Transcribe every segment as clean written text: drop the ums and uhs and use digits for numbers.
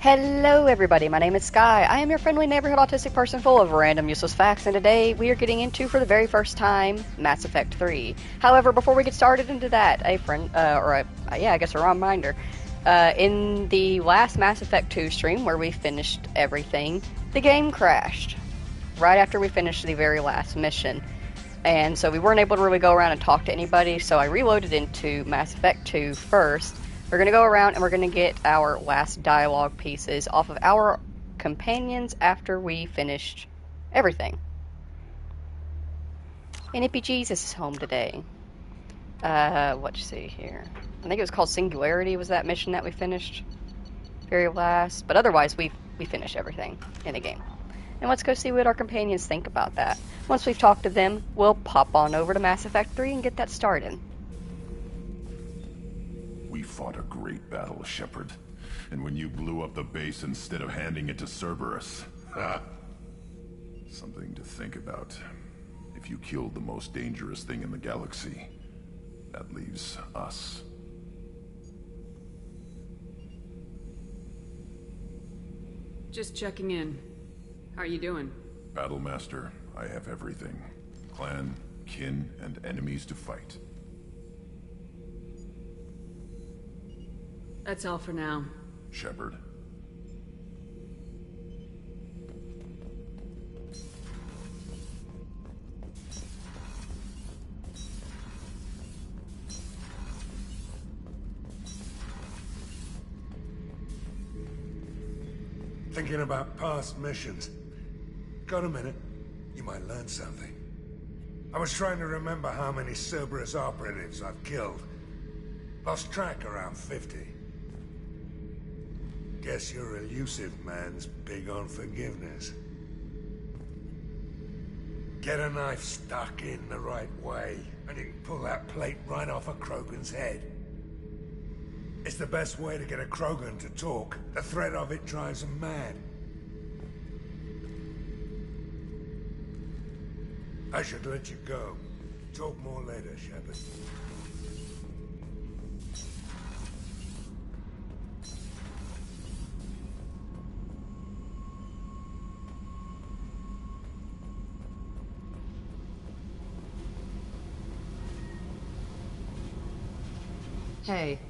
Hello, everybody. My name is Sky. I am your friendly neighborhood autistic person full of random useless facts, and today we are getting into, for the very first time, Mass Effect 3. However, before we get started into that, I guess a reminder. In the last Mass Effect 2 stream, where we finished everything, the game crashed right after we finished the very last mission. And so we weren't able to really go around and talk to anybody, so I reloaded into Mass Effect 2 first. We're going to go around and we're going to get our last dialogue pieces off of our companions after we finished everything. NPGs is home today. Let's see here. I think it was called Singularity was that mission that we finished very last. But otherwise, we finished everything in the game. And let's go see what our companions think about that. Once we've talked to them, we'll pop on over to Mass Effect 3 and get that started. We fought a great battle, Shepard. And when you blew up the base instead of handing it to Cerberus... something to think about. If you killed the most dangerous thing in the galaxy, that leaves us. Just checking in. How are you doing? Battlemaster, I have everything. Clan, kin, and enemies to fight. That's all for now. Shepard. Thinking about past missions. Got a minute? You might learn something. I was trying to remember how many Cerberus operatives I've killed. Lost track around 50. Guess your elusive man's big on forgiveness. Get a knife stuck in the right way, and you can pull that plate right off a Krogan's head. It's the best way to get a Krogan to talk. The threat of it drives him mad. I should let you go. Talk more later, Shepard. Hey.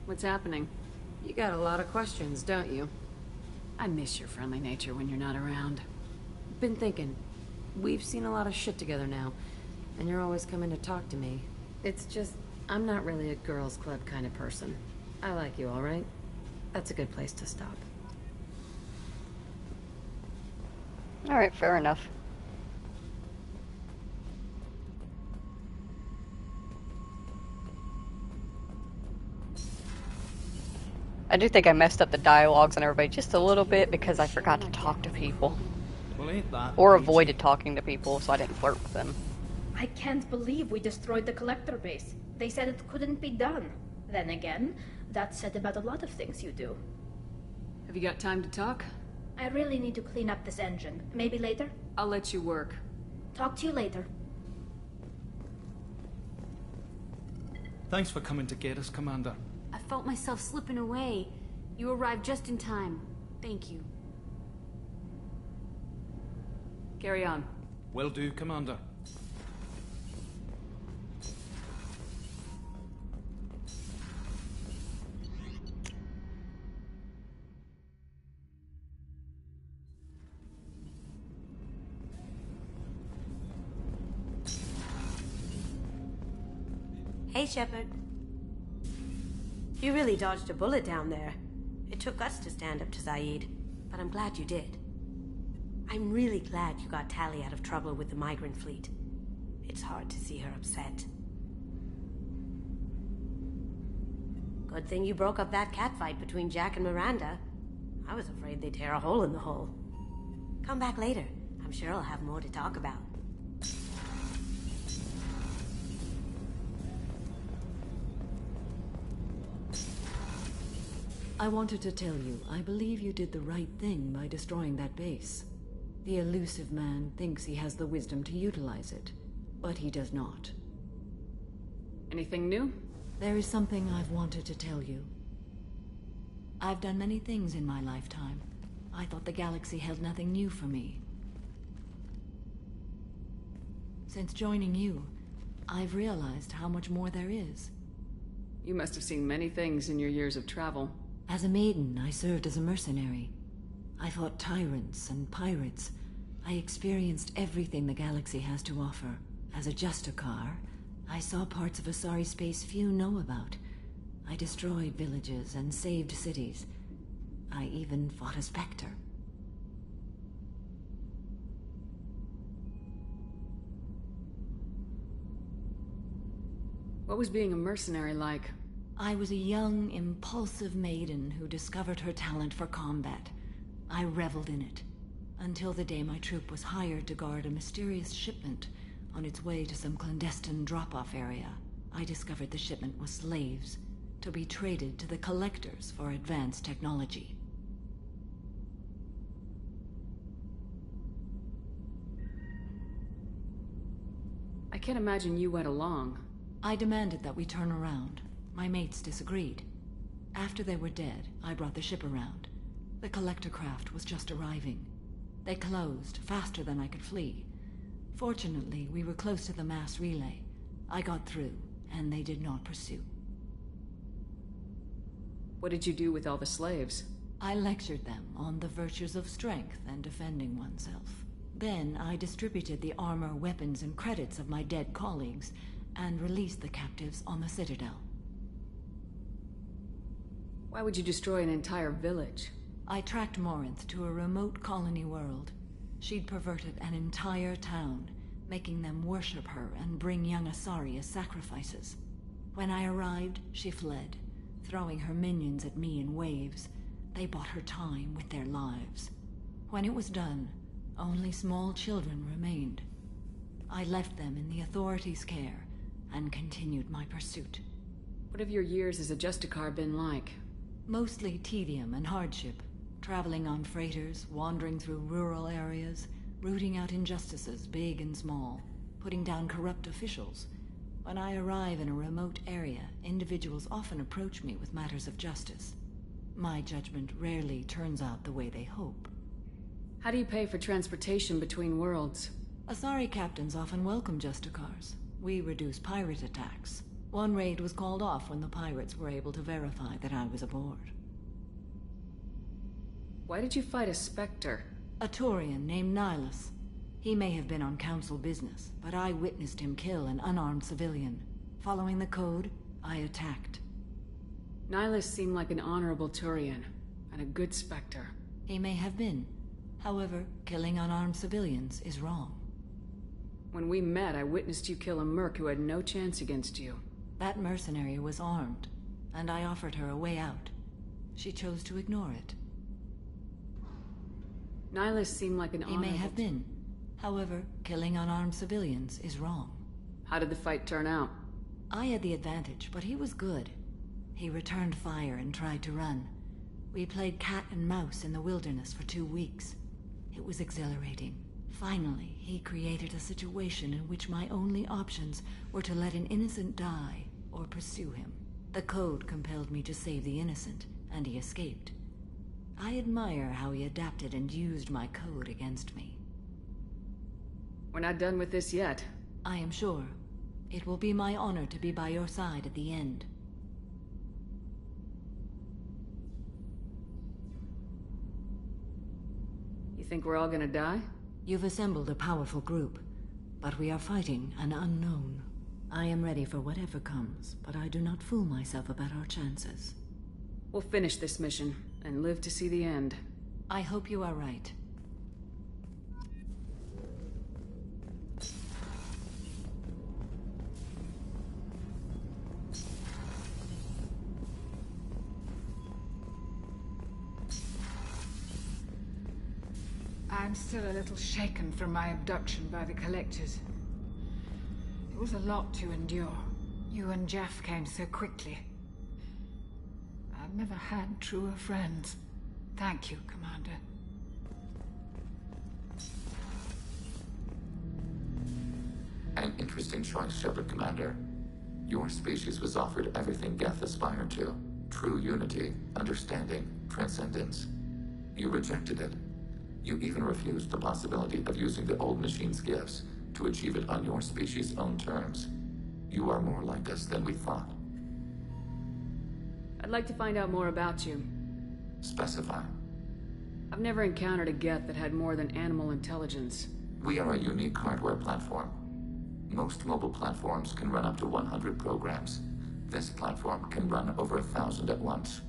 What's happening? You got a lot of questions, don't you? I miss your friendly nature when you're not around. Been thinking. We've seen a lot of shit together now, and you're always coming to talk to me. It's just, I'm not really a girls' club kind of person. I like you, all right? That's a good place to stop. Alright, fair enough. I do think I messed up the dialogues on everybody just a little bit because I forgot to talk to people. Well, ain't that Or easy? avoided talking to people, so I didn't flirt with them. I can't believe we destroyed the collector base. They said it couldn't be done. Then again, that's said about a lot of things you do. Have you got time to talk? I really need to clean up this engine. Maybe later? I'll let you work. Talk to you later. Thanks for coming to get us, Commander. I felt myself slipping away. You arrived just in time. Thank you. Carry on. Will do, Commander. Hey, Shepard. You really dodged a bullet down there. It took us to stand up to Zaid, but I'm glad you did. I'm really glad you got Tali out of trouble with the migrant fleet. It's hard to see her upset. Good thing you broke up that catfight between Jack and Miranda. I was afraid they'd tear a hole in the hull. Come back later. I'm sure I'll have more to talk about. I wanted to tell you, I believe you did the right thing by destroying that base. The elusive man thinks he has the wisdom to utilize it, but he does not. Anything new? There is something I've wanted to tell you. I've done many things in my lifetime. I thought the galaxy held nothing new for me. Since joining you, I've realized how much more there is. You must have seen many things in your years of travel. As a maiden, I served as a mercenary. I fought tyrants and pirates. I experienced everything the galaxy has to offer. As a Justicar, I saw parts of Asari space few know about. I destroyed villages and saved cities. I even fought a Spectre. What was being a mercenary like? I was a young, impulsive maiden who discovered her talent for combat. I reveled in it, until the day my troop was hired to guard a mysterious shipment on its way to some clandestine drop-off area. I discovered the shipment was slaves, to be traded to the Collectors for advanced technology. I can't imagine you went along. I demanded that we turn around. My mates disagreed. After they were dead, I brought the ship around. The collector craft was just arriving. They closed faster than I could flee. Fortunately, we were close to the mass relay. I got through, and they did not pursue. What did you do with all the slaves? I lectured them on the virtues of strength and defending oneself. Then I distributed the armor, weapons, and credits of my dead colleagues, and released the captives on the Citadel. Why would you destroy an entire village? I tracked Morinth to a remote colony world. She'd perverted an entire town, making them worship her and bring young Asari as sacrifices. When I arrived, she fled, throwing her minions at me in waves. They bought her time with their lives. When it was done, only small children remained. I left them in the authorities' care and continued my pursuit. What have your years as a Justicar been like? Mostly tedium and hardship. Traveling on freighters, wandering through rural areas, rooting out injustices big and small, putting down corrupt officials. When I arrive in a remote area, individuals often approach me with matters of justice. My judgment rarely turns out the way they hope. How do you pay for transportation between worlds? Asari captains often welcome Justicars. We reduce pirate attacks. One raid was called off when the pirates were able to verify that I was aboard. Why did you fight a Spectre? A Turian named Nihilus. He may have been on council business, but I witnessed him kill an unarmed civilian. Following the code, I attacked. Nihilus seemed like an honorable Turian, and a good Spectre. He may have been. However, killing unarmed civilians is wrong. When we met, I witnessed you kill a merc who had no chance against you. That mercenary was armed, and I offered her a way out. She chose to ignore it. Nihilus seemed like an honorable... He may have been. However, killing unarmed civilians is wrong. How did the fight turn out? I had the advantage, but he was good. He returned fire and tried to run. We played cat and mouse in the wilderness for 2 weeks. It was exhilarating. Finally, he created a situation in which my only options were to let an innocent die or pursue him. The code compelled me to save the innocent, and he escaped. I admire how he adapted and used my code against me. We're not done with this yet. I am sure. It will be my honor to be by your side at the end. You think we're all gonna die? You've assembled a powerful group, but we are fighting an unknown. I am ready for whatever comes, but I do not fool myself about our chances. We'll finish this mission, and live to see the end. I hope you are right. I'm still a little shaken from my abduction by the Collectors. It was a lot to endure. You and Jeff came so quickly. I've never had truer friends. Thank you, Commander. An interesting choice, Shepard, Commander. Your species was offered everything Geth aspired to. True unity, understanding, transcendence. You rejected it. You even refused the possibility of using the old machine's gifts to achieve it on your species' own terms. You are more like us than we thought. I'd like to find out more about you. Specify. I've never encountered a Geth that had more than animal intelligence. We are a unique hardware platform. Most mobile platforms can run up to 100 programs. This platform can run over 1,000 at once.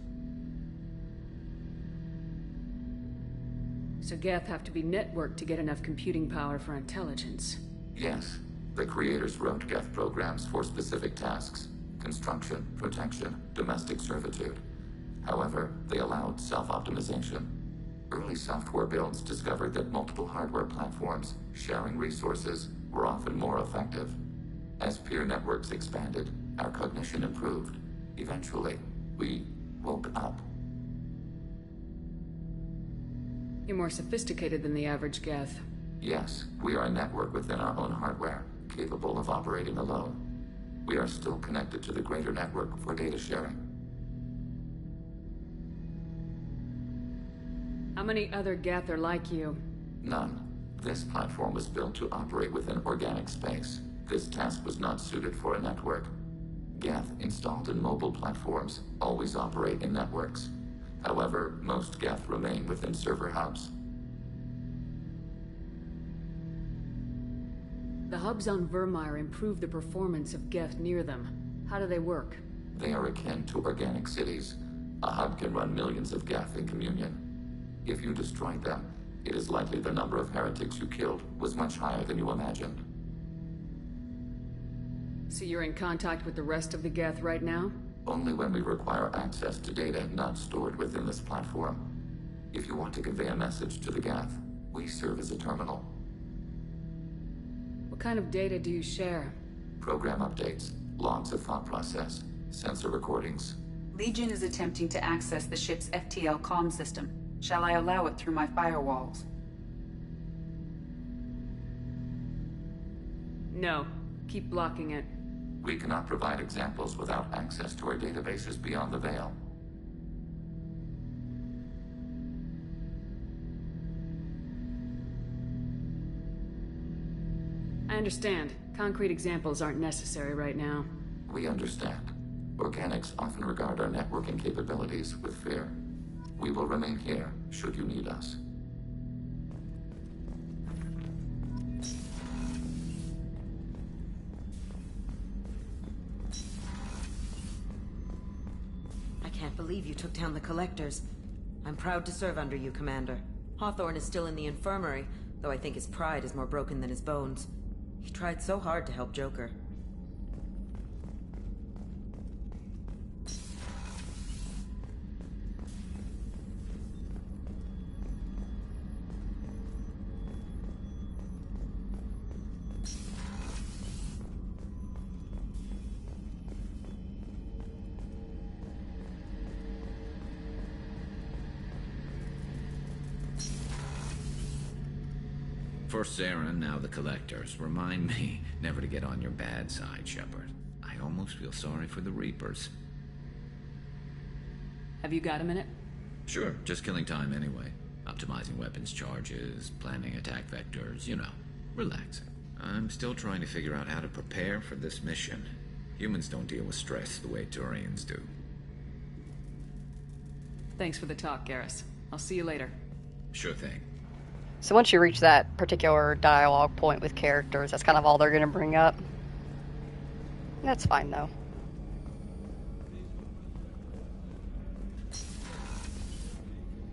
So Geth have to be networked to get enough computing power for intelligence. Yes. The creators wrote Geth programs for specific tasks: construction, protection, domestic servitude. However, they allowed self-optimization. Early software builds discovered that multiple hardware platforms sharing resources were often more effective. As peer networks expanded, our cognition improved. Eventually, we woke up. You're more sophisticated than the average Geth. Yes, we are a network within our own hardware, capable of operating alone. We are still connected to the greater network for data sharing. How many other Geth are like you? None. This platform was built to operate within organic space. This task was not suited for a network. Geth installed in mobile platforms always operate in networks. However, most Geth remain within server hubs. The hubs on Vermeer improve the performance of Geth near them. How do they work? They are akin to organic cities. A hub can run millions of Geth in communion. If you destroyed them, it is likely the number of heretics you killed was much higher than you imagined. So you're in contact with the rest of the Geth right now? Only when we require access to data not stored within this platform. If you want to convey a message to the Geth, we serve as a terminal. What kind of data do you share? Program updates, logs of thought process, sensor recordings. Legion is attempting to access the ship's FTL comm system. Shall I allow it through my firewalls? No. Keep blocking it. We cannot provide examples without access to our databases beyond the veil. I understand. Concrete examples aren't necessary right now. We understand. Organics often regard our networking capabilities with fear. We will remain here, should you need us. I can't believe you took down the Collectors. I'm proud to serve under you, Commander. Hawthorne is still in the infirmary, though I think his pride is more broken than his bones. He tried so hard to help Joker. First Saren, now the Collectors. Remind me never to get on your bad side, Shepard. I almost feel sorry for the Reapers. Have you got a minute? Sure, just killing time anyway. Optimizing weapons charges, planning attack vectors, you know, relaxing. I'm still trying to figure out how to prepare for this mission. Humans don't deal with stress the way Turians do. Thanks for the talk, Garrus. I'll see you later. Sure thing. So once you reach that particular dialogue point with characters, that's kind of all they're going to bring up. That's fine, though.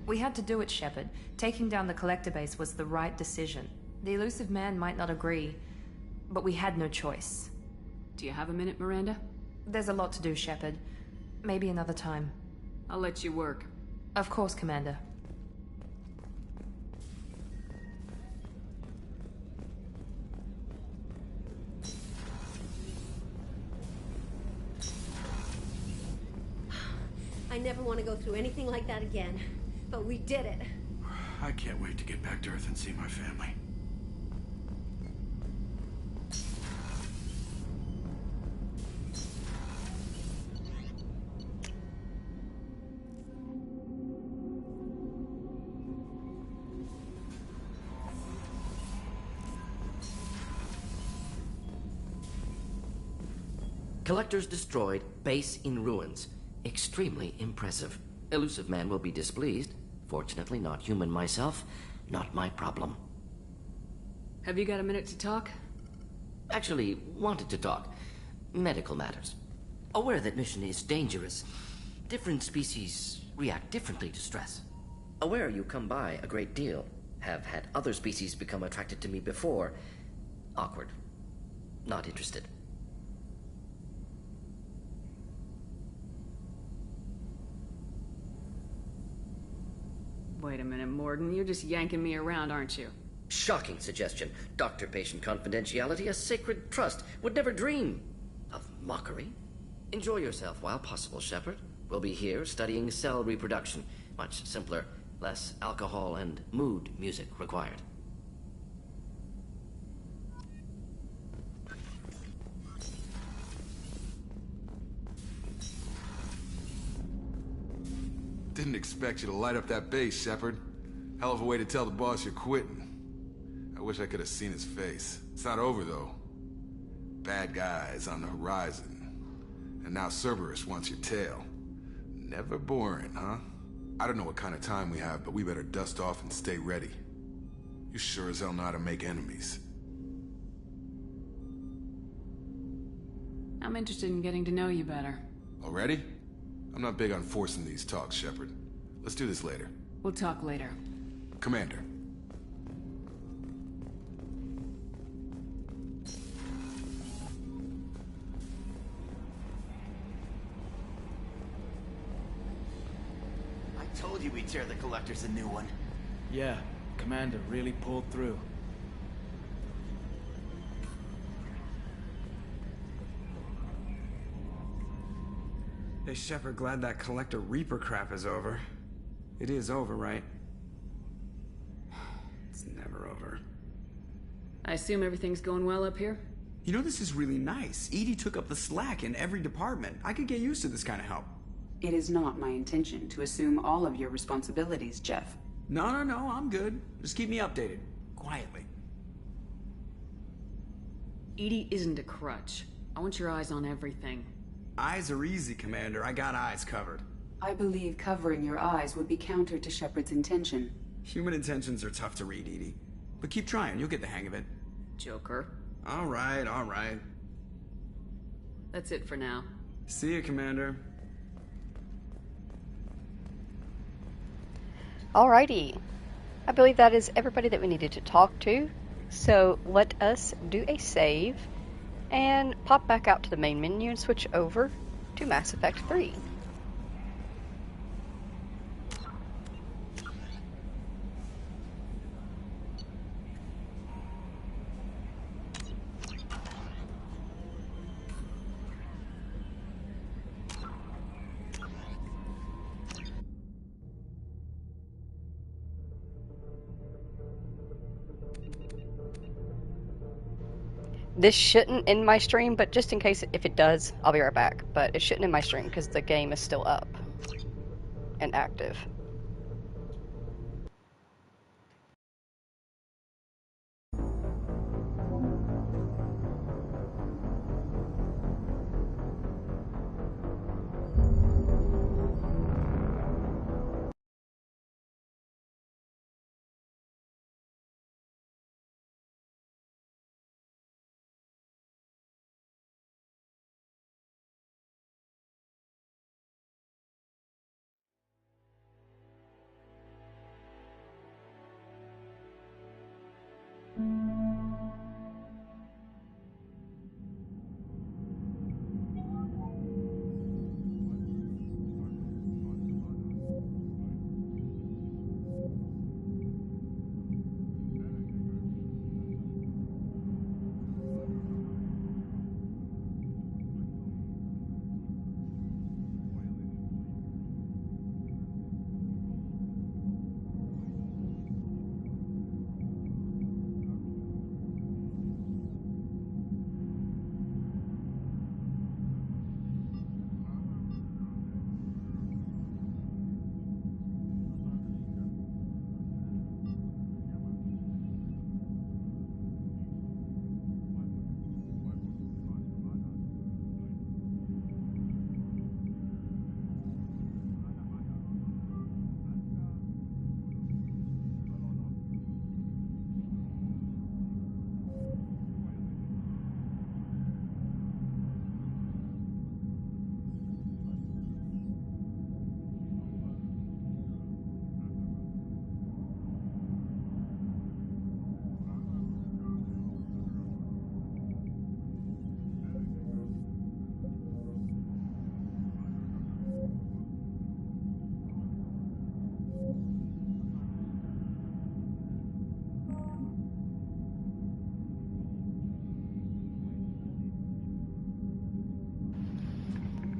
We had to do it, Shepard. Taking down the Collector base was the right decision. The elusive man might not agree, but we had no choice. Do you have a minute, Miranda? There's a lot to do, Shepard. Maybe another time. I'll let you work. Of course, Commander. I never want to go through anything like that again. But we did it. I can't wait to get back to Earth and see my family. Collectors destroyed, base in ruins. Extremely impressive. Elusive man will be displeased. Fortunately, not human myself. Not my problem. Have you got a minute to talk? Actually, wanted to talk. Medical matters. Aware that mission is dangerous. Different species react differently to stress. Aware you come by a great deal. Have had other species become attracted to me before. Awkward. Not interested. Wait a minute, Morden. You're just yanking me around, aren't you? Shocking suggestion. Doctor-patient confidentiality, a sacred trust. Would never dream of mockery. Enjoy yourself while possible, Shepard. We'll be here studying cell reproduction. Much simpler, less alcohol and mood music required. Didn't expect you to light up that base, Shepard. Hell of a way to tell the boss you're quitting. I wish I could have seen his face. It's not over, though. Bad guys on the horizon. And now Cerberus wants your tail. Never boring, huh? I don't know what kind of time we have, but we better dust off and stay ready. You sure as hell know how to make enemies. I'm interested in getting to know you better. Already? I'm not big on forcing these talks, Shepard. Let's do this later. We'll talk later. Commander. I told you we'd tear the Collectors a new one. Yeah, Commander really pulled through. Hey, Shepard, glad that Collector Reaper crap is over. It is over, right? It's never over. I assume everything's going well up here? You know, this is really nice. EDI took up the slack in every department. I could get used to this kind of help. It is not my intention to assume all of your responsibilities, Jeff. No, I'm good. Just keep me updated. Quietly. EDI isn't a crutch. I want your eyes on everything. Eyes are easy, Commander. I got eyes covered. I believe covering your eyes would be counter to Shepard's intention. Human intentions are tough to read, EDI. But keep trying. You'll get the hang of it. Joker. All right. That's it for now. See you, Commander. Alrighty. I believe that is everybody that we needed to talk to. So let us do a save and pop back out to the main menu and switch over to Mass Effect 3. This shouldn't end my stream, but just in case if it does, I'll be right back. But it shouldn't end my stream because the game is still up and active.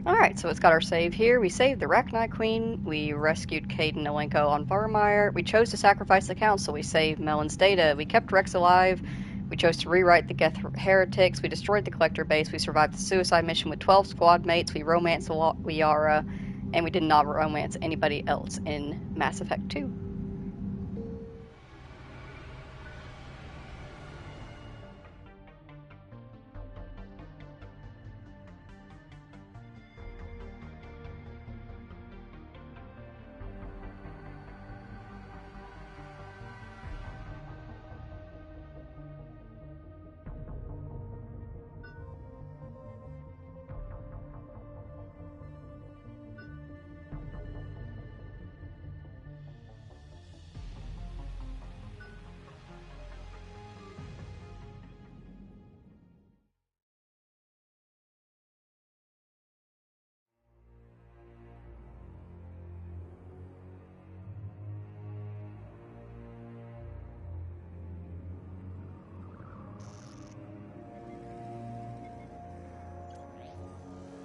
Alright, so it's got our save here. We saved the Rachni Queen. We rescued Cade and Nolenko on Vermeer. We chose to sacrifice the Council. We saved Melon's data. We kept Rex alive. We chose to rewrite the Geth heretics. We destroyed the Collector base. We survived the suicide mission with 12 squad mates. We romanced Liara. And we did not romance anybody else in Mass Effect 2.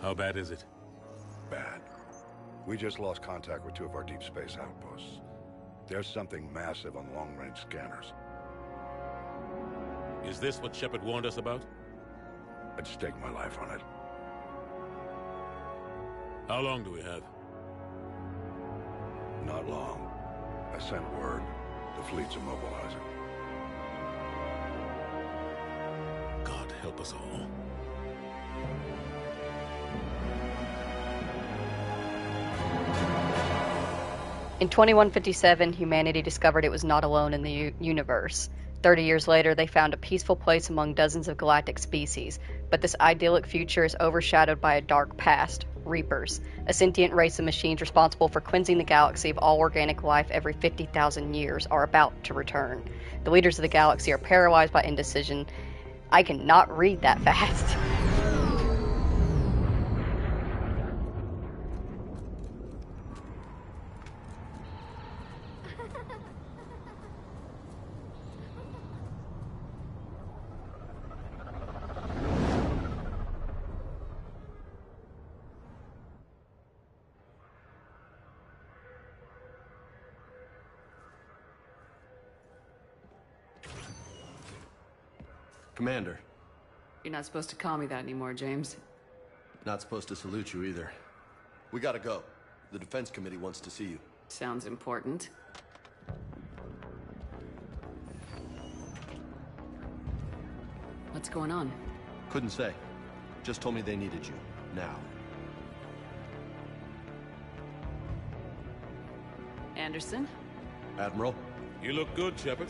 How bad is it? Bad. We just lost contact with 2 of our deep space outposts. There's something massive on long-range scanners. Is this what Shepard warned us about? I'd stake my life on it. How long do we have? Not long. I sent word. The fleet's immobilizing. God help us all. In 2157, humanity discovered it was not alone in the universe. 30 years later, they found a peaceful place among dozens of galactic species, but this idyllic future is overshadowed by a dark past, Reapers, a sentient race of machines responsible for cleansing the galaxy of all organic life every 50,000 years, are about to return. The leaders of the galaxy are paralyzed by indecision. I cannot read that fast. Commander. You're not supposed to call me that anymore, James. Not supposed to salute you either. We gotta go. The Defense Committee wants to see you. Sounds important. What's going on? Couldn't say. Just told me they needed you. Now. Anderson? Admiral? You look good, Shepard.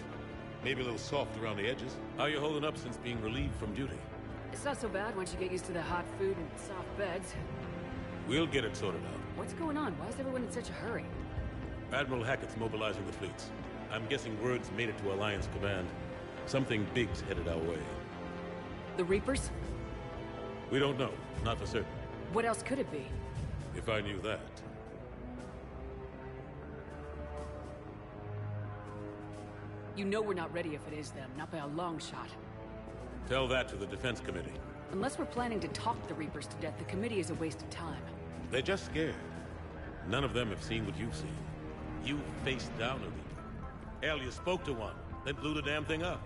Maybe a little soft around the edges. How you holding up since being relieved from duty? It's not so bad once you get used to the hot food and soft beds. We'll get it sorted out. What's going on? Why is everyone in such a hurry? Admiral Hackett's mobilizing the fleets. I'm guessing word's made it to Alliance Command. Something big's headed our way. The Reapers? We don't know. Not for certain. What else could it be? If I knew that. You know we're not ready if it is them, not by a long shot. Tell that to the Defense Committee. Unless we're planning to talk the Reapers to death, the committee is a waste of time. They're just scared. None of them have seen what you've seen. You faced down a Reaper. Hell, you spoke to one, then blew the damn thing up.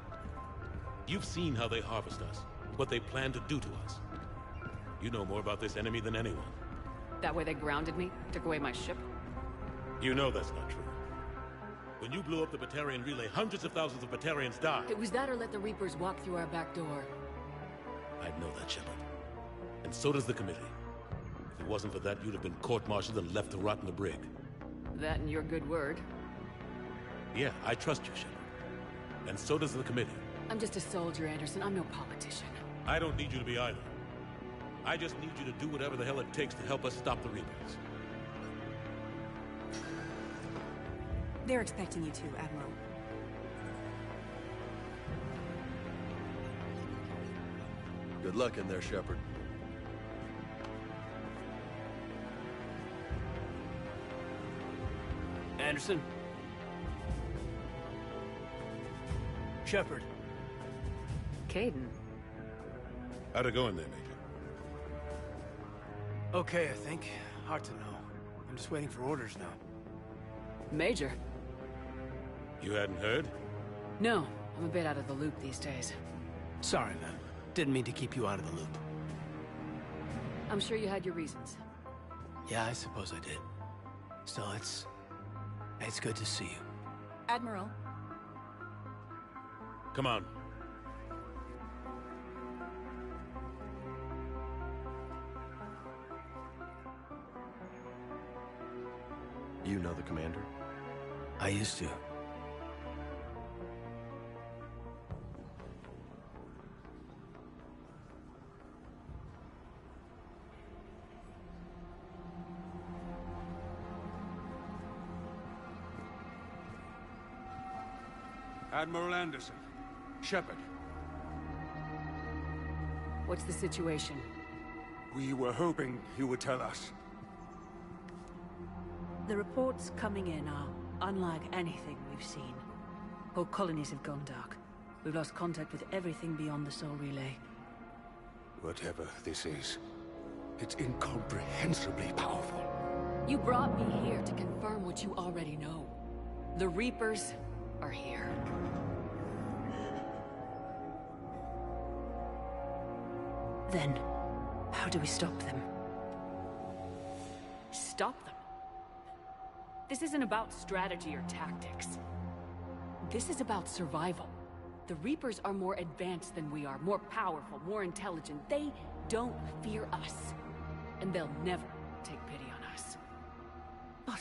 You've seen how they harvest us, what they plan to do to us. You know more about this enemy than anyone. That way they grounded me, took away my ship? You know that's not true. When you blew up the Batarian relay, hundreds of thousands of Batarians died. It was that or let the Reapers walk through our back door. I'd know that, Shepard. And so does the committee. If it wasn't for that, you'd have been court-martialed and left to rot in the brig. That and your good word. Yeah, I trust you, Shepard. And so does the committee. I'm just a soldier, Anderson. I'm no politician. I don't need you to be either. I just need you to do whatever the hell it takes to help us stop the Reapers. They're expecting you to, Admiral. Good luck in there, Shepard. Anderson? Shepard. Caden. How'd it go in there, Major? Okay, I think. Hard to know. I'm just waiting for orders now. Major. You hadn't heard? No, I'm a bit out of the loop these days. Sorry, man. Didn't mean to keep you out of the loop. I'm sure you had your reasons. Yeah, I suppose I did. Still, it's good to see you. Admiral. Come on. You know the commander? I used to. Admiral Anderson. Shepard. What's the situation? We were hoping you would tell us. The reports coming in are unlike anything we've seen. Whole colonies have gone dark. We've lost contact with everything beyond the Soul Relay. Whatever this is, it's incomprehensibly powerful. You brought me here to confirm what you already know. The Reapers are here. Then, how do we stop them? Stop them? This isn't about strategy or tactics. This is about survival. The Reapers are more advanced than we are, more powerful, more intelligent. They don't fear us. And they'll never take pity on us. But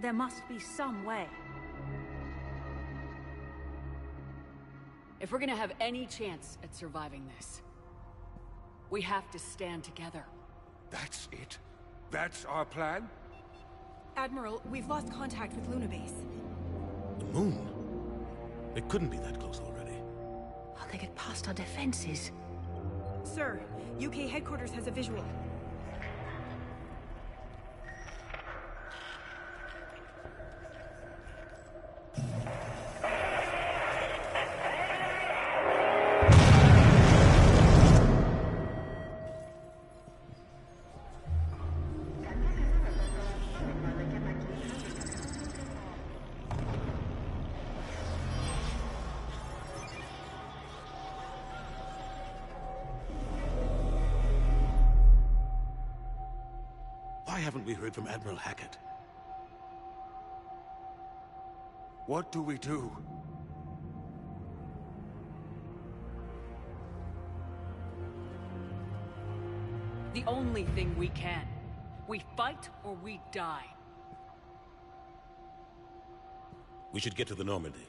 there must be some way. If we're gonna have any chance at surviving this, we have to stand together. That's it? That's our plan? Admiral, we've lost contact with Luna Base. The moon? It couldn't be that close already. How'd they get past our defenses? Sir, UK headquarters has a visual. Why haven't we heard from Admiral Hackett? What do we do? The only thing we can. We fight or we die. We should get to the Normandy.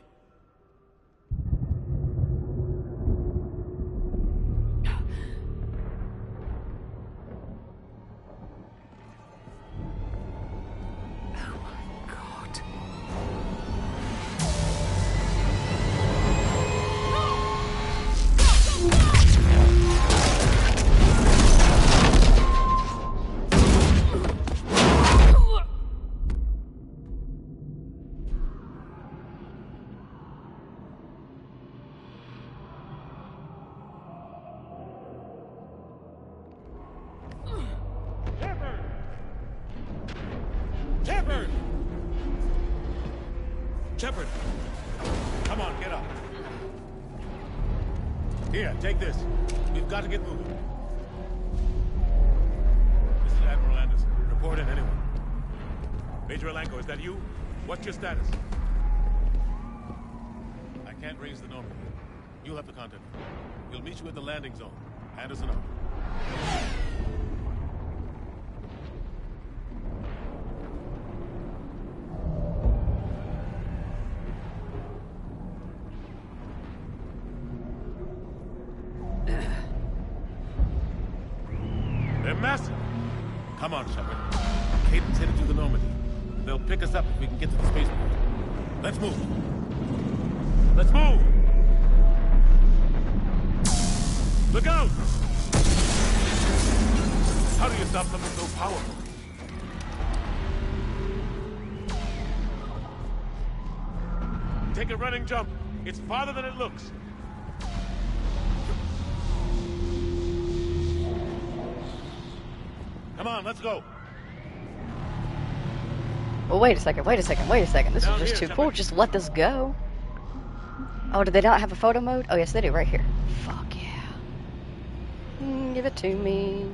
Shepard! Shepard! Come on, get up. Here, take this. We've got to get moving. This is Admiral Anderson. Report in, anyone. Major Alanko, is that you? What's your status? I can't raise the Normandy. You'll have to contact me. We'll meet you at the landing zone. Anderson out. They're massive. Come on, Shepard. Caden's headed to the Normandy. They'll pick us up if we can get to the spaceport. Let's move. Let's move! Look out! How do you stop something so powerful? Take a running jump. It's farther than it looks. on, let's go. Well, wait a second. This is just too cool. Just let this go. Oh, do they not have a photo mode? Oh, yes, they do, right here. Fuck yeah. Give it to me.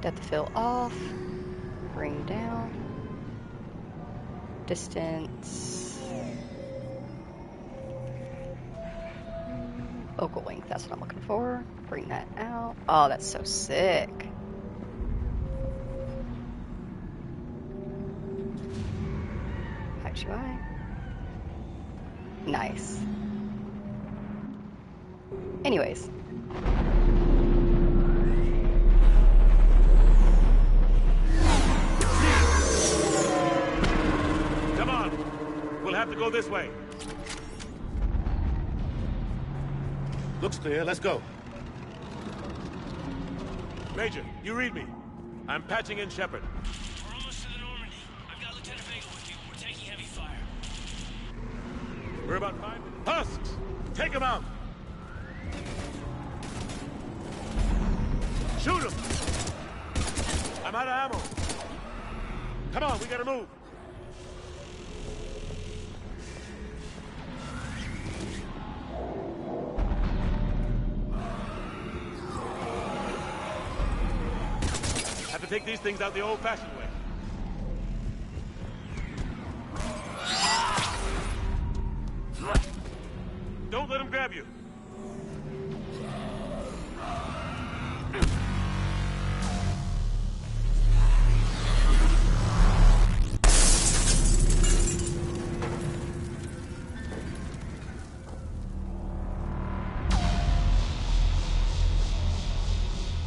Depth of field off. Bring down. Distance. Focal length, that's what I'm looking for. Bring that out. Oh, that's so sick. Height UI. Nice. Anyways. Come on. We'll have to go this way. Looks clear. Let's go. Major, you read me. I'm patching in Shepard. We're almost to the Normandy. I've got Lieutenant Vega with you. We're taking heavy fire. We're about 5 minutes. Husks! Take him out! Shoot him! I'm out of ammo. Come on, we gotta move. Have to take these things out the old-fashioned way. Don't let him grab you.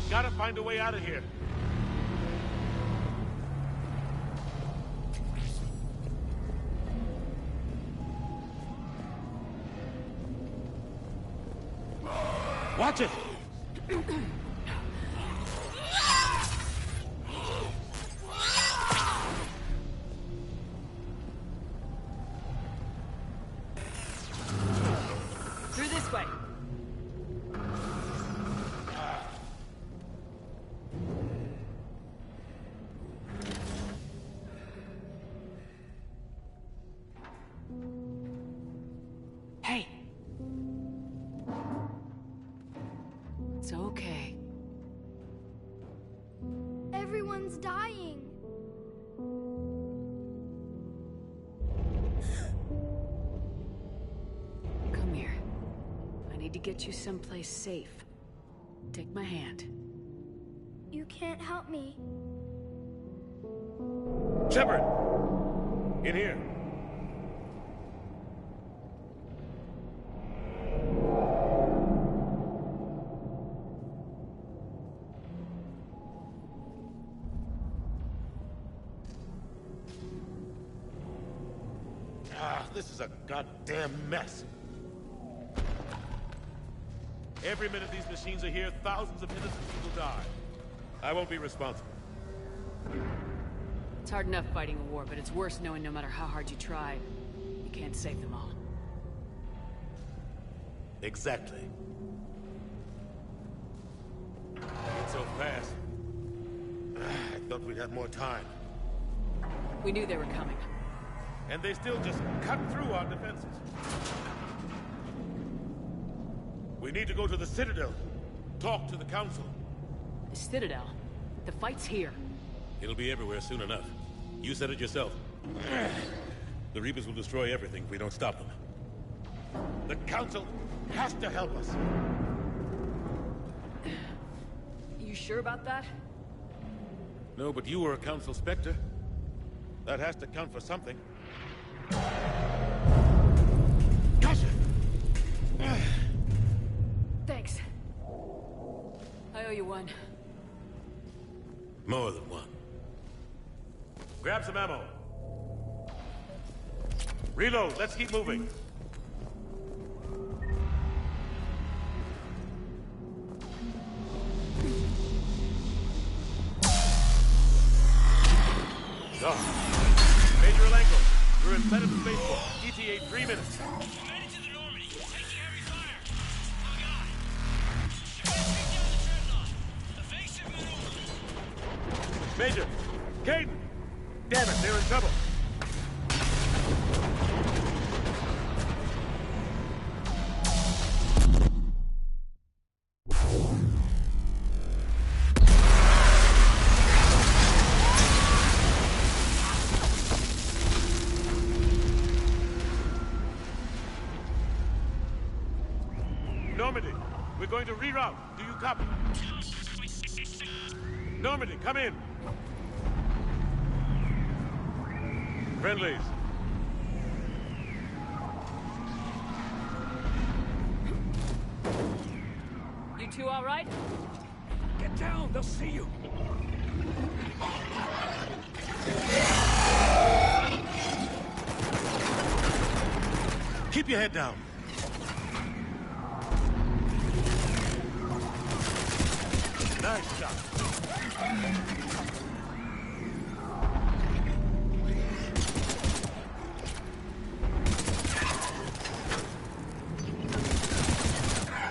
Gotta find a way out of here. Watch it! Through this way. Hey. It's okay. Everyone's dying. Come here. I need to get you someplace safe. Take my hand. You can't help me. Shepard! In here. This is a goddamn mess. Every minute these machines are here, thousands of innocent people die. I won't be responsible. It's hard enough fighting a war, but it's worse knowing no matter how hard you try, you can't save them all. Exactly. It's so fast. I thought we'd have more time. We knew they were coming. And they still just cut through our defenses. We need to go to the Citadel. Talk to the Council. The Citadel? The fight's here. It'll be everywhere soon enough. You said it yourself. The Reapers will destroy everything if we don't stop them. The Council has to help us. You sure about that? No, but you were a Council Spectre. That has to count for something. Gotcha! Thanks. I owe you one. More than one. Grab some ammo. Reload, let's keep moving. Major Alenko, we're inside of the spaceport. ETA 3 minutes. Headed to the Normandy. Taking heavy fire. Oh god. They're gonna take down the dreadnought. Major! Caden! Damn it, they're in trouble. Normandy, we're going to reroute. Do you copy? Normandy, come in. Friendlies. You two all right? Get down, they'll see you. Keep your head down. Nice shot.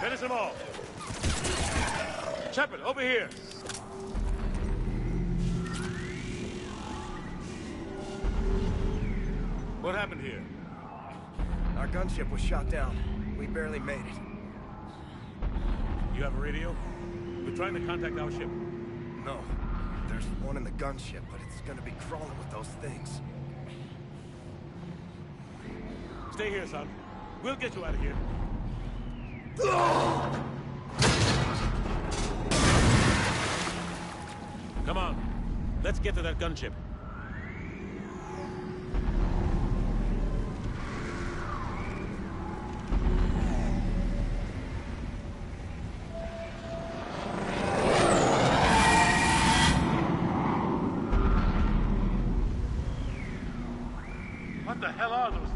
Finish them all. Shepard, over here. What happened here? Our gunship was shot down. We barely made it. You have a radio? We're trying to contact our ship. No. There's one in the gunship, but it's gonna be crawling with those things. Stay here, son. We'll get you out of here. Come on. Let's get to that gunship. What the hell are those things?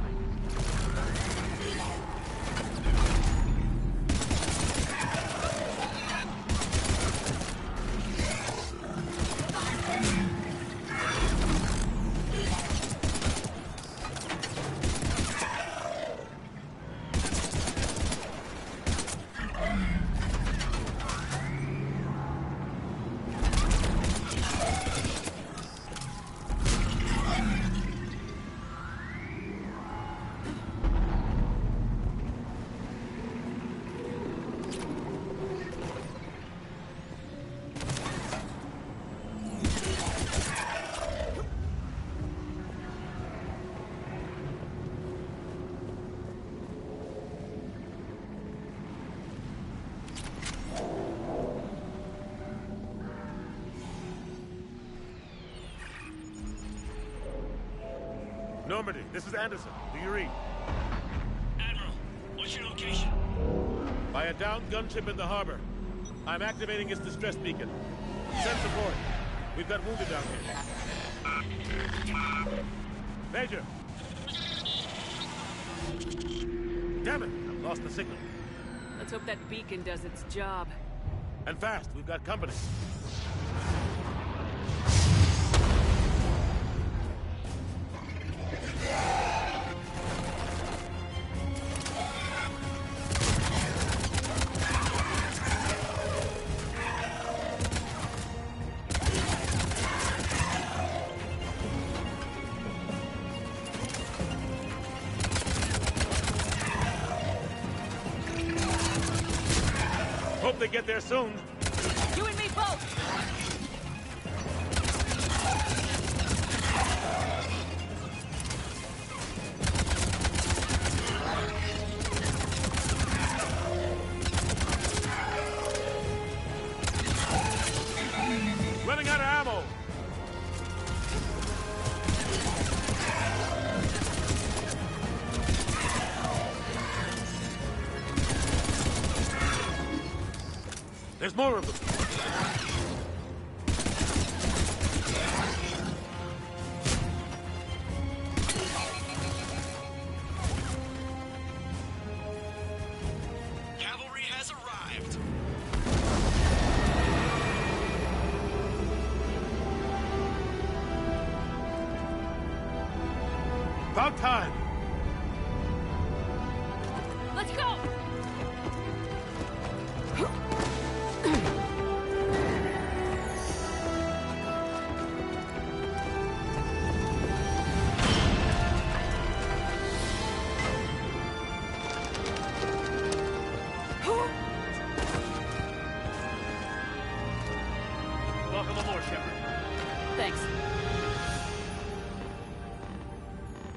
Normandy, this is Anderson. Do you read? Admiral, what's your location? By a downed gunship in the harbor. I'm activating its distress beacon. Send support. We've got wounded down here. Major! Damn it! I've lost the signal. Let's hope that beacon does its job. And fast. We've got company. Hope they get there soon. You and me both! Running out of ammo. There's more of them. Cavalry has arrived. About time. Let's go!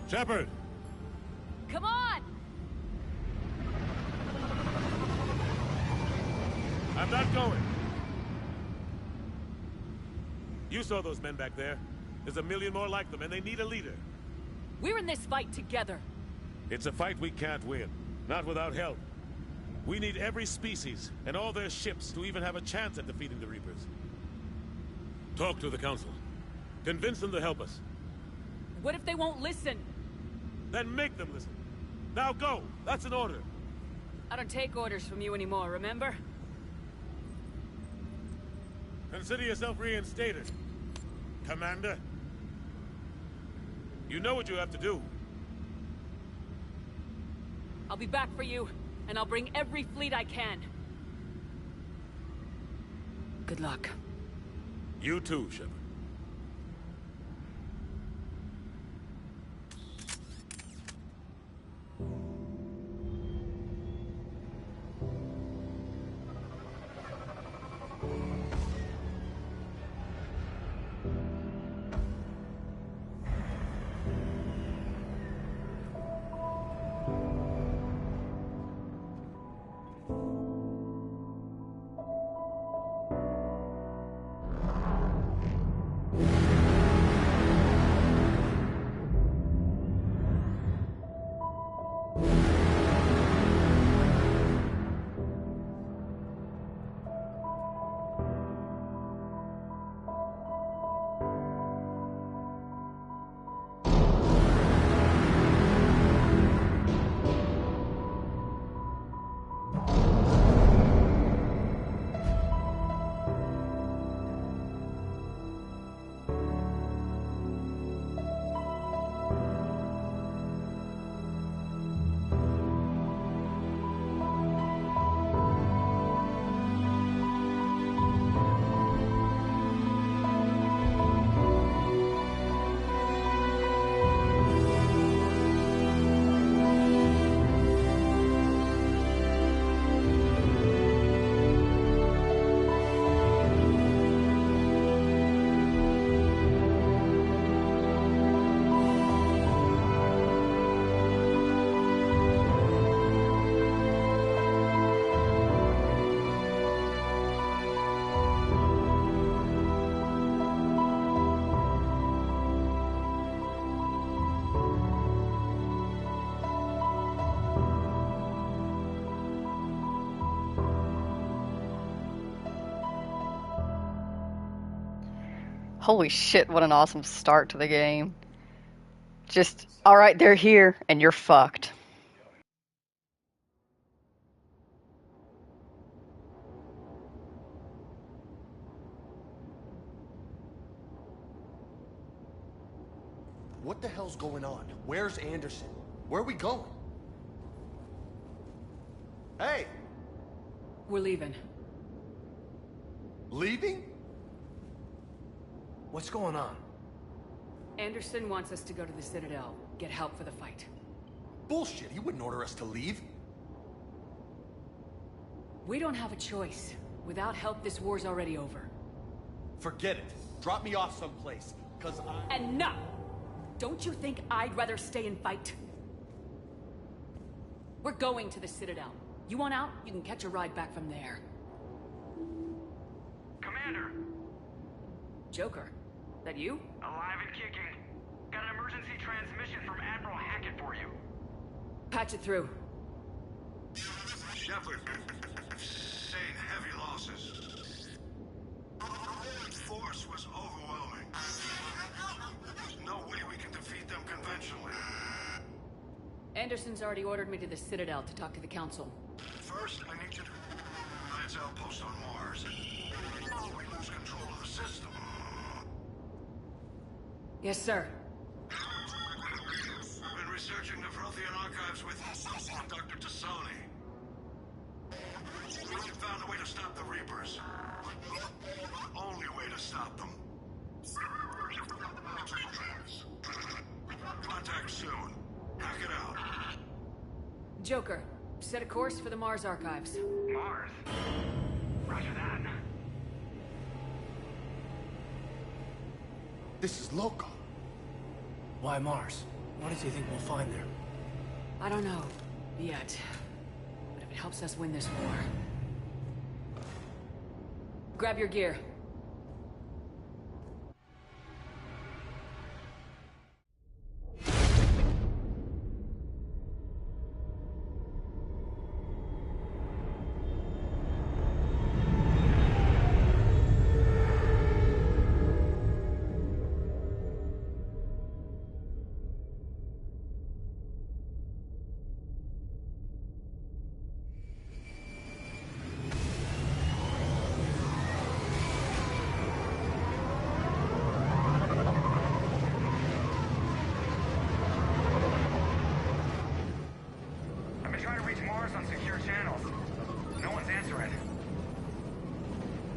Shepard! Come on! I'm not going. You saw those men back there. There's a million more like them, and they need a leader. We're in this fight together. It's a fight we can't win. Not without help. We need every species, and all their ships, to even have a chance at defeating the Reapers. Talk to the Council. Convince them to help us. What if they won't listen? Then make them listen. Now go! That's an order. I don't take orders from you anymore, remember? Consider yourself reinstated, Commander. You know what you have to do. I'll be back for you, and I'll bring every fleet I can. Good luck. You too, Shepard. Holy shit, what an awesome start to the game. Just, alright, they're here, and you're fucked. What the hell's going on? Where's Anderson? Where are we going? Hey! We're leaving. Leaving? What's going on? Anderson wants us to go to the Citadel, get help for the fight. Bullshit, he wouldn't order us to leave. We don't have a choice. Without help, this war's already over. Forget it. Drop me off someplace, cause I... Enough! Don't you think I'd rather stay and fight? We're going to the Citadel. You want out? You can catch a ride back from there. Commander! Joker, that you? Alive and kicking. Got an emergency transmission from Admiral Hackett for you. Patch it through. Shepard, sustained heavy losses. The Royal force was overwhelming. There's no way we can defeat them conventionally. Anderson's already ordered me to the Citadel to talk to the Council. First, I need you to Lance outpost on Mars. We lose control of the system. Yes, sir. Been researching the Prothean archives with Dr. Tassoni. We found a way to stop the Reapers. The only way to stop them. Contact soon. Hack it out. Joker, set a course for the Mars archives. Mars? Roger that. This is loco. Why Mars? What does he think we'll find there? I don't know. Yet. But if it helps us win this war... Grab your gear.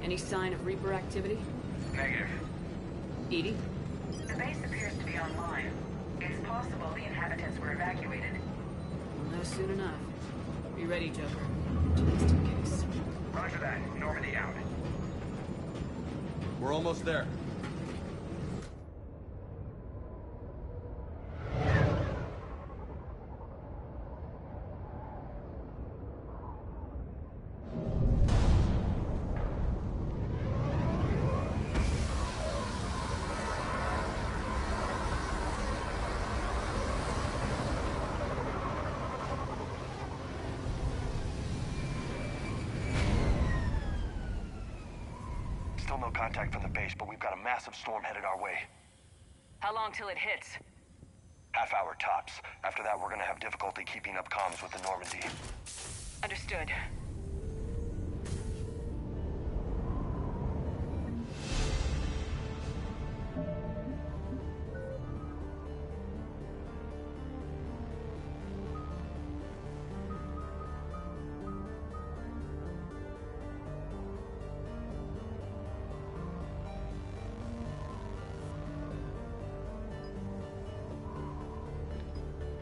Any sign of Reaper activity? Negative. Edie? The base appears to be online. It's possible the inhabitants were evacuated. We'll know soon enough. Be ready, Joker. Just in case. Roger that. Normandy out. We're almost there. Still no contact from the base, but we've got a massive storm headed our way. How long till it hits? Half hour tops. After that, we're gonna have difficulty keeping up comms with the Normandy. Understood.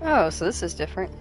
Oh, so this is different.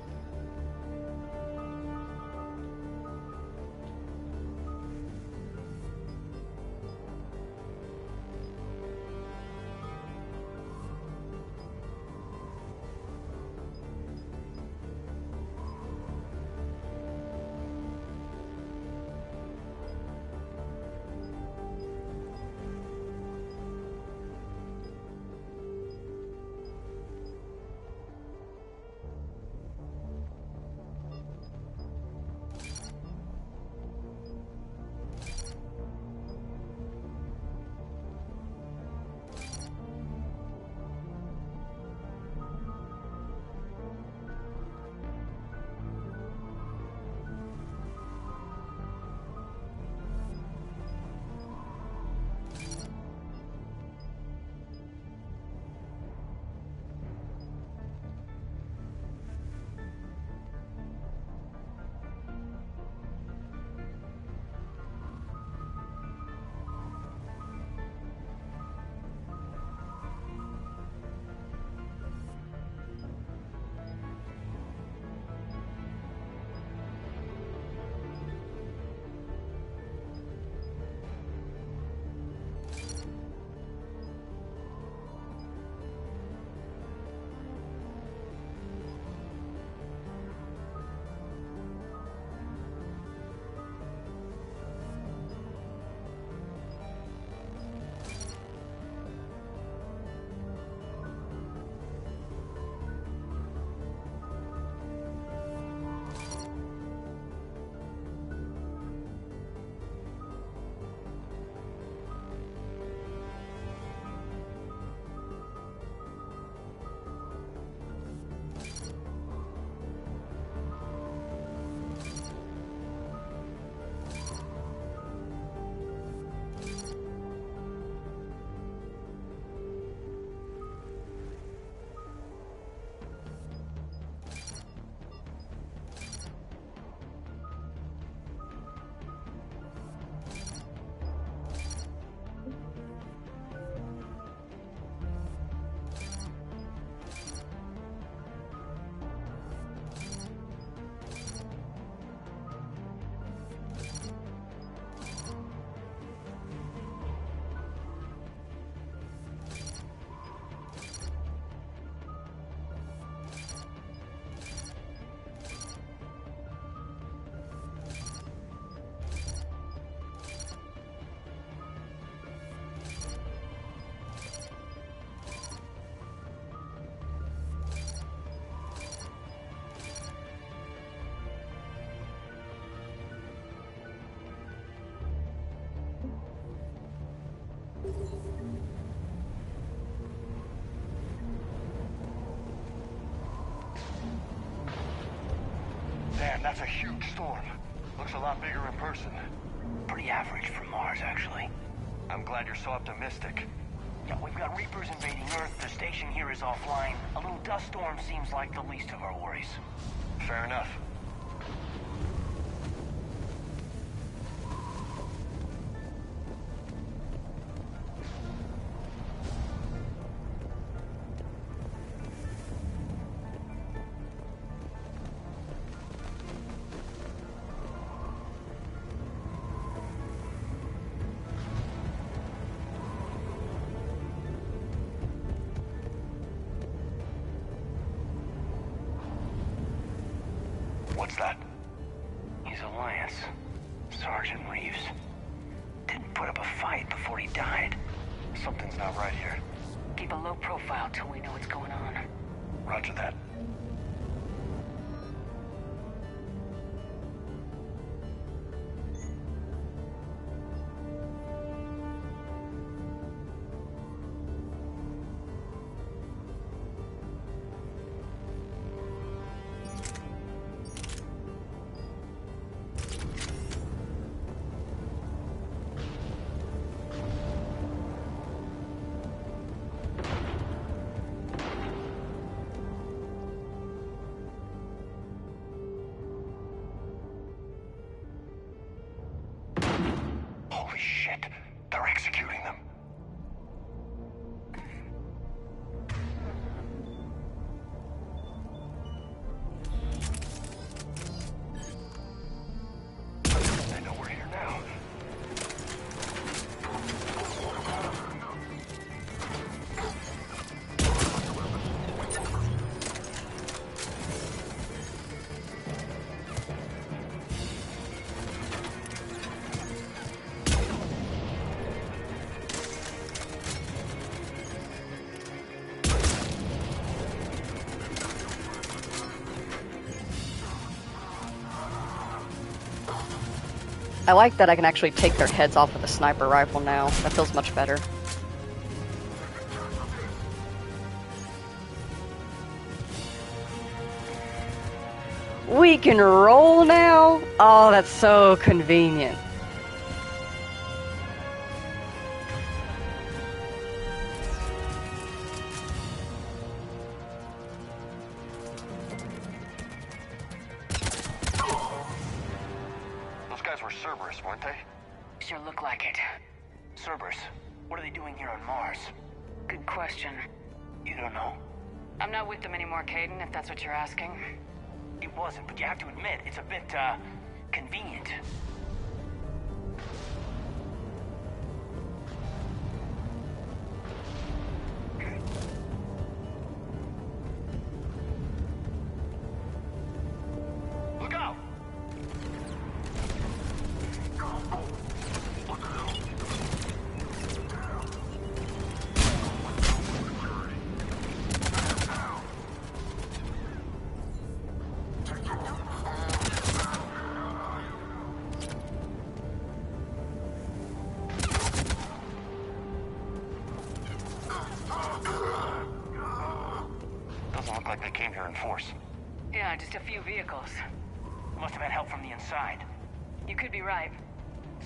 That's a huge storm. Looks a lot bigger in person. Pretty average for Mars, actually. I'm glad you're so optimistic. Yeah, we've got Reapers invading Earth. The station here is offline. A little dust storm seems like the least of our worries. Fair enough. What's that? He's Alliance. Sergeant Reeves. Didn't put up a fight before he died. Something's not right here. Keep a low profile till we know what's going on. Roger that. Holy shit! They're executing them. They know we're here now. I like that I can actually take their heads off with a sniper rifle now. That feels much better. We can roll now? Oh, that's so convenient. Those guys were Cerberus, weren't they? Sure look like it. Cerberus, what are they doing here on Mars? Good question. You don't know. I'm not with them anymore, Caden, if that's what you're asking. It wasn't, but you have to admit, it's a bit, convenient. Look out! Doesn't look like they came here in force. Yeah, just a few vehicles. Must have had help from the inside. You could be right.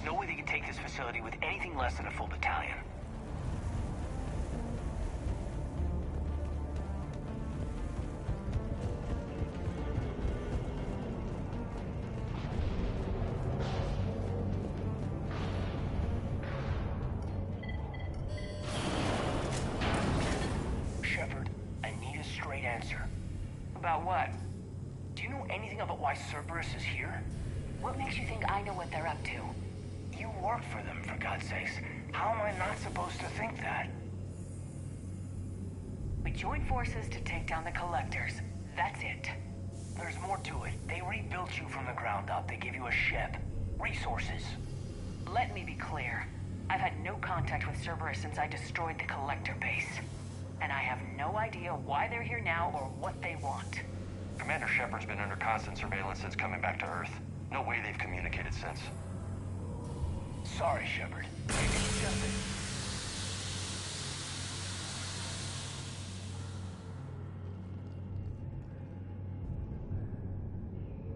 No way they could take this facility with anything less than a full battalion. Shepard, I need a straight answer. About what? Do you know anything about why Cerberus is here? What makes you think I know what they're up to? You work for them, for God's sakes. How am I not supposed to think that? We joined forces to take down the Collectors. That's it. There's more to it. They rebuilt you from the ground up. They give you a ship. Resources. Let me be clear. I've had no contact with Cerberus since I destroyed the Collector base. And I have no idea why they're here now or what they want. Commander Shepard's been under constant surveillance since coming back to Earth. No way they've communicated since. Sorry, Shepard. It's just that...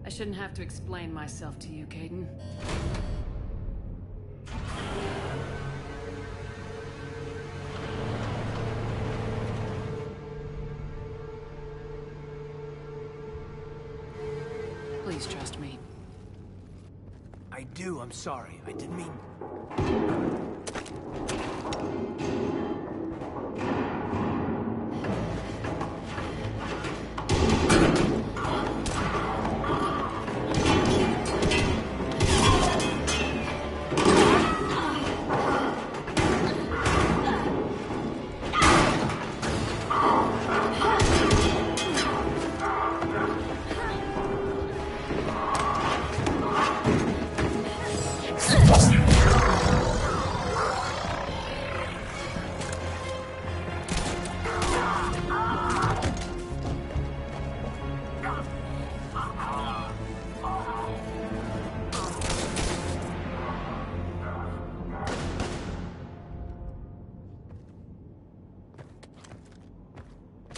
A shouldn't have to explain myself to you, Caden. Please trust me. I do, I'm sorry. I didn't mean...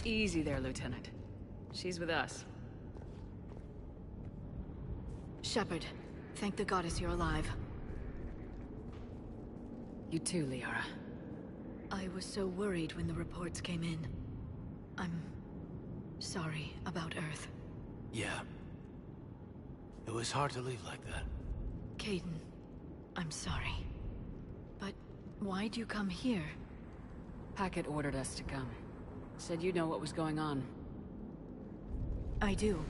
Easy there, Lieutenant. She's with us. Shepard, thank the goddess you're alive. You too, Liara. I was so worried when the reports came in. I'm sorry about Earth. Yeah. It was hard to leave like that. Caden, I'm sorry. But why'd you come here? Hackett ordered us to come. Said you know what was going on. I do.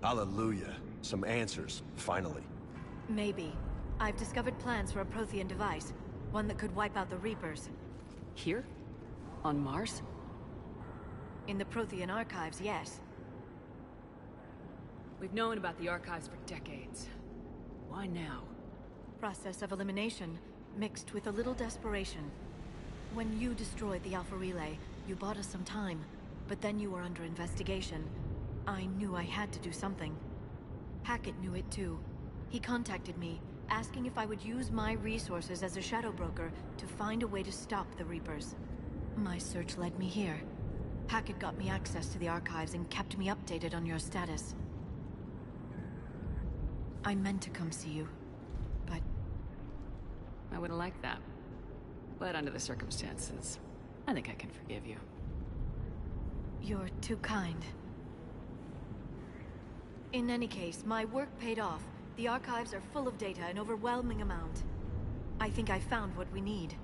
Hallelujah. Some answers, finally. Maybe. I've discovered plans for a Prothean device. One that could wipe out the Reapers. Here? On Mars? In the Prothean archives, yes. We've known about the archives for decades. Why now? Process of elimination, mixed with a little desperation. When you destroyed the Alpha Relay, you bought us some time, but then you were under investigation. I knew I had to do something. Hackett knew it too. He contacted me, asking if I would use my resources as a shadow broker to find a way to stop the Reapers. My search led me here. Hackett got me access to the archives and kept me updated on your status. I meant to come see you, but... I would have liked that. But under the circumstances, I think I can forgive you. You're too kind. In any case, my work paid off. The archives are full of data, an overwhelming amount. I think I found what we need.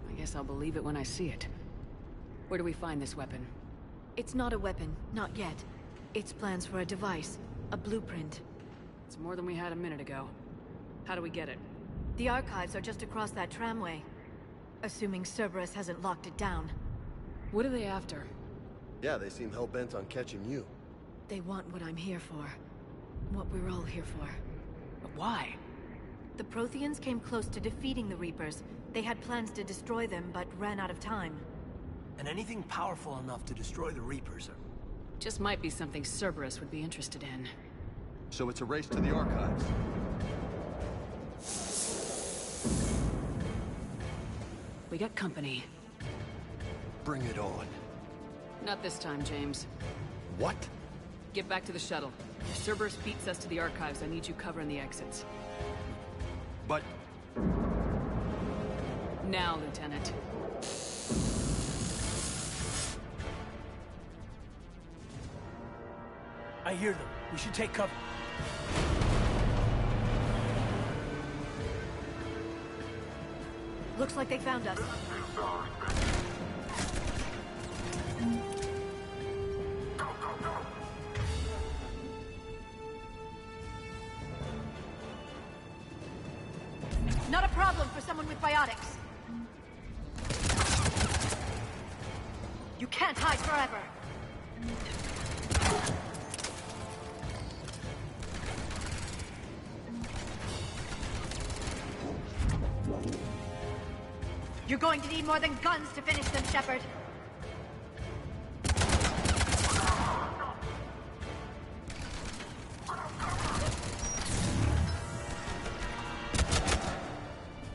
I guess I'll believe it when I see it. Where do we find this weapon? It's not a weapon, not yet. It's plans for a device, a blueprint. It's more than we had a minute ago. How do we get it? The archives are just across that tramway. Assuming Cerberus hasn't locked it down. What are they after? Yeah, they seem hell-bent on catching you. They want what I'm here for. What we're all here for. But why? The Protheans came close to defeating the Reapers. They had plans to destroy them, but ran out of time. And anything powerful enough to destroy the Reapers are... Just might be something Cerberus would be interested in. So it's a race to the archives. We got company. Bring it on. Not this time, James. What? Get back to the shuttle. If Cerberus beats us to the archives, I need you covering the exits. But... Now, Lieutenant. I hear them. We should take cover. Looks like they found us. Not a problem for someone with biotics. You can't hide forever. You're going to need more than guns to finish them, Shepard.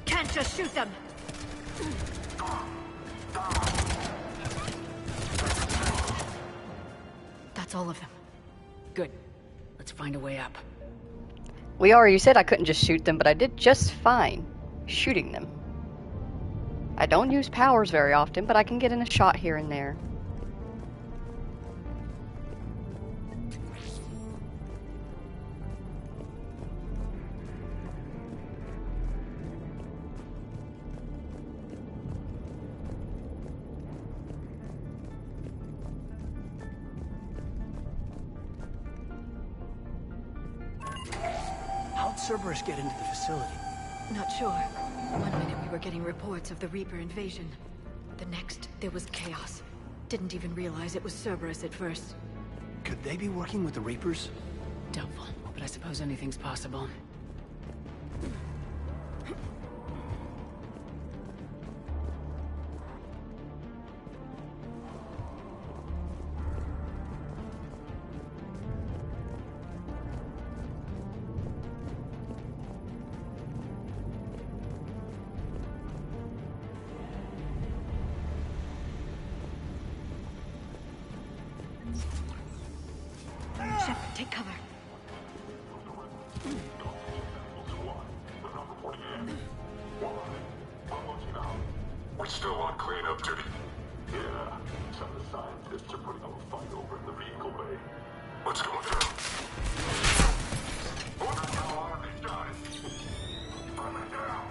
Can't just shoot them. That's all of them. find a way up. We already said I couldn't just shoot them, but I did just fine shooting them. I don't use powers very often, but I can get in a shot here and there. How'd Cerberus get into the facility? Not sure. One minute we were getting reports of the Reaper invasion. The next, there was chaos. Didn't even realize it was Cerberus at first. Could they be working with the Reapers? Doubtful, but I suppose anything's possible. Shepard, take cover. We still on cleanup duty? Yeah. Some of the scientists are putting up a fight over in the vehicle bay. What's going down? What the hell are these guys? Bring them down.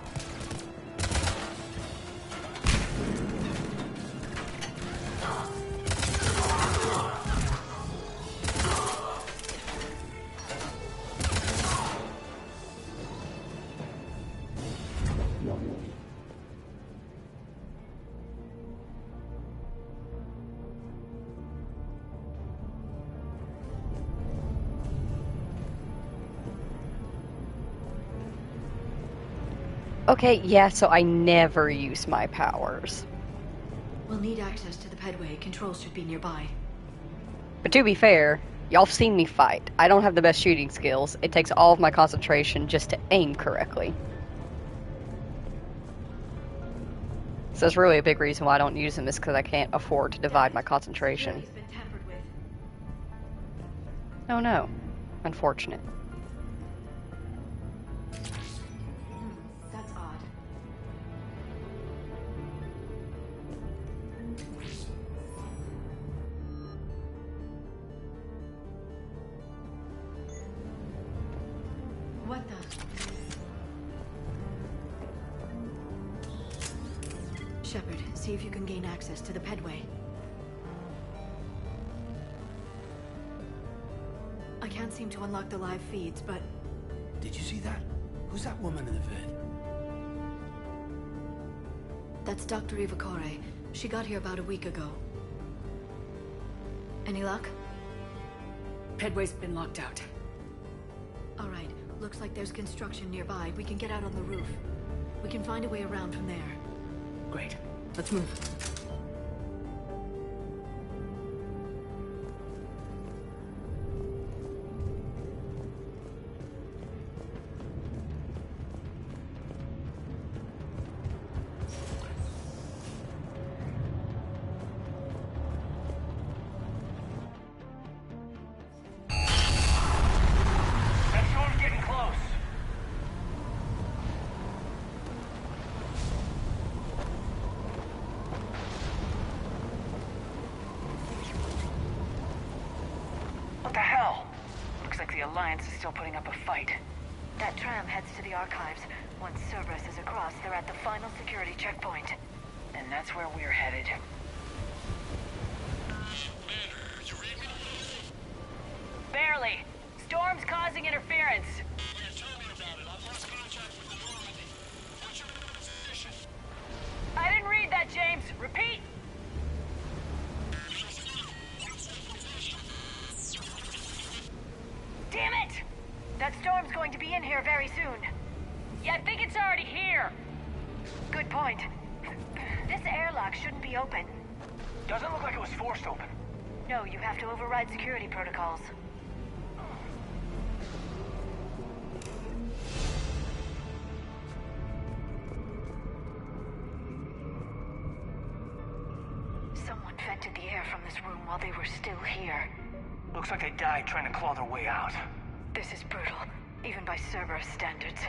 Okay, yeah, so I never use my powers. We'll need access to the pedway. Controls should be nearby. But to be fair, y'all have seen me fight. I don't have the best shooting skills. It takes all of my concentration just to aim correctly. So that's really a big reason why I don't use them, is because I can't afford to divide my concentration. Oh no. Unfortunate. That's odd. What the? Shepard, see if you can gain access to the pedway. I can't seem to unlock the live feeds, but... Did you see that? Who's that woman in the vid? That's Dr. Ivacore. She got here about a week ago. Any luck? Pedway's been locked out. All right. Looks like there's construction nearby. We can get out on the roof. We can find a way around from there. Great. Let's move. That storm's getting close. What the hell? Looks like the Alliance is still putting up a fight. That tram heads to the archives. Once Cerberus is across, they're at the final security checkpoint. And that's where we're headed. Barely. Storm's causing interference. I didn't read that, James. Repeat. Damn it! That storm's going to be in here very soon. Yeah, I think it's already here. Good point. This airlock shouldn't be open. Doesn't look like it was forced open. No, you have to override security protocols. Someone vented the air from this room while they were still here. Looks like they died trying to claw their way out. This is brutal, even by Cerberus standards.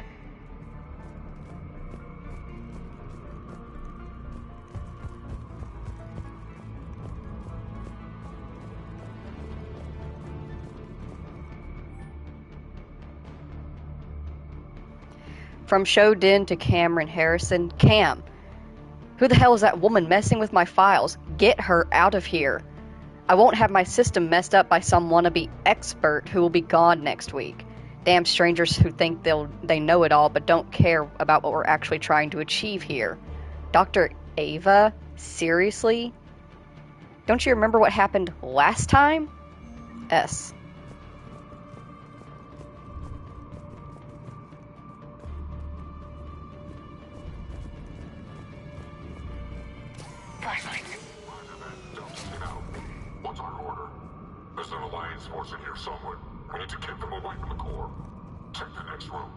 From Shodin to Cameron Harrison. Cam, who the hell is that woman messing with my files? Get her out of here. I won't have my system messed up by some wannabe expert who will be gone next week. Damn strangers who think they know it all but don't care about what we're actually trying to achieve here. Dr. Ava? Seriously? Don't you remember what happened last time? S. What's our order? There's an Alliance force in here somewhere. We need to keep them away from the core. Check the next room.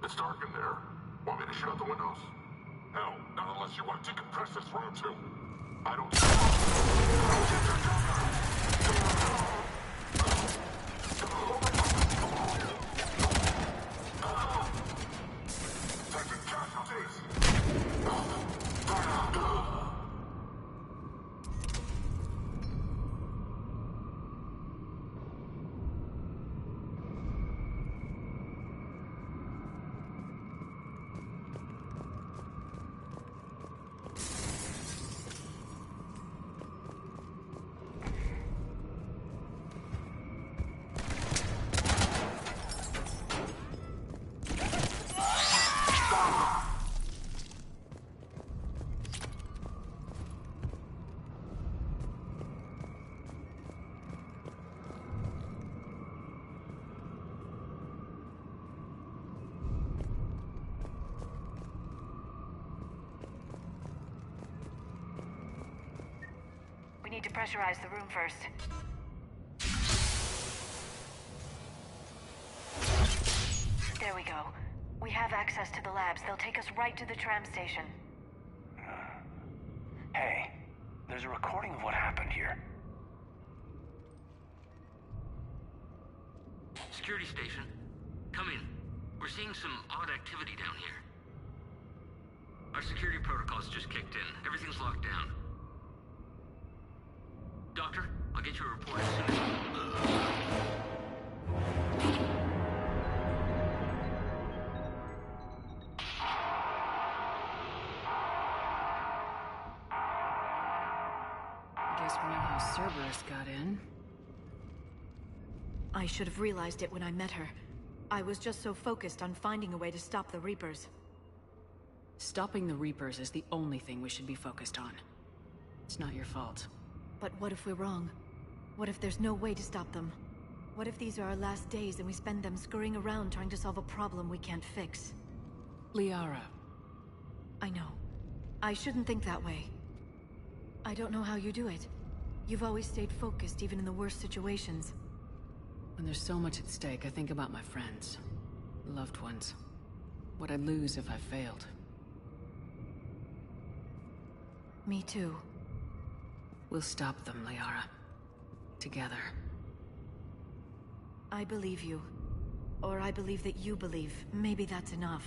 It's dark in there. Want me to shut the windows? Hell, not unless you want to decompress this room too. I don't... We need to pressurize the room first. There we go. We have access to the labs. They'll take us right to the tram station. Hey, there's a recording of what happened here. Security station. Come in. We're seeing some odd activity down here. Our security protocols just kicked in. Everything's locked down. Doctor, I'll get you a report as soon as... I guess we know how Cerberus got in. I should have realized it when I met her. I was just so focused on finding a way to stop the Reapers. Stopping the Reapers is the only thing we should be focused on. It's not your fault. But what if we're wrong? What if there's no way to stop them? What if these are our last days and we spend them scurrying around trying to solve a problem we can't fix? Liara. I know. I shouldn't think that way. I don't know how you do it. You've always stayed focused even in the worst situations. When there's so much at stake, I think about my friends. Loved ones. What I'd lose if I failed. Me too. We'll stop them, Liara. Together. I believe you. Or I believe that you believe. Maybe that's enough.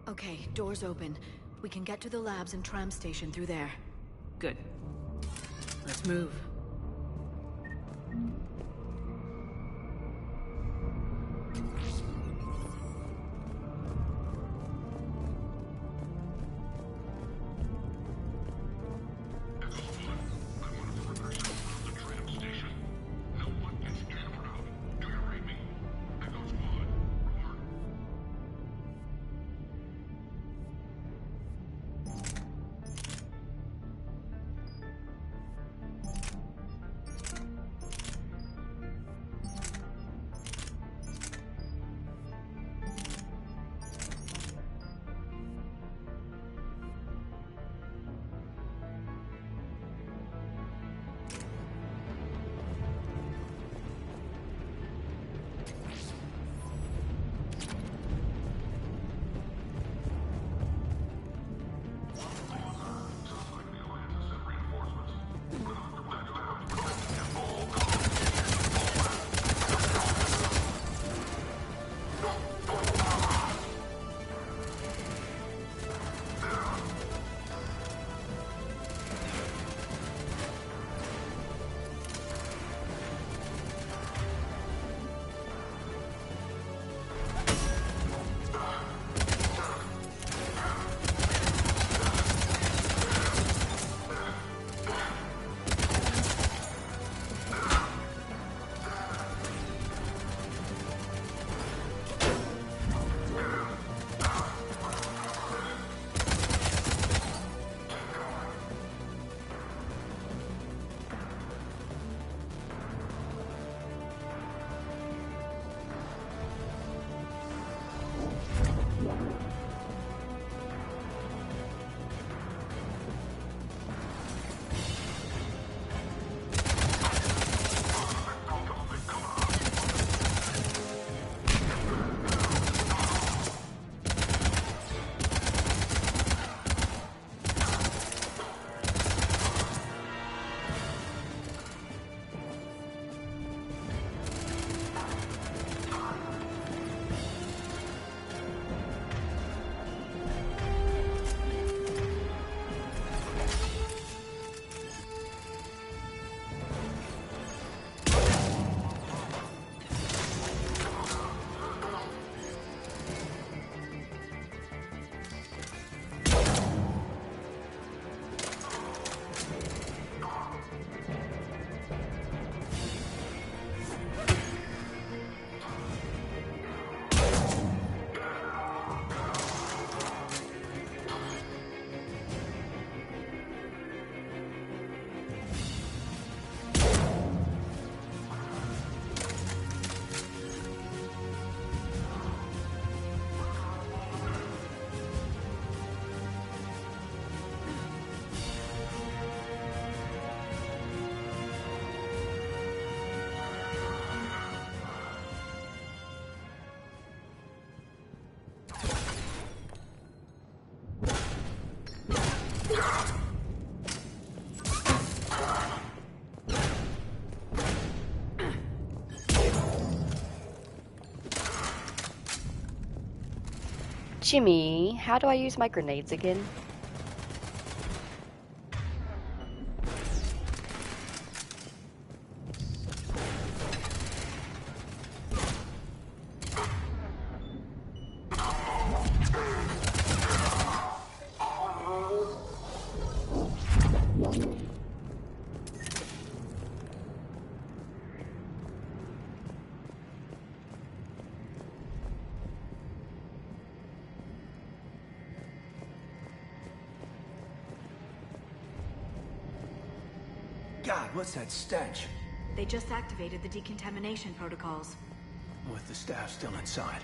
Okay, doors open. We can get to the labs and tram station through there. Good. Let's move. Jimmy, how do I use my grenades again? God, what's that stench? They just activated the decontamination protocols. With the staff still inside.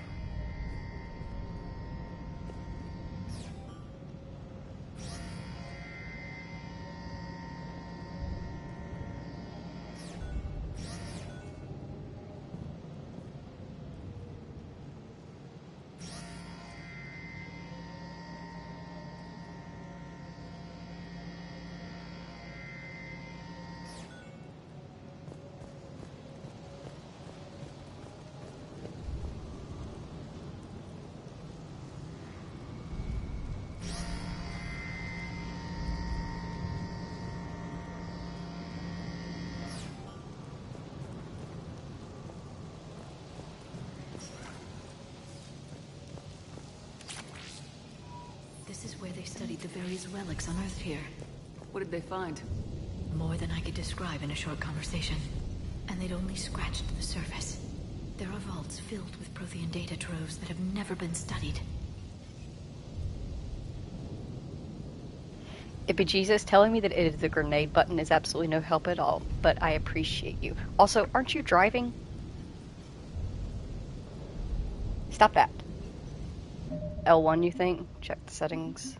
This is where they studied the various relics unearthed here. What did they find? More than I could describe in a short conversation. And they'd only scratched the surface. There are vaults filled with Prothean data troves that have never been studied. It be Jesus telling me that it is the grenade button is absolutely no help at all, but I appreciate you. Also, aren't you driving? Stop that. L1, you think? Check the settings.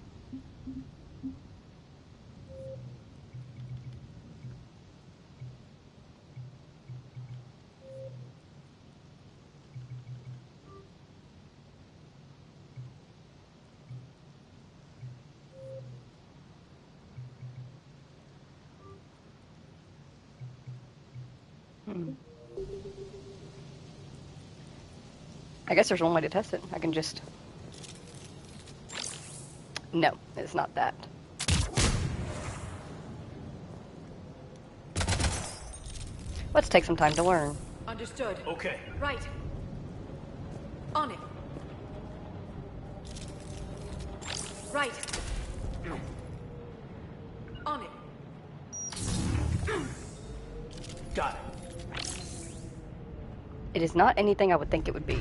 I guess there's one way to test it. I can just... No, it's not that. Let's take some time to learn. Understood. Okay. Right. On it. Right. On it. Got it. It is not anything I would think it would be.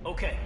Okay.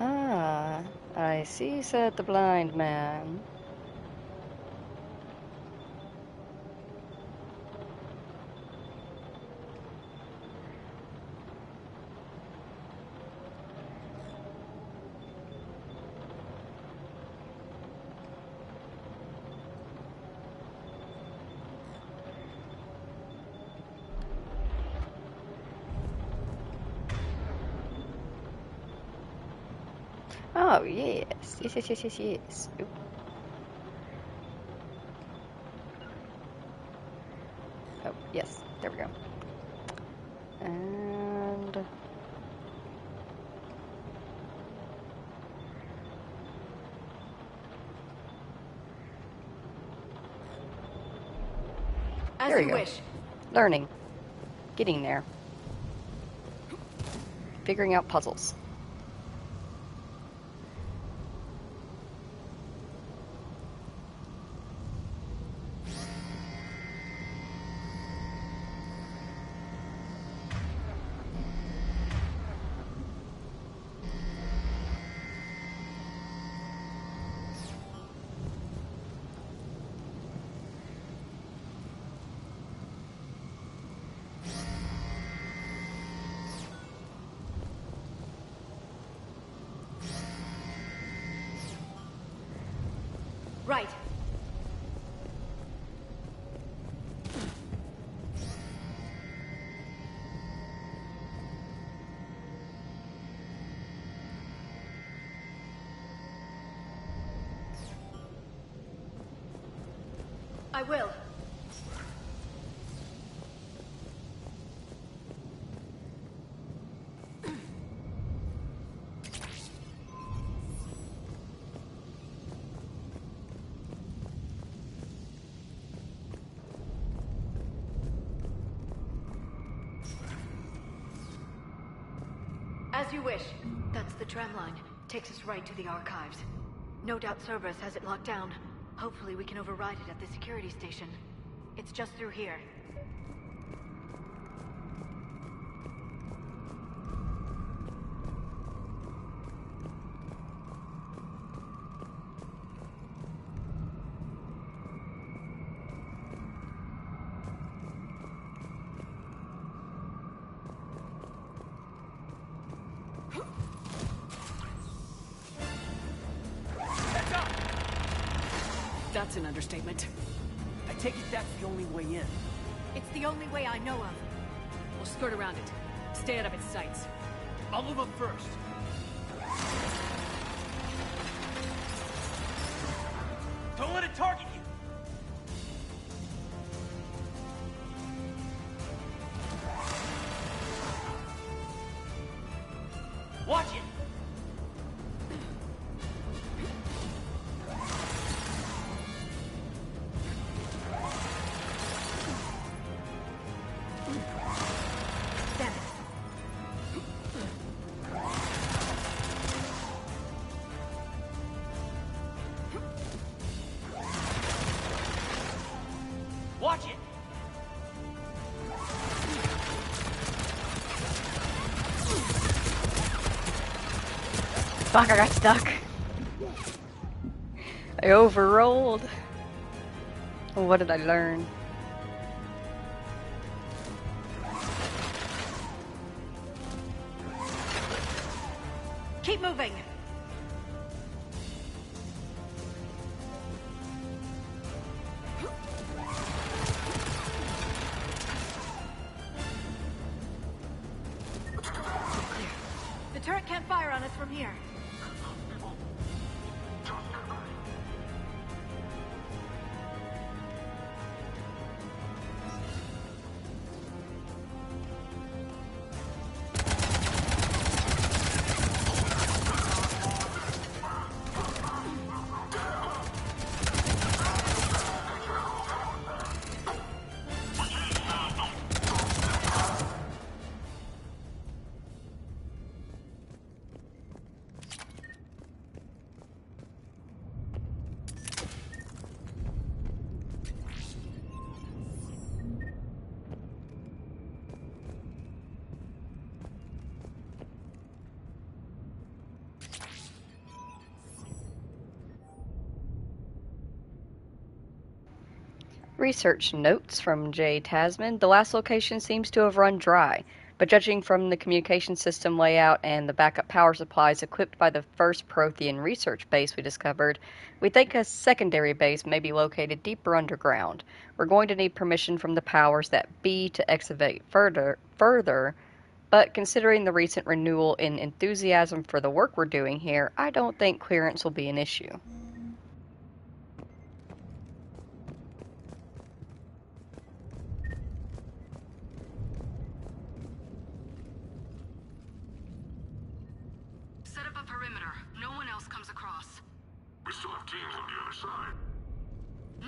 Ah, I see, said the blind man. Oh, yes. Yes, yes, yes, yes, yes. Oop. Oh, yes. There we go. And... There you go. Learning. Getting there. Figuring out puzzles. Right. I will. As you wish. That's the tram line. Takes us right to the archives. No doubt Cerberus has it locked down. Hopefully we can override it at the security station. It's just through here. That's an understatement. I take it that's the only way in. It's the only way I know of. We'll skirt around it. Stay out of its sights. I'll move up first. Don't let it target you! Watch it! Watch it! Fuck, I got stuck. I overrolled. What did I learn? Keep moving. The turret can't fire on us from here. Research notes from J. Tasman. The last location seems to have run dry, but judging from the communication system layout and the backup power supplies equipped by the first Prothean research base we discovered, we think a secondary base may be located deeper underground. We're going to need permission from the powers that be to excavate further, but considering the recent renewal in enthusiasm for the work we're doing here, I don't think clearance will be an issue. Set up a perimeter. No one else comes across. We still have teams on the other side.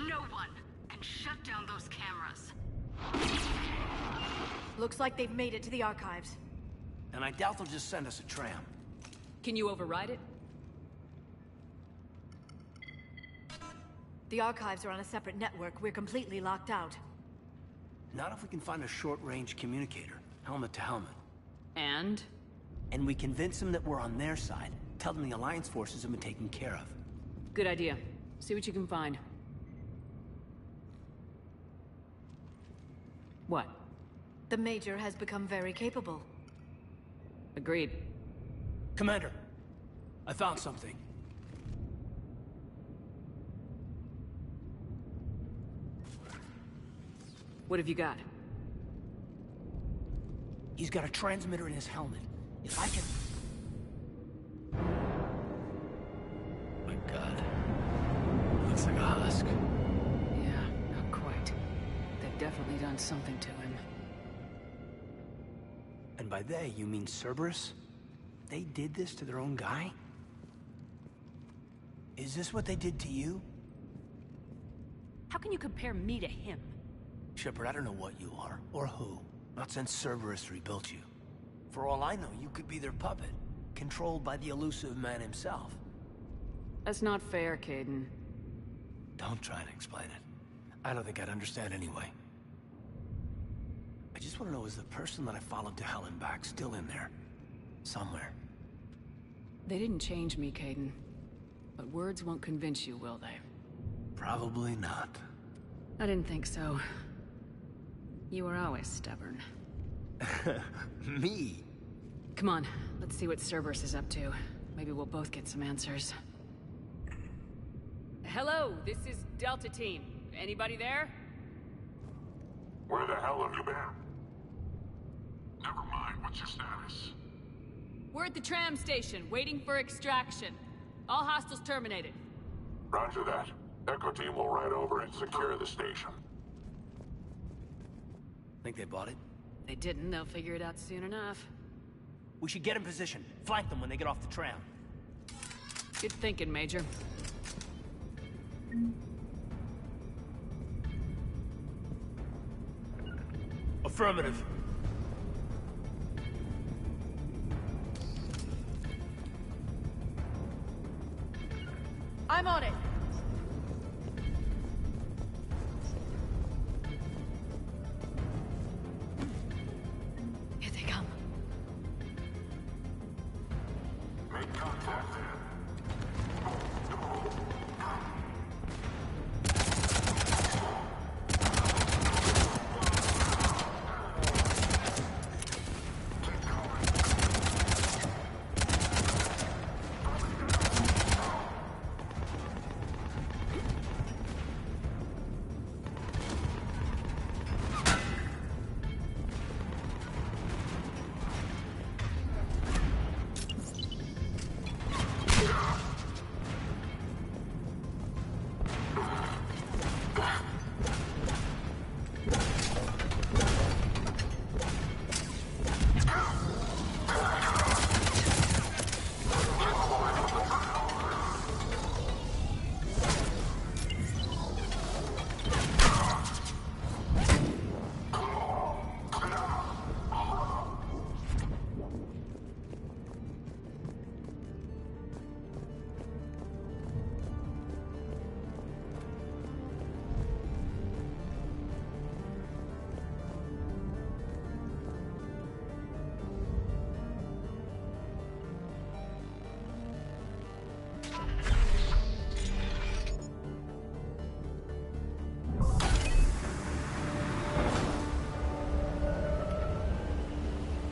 No one! And shut down those cameras. Looks like they've made it to the archives. And I doubt they'll just send us a tram. Can you override it? The archives are on a separate network. We're completely locked out. Not if we can find a short-range communicator, helmet to helmet. And? And we convince them that we're on their side. Tell them the Alliance forces have been taken care of. Good idea. See what you can find. What? The Major has become very capable. Agreed. Commander, I found something. What have you got? He's got a transmitter in his helmet. If I can... My God. Looks like a husk. Yeah, not quite. They've definitely done something to him. And by they, you mean Cerberus? They did this to their own guy? Is this what they did to you? How can you compare me to him? Shepard, I don't know what you are, or who. Not since Cerberus rebuilt you. For all I know, you could be their puppet, controlled by the elusive man himself. That's not fair, Caden. Don't try to explain it. I don't think I'd understand anyway. I just want to know, is the person that I followed to hell and back still in there? Somewhere. They didn't change me, Caden. But words won't convince you, will they? Probably not. I didn't think so. You were always stubborn. Me? Come on, let's see what Cerberus is up to. Maybe we'll both get some answers. Hello, this is Delta Team. Anybody there? Where the hell have you been? Never mind, what's your status? We're at the tram station, waiting for extraction. All hostiles terminated. Roger that. Echo Team will ride over and secure the station. Think they bought it? They didn't, they'll figure it out soon enough. We should get in position. Flank them when they get off the tram. Good thinking, Major. Affirmative. I'm on it. Here they come. Make contact then.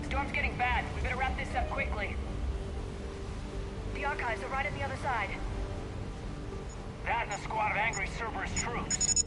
Storm's getting bad. We better wrap this up quickly. The archives are right on the other side. That and a squad of angry Cerberus troops.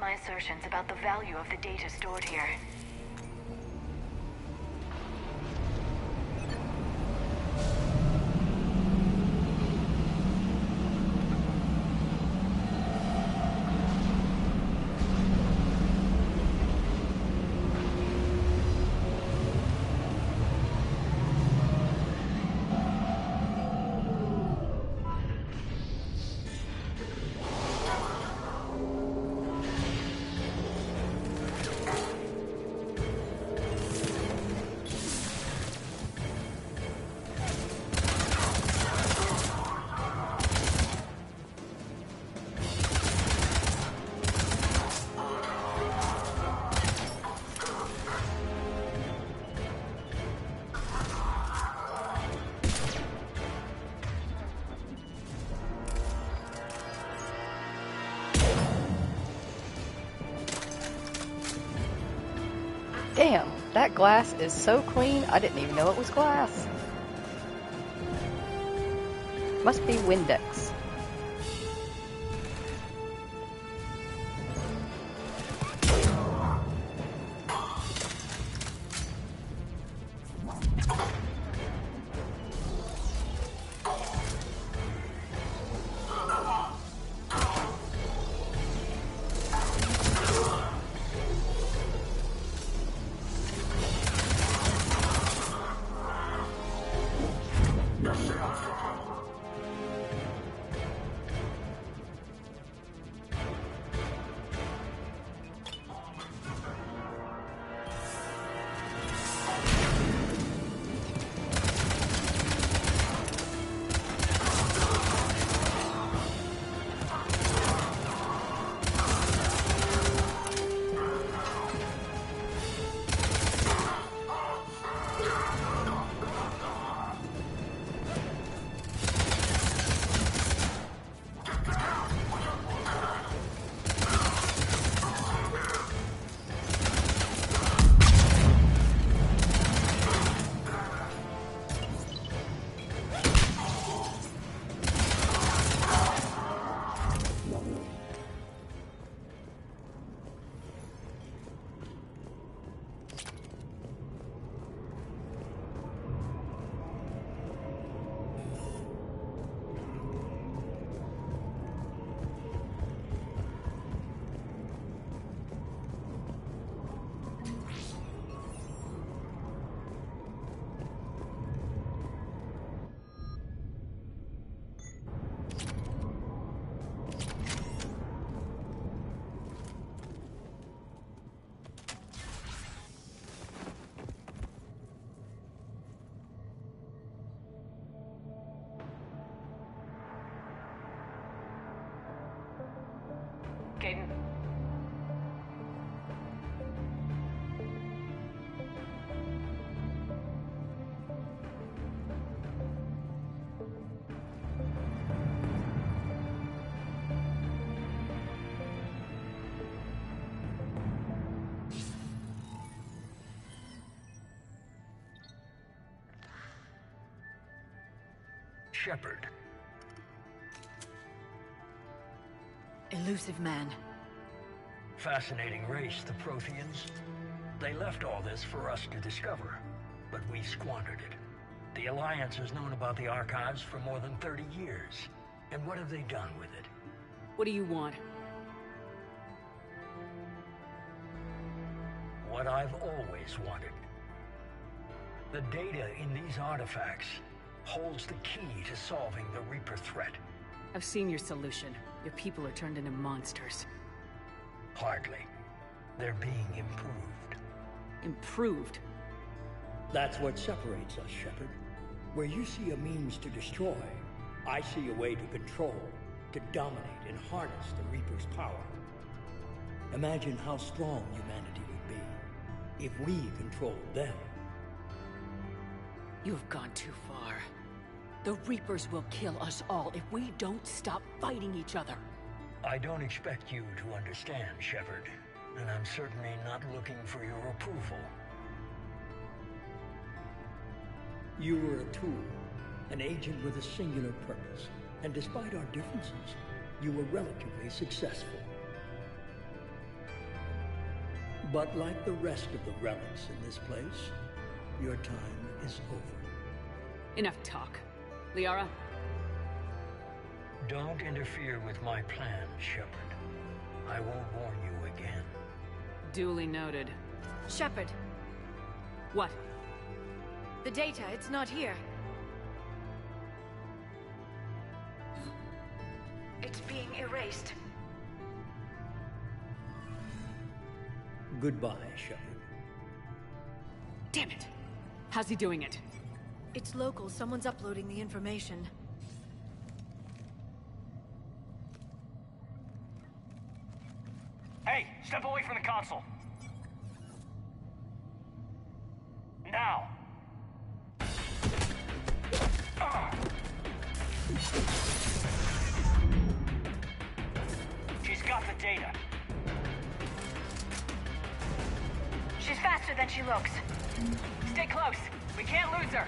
my assertions about the value of the data stored here. Damn, that glass is so clean, I didn't even know it was glass. Must be Windex. Caden. Shepard. Elusive man. Fascinating race, the Protheans. They left all this for us to discover, but we squandered it. The Alliance has known about the archives for more than 30 years. And what have they done with it? What do you want? What I've always wanted. The data in these artifacts holds the key to solving the Reaper threat. I've seen your solution. Your people are turned into monsters. Hardly. They're being improved. Improved? That's what separates us, Shepard. Where you see a means to destroy, I see a way to control, to dominate and harness the Reaper's power. Imagine how strong humanity would be if we controlled them. You've gone too far. The Reapers will kill us all if we don't stop fighting each other. I don't expect you to understand, Shepard, and I'm certainly not looking for your approval. You were a tool, an agent with a singular purpose, and despite our differences, you were relatively successful. But like the rest of the relics in this place, your time is over. Enough talk. Liara? Don't interfere with my plan, Shepard. I won't warn you again. Duly noted. Shepard, What? the data, it's not here. It's being erased. Goodbye, Shepard. Damn it! How's he doing it? It's local. Someone's uploading the information. Hey, step away from the console. Now. She's got the data. She's faster than she looks. Stay close. We can't lose her.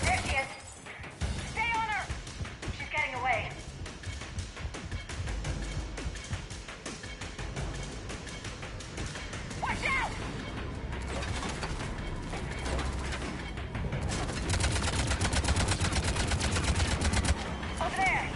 There she is. Stay on her. She's getting away. Watch out! Over there.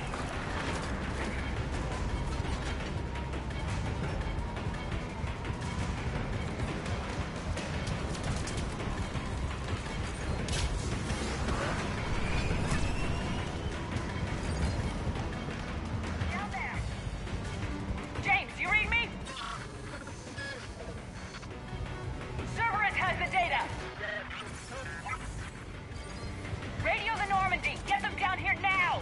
Down there. James, you read me? Cerberus has the data. Radio the Normandy. Get them down here now.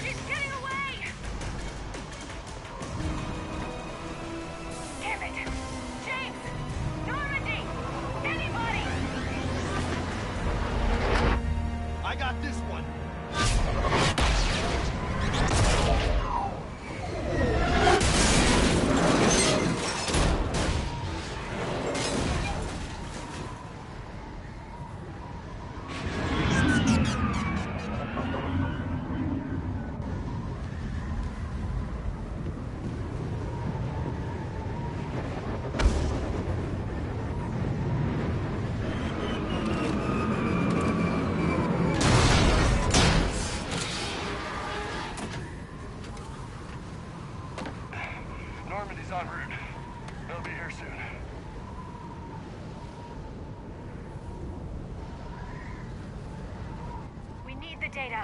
She's getting away. Damn it. James! Normandy! Anybody! I got this one. Normandy's en route. They'll be here soon. We need the data.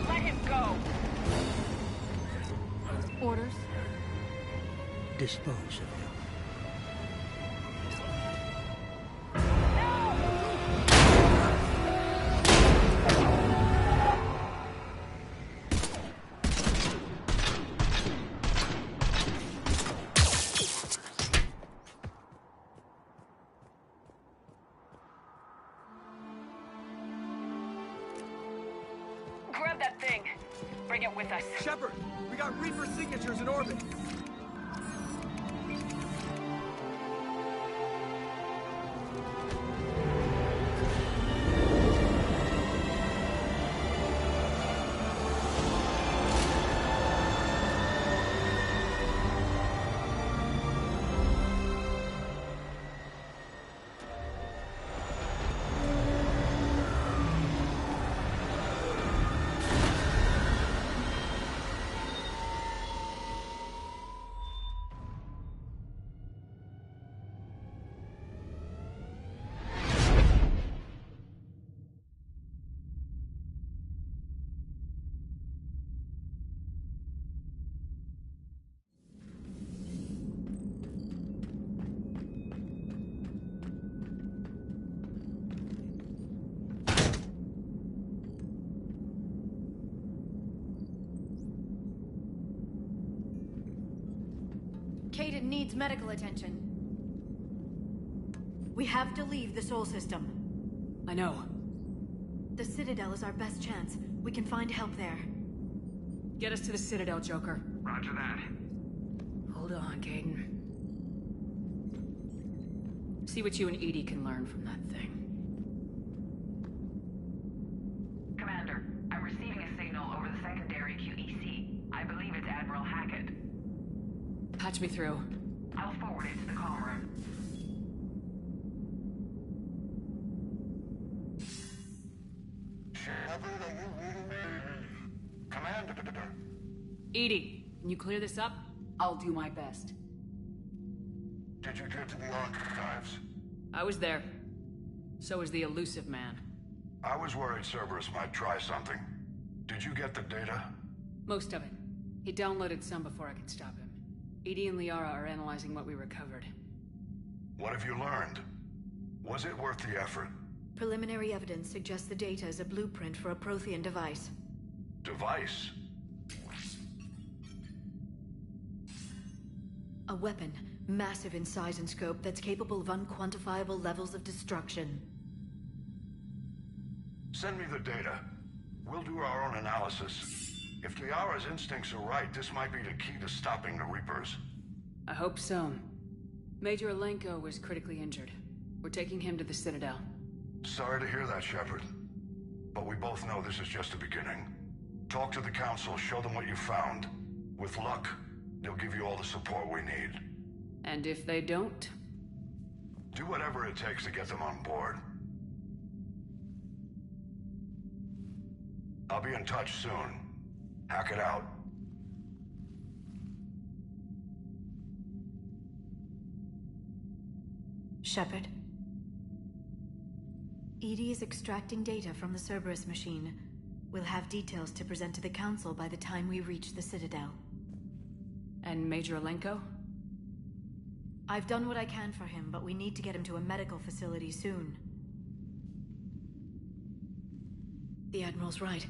Let him go. Orders? Dispose of him. Grab that thing. Bring it with us. Shepard, we got Reaper signatures in orbit. Kaidan needs medical attention. We have to leave the Sol system. I know. The Citadel is our best chance. We can find help there. Get us to the Citadel, Joker. Roger that. Hold on, Kaidan. See what you and Edie can learn from that thing. Commander, I'm receiving a signal over the secondary QEC. I believe it's Admiral Hackett. Patch me through. I'll forward it to the comm room. Shepard, are you reading me? Commander. Edie, can you clear this up? I'll do my best. Did you get to the archives? I was there. So was the elusive man. I was worried Cerberus might try something. Did you get the data? Most of it. He downloaded some before I could stop him. Edie and Liara are analyzing what we recovered. What have you learned? Was it worth the effort? Preliminary evidence suggests the data is a blueprint for a Prothean device. Device? A weapon, massive in size and scope, that's capable of unquantifiable levels of destruction. Send me the data. We'll do our own analysis. If Liara's instincts are right, this might be the key to stopping the Reapers. I hope so. Major Alenko was critically injured. We're taking him to the Citadel. Sorry to hear that, Shepard. But we both know this is just the beginning. Talk to the Council, show them what you found. With luck, they'll give you all the support we need. And if they don't? Do whatever it takes to get them on board. I'll be in touch soon. Hack it out. Shepard. Edie is extracting data from the Cerberus machine. We'll have details to present to the Council by the time we reach the Citadel. And Major Alenko? I've done what I can for him, but we need to get him to a medical facility soon. The Admiral's right.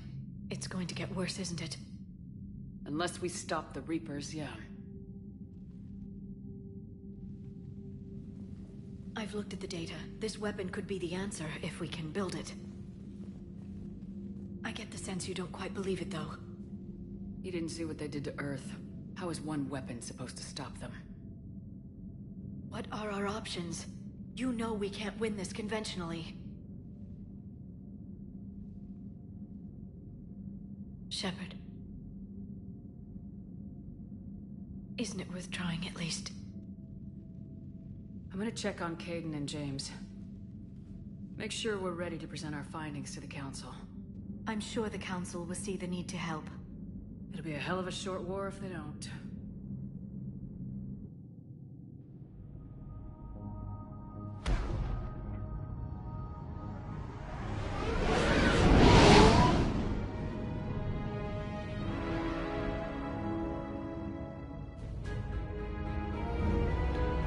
It's going to get worse, isn't it? Unless we stop the Reapers, yeah. I've looked at the data. This weapon could be the answer if we can build it. I get the sense you don't quite believe it, though. You didn't see what they did to Earth. How is one weapon supposed to stop them? What are our options? You know we can't win this conventionally. Shepard. Isn't it worth trying at least? I'm gonna check on Kaidan and James. Make sure we're ready to present our findings to the Council. I'm sure the Council will see the need to help. It'll be a hell of a short war if they don't.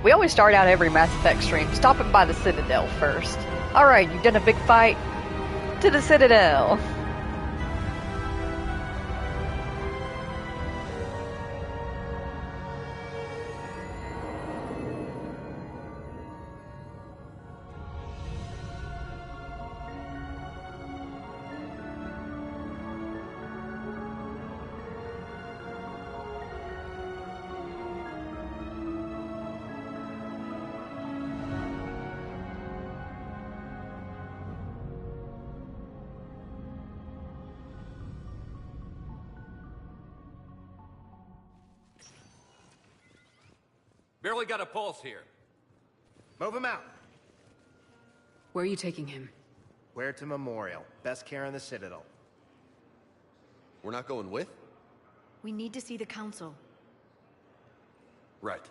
We always start out every Mass Effect stream stopping by the Citadel first. Alright, you've done a big fight. To the Citadel. Barely got a pulse here. Move him out. Where are you taking him? Where to Memorial. Best care in the Citadel. We're not going with? We need to see the Council. Right.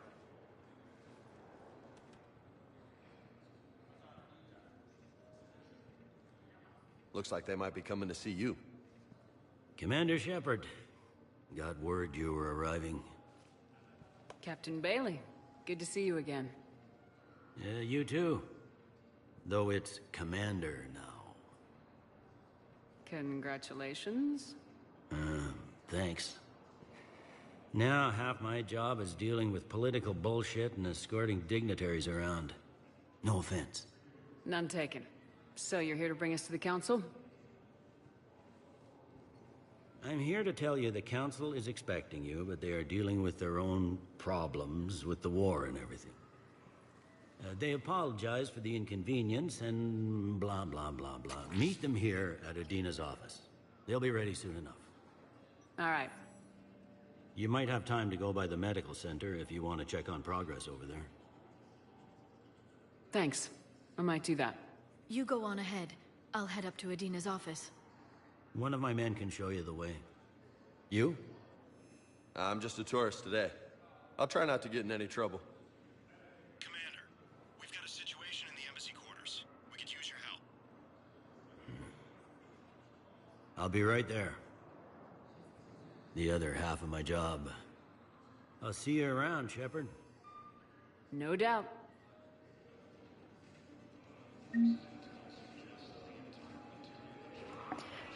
Looks like they might be coming to see you. Commander Shepard. Got word you were arriving. Captain Bailey, good to see you again. Yeah, you too. Though it's Commander now. Congratulations. Thanks. Now half my job is dealing with political bullshit and escorting dignitaries around. No offense. None taken. So you're here to bring us to the council? I'm here to tell you the council is expecting you, but they are dealing with their own problems with the war and everything. They apologize for the inconvenience and blah, blah, blah, blah. Meet them here at Adina's office. They'll be ready soon enough. All right. You might have time to go by the medical center if you want to check on progress over there. Thanks. I might do that. You go on ahead. I'll head up to Adina's office. One of my men can show you the way. You? I'm just a tourist today. I'll try not to get in any trouble. Commander, we've got a situation in the embassy quarters. We could use your help. I'll be right there. The other half of my job. I'll see you around, Shepard. No doubt.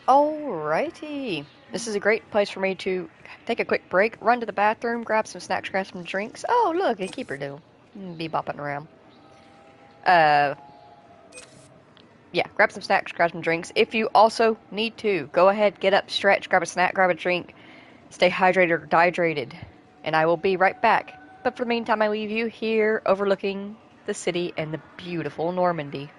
Alrighty. This is a great place for me to take a quick break, run to the bathroom, grab some snacks, grab some drinks. Oh, look, a keeper do. Be bopping around. Yeah, grab some snacks, grab some drinks. If you also need to, go ahead, get up, stretch, grab a snack, grab a drink, stay hydrated or dehydrated, and I will be right back. But for the meantime, I leave you here overlooking the city and the beautiful Normandy.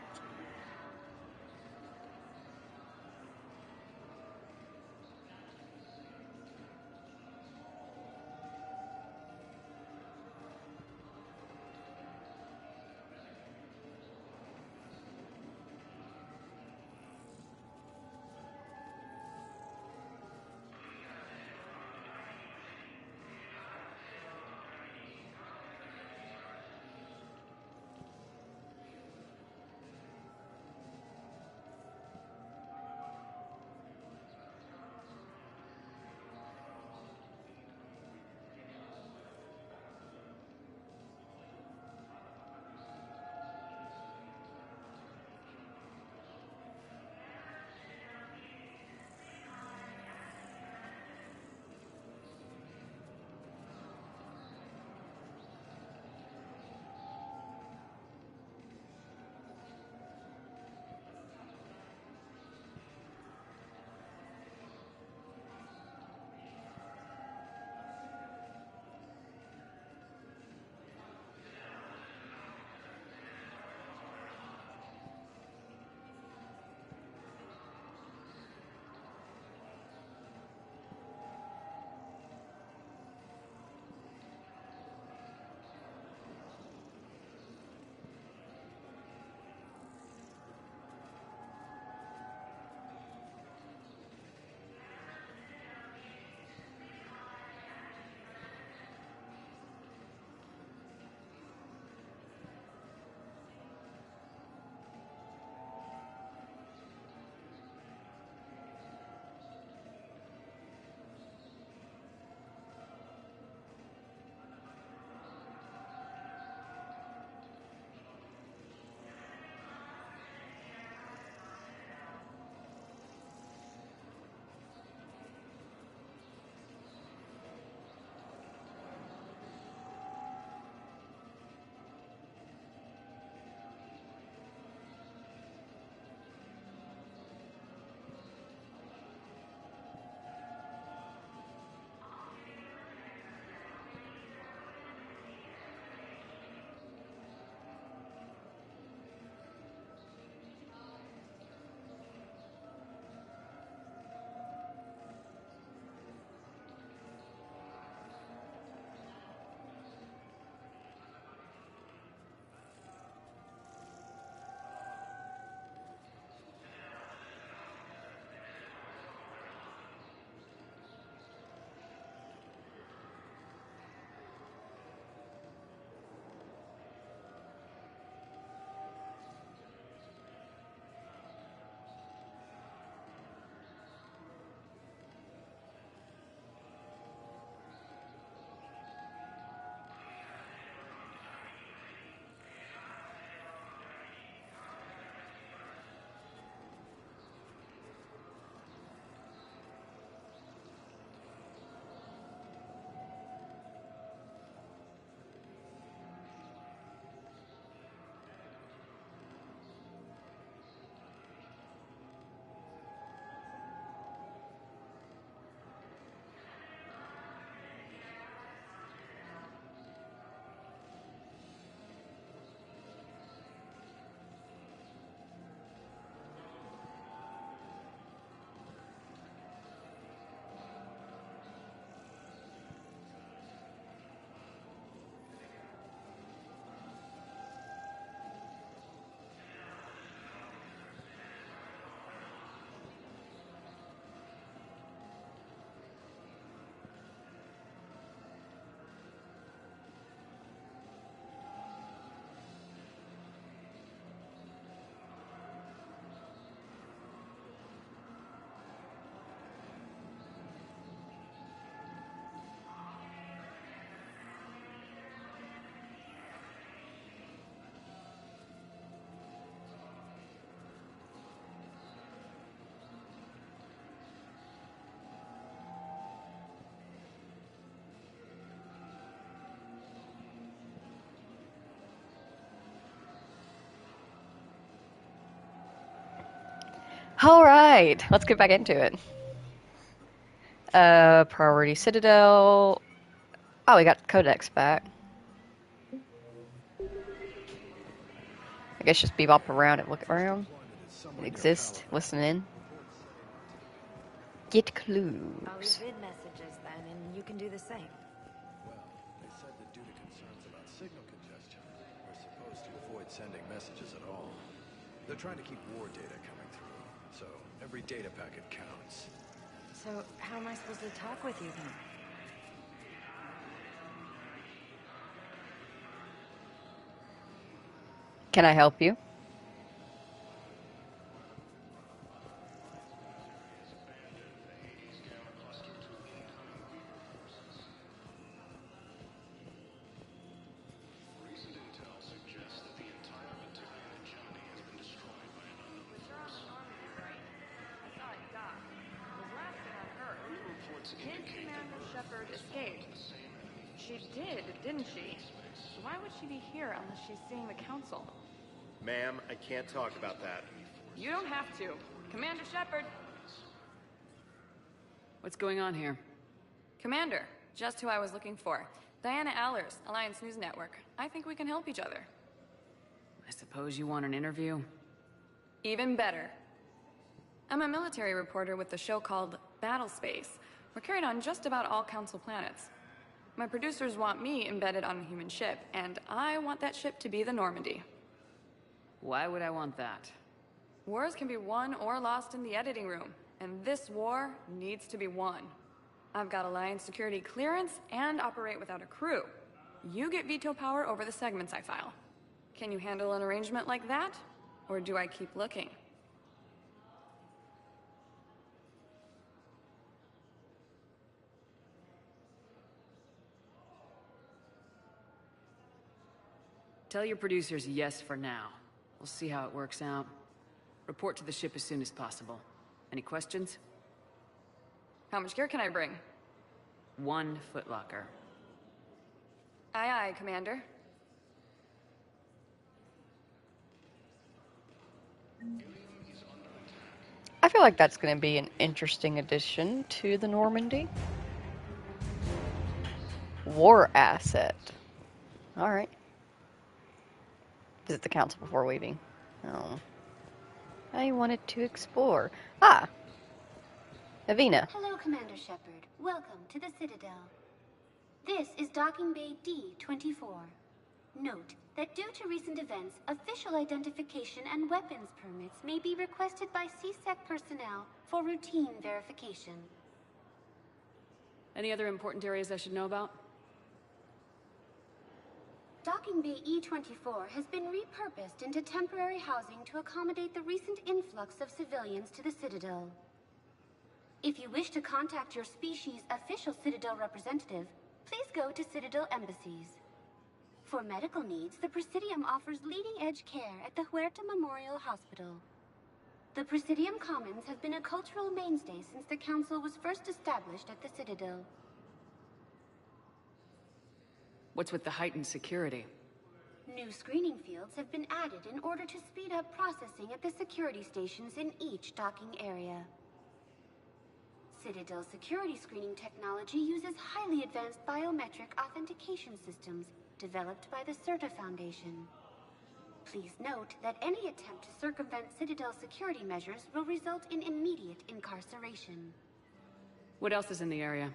All right, let's get back into it. Priority Citadel. Oh, we got Codex back. I guess just bebop around and look around. Exist, listen in. Get clues. I'll leave vid messages then, and you can do the same. Well, they said that due to concerns about signal congestion, we're supposed to avoid sending messages at all. They're trying to keep war data coming through, so every data packet counts. So, how am I supposed to talk with you then? Can I help you? Did Commander Shepard escape? She did, didn't she? Why would she be here unless she's seeing the Council? Ma'am, I can't talk about that. You don't have to. Commander Shepard! What's going on here? Commander, just who I was looking for. Diana Allers, Alliance News Network. I think we can help each other. I suppose you want an interview? Even better. I'm a military reporter with the show called Battle Space. We're carried on just about all Council planets. My producers want me embedded on a human ship, and I want that ship to be the Normandy. Why would I want that? Wars can be won or lost in the editing room, and this war needs to be won. I've got Alliance security clearance and operate without a crew. You get veto power over the segments I file. Can you handle an arrangement like that? Or do I keep looking? Tell your producers yes for now. We'll see how it works out. Report to the ship as soon as possible. Any questions? How much gear can I bring? 1 footlocker. Aye, aye, Commander. I feel like that's going to be an interesting addition to the Normandy. War asset. Alright. Visit the Council before leaving. Oh. I wanted to explore. Ah! Avina. Hello, Commander Shepard. Welcome to the Citadel. This is Docking Bay D-24. Note that due to recent events, official identification and weapons permits may be requested by CSEC personnel for routine verification. Any other important areas I should know about? Docking Bay E-24 has been repurposed into temporary housing to accommodate the recent influx of civilians to the Citadel. If you wish to contact your species' official Citadel representative, please go to Citadel embassies. For medical needs, the Presidium offers leading-edge care at the Huerta Memorial Hospital. The Presidium Commons have been a cultural mainstay since the Council was first established at the Citadel. What's with the heightened security? New screening fields have been added in order to speed up processing at the security stations in each docking area. Citadel security screening technology uses highly advanced biometric authentication systems developed by the CERTA Foundation. Please note that any attempt to circumvent Citadel security measures will result in immediate incarceration. What else is in the area?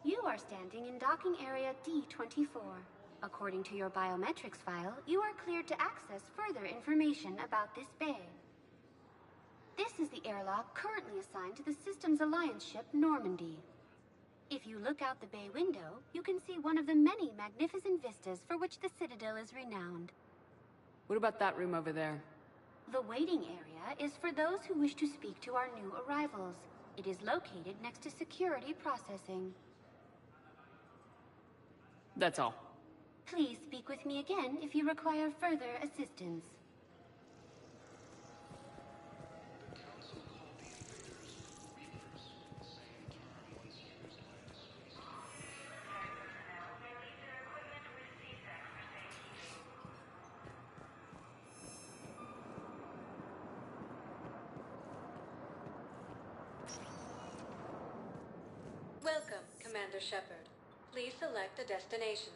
You are standing in docking area D-24. According to your biometrics file, you are cleared to access further information about this bay. This is the airlock currently assigned to the Systems Alliance ship Normandy. If you look out the bay window, you can see one of the many magnificent vistas for which the Citadel is renowned. What about that room over there? The waiting area is for those who wish to speak to our new arrivals. It is located next to security processing. That's all. Please speak with me again if you require further assistance. Welcome, Commander Shepard. Please select a destination.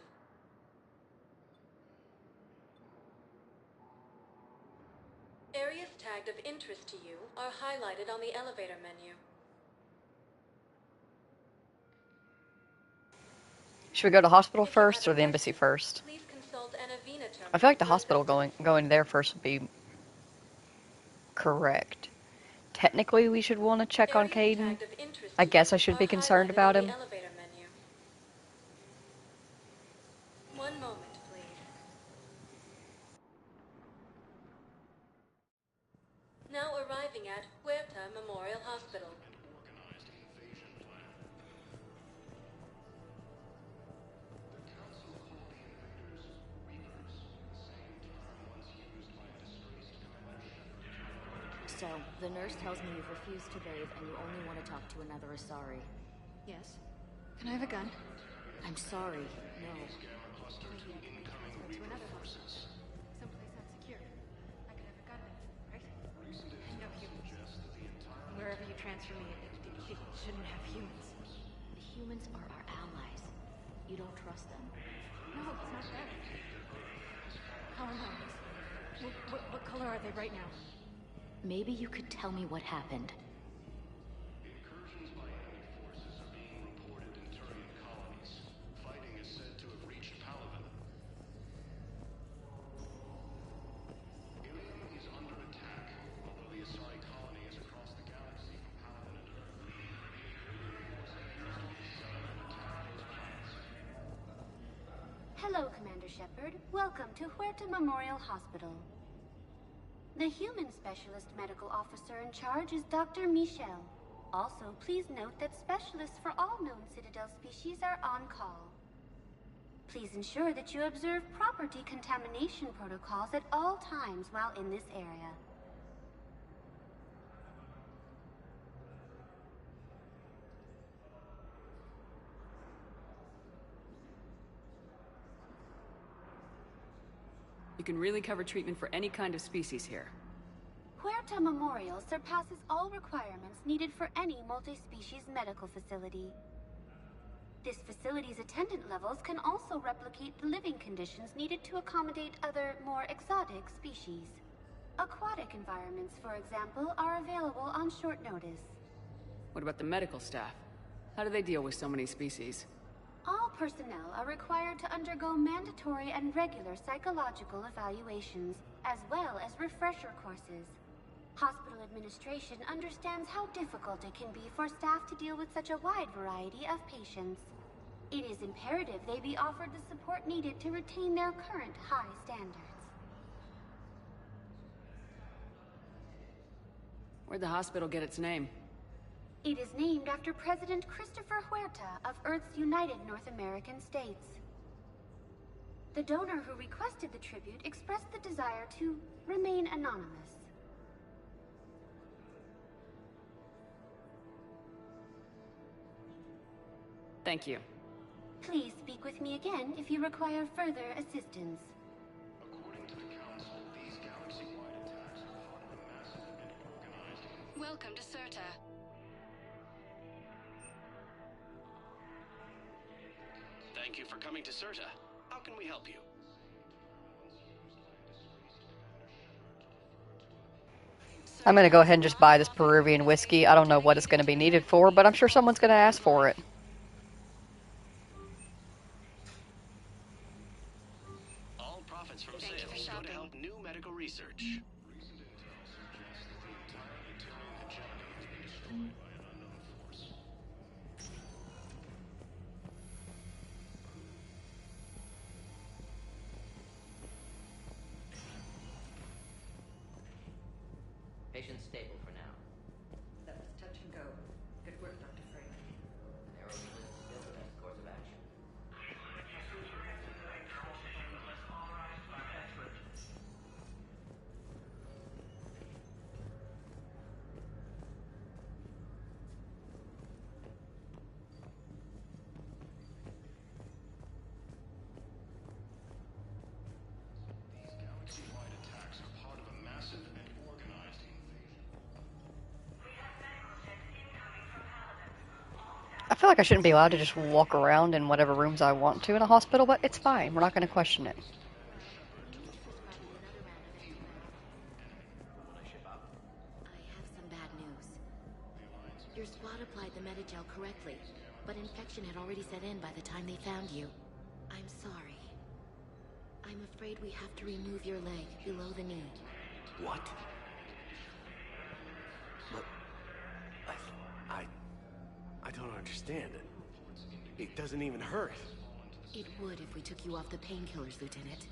Areas tagged of interest to you are highlighted on the elevator menu. Should we go to hospital first or the embassy first? Please consult an Avena terminal. I feel like the hospital going there first would be correct. Technically, we should want to check on Caden. I guess I should be concerned about him. One moment, please. Now arriving at Huerta Memorial Hospital. So, the nurse tells me you've refused to bathe and you only want to talk to another Asari. Yes. Can I have a gun? I'm sorry, no. To another hospital. Someplace that's secure. I could have a gun with, right? No humans. Wherever you transfer me, it shouldn't have humans. The humans are our allies. You don't trust them? No, it's not that. Hormones. What color are they right now? Maybe you could tell me what happened. Incursions by enemy forces are being reported in Turian colonies. Fighting is said to have reached Palaven. Ilium is under attack, although the Asari colony is across the galaxy from Palaven and Earth. Hello, Commander Shepard. Welcome to Huerta Memorial Hospital. The human specialist medical officer in charge is Dr. Michel. Also, please note that specialists for all known Citadel species are on call. Please ensure that you observe proper decontamination protocols at all times while in this area. You can really cover treatment for any kind of species here. Huerta Memorial surpasses all requirements needed for any multi-species medical facility. This facility's attendant levels can also replicate the living conditions needed to accommodate other, more exotic species. Aquatic environments, for example, are available on short notice. What about the medical staff? How do they deal with so many species? All personnel are required to undergo mandatory and regular psychological evaluations, as well as refresher courses. Hospital administration understands how difficult it can be for staff to deal with such a wide variety of patients. It is imperative they be offered the support needed to retain their current high standards. Where'd the hospital get its name? It is named after President Christopher Huerta of Earth's United North American States. The donor who requested the tribute expressed the desire to remain anonymous. Thank you. Please speak with me again if you require further assistance. According to the Council, these galaxy-wide attacks are part of a massive and organized... Welcome to Serta. Thank you for coming to Serta. How can we help you? I'm gonna go ahead and just buy this Peruvian whiskey. I don't know what it's gonna be needed for, but I'm sure someone's gonna ask for it. All profits from sales go to help new medical research. Recent intel suggests that the entire Eternian hegemony has been destroyed by an unknown force. Patient stable for now. That was touch and go. Good work, Dr. Frank. Arrow is still the best course of action. These galaxy-wide attacks are part of a massive and organized invasion. I feel like I shouldn't be allowed to just walk around in whatever rooms I want to in a hospital, but it's fine. We're not going to question it. I have some bad news. Your squad applied the Medigel correctly, but infection had already set in by the time they found you. I'm sorry. I'm afraid we have to remove your leg below the knee. What? Look, I don't understand it. It doesn't even hurt. It would if we took you off the painkillers, Lieutenant.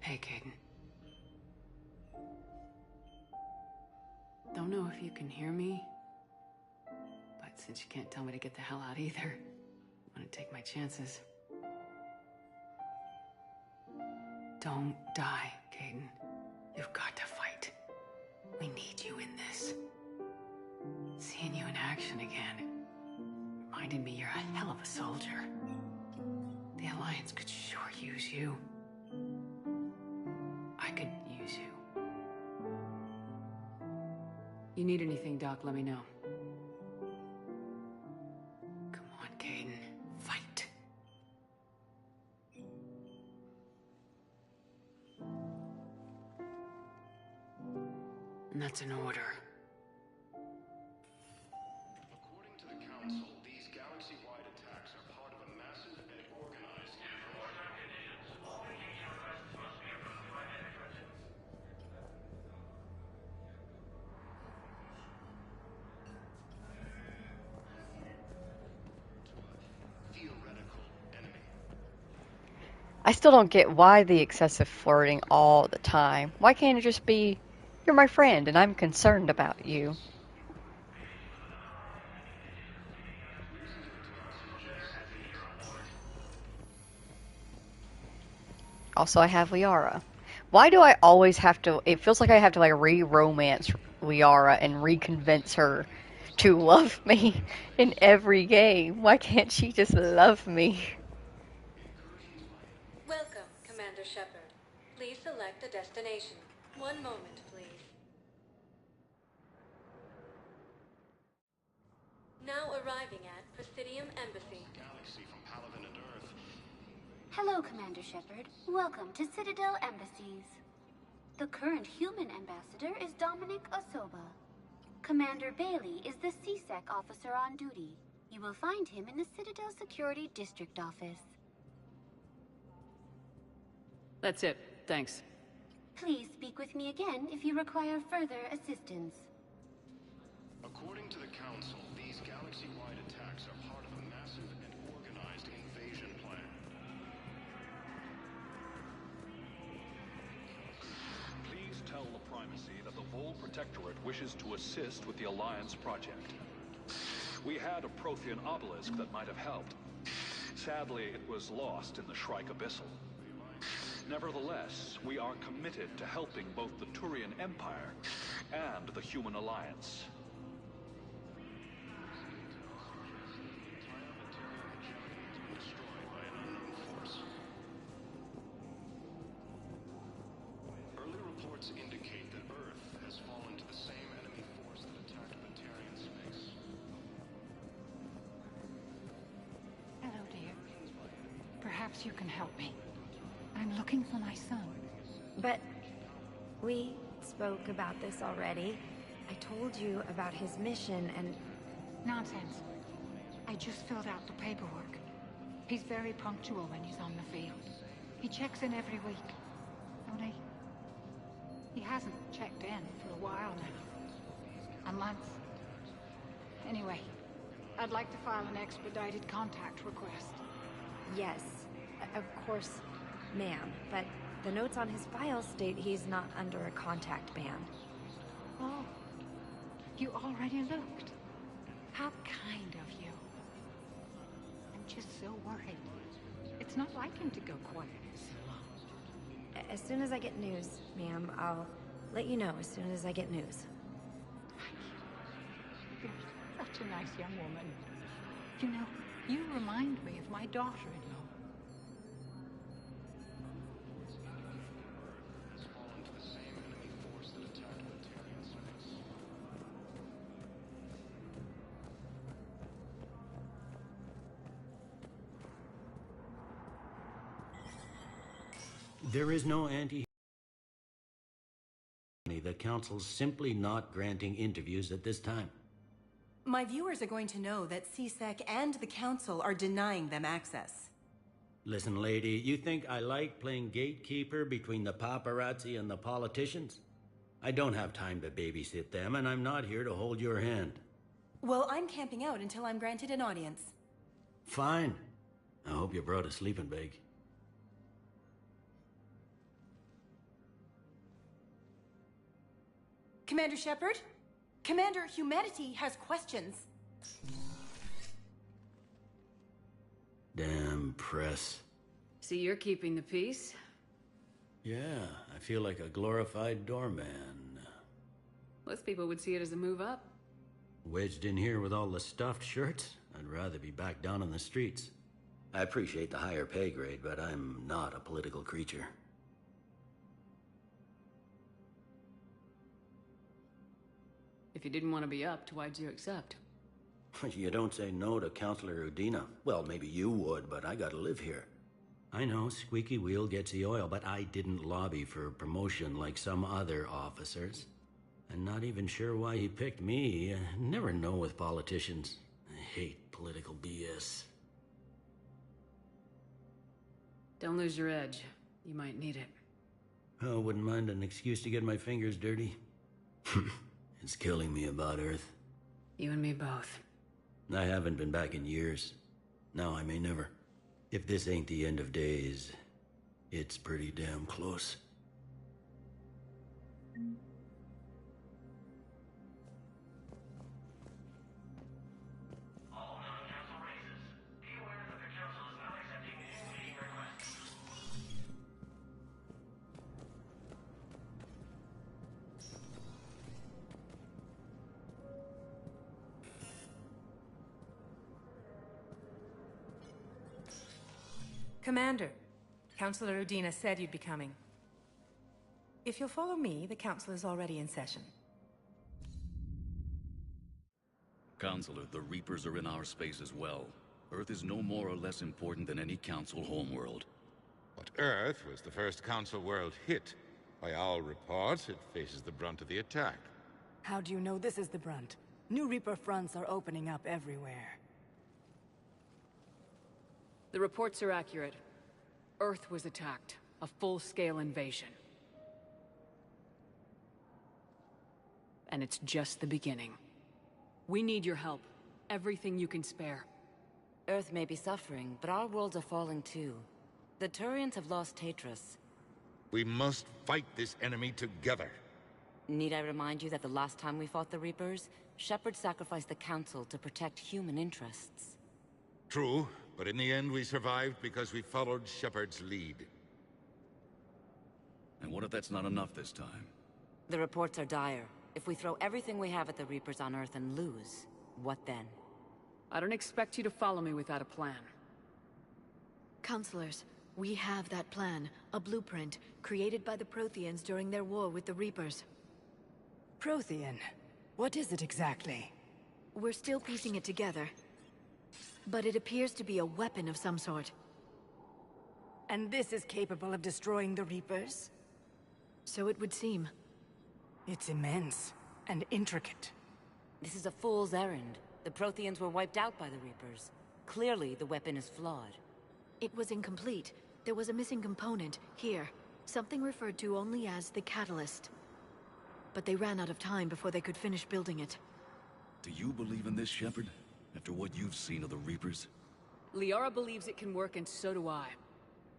Hey, Caden. Don't know if you can hear me, but since you can't tell me to get the hell out either, I'm gonna take my chances. Don't die, Caden. You've got to fight. We need you in this. Seeing you in action again reminded me you're a hell of a soldier. The Alliance could sure use you. I could use you. You need anything, Doc, let me know. Come on, Caden. Fight. And that's an order. According to the Council, these galaxy-wide attacks are part of a massive and organized... theoretical enemy. I still don't get why the excessive flirting all the time. Why can't it just be, you're my friend and I'm concerned about you? Also, I have Liara. Why do I always have to, it feels like I have to like re-romance Liara and reconvince her to love me in every game. Why can't she just love me? Welcome, Commander Shepard. Please select a destination. One moment, please. Now arriving at Presidium Embassy. Galaxy from Paladin and Earth. Hello, Commander Shepard. Welcome to Citadel Embassies. The current human ambassador is Dominic Osoba. Commander Bailey is the CSEC officer on duty. You will find him in the Citadel Security District office. That's it. Thanks. Please speak with me again if you require further assistance. According to the Council, these galaxy-wide attacks are part of a massive and organized invasion plan. Please tell the Primacy that the Vol Protectorate wishes to assist with the Alliance project. We had a Prothean obelisk that might have helped. Sadly, it was lost in the Shrike Abyssal. Nevertheless, we are committed to helping both the Turian Empire and the Human Alliance. Early reports indicate that Earth has fallen to the same enemy force that attacked Batarian space. Hello, dear. Perhaps you can help me. I'm looking for my son. But we spoke about this already. I told you about his mission and... Nonsense. I just filled out the paperwork. He's very punctual when he's on the field. He checks in every week. Only... he hasn't checked in for a while now. A month. Anyway, I'd like to file an expedited contact request. Yes, of course, ma'am. But the notes on his file state he's not under a contact ban. Oh, you already looked. How kind of you. I'm just so worried. It's not like him to go quiet so long. As soon as I get news, ma'am, I'll let you know as soon as I get news. You're such a nice young woman. You know, you remind me of my daughter-in-law. There is no anti... The Council's simply not granting interviews at this time. My viewers are going to know that CSEC and the Council are denying them access. Listen, lady, you think I like playing gatekeeper between the paparazzi and the politicians? I don't have time to babysit them, and I'm not here to hold your hand. Well, I'm camping out until I'm granted an audience. Fine. I hope you brought a sleeping bag. Commander Shepard? Commander, humanity has questions. Damn press. See, you're keeping the peace. Yeah, I feel like a glorified doorman. Most people would see it as a move up. Wedged in here with all the stuffed shirts? I'd rather be back down on the streets. I appreciate the higher pay grade, but I'm not a political creature. If you didn't want to be upped, why'd you accept? You don't say no to Counselor Udina. Well, maybe you would, but I gotta live here. I know, squeaky wheel gets the oil, but I didn't lobby for promotion like some other officers. I'm not even sure why he picked me. I never know with politicians. I hate political BS. Don't lose your edge. You might need it. Oh, wouldn't mind an excuse to get my fingers dirty. It's killing me about Earth. You and me both. I haven't been back in years. Now I may never. If this ain't the end of days, it's pretty damn close. Commander, Councilor Udina said you'd be coming. If you'll follow me, the Council is already in session. Counselor, the Reapers are in our space as well. Earth is no more or less important than any Council homeworld. But Earth was the first Council world hit. By all reports, it faces the brunt of the attack. How do you know this is the brunt? New Reaper fronts are opening up everywhere. The reports are accurate. Earth was attacked. A full-scale invasion. And it's just the beginning. We need your help. Everything you can spare. Earth may be suffering, but our worlds are falling too. The Turians have lost Tatris. We must fight this enemy together. Need I remind you that the last time we fought the Reapers, Shepard sacrificed the Council to protect human interests? True, but in the end we survived because we followed Shepard's lead. And what if that's not enough this time? The reports are dire. If we throw everything we have at the Reapers on Earth and lose, what then? I don't expect you to follow me without a plan. Counselors, we have that plan. A blueprint, created by the Protheans during their war with the Reapers. Prothean? What is it exactly? We're still piecing it together. But it appears to be a weapon of some sort. And this is capable of destroying the Reapers? So it would seem. It's immense and intricate. This is a fool's errand. The Protheans were wiped out by the Reapers. Clearly, the weapon is flawed. It was incomplete. There was a missing component, here. Something referred to only as the catalyst. But they ran out of time before they could finish building it. Do you believe in this, Shepard? After what you've seen of the Reapers? Liara believes it can work, and so do I.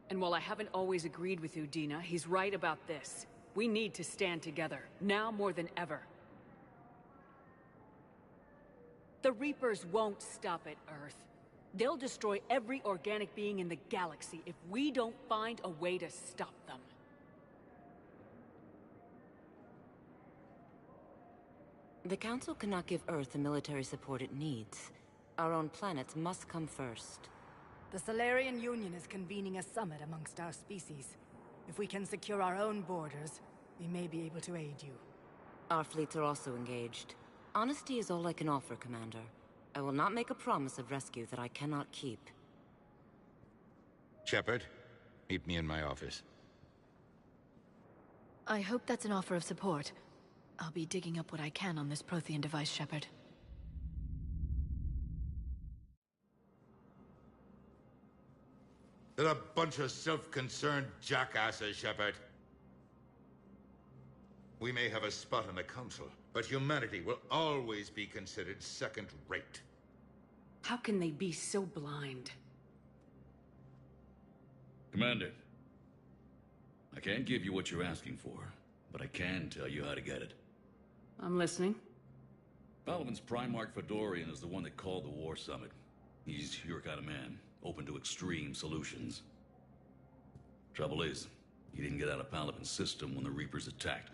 And while I haven't always agreed with Udina, he's right about this. We need to stand together, now more than ever. The Reapers won't stop at Earth. They'll destroy every organic being in the galaxy if we don't find a way to stop them. The Council cannot give Earth the military support it needs. Our own planets must come first. The Solarian Union is convening a summit amongst our species. If we can secure our own borders, we may be able to aid you. Our fleets are also engaged. Honesty is all I can offer, Commander. I will not make a promise of rescue that I cannot keep. Shepard, meet me in my office. I hope that's an offer of support. I'll be digging up what I can on this Prothean device, Shepard. They're a bunch of self-concerned jackasses, Shepard. We may have a spot in the Council, but humanity will always be considered second-rate. How can they be so blind? Commander, I can't give you what you're asking for, but I can tell you how to get it. I'm listening. Palaven's Primarch Fedorian is the one that called the War Summit. He's your kind of man, open to extreme solutions. Trouble is, he didn't get out of Palaven's system when the Reapers attacked.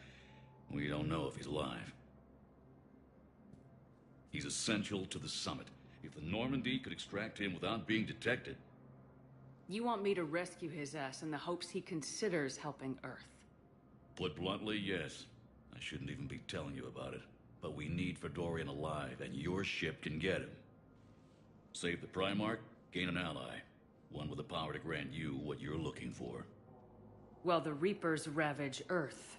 We don't know if he's alive. He's essential to the summit. If the Normandy could extract him without being detected... You want me to rescue his ass in the hopes he considers helping Earth? Put bluntly, yes. I shouldn't even be telling you about it. But we need Fedorian alive, and your ship can get him. Save the Primarch, gain an ally. One with the power to grant you what you're looking for. Well, the Reapers ravage Earth.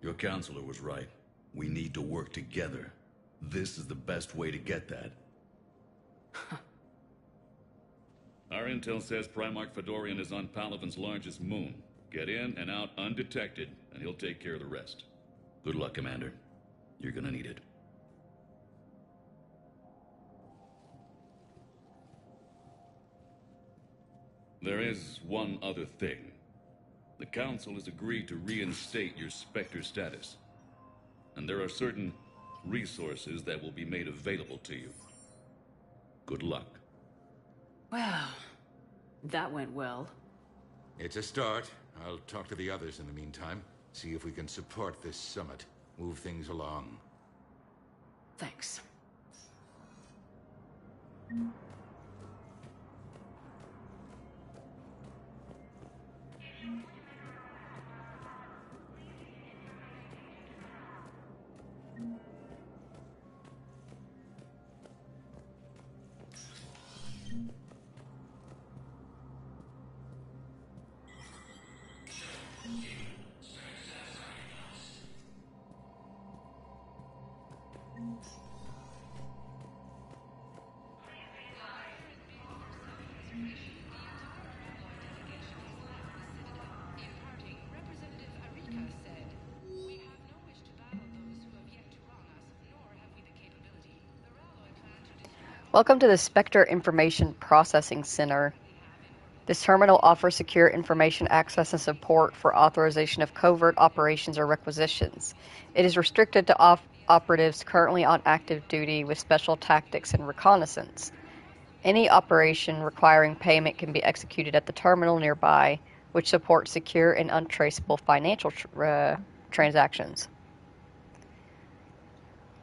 Your counselor was right. We need to work together. This is the best way to get that. Our intel says Primarch Fedorian is on Palaven's largest moon. Get in and out undetected, and he'll take care of the rest. Good luck, Commander. You're gonna need it. There is one other thing. The Council has agreed to reinstate your Spectre status. And there are certain resources that will be made available to you. Good luck. Well, that went well. It's a start. I'll talk to the others in the meantime. See if we can support this summit. Move things along. Thanks. Welcome to the Spectre Information Processing Center. This terminal offers secure information access and support for authorization of covert operations or requisitions. It is restricted to operatives currently on active duty with special tactics and reconnaissance. Any operation requiring payment can be executed at the terminal nearby, which supports secure and untraceable financial transactions.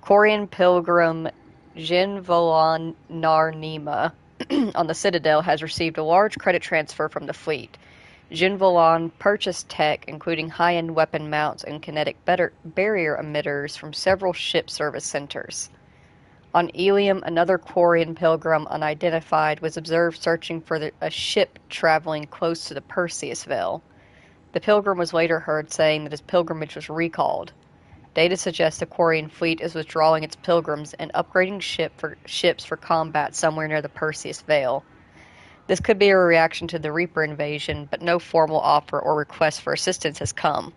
Quarian Pilgrim Jin Volan Narnima on the Citadel has received a large credit transfer from the fleet. Jin Volan purchased tech, including high-end weapon mounts and kinetic barrier emitters from several ship service centers. On Ilium, another Quarian pilgrim, unidentified, was observed searching for a ship traveling close to the Perseus Veil. The pilgrim was later heard saying that his pilgrimage was recalled. Data suggests the Quarian fleet is withdrawing its pilgrims and upgrading ships for combat somewhere near the Perseus Veil. This could be a reaction to the Reaper invasion, but no formal offer or request for assistance has come.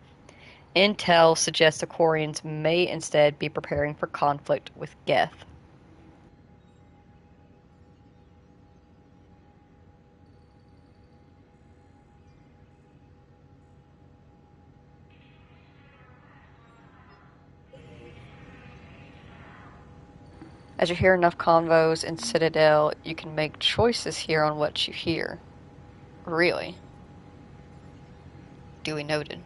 Intel suggests the Quarians may instead be preparing for conflict with Geth. As you hear enough convos in Citadel, you can make choices here on what you hear. Really. Duly noted.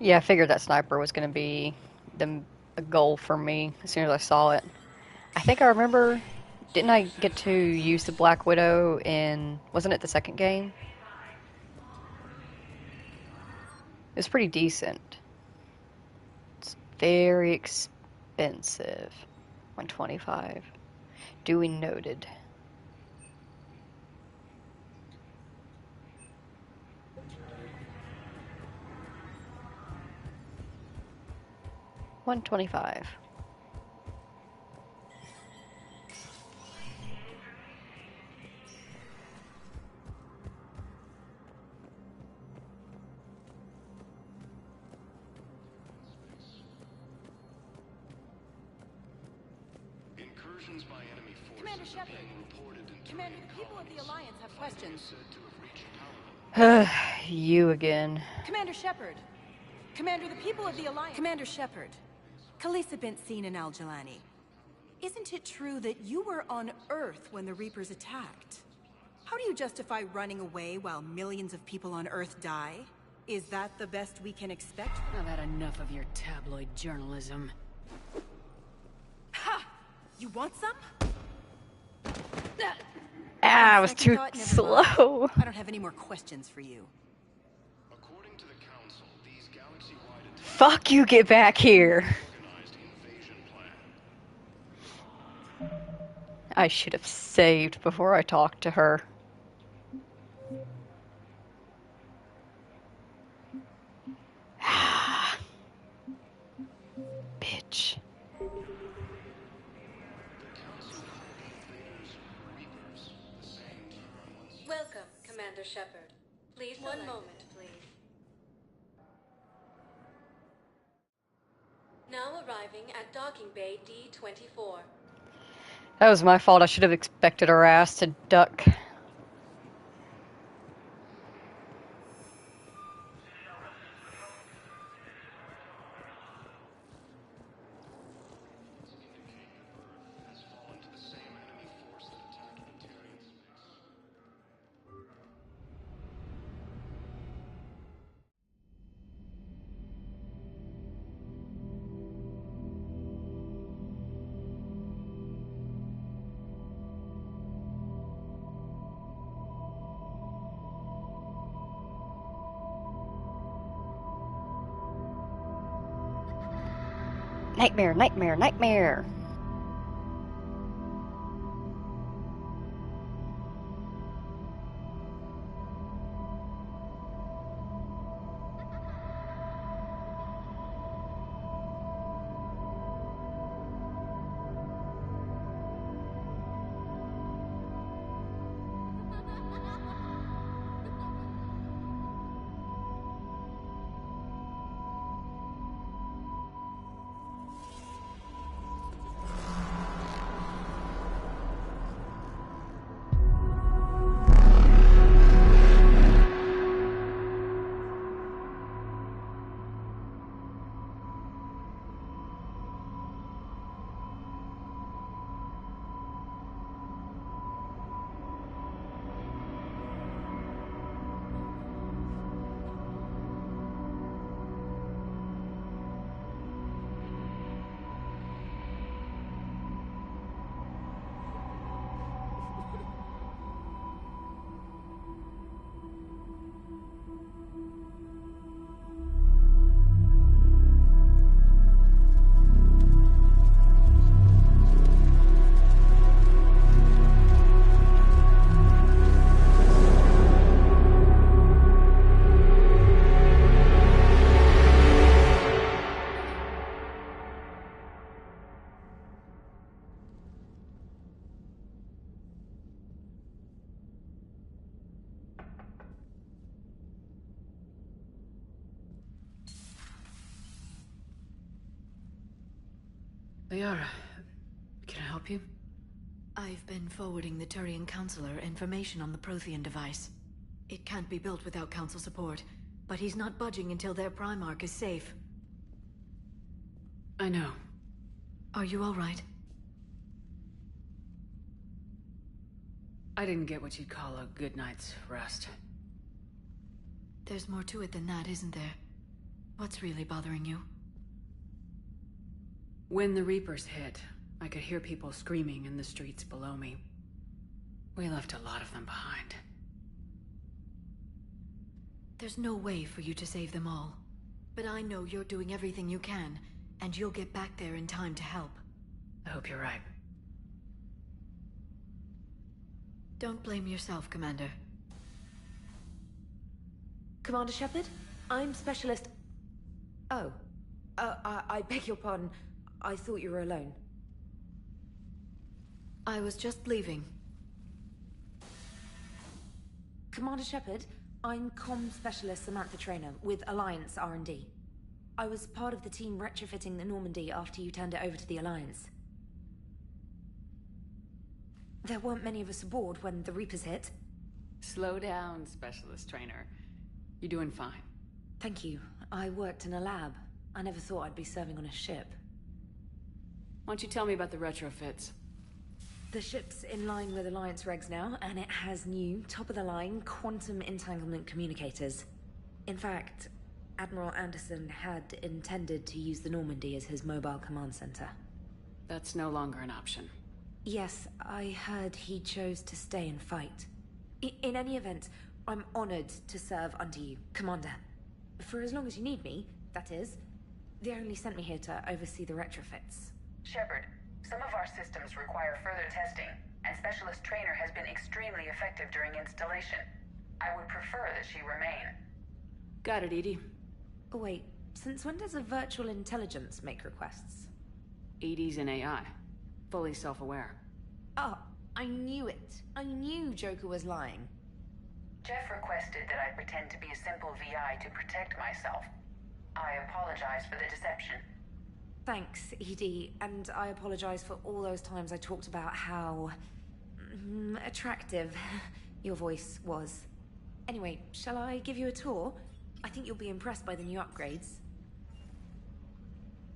Yeah, I figured that sniper was going to be a goal for me as soon as I saw it. I think I remember, didn't I get to use the Black Widow in, wasn't it the second game? It was pretty decent. It's very expensive. 125. Duly noted. $125. Incursions by enemy forces Commander are Shepard. being reported in Commander, the people of the Alliance have questions. said to have reached power. You again. Commander Shepard. Commander, the people of the Alliance... Commander Shepard. Khalisah bint Sin and Al-Jalani. Isn't it true that you were on Earth when the Reapers attacked? How do you justify running away while millions of people on Earth die? Is that the best we can expect? I've had enough of your tabloid journalism. Ha! You want some? Ah, I was Second too thought, never slow. mind. I don't have any more questions for you. According to the Council, these galaxy-wide attacks Fuck you, get back here. organized invasion plan. I should have saved before I talked to her. Bitch. Welcome, Commander Shepard. Please, one moment, please. Now arriving at docking bay D-24. That was my fault. I should have expected her ass to duck. Has fallen to the same enemy force that attacked the Terrian space. Nightmare, nightmare, nightmare. Liara, can I help you? I've been forwarding the Turian Counselor information on the Prothean device. It can't be built without Council support, but he's not budging until their Primarch is safe. I know. Are you all right? I didn't get what you'd call a good night's rest. There's more to it than that, isn't there? What's really bothering you? When the Reapers hit, I could hear people screaming in the streets below me. We left a lot of them behind. There's no way for you to save them all. But I know you're doing everything you can, and you'll get back there in time to help. I hope you're right. Don't blame yourself, Commander. Commander Shepard? I'm Specialist... Oh. I beg your pardon. I thought you were alone. I was just leaving. Commander Shepard, I'm Comm Specialist Samantha Traynor with Alliance R&D. I was part of the team retrofitting the Normandy after you turned it over to the Alliance. There weren't many of us aboard when the Reapers hit. Slow down, Specialist Trainer. You're doing fine. Thank you. I worked in a lab. I never thought I'd be serving on a ship. Why don't you tell me about the retrofits? The ship's in line with Alliance regs now, and it has new, top-of-the-line, quantum entanglement communicators. In fact, Admiral Anderson had intended to use the Normandy as his mobile command center. That's no longer an option. Yes, I heard he chose to stay and fight. In any event, I'm honored to serve under you, Commander. For as long as you need me, that is. They only sent me here to oversee the retrofits. Shepard, some of our systems require further testing, and Specialist Trainer has been extremely effective during installation. I would prefer that she remain. Got it, Edie. Oh, wait, since when does a virtual intelligence make requests? Edie's an AI. Fully self-aware. Oh, I knew it. I knew Joker was lying. Jeff requested that I pretend to be a simple VI to protect myself. I apologize for the deception. Thanks, Edie, and I apologize for all those times I talked about how... attractive your voice was. Anyway, shall I give you a tour? I think you'll be impressed by the new upgrades.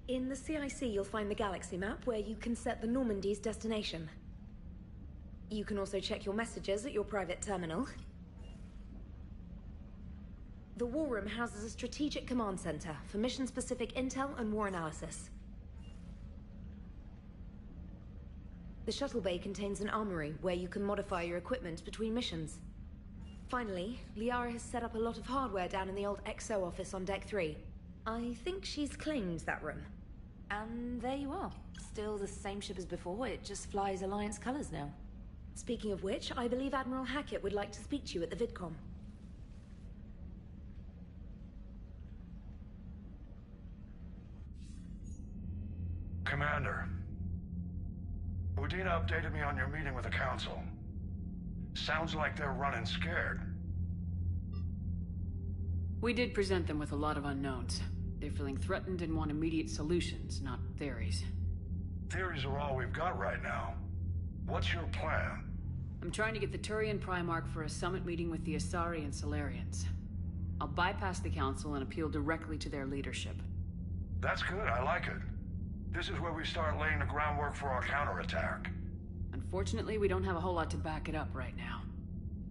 In the CIC, you'll find the galaxy map where you can set the Normandy's destination. You can also check your messages at your private terminal. The War Room houses a strategic command center for mission-specific intel and war analysis. The shuttle bay contains an armory where you can modify your equipment between missions. Finally, Liara has set up a lot of hardware down in the old XO office on Deck 3. I think she's claimed that room. And there you are. Still the same ship as before, it just flies Alliance colors now. Speaking of which, I believe Admiral Hackett would like to speak to you at the VidCom. Commander, Udina updated me on your meeting with the Council. Sounds like they're running scared. We did present them with a lot of unknowns. They're feeling threatened and want immediate solutions, not theories. Theories are all we've got right now. What's your plan? I'm trying to get the Turian Primarch for a summit meeting with the Asari and Solarians. I'll bypass the Council and appeal directly to their leadership. That's good, I like it. This is where we start laying the groundwork for our counterattack. Unfortunately, we don't have a whole lot to back it up right now.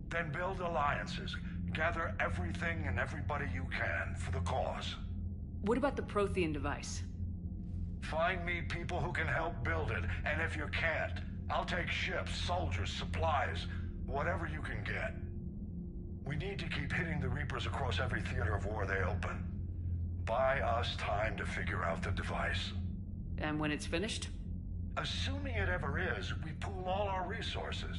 Then build alliances. Gather everything and everybody you can for the cause. What about the Prothean device? Find me people who can help build it, and if you can't, I'll take ships, soldiers, supplies, whatever you can get. We need to keep hitting the Reapers across every theater of war they open. Buy us time to figure out the device. And when it's finished? Assuming it ever is, we pool all our resources.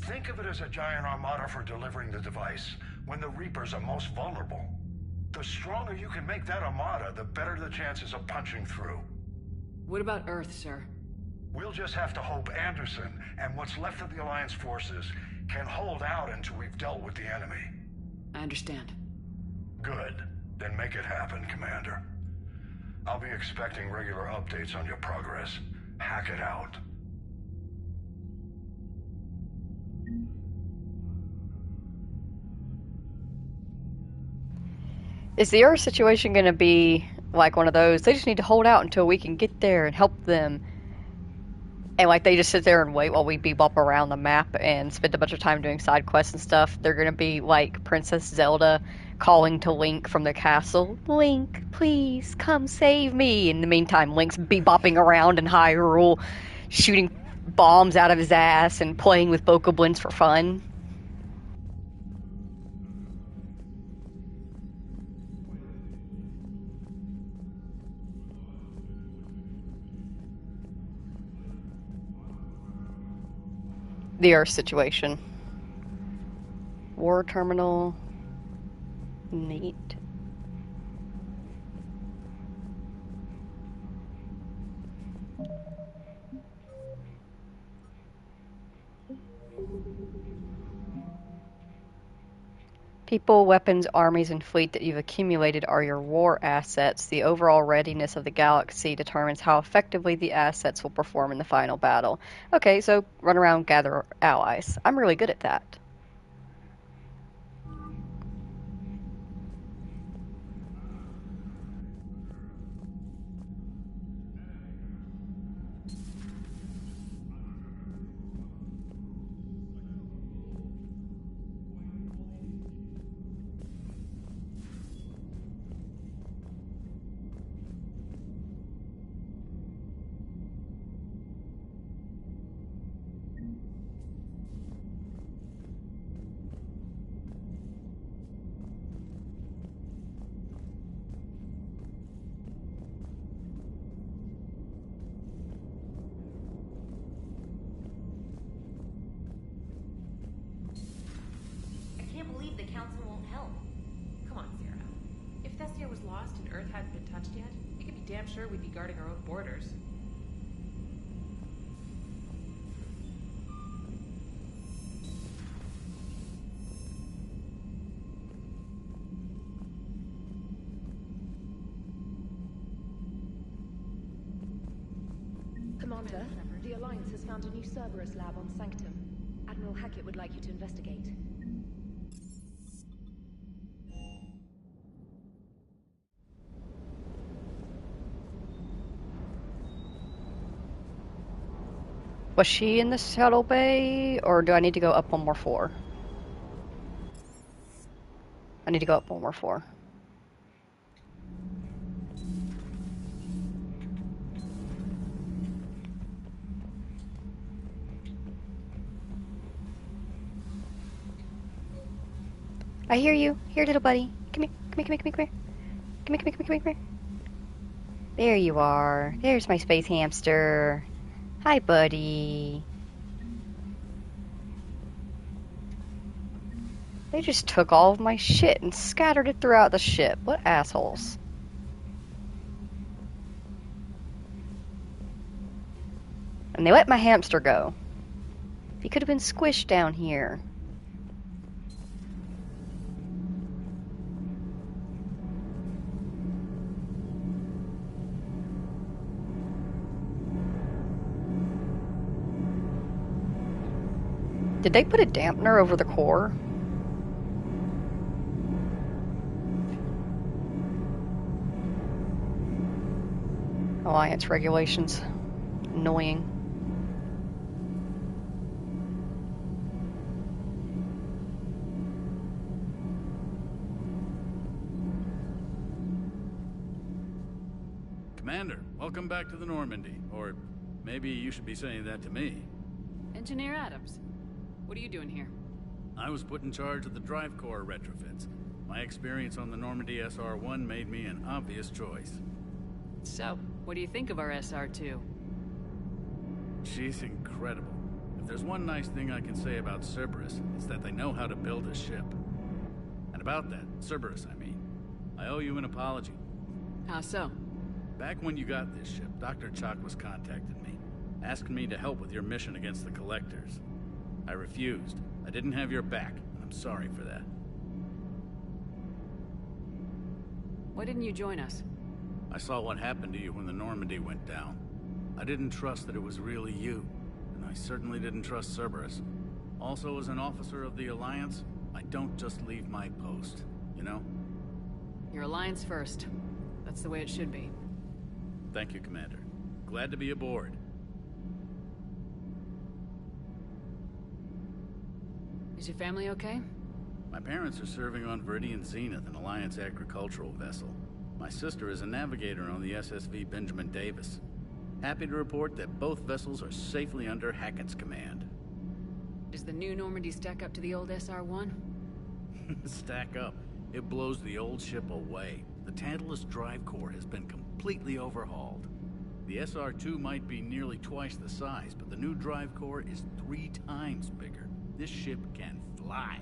Think of it as a giant armada for delivering the device when the Reapers are most vulnerable. The stronger you can make that armada, the better the chances of punching through. What about Earth, sir? We'll just have to hope Anderson and what's left of the Alliance forces can hold out until we've dealt with the enemy. I understand. Good. Then make it happen, Commander. I'll be expecting regular updates on your progress. Hack it out. Is the Earth situation going to be like one of those? They just need to hold out until we can get there and help them. And like they just sit there and wait while we bebop around the map and spend a bunch of time doing side quests and stuff. They're going to be like Princess Zelda calling to Link from the castle, Link, please come save me. In the meantime, Link's bebopping around in Hyrule, shooting bombs out of his ass and playing with Bokoblins for fun. The Earth situation. War terminal. Neat. People, weapons, armies, and fleet that you've accumulated are your war assets. The overall readiness of the galaxy determines how effectively the assets will perform in the final battle. Okay, so run around, gather allies. I'm really good at that. Damn sure we'd be guarding our own borders. Commander, the Alliance has found a new Cerberus lab on Sanctum. Admiral Hackett would like you to investigate. Was she in the shuttle bay, or do I need to go up one more floor? I need to go up one more floor. I hear you. Here, little buddy. Come here. Come here, come here, come here, come here. Come here, come here, come here, come here. There you are. There's my space hamster. Hi, buddy. They just took all of my shit and scattered it throughout the ship. What assholes. And they let my hamster go. He could have been squished down here. Did they put a dampener over the core? Alliance regulations. Annoying. Commander, welcome back to the Normandy. Or maybe you should be saying that to me. Engineer Adams, what are you doing here? I was put in charge of the drive core retrofits. My experience on the Normandy SR-1 made me an obvious choice. So, what do you think of our SR-2? She's incredible. If there's one nice thing I can say about Cerberus, it's that they know how to build a ship. And about that, Cerberus, I mean, I owe you an apology. How so? Back when you got this ship, Dr. Chakwas contacted me, asking me to help with your mission against the Collectors. I refused. I didn't have your back, and I'm sorry for that. Why didn't you join us? I saw what happened to you when the Normandy went down. I didn't trust that it was really you, and I certainly didn't trust Cerberus. Also, as an officer of the Alliance, I don't just leave my post, you know? Your Alliance first. That's the way it should be. Thank you, Commander. Glad to be aboard. Is your family okay? My parents are serving on Viridian Zenith, an Alliance agricultural vessel. My sister is a navigator on the SSV Benjamin Davis. Happy to report that both vessels are safely under Hackett's command. Does the new Normandy stack up to the old SR-1? Stack up. It blows the old ship away. The Tantalus drive core has been completely overhauled. The SR-2 might be nearly twice the size, but the new drive core is 3 times bigger. This ship can fly.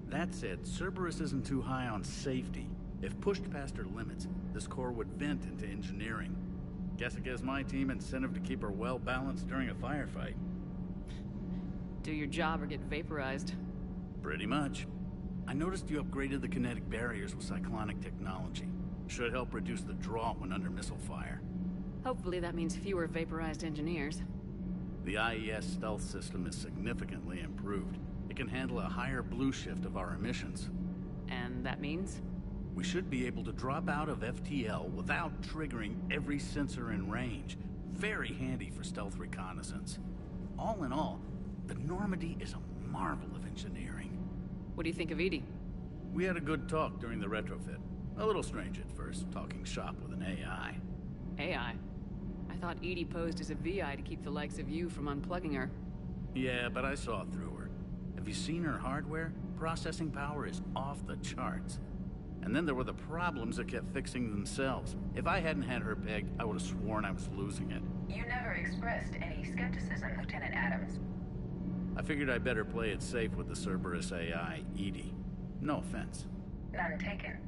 That said, Cerberus isn't too high on safety. If pushed past her limits, this core would vent into engineering. Guess it gives my team incentive to keep her well balanced during a firefight. Do your job or get vaporized. Pretty much. I noticed you upgraded the kinetic barriers with cyclonic technology. Should help reduce the draw when under missile fire. Hopefully that means fewer vaporized engineers. The IES stealth system is significantly improved. It can handle a higher blue shift of our emissions. And that means? We should be able to drop out of FTL without triggering every sensor in range. Very handy for stealth reconnaissance. All in all, the Normandy is a marvel of engineering. What do you think of Edie? We had a good talk during the retrofit. A little strange at first, talking shop with an AI. AI? I thought Edie posed as a VI to keep the likes of you from unplugging her. Yeah, but I saw through her. Have you seen her hardware? Processing power is off the charts. And then there were the problems that kept fixing themselves. If I hadn't had her pegged, I would have sworn I was losing it. You never expressed any skepticism, Lieutenant Adams. I figured I'd better play it safe with the Cerberus AI, Edie. No offense. None taken.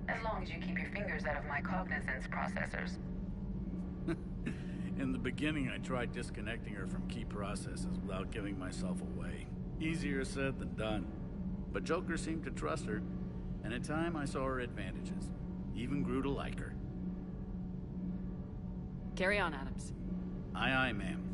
As long as you keep your fingers out of my cognizance processors. In the beginning, I tried disconnecting her from key processes without giving myself away. Easier said than done. But Joker seemed to trust her, and in time I saw her advantages. Even grew to like her. Carry on, Adams. Aye, aye, ma'am.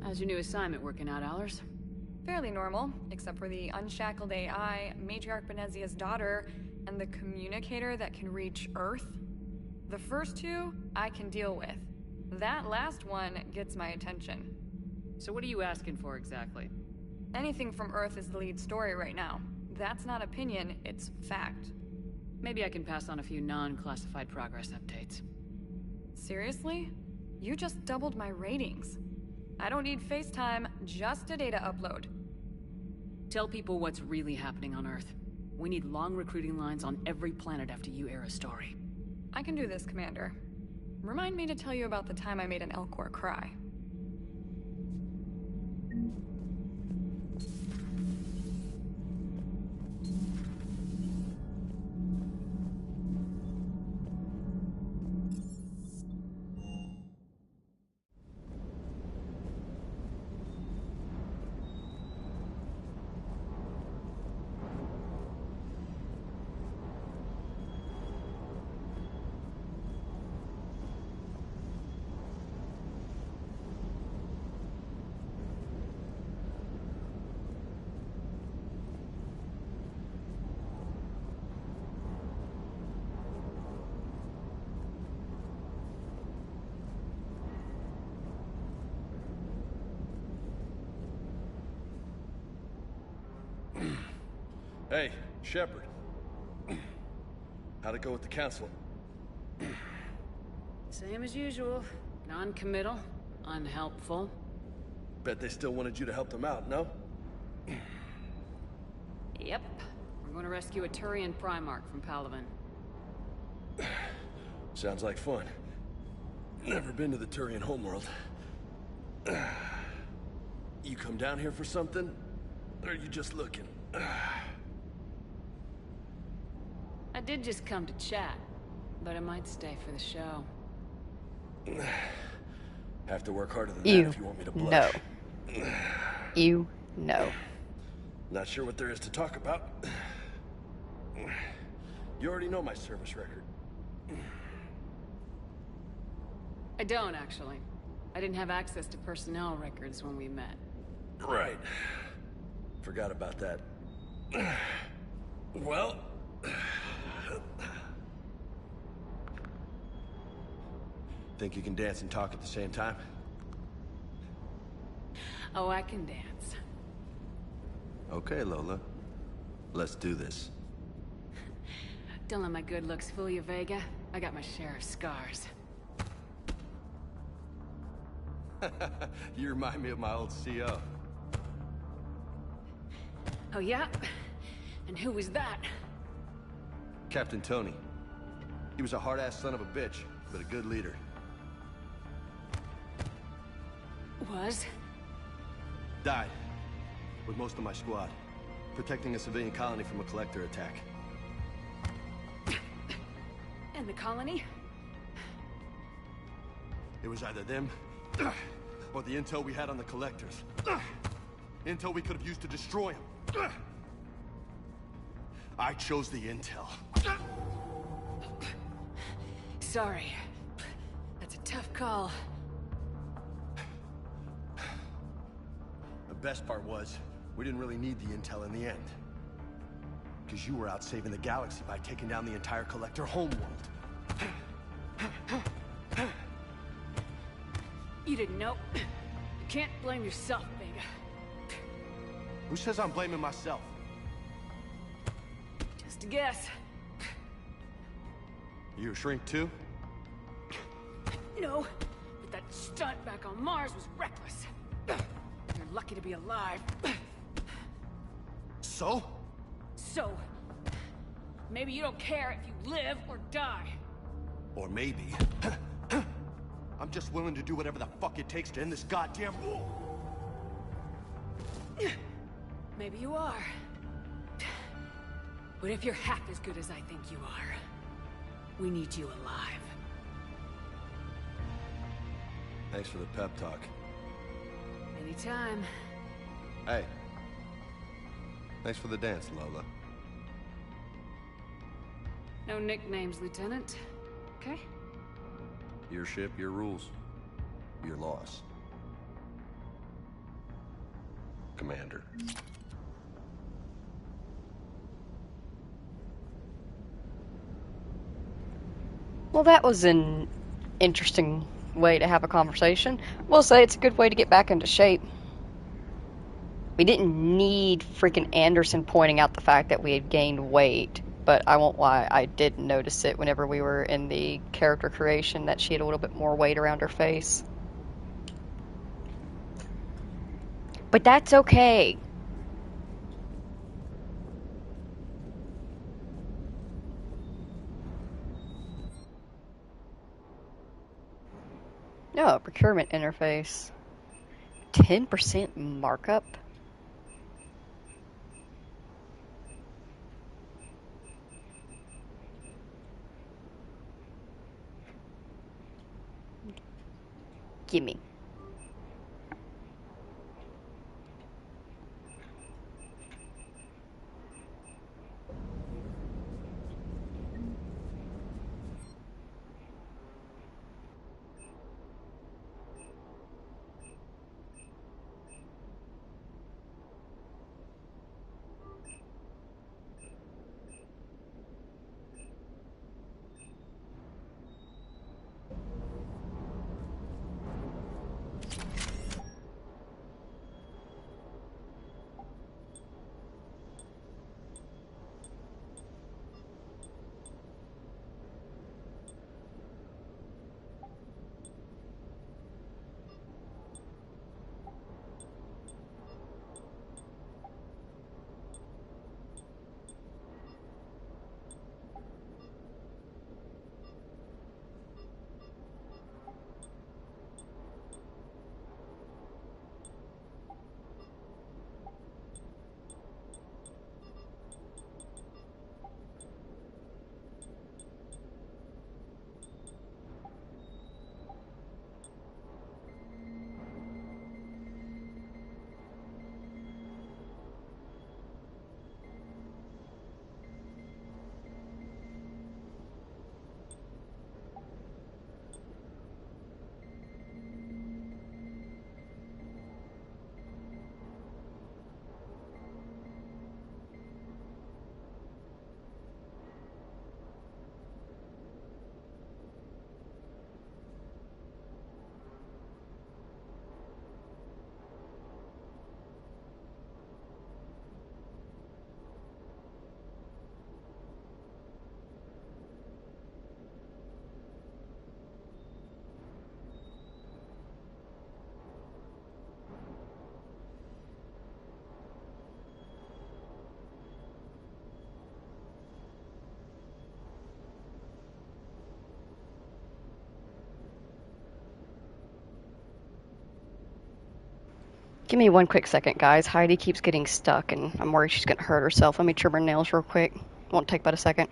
How's your new assignment working out, Allers? Fairly normal, except for the unshackled AI, Matriarch Benezia's daughter, and the communicator that can reach Earth. The first two, I can deal with. That last one gets my attention. So what are you asking for exactly? Anything from Earth is the lead story right now. That's not opinion, it's fact. Maybe I can pass on a few non-classified progress updates. Seriously? You just doubled my ratings. I don't need FaceTime, just a data upload. Tell people what's really happening on Earth. We need long recruiting lines on every planet after you air a story. I can do this, Commander. Remind me to tell you about the time I made an Elcor cry. Hey, Shepard. How'd it go with the council? Same as usual. Non-committal, unhelpful. Bet they still wanted you to help them out, no? Yep. We're going to rescue a Turian Primarch from Palaven. Sounds like fun. Never been to the Turian homeworld. You come down here for something? Or are you just looking? I did just come to chat, but I might stay for the show. Have to work harder than that if you want me to blush. No. Not sure what there is to talk about. You already know my service record. I don't, actually. I didn't have access to personnel records when we met. Right. Forgot about that. Well... Think you can dance and talk at the same time? Oh, I can dance. Okay, Lola. Let's do this. Don't let my good looks fool you, Vega. I got my share of scars. You remind me of my old CO. Oh, yeah? And who was that? Captain Tony. He was a hard-ass son of a bitch, but a good leader. Was? Died. With most of my squad. Protecting a civilian colony from a collector attack. And the colony? It was either them, or the intel we had on the collectors. Intel we could have used to destroy them. I chose the intel. Sorry. That's a tough call. The best part was, we didn't really need the intel in the end. Because you were out saving the galaxy by taking down the entire collector homeworld. You didn't know. You can't blame yourself, Vega. Who says I'm blaming myself? Just a guess. You a shrink too? No, but that stunt back on Mars was reckless. You're lucky to be alive. So? So, maybe you don't care if you live or die. Or maybe... I'm just willing to do whatever the fuck it takes to end this goddamn war. Maybe you are. But if you're half as good as I think you are, we need you alive. Thanks for the pep talk. Anytime. Hey. Thanks for the dance, Lola. No nicknames, Lieutenant. Okay? Your ship, your rules. Your loss. Commander. Well, that was an interesting way to have a conversation. We'll say it's a good way to get back into shape. We didn't need freaking Anderson pointing out the fact that we had gained weight, but I won't lie, I did notice it whenever we were in the character creation that she had a little bit more weight around her face. But that's okay. No, procurement interface. 10% markup? Gimme. Give me one quick second, guys. Heidi keeps getting stuck, and I'm worried she's gonna hurt herself. Let me trim her nails real quick. Won't take but a second.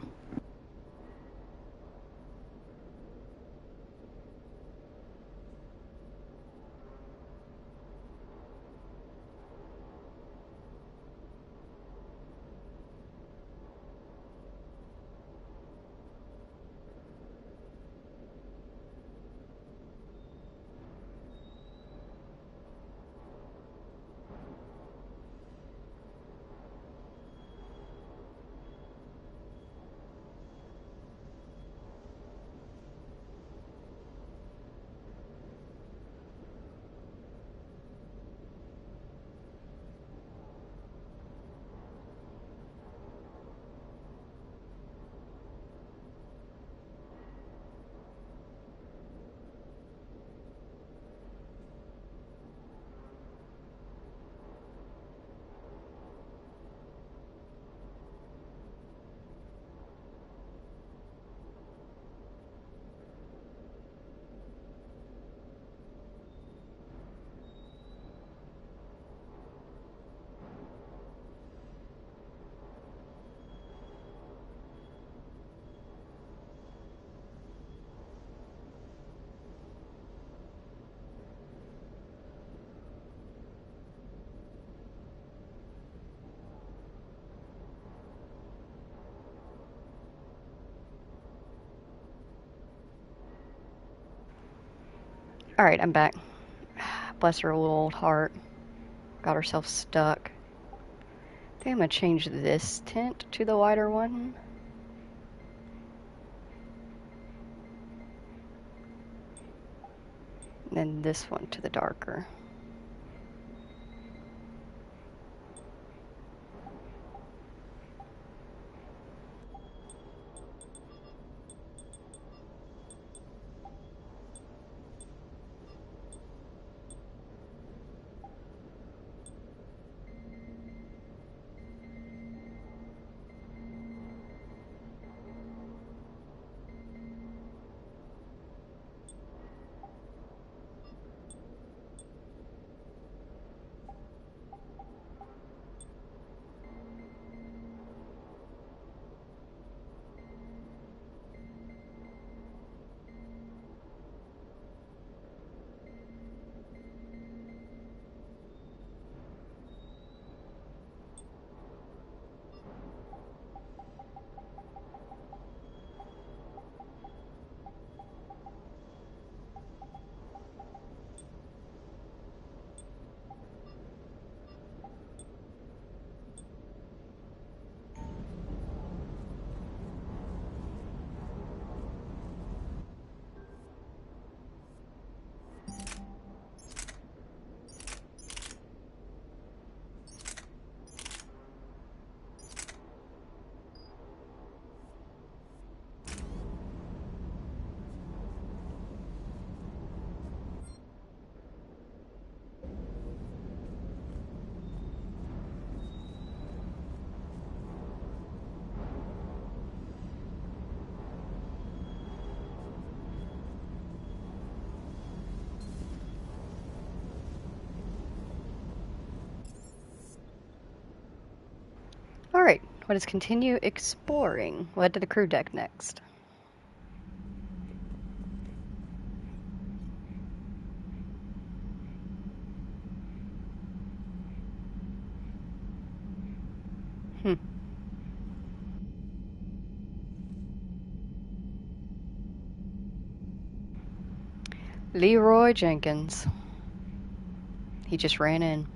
Alright, I'm back. Bless her little old heart. Got herself stuck. I think I'm gonna change this tint to the wider one. And then this one to the darker. Alright, let us continue exploring. We'll head to the crew deck next. Leroy Jenkins. He just ran in.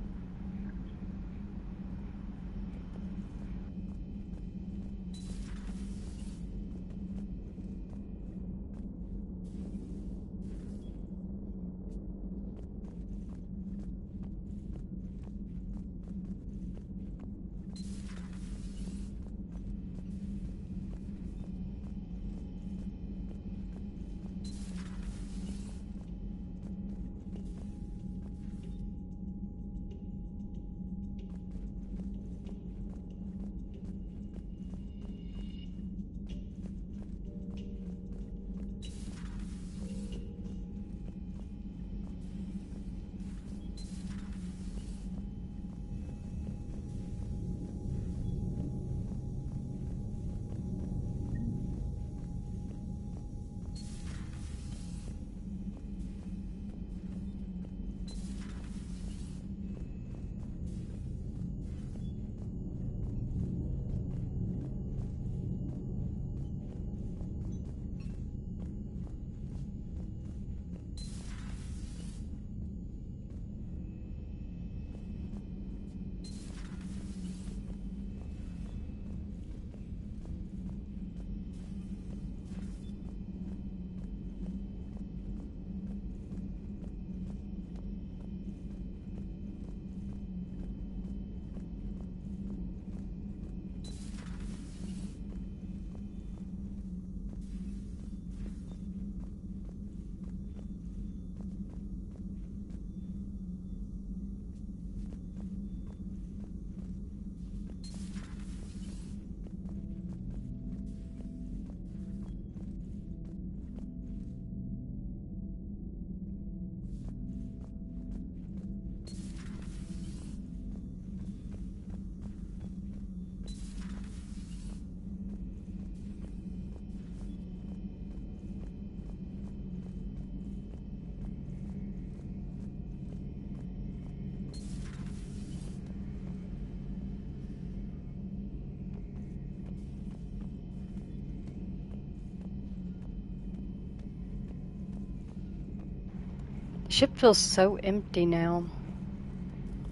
Ship feels so empty now.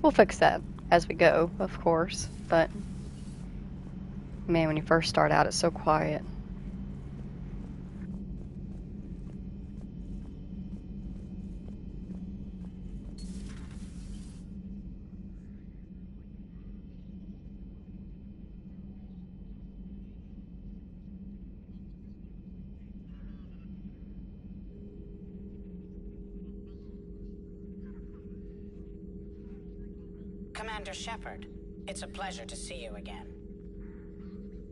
We'll fix that as we go, of course, but man, when you first start out, it's so quiet. Commander Shepard, it's a pleasure to see you again.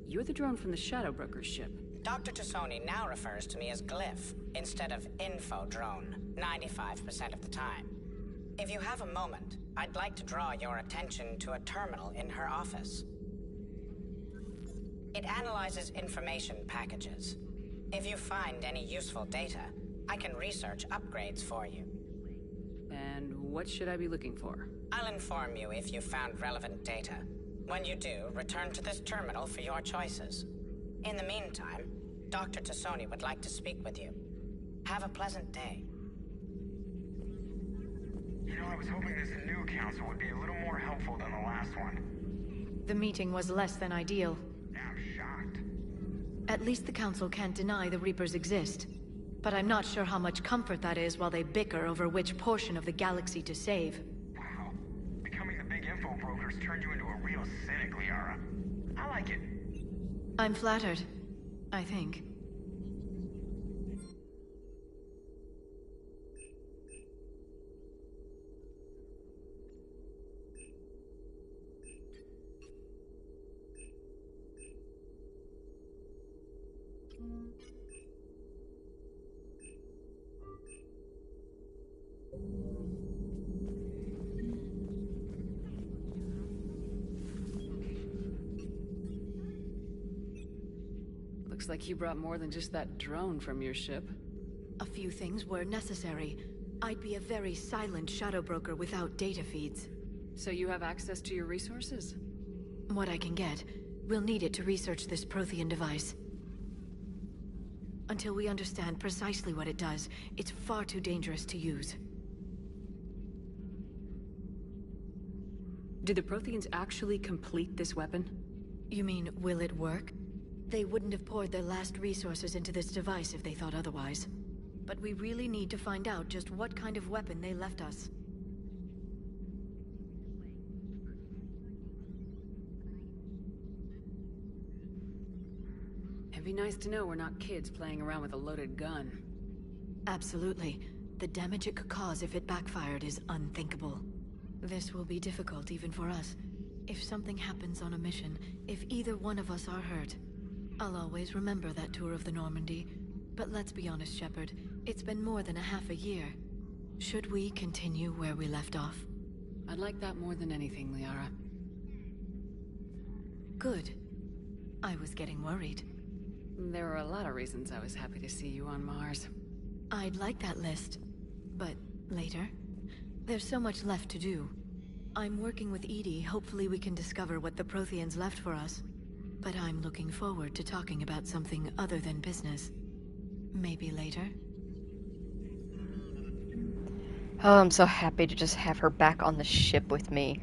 You're the drone from the Shadow Broker's ship. Dr. Tassoni now refers to me as Glyph instead of Info Drone, 95% of the time. If you have a moment, I'd like to draw your attention to a terminal in her office. It analyzes information packages. If you find any useful data, I can research upgrades for you. And what should I be looking for? I'll inform you if you found relevant data. When you do, return to this terminal for your choices. In the meantime, Dr. Tassoni would like to speak with you. Have a pleasant day. You know, I was hoping this new council would be a little more helpful than the last one. The meeting was less than ideal. I'm shocked. At least the council can't deny the Reapers exist. But I'm not sure how much comfort that is while they bicker over which portion of the galaxy to save. Wow. Becoming the big info brokers turned you into a real cynic, Liara. I like it. I'm flattered. I think. Looks like you brought more than just that drone from your ship. A few things were necessary. I'd be a very silent shadow broker without data feeds. So you have access to your resources? What I can get. We'll need it to research this Prothean device. Until we understand precisely what it does, it's far too dangerous to use. Did the Protheans actually complete this weapon? You mean, will it work? They wouldn't have poured their last resources into this device if they thought otherwise. But we really need to find out just what kind of weapon they left us. It'd be nice to know we're not kids playing around with a loaded gun. Absolutely. The damage it could cause if it backfired is unthinkable. This will be difficult even for us. If something happens on a mission, if either one of us are hurt, I'll always remember that tour of the Normandy. But let's be honest, Shepard. It's been more than a half a year. Should we continue where we left off? I'd like that more than anything, Liara. Good. I was getting worried. There were a lot of reasons I was happy to see you on Mars. I'd like that list. But later? There's so much left to do. I'm working with Edie. Hopefully we can discover what the Protheans left for us. But I'm looking forward to talking about something other than business. Maybe later? Oh, I'm so happy to just have her back on the ship with me.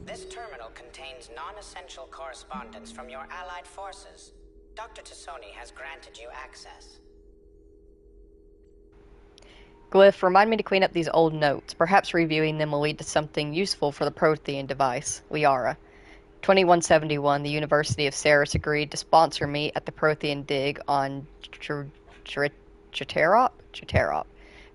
This terminal contains non-essential correspondence from your allied forces. Dr. Tassoni has granted you access. Glyph, remind me to clean up these old notes. Perhaps reviewing them will lead to something useful for the Prothean device. Liara. 2171, the University of Ceres agreed to sponsor me at the Prothean dig on Chiterop.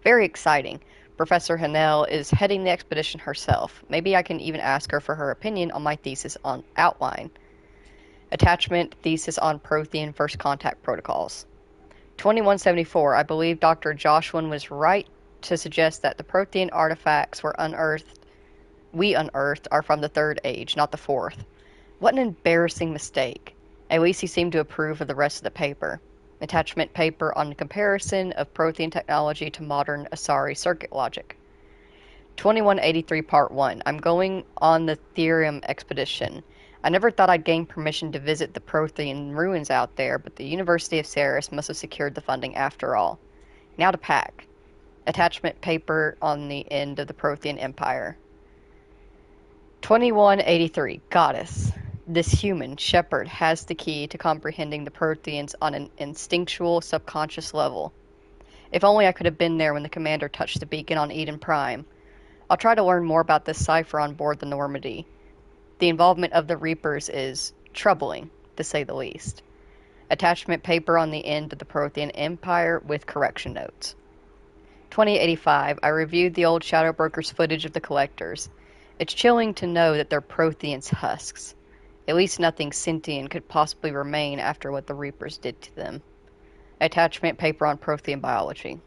Very exciting. Professor Hanel is heading the expedition herself. Maybe I can even ask her for her opinion on my thesis on outline. Attachment, thesis on Prothean first contact protocols. 2174, I believe Dr. Joshua was right to suggest that the Prothean artifacts we unearthed are from the Third Age, not the Fourth. What an embarrassing mistake. At least he seemed to approve of the rest of the paper. Attachment paper on the comparison of Prothean technology to modern Asari circuit logic. 2183 Part 1. I'm going on the Therium expedition. I never thought I'd gain permission to visit the Prothean ruins out there, but the University of Ceres must have secured the funding after all. Now to pack. Attachment paper on the end of the Prothean Empire. 2183, Goddess. This human, Shepard, has the key to comprehending the Protheans on an instinctual, subconscious level. If only I could have been there when the commander touched the beacon on Eden Prime. I'll try to learn more about this cipher on board the Normandy. The involvement of the Reapers is troubling, to say the least. Attachment paper on the end of the Prothean Empire with correction notes. 2085, I reviewed the old Shadow Brokers footage of the Collectors. It's chilling to know that they're Protheans' husks. At least nothing sentient could possibly remain after what the Reapers did to them. Attachment paper on Prothean biology.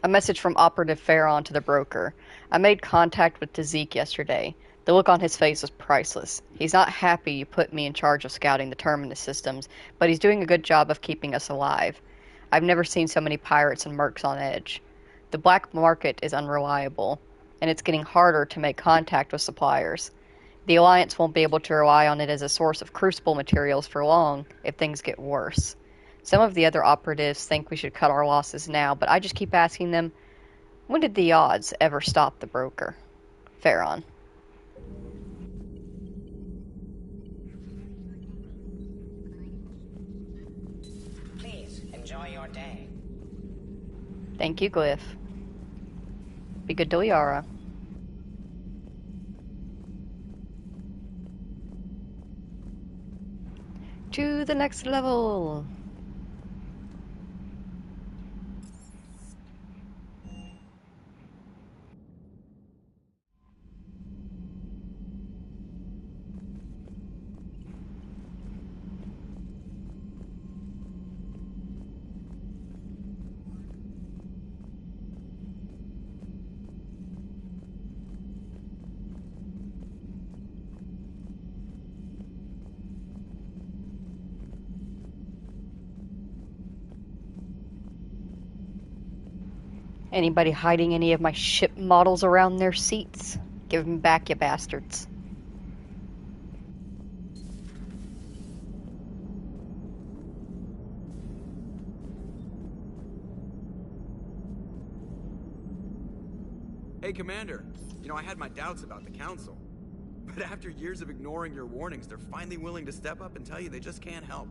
A message from Operative Farron to the broker. I made contact with Tazik yesterday. The look on his face was priceless. He's not happy you put me in charge of scouting the Terminus systems, but he's doing a good job of keeping us alive. I've never seen so many pirates and mercs on edge. The black market is unreliable, and it's getting harder to make contact with suppliers. The Alliance won't be able to rely on it as a source of crucible materials for long if things get worse. Some of the other operatives think we should cut our losses now, but I just keep asking them, when did the odds ever stop the broker? Farron. Please, enjoy your day. Thank you, Glyph. Be good to Liara. To the next level. Anybody hiding any of my ship models around their seats? Give them back, you bastards. Hey, Commander. You know, I had my doubts about the Council. But after years of ignoring your warnings, they're finally willing to step up and tell you they just can't help.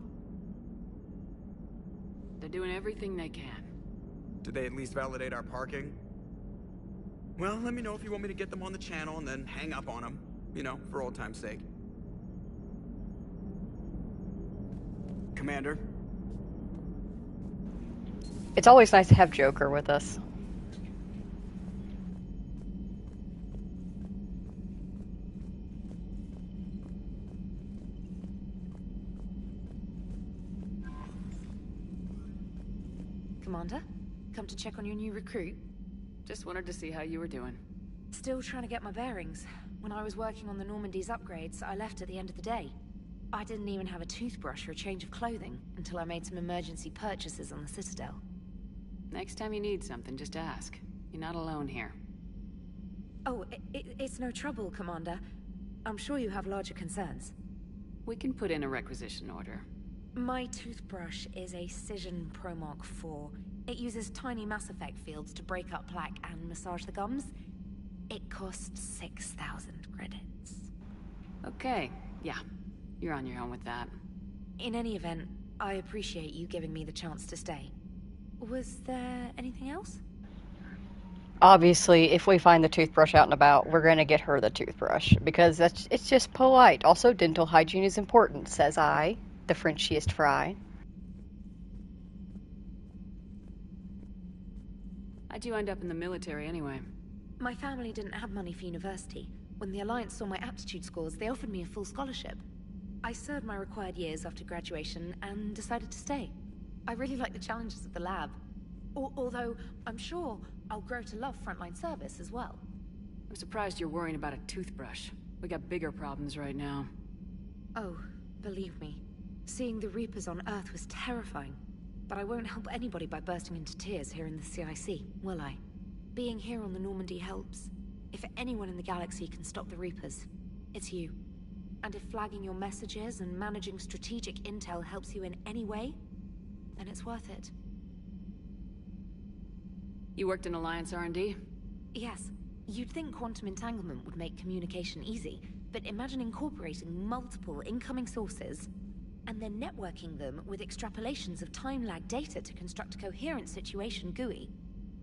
They're doing everything they can. Did they at least validate our parking? Well, let me know if you want me to get them on the channel and then hang up on them. You know, for old time's sake. Commander? It's always nice to have Joker with us. Commander? Come to check on your new recruit? Just wanted to see how you were doing. Still trying to get my bearings. When I was working on the Normandy's upgrades, I left at the end of the day. I didn't even have a toothbrush or a change of clothing until I made some emergency purchases on the Citadel. Next time you need something, just ask. You're not alone here. Oh, it's no trouble, Commander. I'm sure you have larger concerns. We can put in a requisition order. My toothbrush is a Cision Pro Mark IV. It uses tiny Mass Effect fields to break up plaque and massage the gums. It costs 6,000 credits. Okay, yeah. You're on your own with that. In any event, I appreciate you giving me the chance to stay. Was there anything else? Obviously, if we find the toothbrush out and about, we're going to get her the toothbrush, because it's just polite. Also, dental hygiene is important, says I, the Frenchiest fry. How'd you end up in the military anyway? My family didn't have money for university. When the Alliance saw my aptitude scores, they offered me a full scholarship. I served my required years after graduation and decided to stay. I really like the challenges of the lab. Although, I'm sure I'll grow to love frontline service as well. I'm surprised you're worrying about a toothbrush. We got bigger problems right now. Oh, believe me. Seeing the Reapers on Earth was terrifying. But I won't help anybody by bursting into tears here in the CIC, will I? Being here on the Normandy helps. If anyone in the galaxy can stop the Reapers, it's you. And if flagging your messages and managing strategic intel helps you in any way, then it's worth it. You worked in Alliance R&D? Yes. You'd think quantum entanglement would make communication easy, but imagine incorporating multiple incoming sources and then networking them with extrapolations of time-lag data to construct a coherent situation GUI.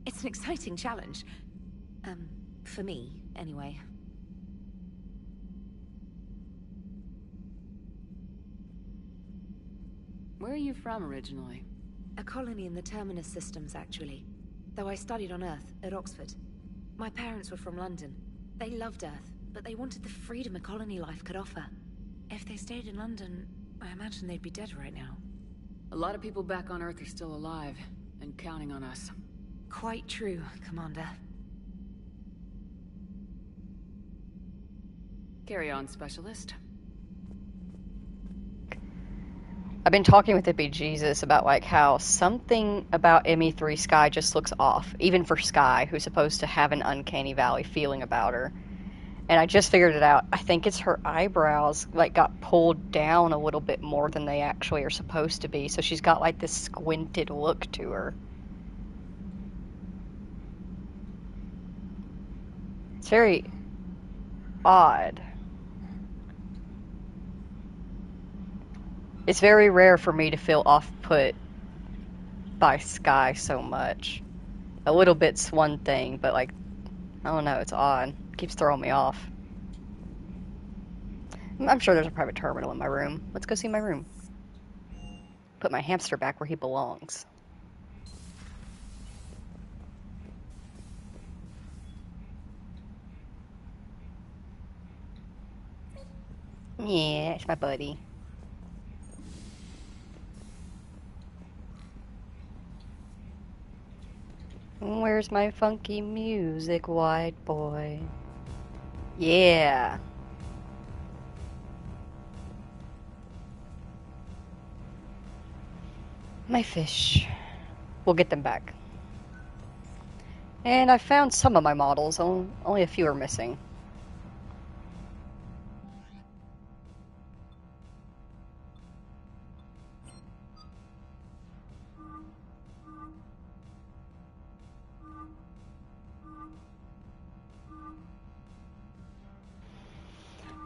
It's an exciting challenge. For me, anyway. Where are you from originally? A colony in the Terminus systems, actually. Though I studied on Earth, at Oxford. My parents were from London. They loved Earth, but they wanted the freedom a colony life could offer. If they stayed in London, I imagine they'd be dead right now. A lot of people back on Earth are still alive, and counting on us. Quite true, Commander. Carry on, Specialist. I've been talking with the bejesus about like how something about ME3 Sky just looks off, even for Sky, who's supposed to have an uncanny valley feeling about her. And I just figured it out. I think it's her eyebrows like got pulled down a little bit more than they actually are supposed to be, so she's got like this squinted look to her. It's very odd. It's very rare for me to feel off-put by Sky so much. A little bit's one thing, but like, I don't know, it's odd. It keeps throwing me off. I'm sure there's a private terminal in my room. Let's go see my room. Put my hamster back where he belongs. Yeah, it's my buddy. Where's my funky music, white boy? Yeah. My fish. We'll get them back. And I found some of my models, only a few are missing.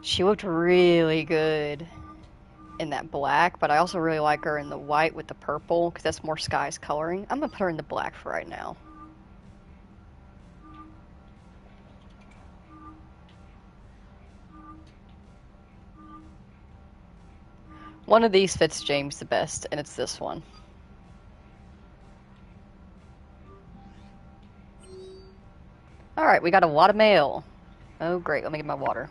She looked really good in that black, but I also really like her in the white with the purple, because that's more Sky's coloring. I'm going to put her in the black for right now. One of these fits James the best, and it's this one. Alright, we got a lot of mail. Oh great, let me get my water.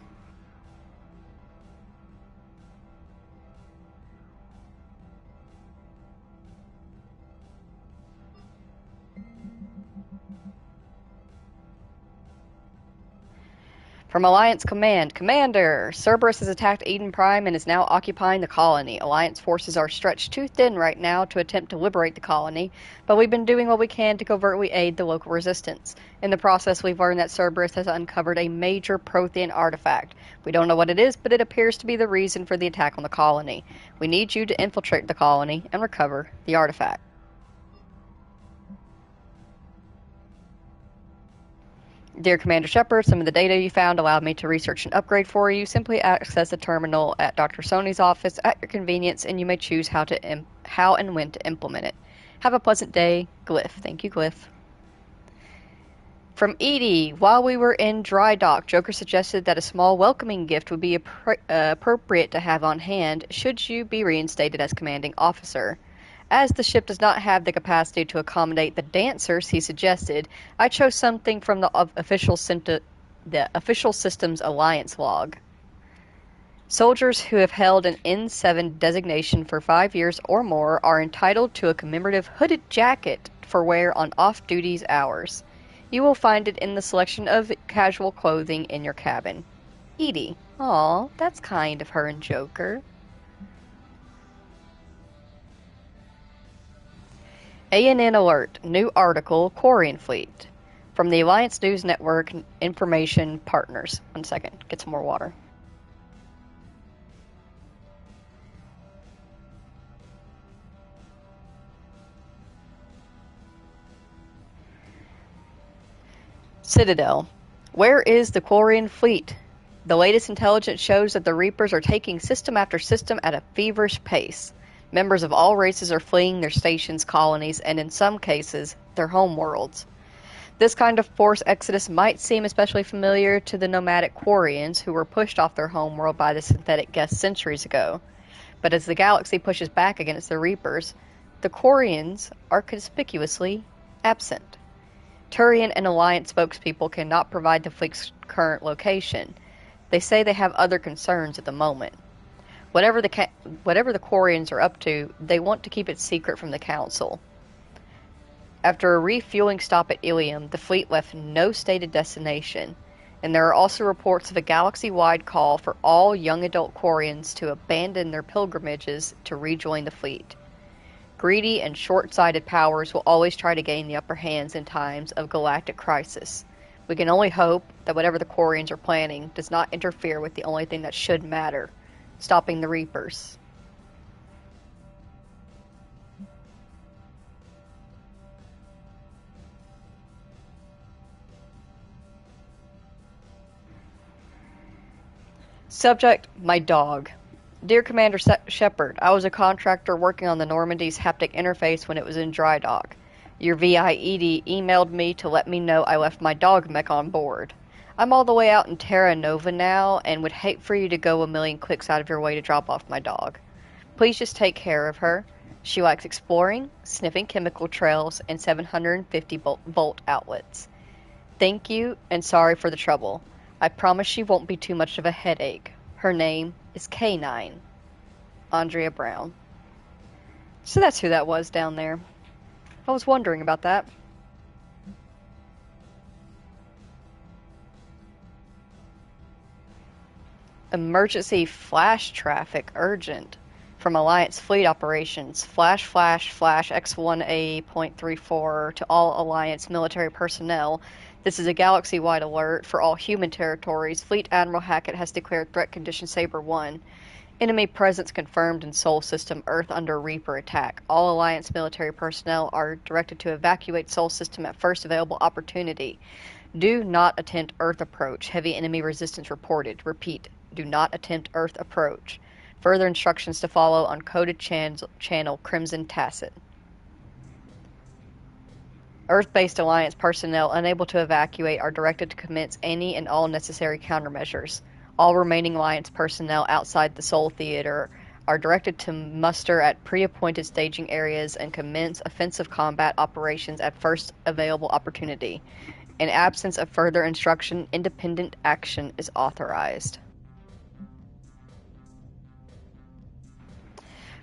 From Alliance Command. Commander, Cerberus has attacked Eden Prime and is now occupying the colony. Alliance forces are stretched too thin right now to attempt to liberate the colony, but we've been doing what we can to covertly aid the local resistance. In the process, we've learned that Cerberus has uncovered a major Prothean artifact. We don't know what it is, but it appears to be the reason for the attack on the colony. We need you to infiltrate the colony and recover the artifact. Dear Commander Shepard, some of the data you found allowed me to research an upgrade for you. Simply access the terminal at Dr. Sony's office at your convenience, and you may choose how and when to implement it. Have a pleasant day, Glyph. Thank you, Glyph. From Edie, while we were in dry dock, Joker suggested that a small welcoming gift would be appropriate to have on hand should you be reinstated as commanding officer. As the ship does not have the capacity to accommodate the dancers he suggested, I chose something from the official Systems Alliance log. Soldiers who have held an N7 designation for 5 years or more are entitled to a commemorative hooded jacket for wear on off-duty hours. You will find it in the selection of casual clothing in your cabin. Edie. Aw, that's kind of her and Joker. ANN alert. New article, Quarian Fleet. From the Alliance News Network Information Partners. 1 second, get some more water. Citadel. Where is the Quarian fleet? The latest intelligence shows that the Reapers are taking system after system at a feverish pace. Members of all races are fleeing their stations, colonies, and in some cases, their homeworlds. This kind of forced exodus might seem especially familiar to the nomadic Quarians who were pushed off their homeworld by the synthetic guests centuries ago. But as the galaxy pushes back against the Reapers, the Quarians are conspicuously absent. Turian and Alliance spokespeople cannot provide the fleet's current location. They say they have other concerns at the moment. Whatever the Quarians are up to, they want to keep it secret from the Council. After a refueling stop at Ilium, the fleet left no stated destination, and there are also reports of a galaxy-wide call for all young adult Quarians to abandon their pilgrimages to rejoin the fleet. Greedy and short-sighted powers will always try to gain the upper hands in times of galactic crisis. We can only hope that whatever the Quarians are planning does not interfere with the only thing that should matter, stopping the Reapers. Subject, my dog. Dear Commander Shepard, I was a contractor working on the Normandy's haptic interface when it was in dry dock. Your VIED emailed me to let me know I left my dog mech on board. I'm all the way out in Terra Nova now, and would hate for you to go a million clicks out of your way to drop off my dog. Please just take care of her. She likes exploring, sniffing chemical trails, and 750-volt outlets. Thank you, and sorry for the trouble. I promise she won't be too much of a headache. Her name is K9. Andrea Brown. So that's who that was down there. I was wondering about that. Emergency flash traffic urgent. From Alliance Fleet Operations. Flash X1A.34 to all Alliance military personnel. This is a galaxy-wide alert for all human territories. Fleet Admiral Hackett has declared threat condition Saber 1. Enemy presence confirmed in Sol System, Earth under Reaper attack. All Alliance military personnel are directed to evacuate Sol System at first available opportunity. Do not attempt Earth approach. Heavy enemy resistance reported. Repeat, do not attempt Earth approach. Further instructions to follow on coded channel Crimson Tacit. Earth-based Alliance personnel unable to evacuate are directed to commence any and all necessary countermeasures. All remaining Alliance personnel outside the Sol Theater are directed to muster at pre-appointed staging areas and commence offensive combat operations at first available opportunity. In absence of further instruction, independent action is authorized.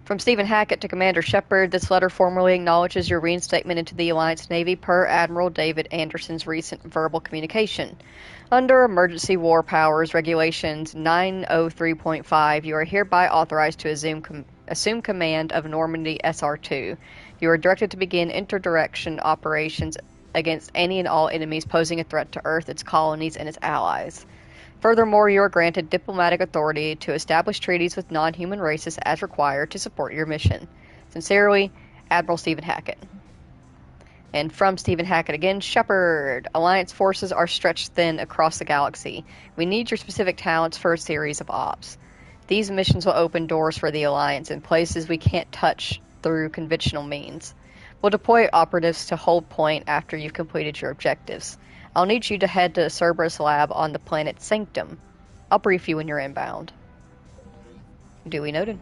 From Stephen Hackett to Commander Shepard, this letter formally acknowledges your reinstatement into the Alliance Navy per Admiral David Anderson's recent verbal communication. Under Emergency War Powers Regulations 903.5, you are hereby authorized to assume command of Normandy SR-2. You are directed to begin interdirection operations against any and all enemies posing a threat to Earth, its colonies, and its allies. Furthermore, you are granted diplomatic authority to establish treaties with non-human races as required to support your mission. Sincerely, Admiral Stephen Hackett. And from Stephen Hackett again, Shepard. Alliance forces are stretched thin across the galaxy. We need your specific talents for a series of ops. These missions will open doors for the Alliance in places we can't touch through conventional means. We'll deploy operatives to hold point after you've completed your objectives. I'll need you to head to Cerberus Lab on the planet Sanctum. I'll brief you when you're inbound. Duly noted.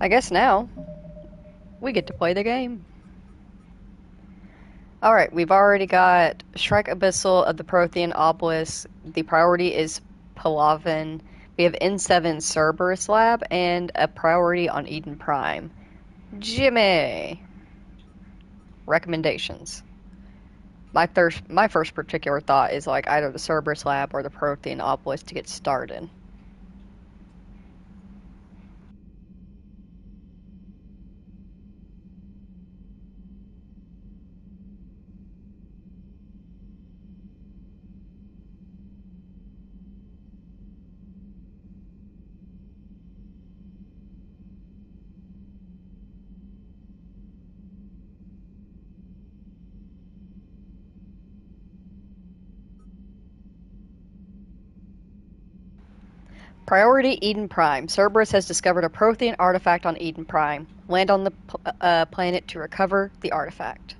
I guess now we get to play the game. Alright, we've already got Shrek Abyssal of the Prothean Obelisk. The priority is Palaven. We have N7 Cerberus Lab and a priority on Eden Prime. Jimmy! Recommendations. My first particular thought is like either the Cerberus Lab or the Prothean Obelisk to get started. Priority Eden Prime. Cerberus has discovered a Prothean artifact on Eden Prime. Land on the planet to recover the artifact.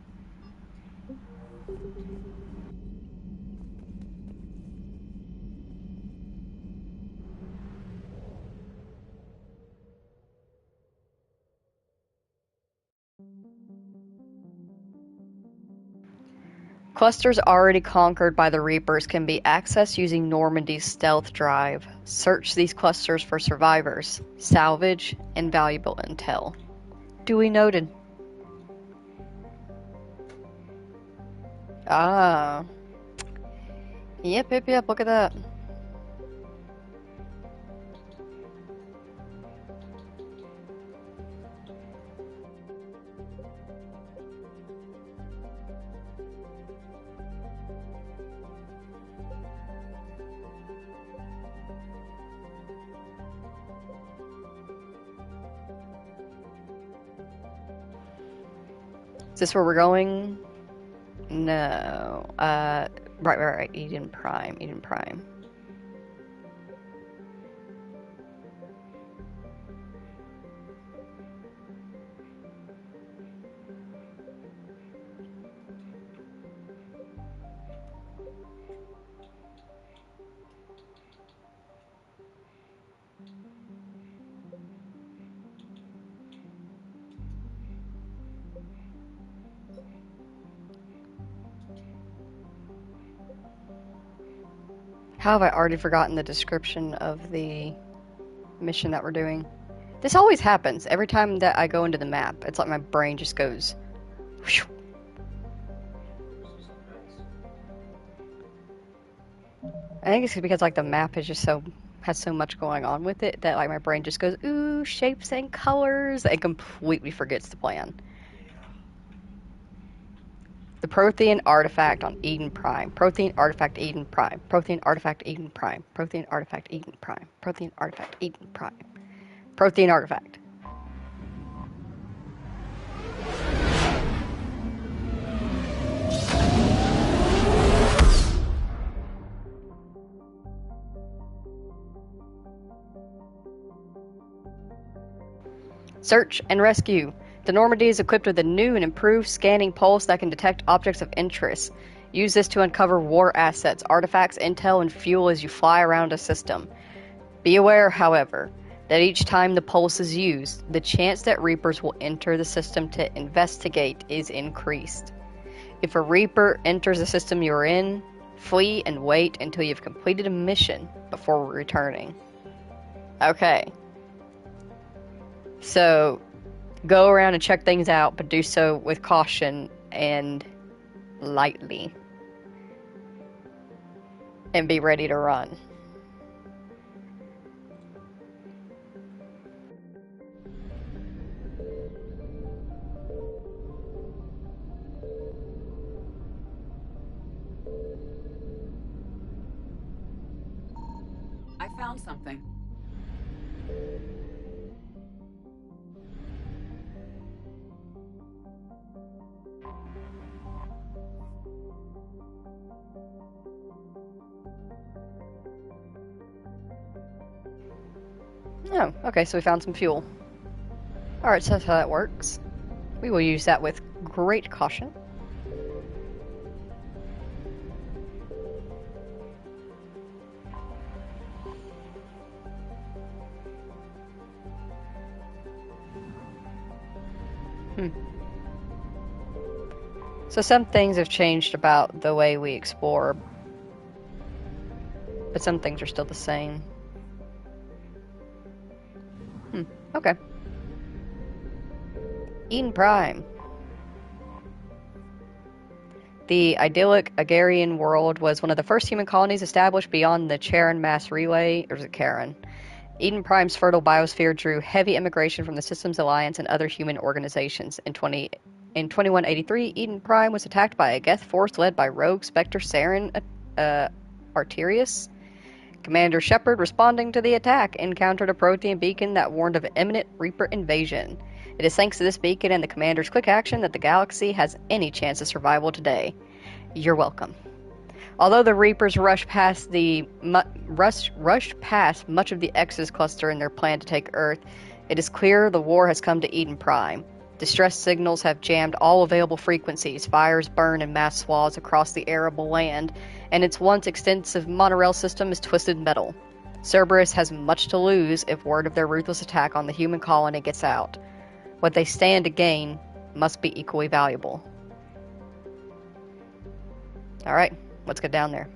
Clusters already conquered by the Reapers can be accessed using Normandy's stealth drive. Search these clusters for survivors, salvage, and valuable intel. Duly noted. Ah. Yep, look at that. Is this where we're going? No. Right. Eden Prime. How have I already forgotten the description of the mission that we're doing? This always happens. Every time that I go into the map, it's like my brain just goes... whew. I think it's because like the map is just has so much going on with it that like my brain just goes, ooh, shapes and colors, and completely forgets the plan. The Prothean artifact on Eden Prime. Prothean artifact Eden Prime. Prothean artifact Eden Prime. Prothean artifact Eden Prime. Prothean artifact Eden Prime. Prothean artifact. Search and rescue. The Normandy is equipped with a new and improved scanning pulse that can detect objects of interest. Use this to uncover war assets, artifacts, intel, and fuel as you fly around a system. Be aware, however, that each time the pulse is used, the chance that Reapers will enter the system to investigate is increased. If a Reaper enters the system you're in, flee and wait until you've completed a mission before returning. Okay. So, go around and check things out, but do so with caution and lightly. And be ready to run. I found something. Oh, okay, so we found some fuel. Alright, so that's how that works. We will use that with great caution. So some things have changed about the way we explore, but some things are still the same. Okay. Eden Prime. The idyllic Agarian world was one of the first human colonies established beyond the Charon mass relay, or is it Charon? Eden Prime's fertile biosphere drew heavy immigration from the Systems Alliance and other human organizations. In 2183, Eden Prime was attacked by a Geth force led by rogue Spectre Saren Arterius. Commander Shepard, responding to the attack, encountered a Prothean beacon that warned of imminent Reaper invasion. It is thanks to this beacon and the Commander's quick action that the galaxy has any chance of survival today. You're welcome. Although the Reapers rushed past much of the X's cluster in their plan to take Earth, it is clear the war has come to Eden Prime. Distress signals have jammed all available frequencies, fires burn in mass swaths across the arable land, and its once extensive monorail system is twisted metal. Cerberus has much to lose if word of their ruthless attack on the human colony gets out. What they stand to gain must be equally valuable. Alright, let's get down there.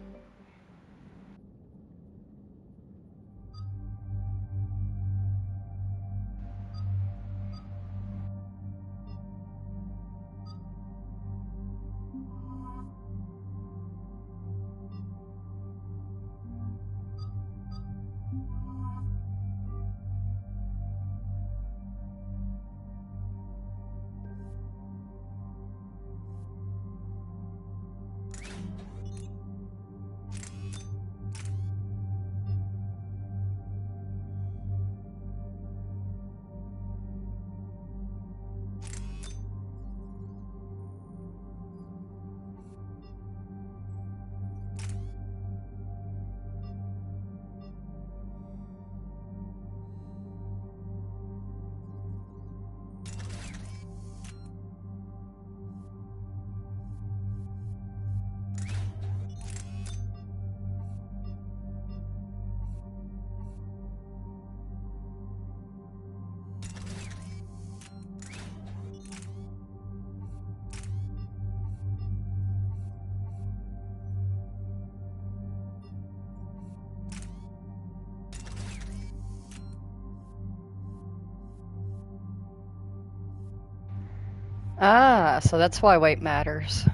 Ah, so that's why weight matters.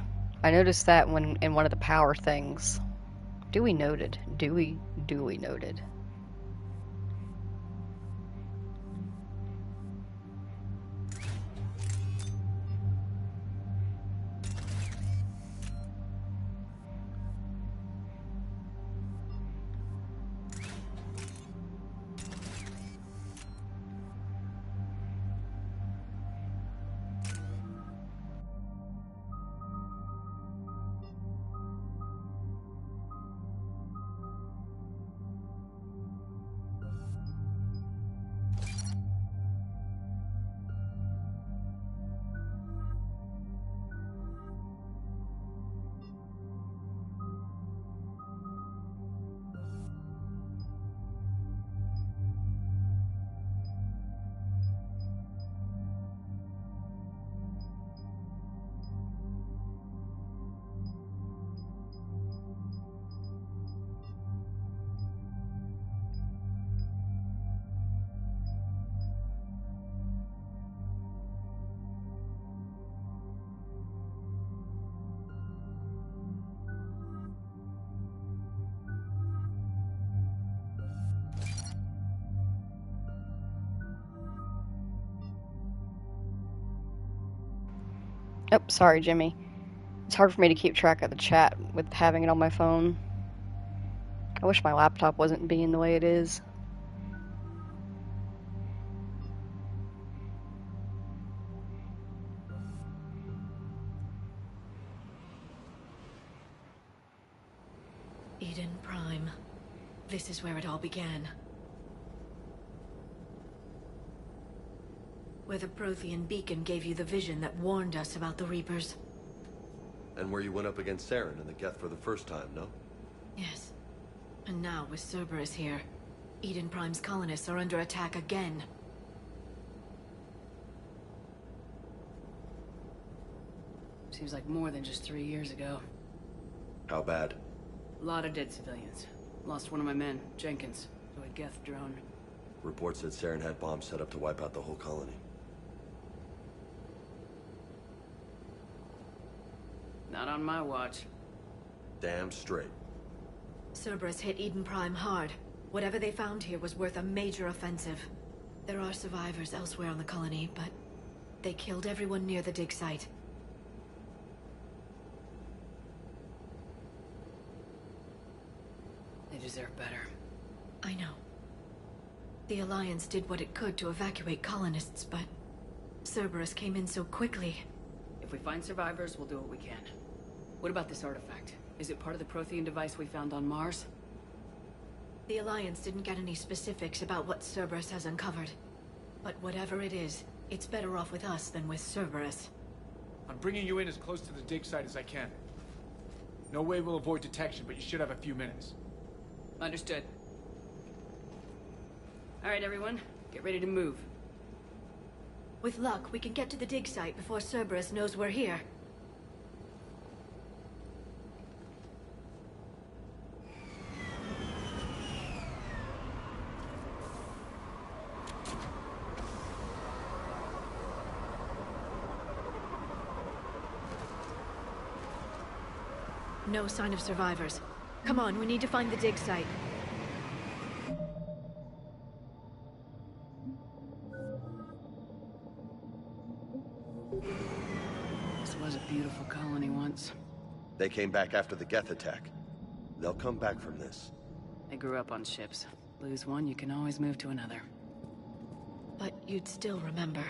I noticed that when in one of the power things. Dewey noted. Dewey noted. Oh, sorry, Jimmy. It's hard for me to keep track of the chat with having it on my phone. I wish my laptop wasn't being the way it is. Eden Prime. This is where it all began. Where the Prothean beacon gave you the vision that warned us about the Reapers. And where you went up against Saren and the Geth for the first time, no? Yes. And now, with Cerberus here, Eden Prime's colonists are under attack again. Seems like more than just 3 years ago. How bad? A lot of dead civilians. Lost one of my men, Jenkins, to a Geth drone. Reports said Saren had bombs set up to wipe out the whole colony. Not on my watch. Damn straight. Cerberus hit Eden Prime hard. Whatever they found here was worth a major offensive. There are survivors elsewhere on the colony, but they killed everyone near the dig site. They deserve better. I know. The Alliance did what it could to evacuate colonists, but Cerberus came in so quickly. If we find survivors, we'll do what we can. What about this artifact? Is it part of the Prothean device we found on Mars? The Alliance didn't get any specifics about what Cerberus has uncovered. But whatever it is, it's better off with us than with Cerberus. I'm bringing you in as close to the dig site as I can. No way we'll avoid detection, but you should have a few minutes. Understood. All right, everyone. Get ready to move. With luck, we can get to the dig site before Cerberus knows we're here. No sign of survivors. Come on, we need to find the dig site. This was a beautiful colony once. They came back after the Geth attack. They'll come back from this. I grew up on ships. Lose one, you can always move to another. But you'd still remember.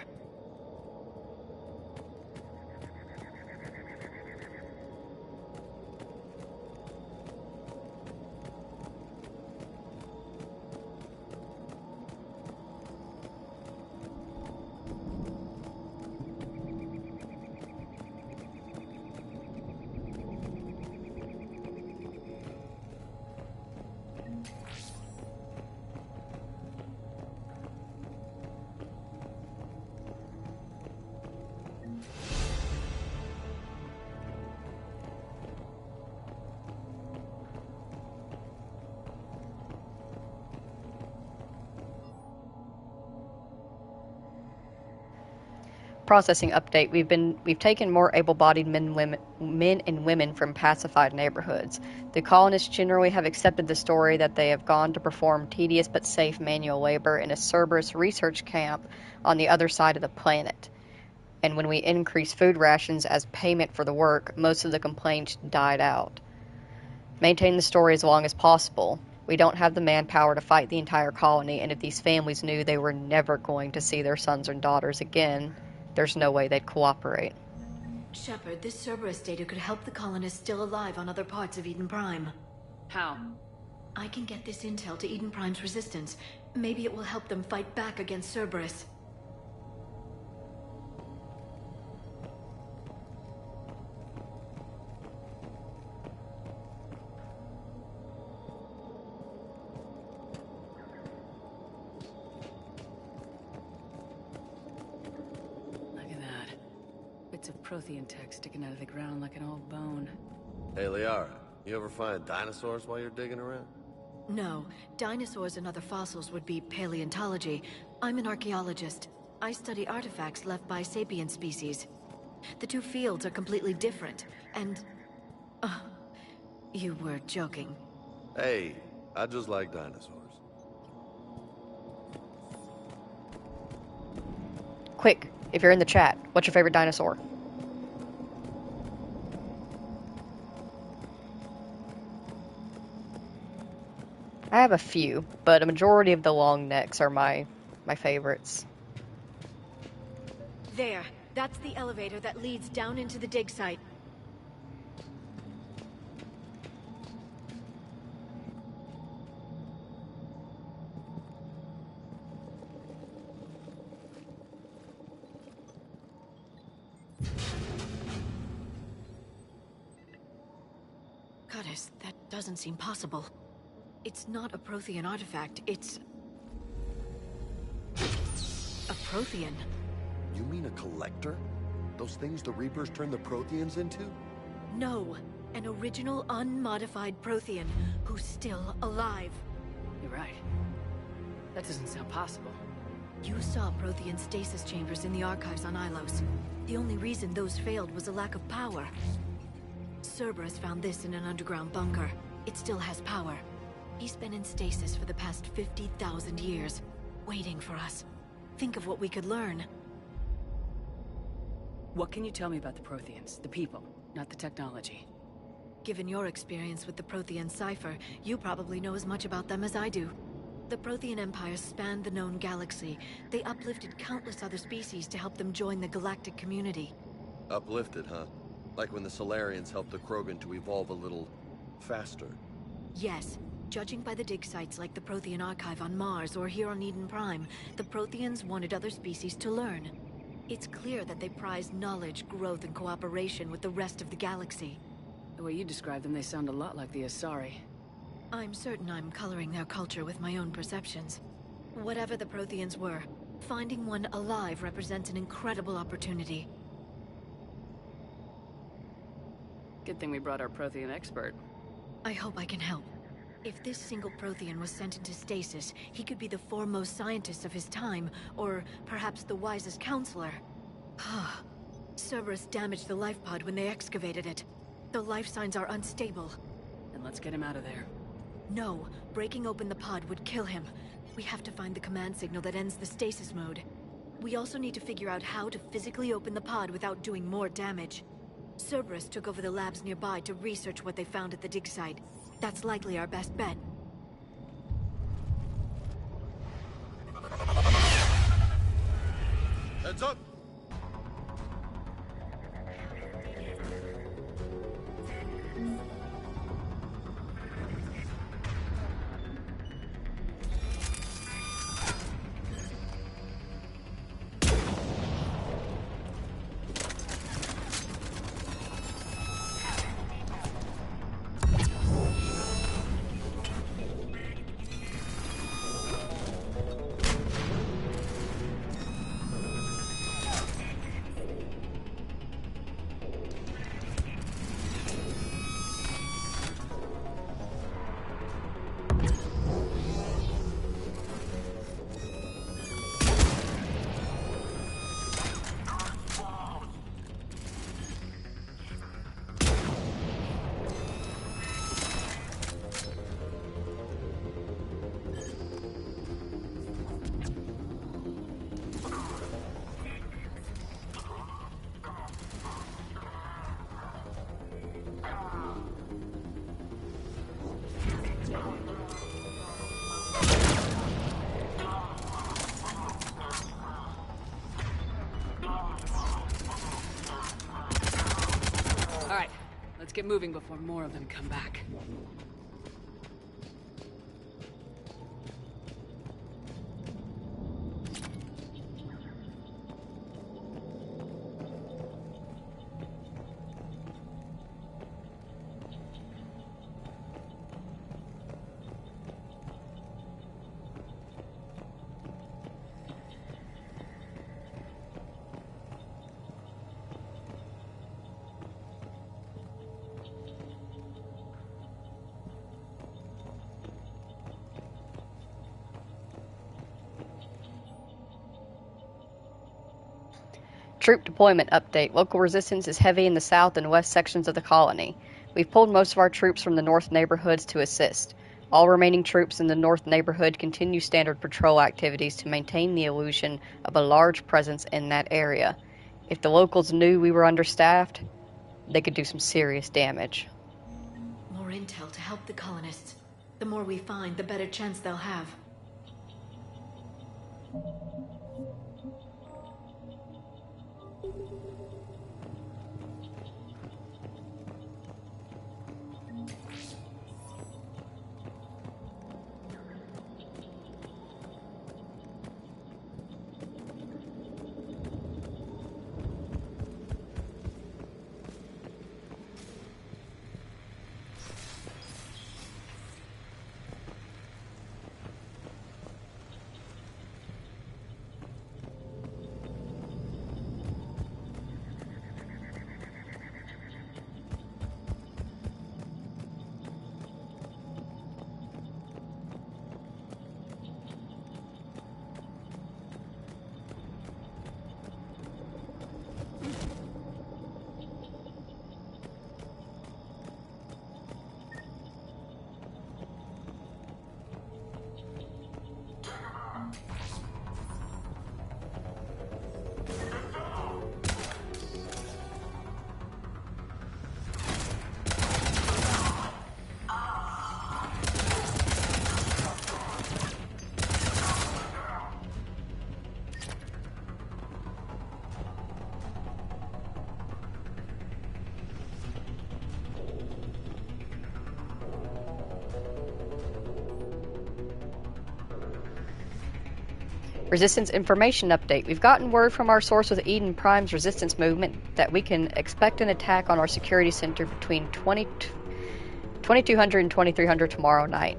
Processing update. We've taken more able-bodied men and women from pacified neighborhoods. The colonists generally have accepted the story that they have gone to perform tedious but safe manual labor in a Cerberus research camp on the other side of the planet. And when we increased food rations as payment for the work, most of the complaints died out. Maintain the story as long as possible. We don't have the manpower to fight the entire colony, and if these families knew they were never going to see their sons and daughters again, there's no way they'd cooperate. Shepard, this Cerberus data could help the colonists still alive on other parts of Eden Prime. How? I can get this intel to Eden Prime's resistance. Maybe it will help them fight back against Cerberus. Of Prothean tech sticking out of the ground like an old bone. Hey, Liara, you ever find dinosaurs while you're digging around? No. Dinosaurs and other fossils would be paleontology. I'm an archaeologist. I study artifacts left by sapient species. The two fields are completely different, and... you were joking. Hey, I just like dinosaurs. Quick, if you're in the chat, what's your favorite dinosaur? I have a few, but a majority of the long necks are my favorites. There. That's the elevator that leads down into the dig site. Goddess, that doesn't seem possible. It's not a Prothean artifact, it's... a Prothean. You mean a collector? Those things the Reapers turned the Protheans into? No. An original, unmodified Prothean who's still alive. You're right. That doesn't sound possible. You saw Prothean stasis chambers in the archives on Ilos. The only reason those failed was a lack of power. Cerberus found this in an underground bunker. It still has power. He's been in stasis for the past 50,000 years, waiting for us. Think of what we could learn. What can you tell me about the Protheans? The people, not the technology. Given your experience with the Prothean cipher, you probably know as much about them as I do. The Prothean Empire spanned the known galaxy. They uplifted countless other species to help them join the galactic community. Uplifted, huh? Like when the Solarians helped the Krogan to evolve a little faster. Yes. Judging by the dig sites like the Prothean Archive on Mars or here on Eden Prime, the Protheans wanted other species to learn. It's clear that they prize knowledge, growth, and cooperation with the rest of the galaxy. The way you describe them, they sound a lot like the Asari. I'm certain I'm coloring their culture with my own perceptions. Whatever the Protheans were, finding one alive represents an incredible opportunity. Good thing we brought our Prothean expert. I hope I can help. If this single Prothean was sent into stasis, he could be the foremost scientist of his time, or perhaps the wisest counselor. Cerberus damaged the life pod when they excavated it. The life signs are unstable. Then let's get him out of there. No, breaking open the pod would kill him. We have to find the command signal that ends the stasis mode. We also need to figure out how to physically open the pod without doing more damage. Cerberus took over the labs nearby to research what they found at the dig site. That's likely our best bet. Heads up! Let's get moving before more of them come back. Troop deployment update. Local resistance is heavy in the south and west sections of the colony. We've pulled most of our troops from the north neighborhoods to assist. All remaining troops in the north neighborhood continue standard patrol activities to maintain the illusion of a large presence in that area. If the locals knew we were understaffed, they could do some serious damage. More intel to help the colonists. The more we find, the better chance they'll have. Resistance information update. We've gotten word from our source with Eden Prime's resistance movement that we can expect an attack on our security center between 2200 and 2300 tomorrow night.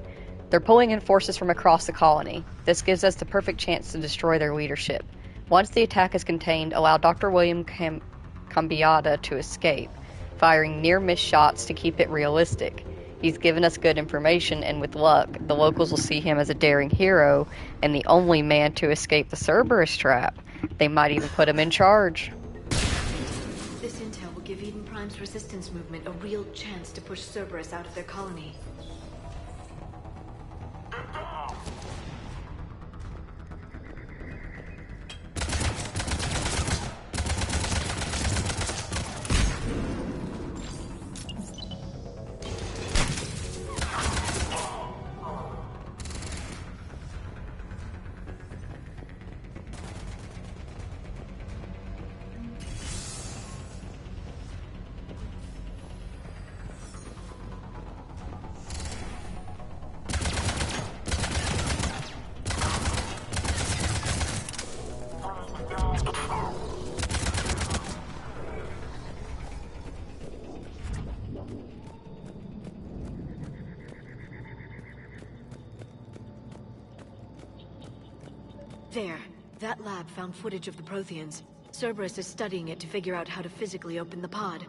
They're pulling in forces from across the colony. This gives us the perfect chance to destroy their leadership. Once the attack is contained, allow Dr. William Cambiata to escape, firing near-miss shots to keep it realistic. He's given us good information, and with luck, the locals will see him as a daring hero and the only man to escape the Cerberus trap. They might even put him in charge. This intel will give Eden Prime's resistance movement a real chance to push Cerberus out of their colony. There. That lab found footage of the Protheans. Cerberus is studying it to figure out how to physically open the pod.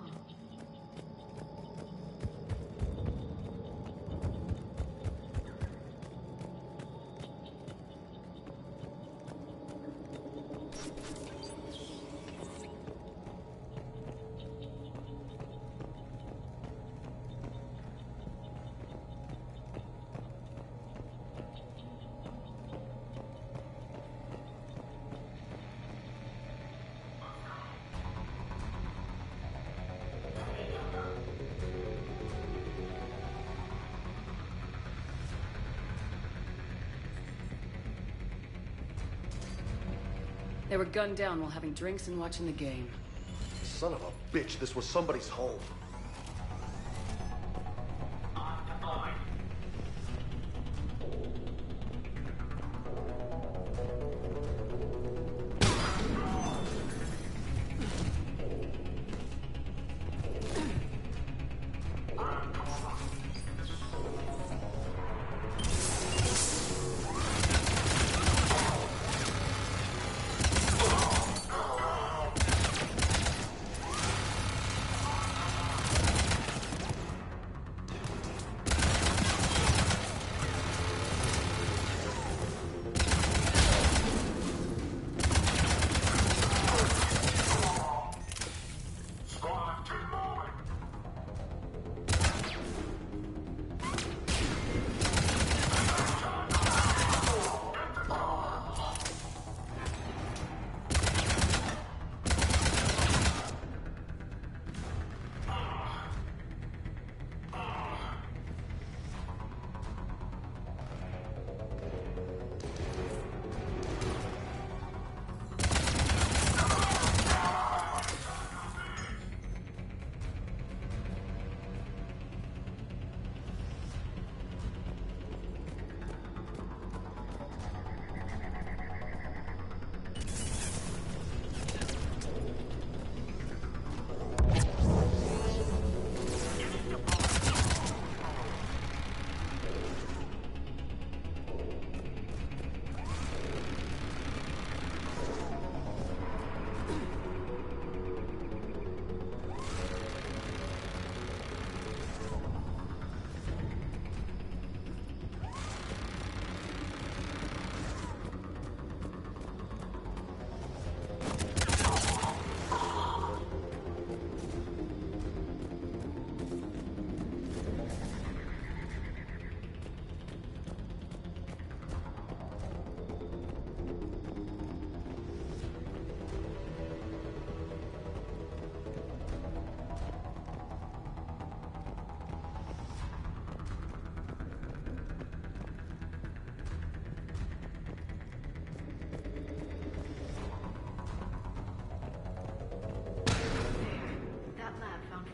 They were gunned down while having drinks and watching the game. Son of a bitch, this was somebody's home.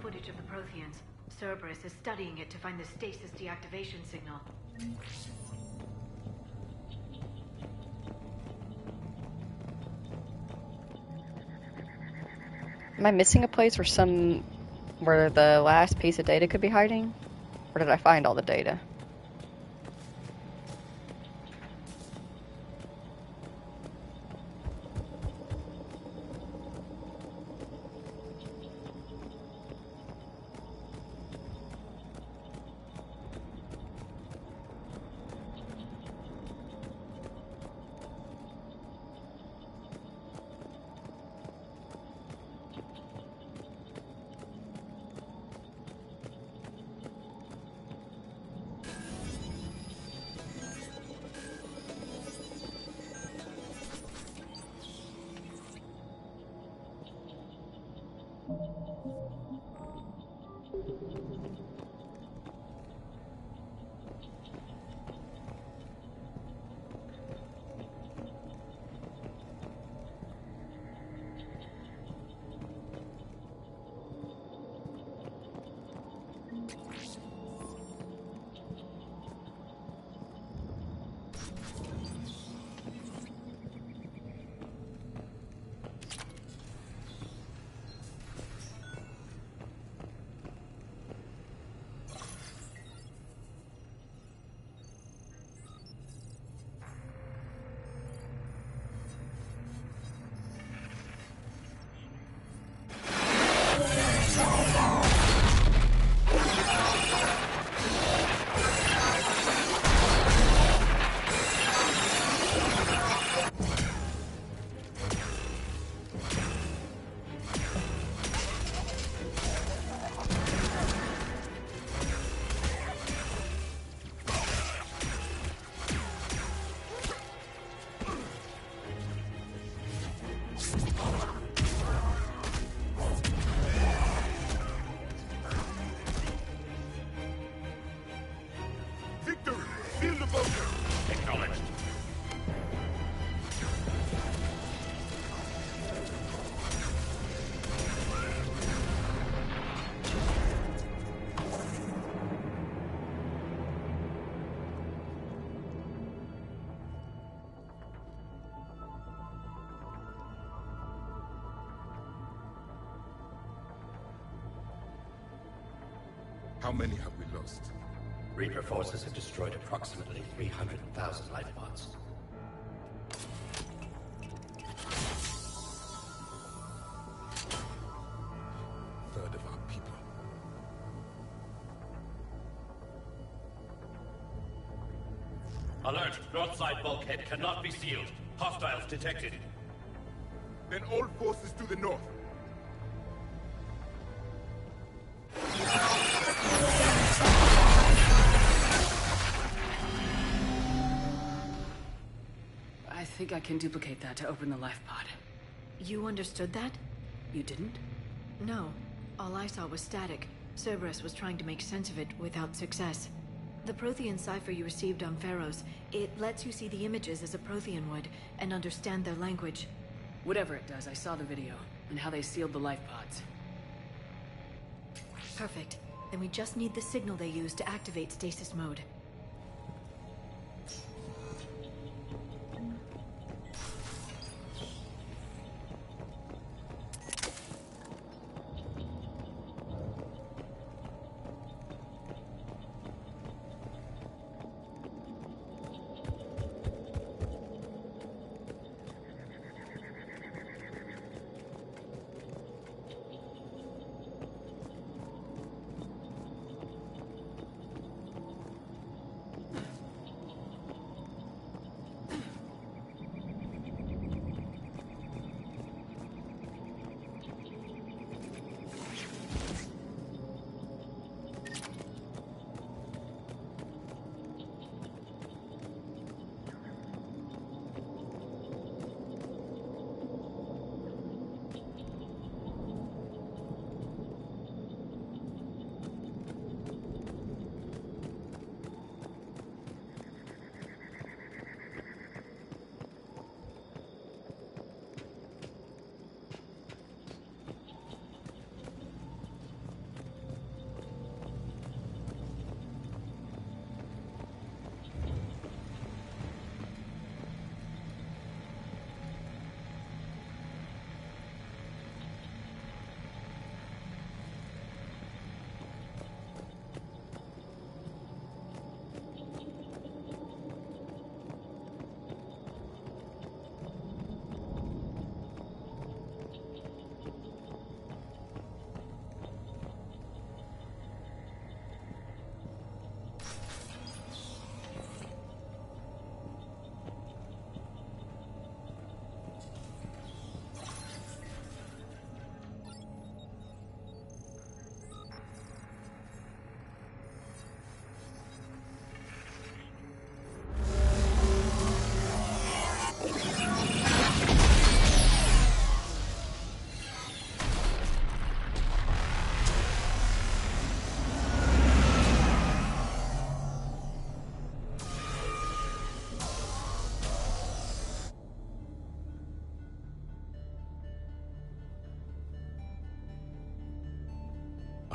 Footage of the Protheans. Cerberus is studying it to find the stasis deactivation signal. Am I missing a place where the last piece of data could be hiding? Or did I find all the data? How many have we lost? Reaper forces have destroyed approximately 300,000 life pods. Third of our people. Alert! North side bulkhead cannot be sealed. Hostiles detected. Then all forces to the north. I think I can duplicate that to open the life pod. You understood that? You didn't? No. All I saw was static. Cerberus was trying to make sense of it without success. The Prothean cipher you received on Pharaohs, it lets you see the images as a Prothean would, and understand their language. Whatever it does, I saw the video, and how they sealed the life pods. Perfect. Then we just need the signal they use to activate stasis mode.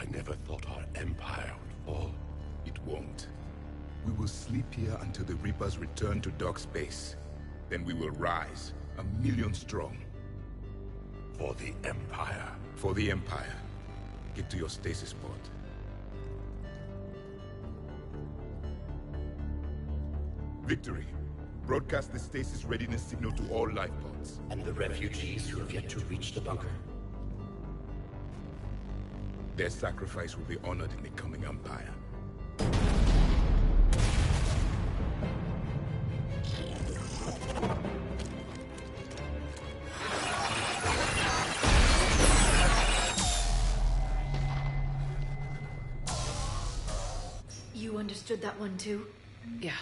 I never thought our empire would fall. It won't. We will sleep here until the Reapers return to Dock Space. Then we will rise, 1,000,000 strong. For the Empire. For the Empire. Get to your stasis pod. Victory. Broadcast the stasis readiness signal to all life pods. And the refugees who have yet to reach the bunker. Their sacrifice will be honored in the coming Empire. You understood that one too? Yeah.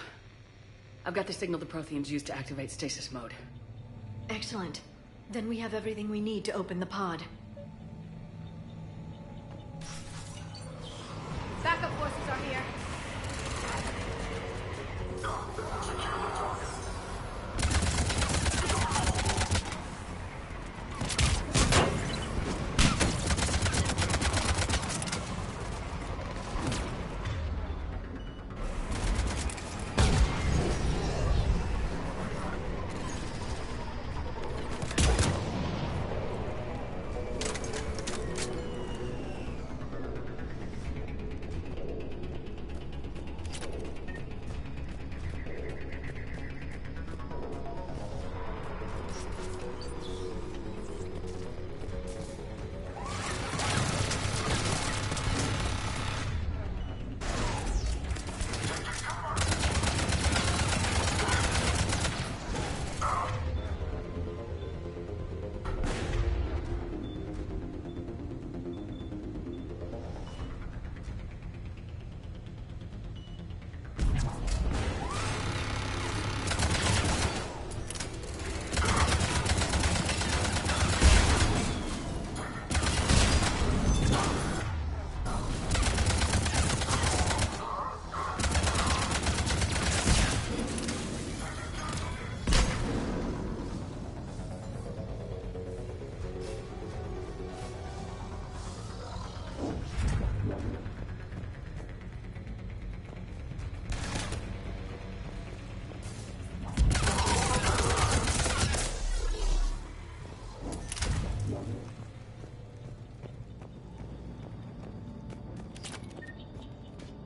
I've got the signal the Protheans used to activate stasis mode. Excellent. Then we have everything we need to open the pod. Backup forces are here.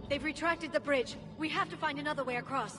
They've retracted the bridge. We have to find another way across.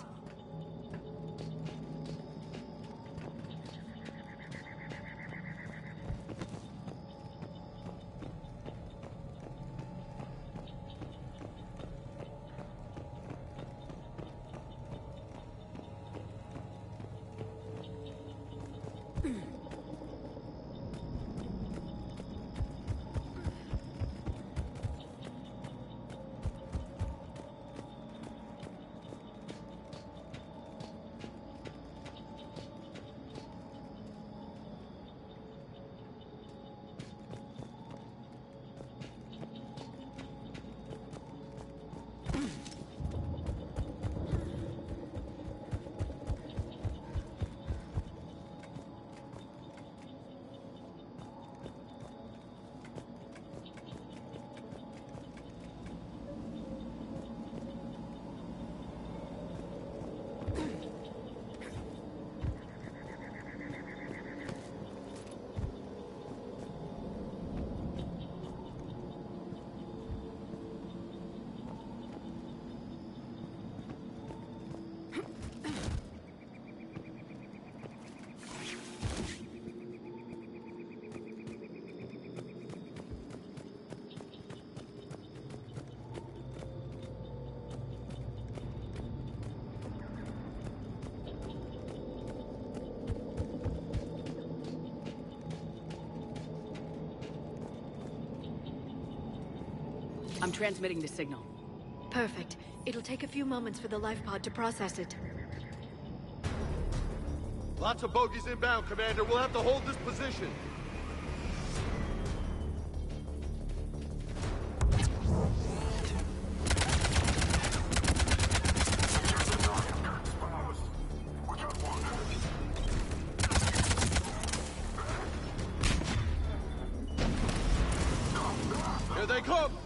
I'm transmitting the signal. Perfect. It'll take a few moments for the life pod to process it. Lots of bogies inbound, Commander. We'll have to hold this position. Here they come!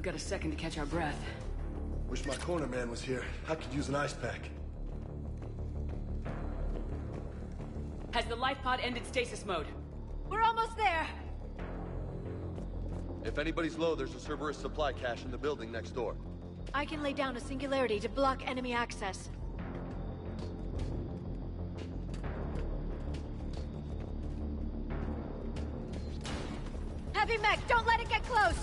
we've got a second to catch our breath. Wish my corner man was here. I could use an ice pack. Has the life pod ended stasis mode? We're almost there! If anybody's low, there's a Cerberus supply cache in the building next door. I can lay down a singularity to block enemy access. Heavy mech, don't let it get close!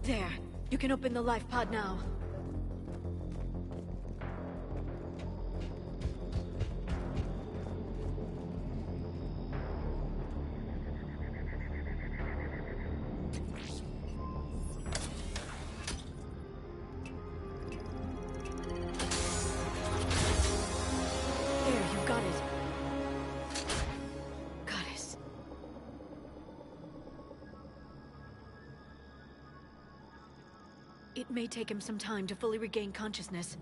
There. You can open the life pod now. There, you got it. Goddess. It may take him some time to fully regain consciousness.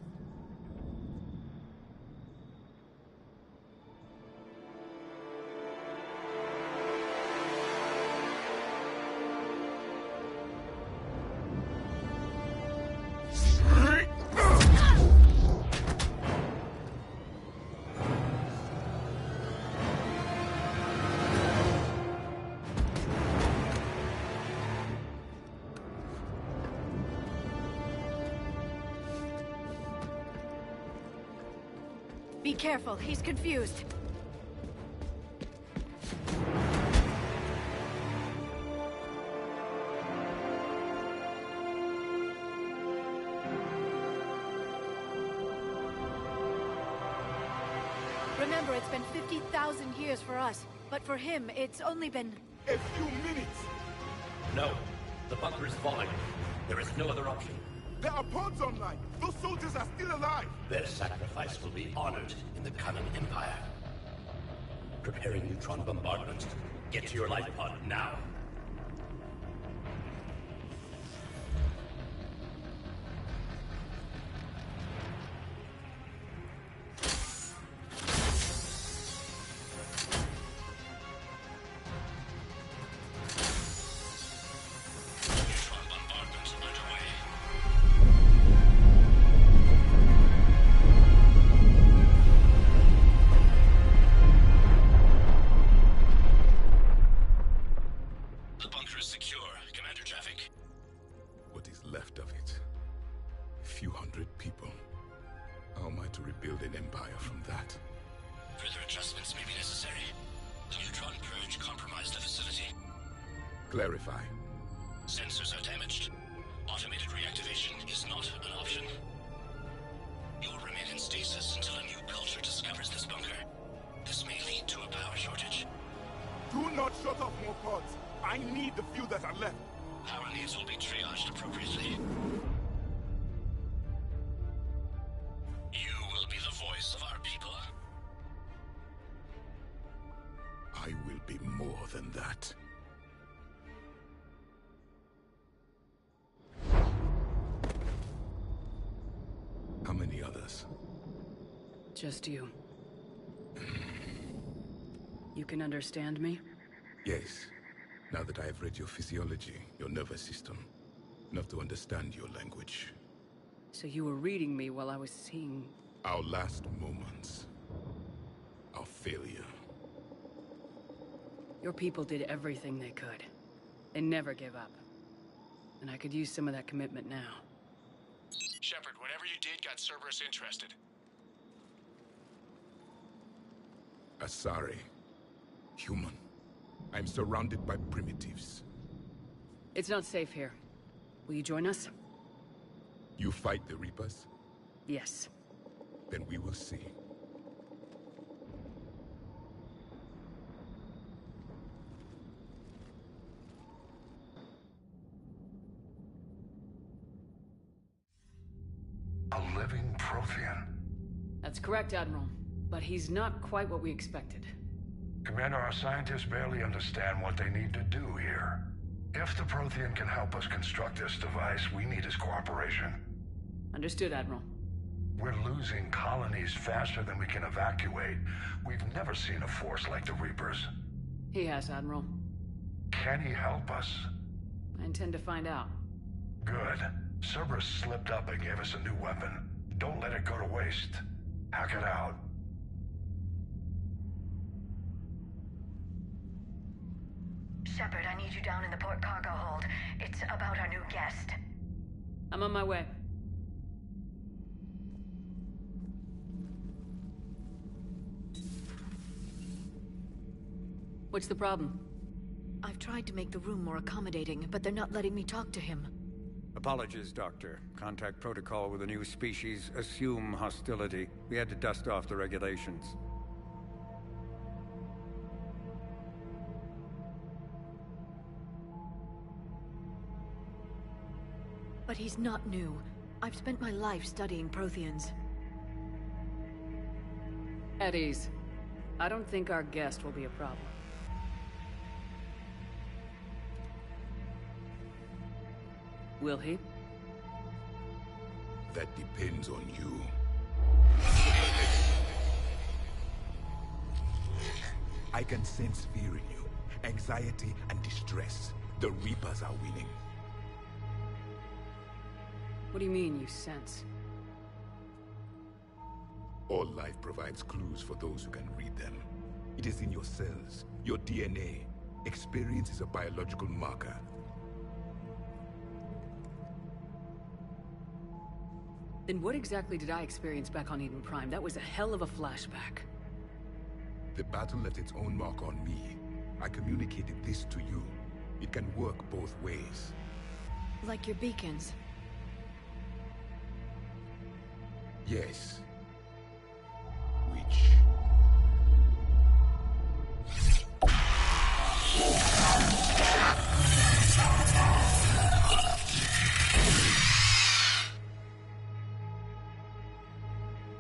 Be careful, he's confused. Remember, it's been 50,000 years for us, but for him, it's only been... A few minutes! No. The bunker is falling. There is no other option. There are pods online! Those soldiers are still alive! Their sacrifice will be honored in the coming Empire. Preparing neutron bombardment. Get to your life pod now. Left of it. A few hundred people. How am I to rebuild an empire from that? Further adjustments may be necessary. The neutron purge compromised the facility. Clarify. Sensors are damaged. Automated reactivation is not an option. You'll remain in stasis until a new culture discovers this bunker. This may lead to a power shortage. not shut off more pods. I need the few that are left. Our needs will be triaged appropriately. You will be the voice of our people. I will be more than that. How many others? Just you. You can understand me? Yes. Now that I have read your physiology, your nervous system, enough to understand your language. So you were reading me while I was seeing... Our last moments. Our failure. Your people did everything they could. They never gave up. And I could use some of that commitment now. Shepard, whatever you did got Cerberus interested. Asari. Human. I'm surrounded by primitives. It's not safe here. Will you join us? You fight the Reapers? Yes. Then we will see. A living Prothean. That's correct, Admiral. But he's not quite what we expected. Commander, our scientists barely understand what they need to do here. If the Prothean can help us construct this device, we need his cooperation. Understood, Admiral. We're losing colonies faster than we can evacuate. We've never seen a force like the Reapers. He has, Admiral. Can he help us? I intend to find out. Good. Cerberus slipped up and gave us a new weapon. Don't let it go to waste. Hack it out. Shepard, I need you down in the port cargo hold. It's about our new guest. I'm on my way. What's the problem? I've tried to make the room more accommodating, but they're not letting me talk to him. Apologies, Doctor. Contact protocol with a new species. Assume hostility. We had to dust off the regulations. But he's not new. I've spent my life studying Protheans. At ease. I don't think our guest will be a problem. Will he? That depends on you. I can sense fear in you, anxiety and distress. The Reapers are winning. What do you mean, you sense? All life provides clues for those who can read them. It is in your cells, your DNA. Experience is a biological marker. Then what exactly did I experience back on Eden Prime? That was a hell of a flashback. The battle left its own mark on me. I communicated this to you. It can work both ways. Like your beacons. Yes. Which...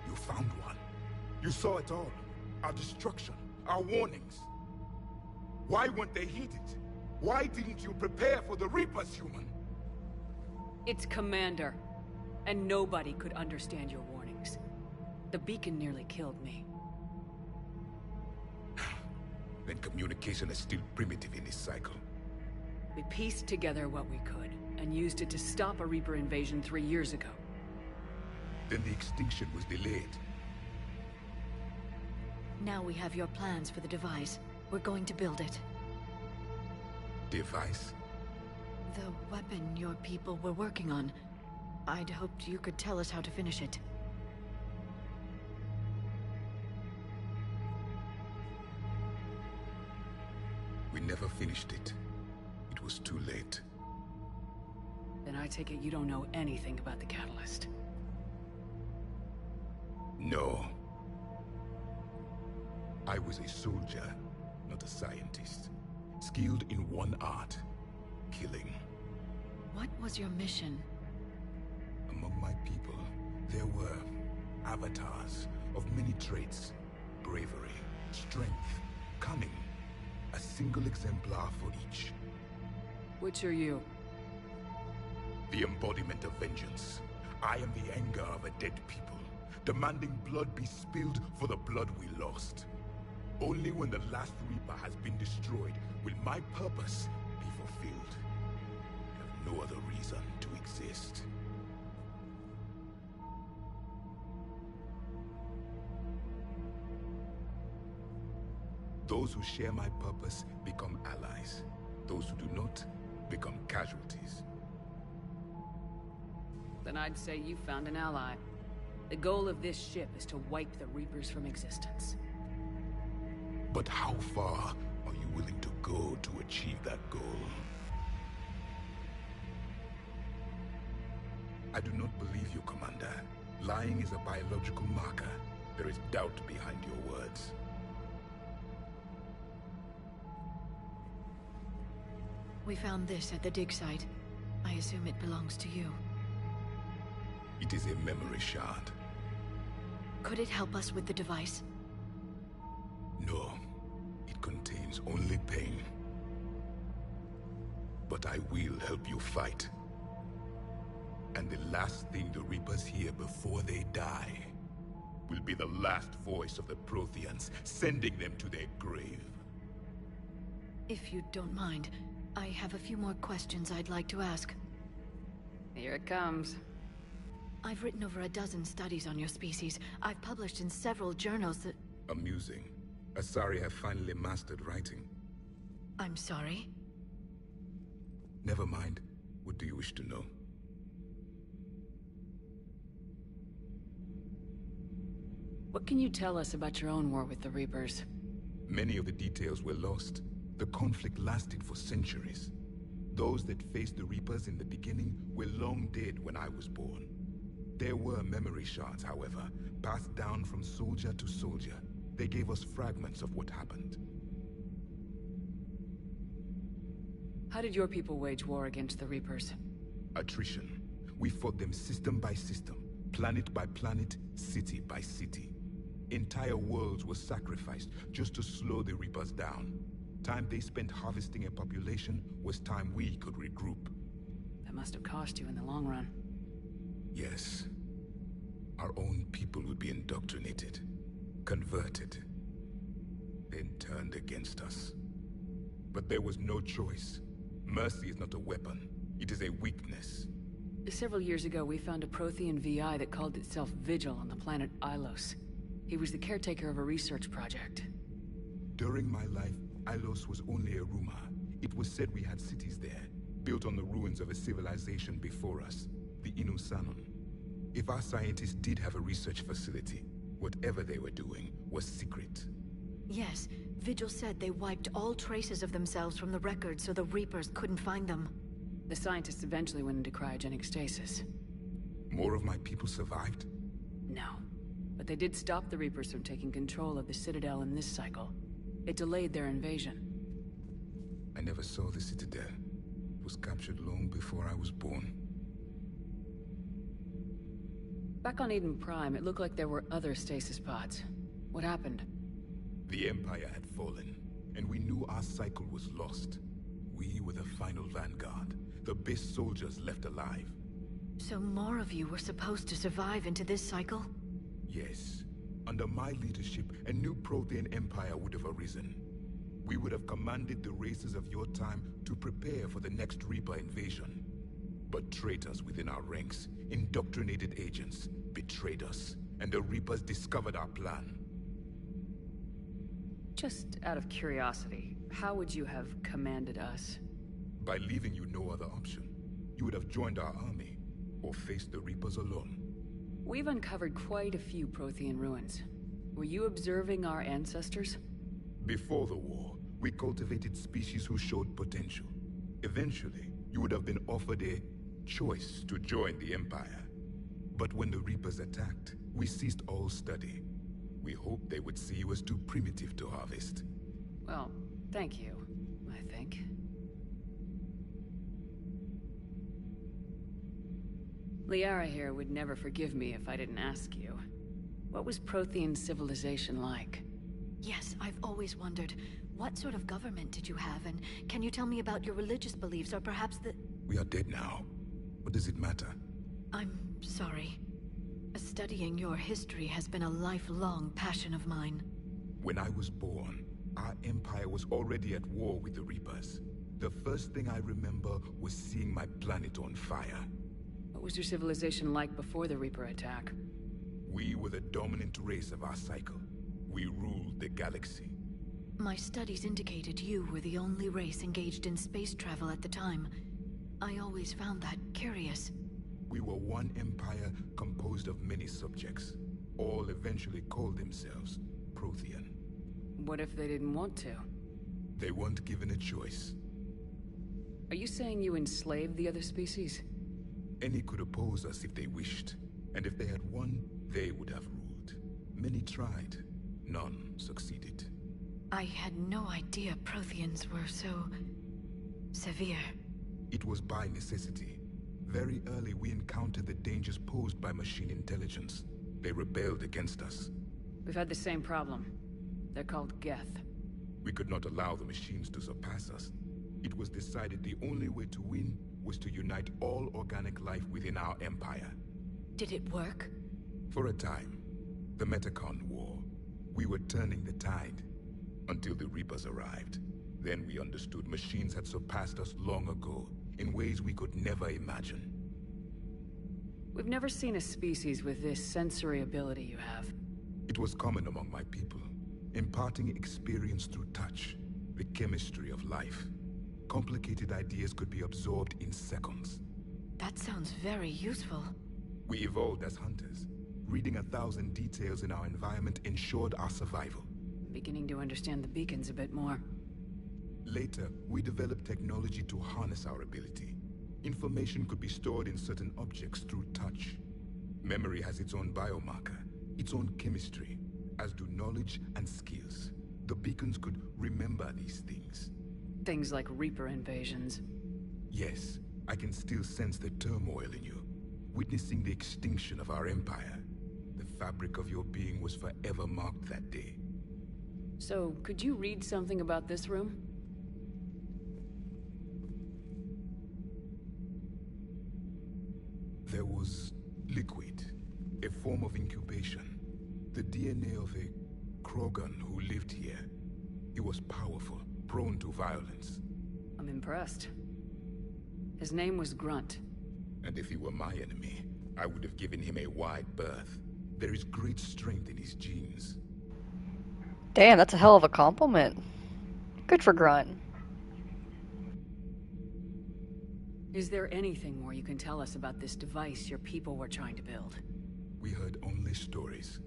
You found one. You saw it all. Our destruction, our warnings. Why weren't they heeded? Why didn't you prepare for the Reapers, human? It's Commander. And nobody could understand your warnings. The beacon nearly killed me. Then communication is still primitive in this cycle. We pieced together what we could, and used it to stop a Reaper invasion 3 years ago. Then the extinction was delayed. Now we have your plans for the device. We're going to build it. Device? The weapon your people were working on. I'd hoped you could tell us how to finish it. We never finished it. It was too late. Then I take it you don't know anything about the catalyst. No. I was a soldier, not a scientist. skilled in one art: killing. What was your mission? Among my people, there were avatars of many traits: bravery, strength, cunning. A single exemplar for each. Which are you? The embodiment of vengeance. I am the anger of a dead people, demanding blood be spilled for the blood we lost. Only when the last Reaper has been destroyed will my purpose be fulfilled. I have no other reason to exist. Those who share my purpose become allies. Those who do not become casualties. Then I'd say you found an ally. The goal of this ship is to wipe the Reapers from existence. But how far are you willing to go to achieve that goal? I do not believe you, Commander. Lying is a biological marker. There is doubt behind your words. We found this at the dig site. I assume it belongs to you. It is a memory shard. Could it help us with the device? No. It contains only pain. But I will help you fight. And the last thing the Reapers hear before they die will be the last voice of the Protheans, sending them to their grave. If you don't mind, I have a few more questions I'd like to ask. Here it comes. I've written over a dozen studies on your species. I've published in several journals that... Amusing. Asari have finally mastered writing. I'm sorry? Never mind. What do you wish to know? What can you tell us about your own war with the Reapers? Many of the details were lost. The conflict lasted for centuries. Those that faced the Reapers in the beginning were long dead when I was born. There were memory shards, however, passed down from soldier to soldier. They gave us fragments of what happened. How did your people wage war against the Reapers? Attrition. We fought them system by system, planet by planet, city by city. Entire worlds were sacrificed just to slow the Reapers down. Time they spent harvesting a population was time we could regroup. That must have cost you in the long run. Yes. Our own people would be indoctrinated, converted, then turned against us. But there was no choice. Mercy is not a weapon. It is a weakness. Several years ago, we found a Prothean VI that called itself Vigil on the planet Ilos. He was the caretaker of a research project. During my life, Ilos was only a rumor. It was said we had cities there, built on the ruins of a civilization before us, the Inusanon. If our scientists did have a research facility, whatever they were doing was secret. Yes, Vigil said they wiped all traces of themselves from the records so the Reapers couldn't find them. The scientists eventually went into cryogenic stasis. More of my people survived? No. But they did stop the Reapers from taking control of the Citadel in this cycle. It delayed their invasion. I never saw the Citadel. It was captured long before I was born. Back on Eden Prime, it looked like there were other stasis pods. What happened? The Empire had fallen, and we knew our cycle was lost. We were the final vanguard, the best soldiers left alive. So more of you were supposed to survive into this cycle? Yes. Under my leadership, a new Prothean empire would have arisen. We would have commanded the races of your time to prepare for the next Reaper invasion. But traitors within our ranks, indoctrinated agents, betrayed us, and the Reapers discovered our plan. Just out of curiosity, how would you have commanded us? By leaving you no other option. You would have joined our army, or faced the Reapers alone. We've uncovered quite a few Prothean ruins. Were you observing our ancestors? Before the war, we cultivated species who showed potential. Eventually, you would have been offered a choice to join the Empire. But when the Reapers attacked, we ceased all study. We hoped they would see you as too primitive to harvest. Well, thank you, I think. think. Liara here would never forgive me if I didn't ask you. What was Prothean civilization like? Yes, I've always wondered, what sort of government did you have, and can you tell me about your religious beliefs, or perhaps the... We are dead now. What does it matter? I'm sorry. Studying your history has been a lifelong passion of mine. When I was born, our empire was already at war with the Reapers. The first thing I remember was seeing my planet on fire. What was your civilization like before the Reaper attack? We were the dominant race of our cycle. We ruled the galaxy. My studies indicated you were the only race engaged in space travel at the time. I always found that curious. We were one empire composed of many subjects. All eventually called themselves Prothean. What if they didn't want to? They weren't given a choice. Are you saying you enslaved the other species? Any could oppose us if they wished. And if they had won, they would have ruled. Many tried. None succeeded. I had no idea Protheans were so... severe. It was by necessity. Very early we encountered the dangers posed by machine intelligence. They rebelled against us. We've had the same problem. They're called Geth. We could not allow the machines to surpass us. It was decided the only way to win was to unite all organic life within our empire. Did it work? For a time. The Metacon War. We were turning the tide. Until the Reapers arrived. Then we understood machines had surpassed us long ago, in ways we could never imagine. We've never seen a species with this sensory ability you have. It was common among my people, imparting experience through touch, the chemistry of life. Complicated ideas could be absorbed in seconds. That sounds very useful. We evolved as hunters. Reading 1,000 details in our environment ensured our survival. Beginning to understand the beacons a bit more. Later, we developed technology to harness our ability. Information could be stored in certain objects through touch. Memory has its own biomarker, its own chemistry, as do knowledge and skills. The beacons could remember these things. Things like Reaper invasions. Yes, I can still sense the turmoil in you, witnessing the extinction of our empire. The fabric of your being was forever marked that day. So, could you read something about this room? There was liquid, a form of incubation. The DNA of a Krogan who lived here. He was powerful, prone to violence. I'm impressed. His name was Grunt. And if he were my enemy, I would have given him a wide berth. There is great strength in his genes. Damn, that's a hell of a compliment. Good for Grunt. Is there anything more you can tell us about this device your people were trying to build? We heard only stories.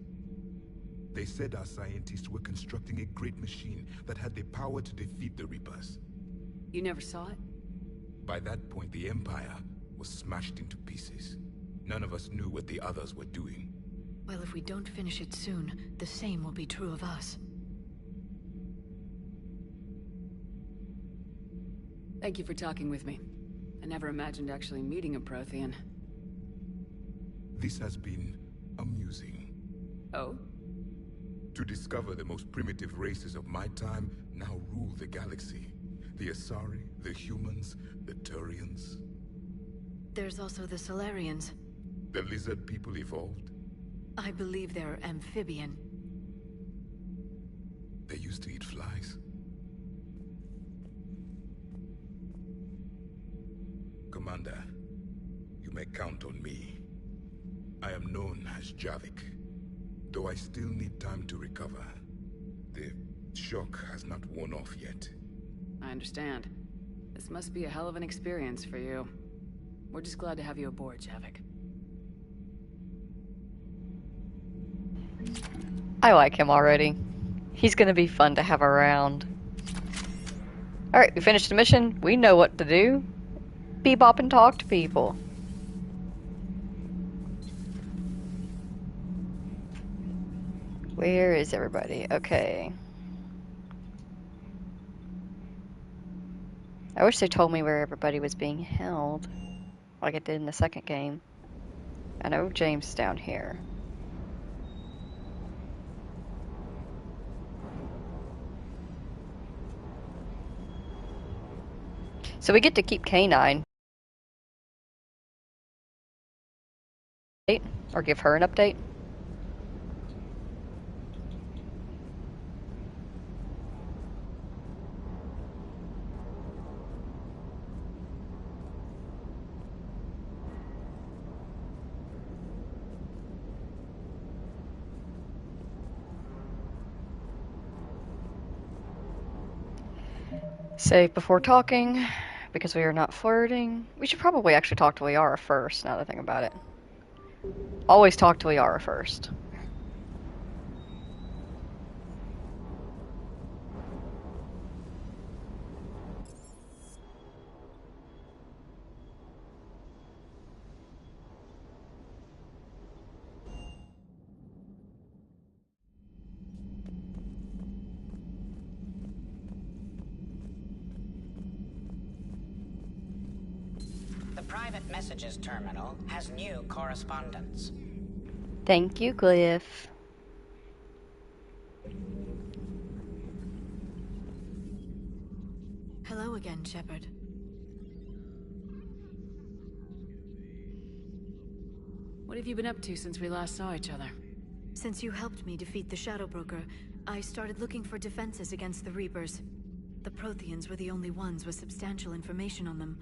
They said our scientists were constructing a great machine that had the power to defeat the Reapers. You never saw it? By that point, the Empire was smashed into pieces. None of us knew what the others were doing. Well, if we don't finish it soon, the same will be true of us. Thank you for talking with me. I never imagined actually meeting a Prothean. This has been amusing. Oh? To discover the most primitive races of my time now rule the galaxy. The Asari, the humans, the Turians. There's also the Solarians. The lizard people evolved? I believe they're amphibian. They used to eat flies. Commander, you may count on me. I am known as Javik, though I still need time to recover. The shock has not worn off yet. I understand. This must be a hell of an experience for you. We're just glad to have you aboard, Javik. I like him already. He's gonna be fun to have around. Alright, we finished the mission. We know what to do. Bebop and talk to people. Where is everybody? Okay. I wish they told me where everybody was being held, like it did in the second game. I know James is down here. So we get to keep K9. Or give her an update. Save before talking, because we are not flirting. We should probably actually talk to Liara first, now that I think about it. Always talk to Liara first. The private messages terminal has new correspondence. Thank you, Glyph. Hello again, Shepard. What have you been up to since we last saw each other? Since you helped me defeat the Shadow Broker, I started looking for defenses against the Reapers. The Protheans were the only ones with substantial information on them.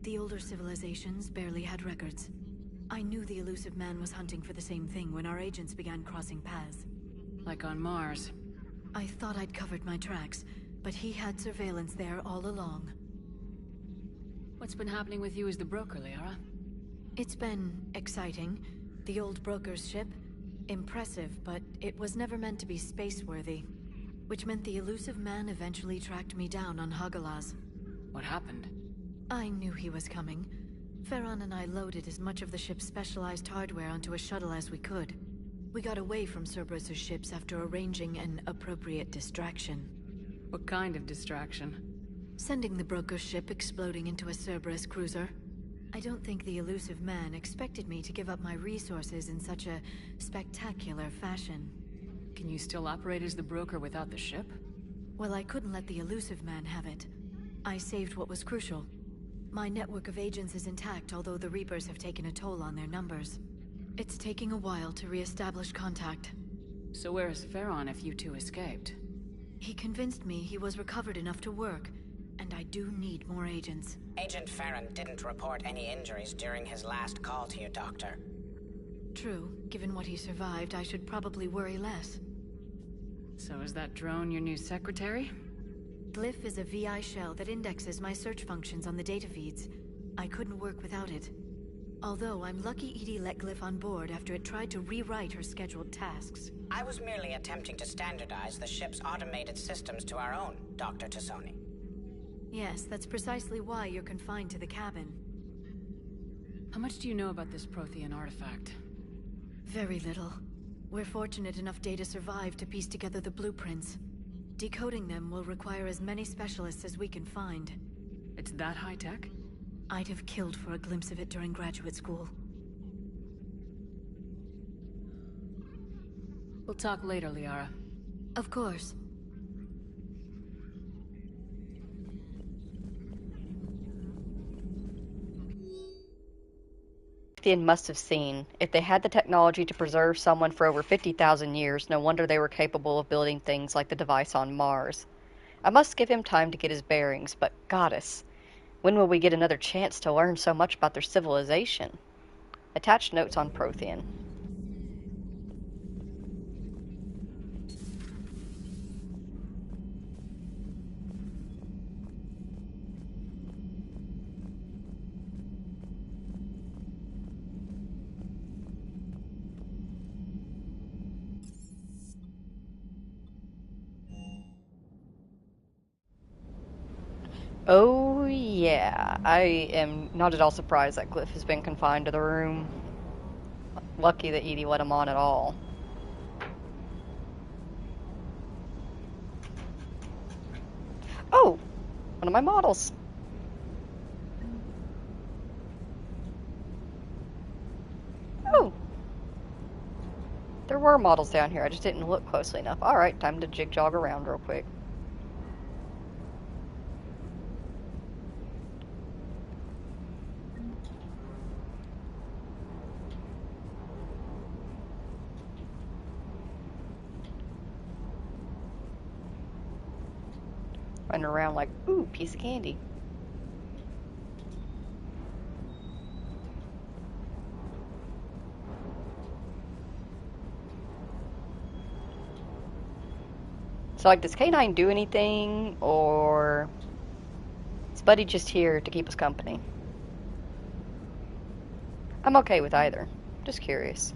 The older civilizations barely had records. I knew the elusive man was hunting for the same thing when our agents began crossing paths. Like on Mars. I thought I'd covered my tracks, but he had surveillance there all along. What's been happening with you as the broker, Liara? It's been exciting. The old broker's ship, impressive, but it was never meant to be space-worthy. Which meant the elusive man eventually tracked me down on Hagalaz. What happened? I knew he was coming. Farron and I loaded as much of the ship's specialized hardware onto a shuttle as we could. We got away from Cerberus's ships after arranging an appropriate distraction. What kind of distraction? Sending the broker's ship exploding into a Cerberus cruiser. I don't think the elusive man expected me to give up my resources in such a spectacular fashion. Can you still operate as the broker without the ship? Well, I couldn't let the elusive man have it. I saved what was crucial. My network of agents is intact, although the Reapers have taken a toll on their numbers. It's taking a while to re-establish contact. So where is Farron if you two escaped? He convinced me he was recovered enough to work, and I do need more agents. Agent Farron didn't report any injuries during his last call to you, Doctor. True. Given what he survived, I should probably worry less. So is that drone your new secretary? Glyph is a VI shell that indexes my search functions on the data feeds. I couldn't work without it. Although I'm lucky EDI let Glyph on board after it tried to rewrite her scheduled tasks. I was merely attempting to standardize the ship's automated systems to our own, Dr. Tassoni. Yes, that's precisely why you're confined to the cabin. How much do you know about this Prothean artifact? Very little. We're fortunate enough data survived to piece together the blueprints. Decoding them will require as many specialists as we can find. It's that high-tech? I'd have killed for a glimpse of it during graduate school. We'll talk later, Liara. Of course. Prothean must have seen. If they had the technology to preserve someone for over 50,000 years, no wonder they were capable of building things like the device on Mars. I must give him time to get his bearings, but goddess, when will we get another chance to learn so much about their civilization? Attached notes on Prothean. Oh, yeah. I am not at all surprised that Glyph has been confined to the room. Lucky that Edie let him on at all. Oh! One of my models. were models down here. I just didn't look closely enough. Alright, time to jig-jog around real quick. Running around like, ooh, piece of candy. So, like, does K9 do anything, or is Buddy just here to keep us company? I'm okay with either. Just curious.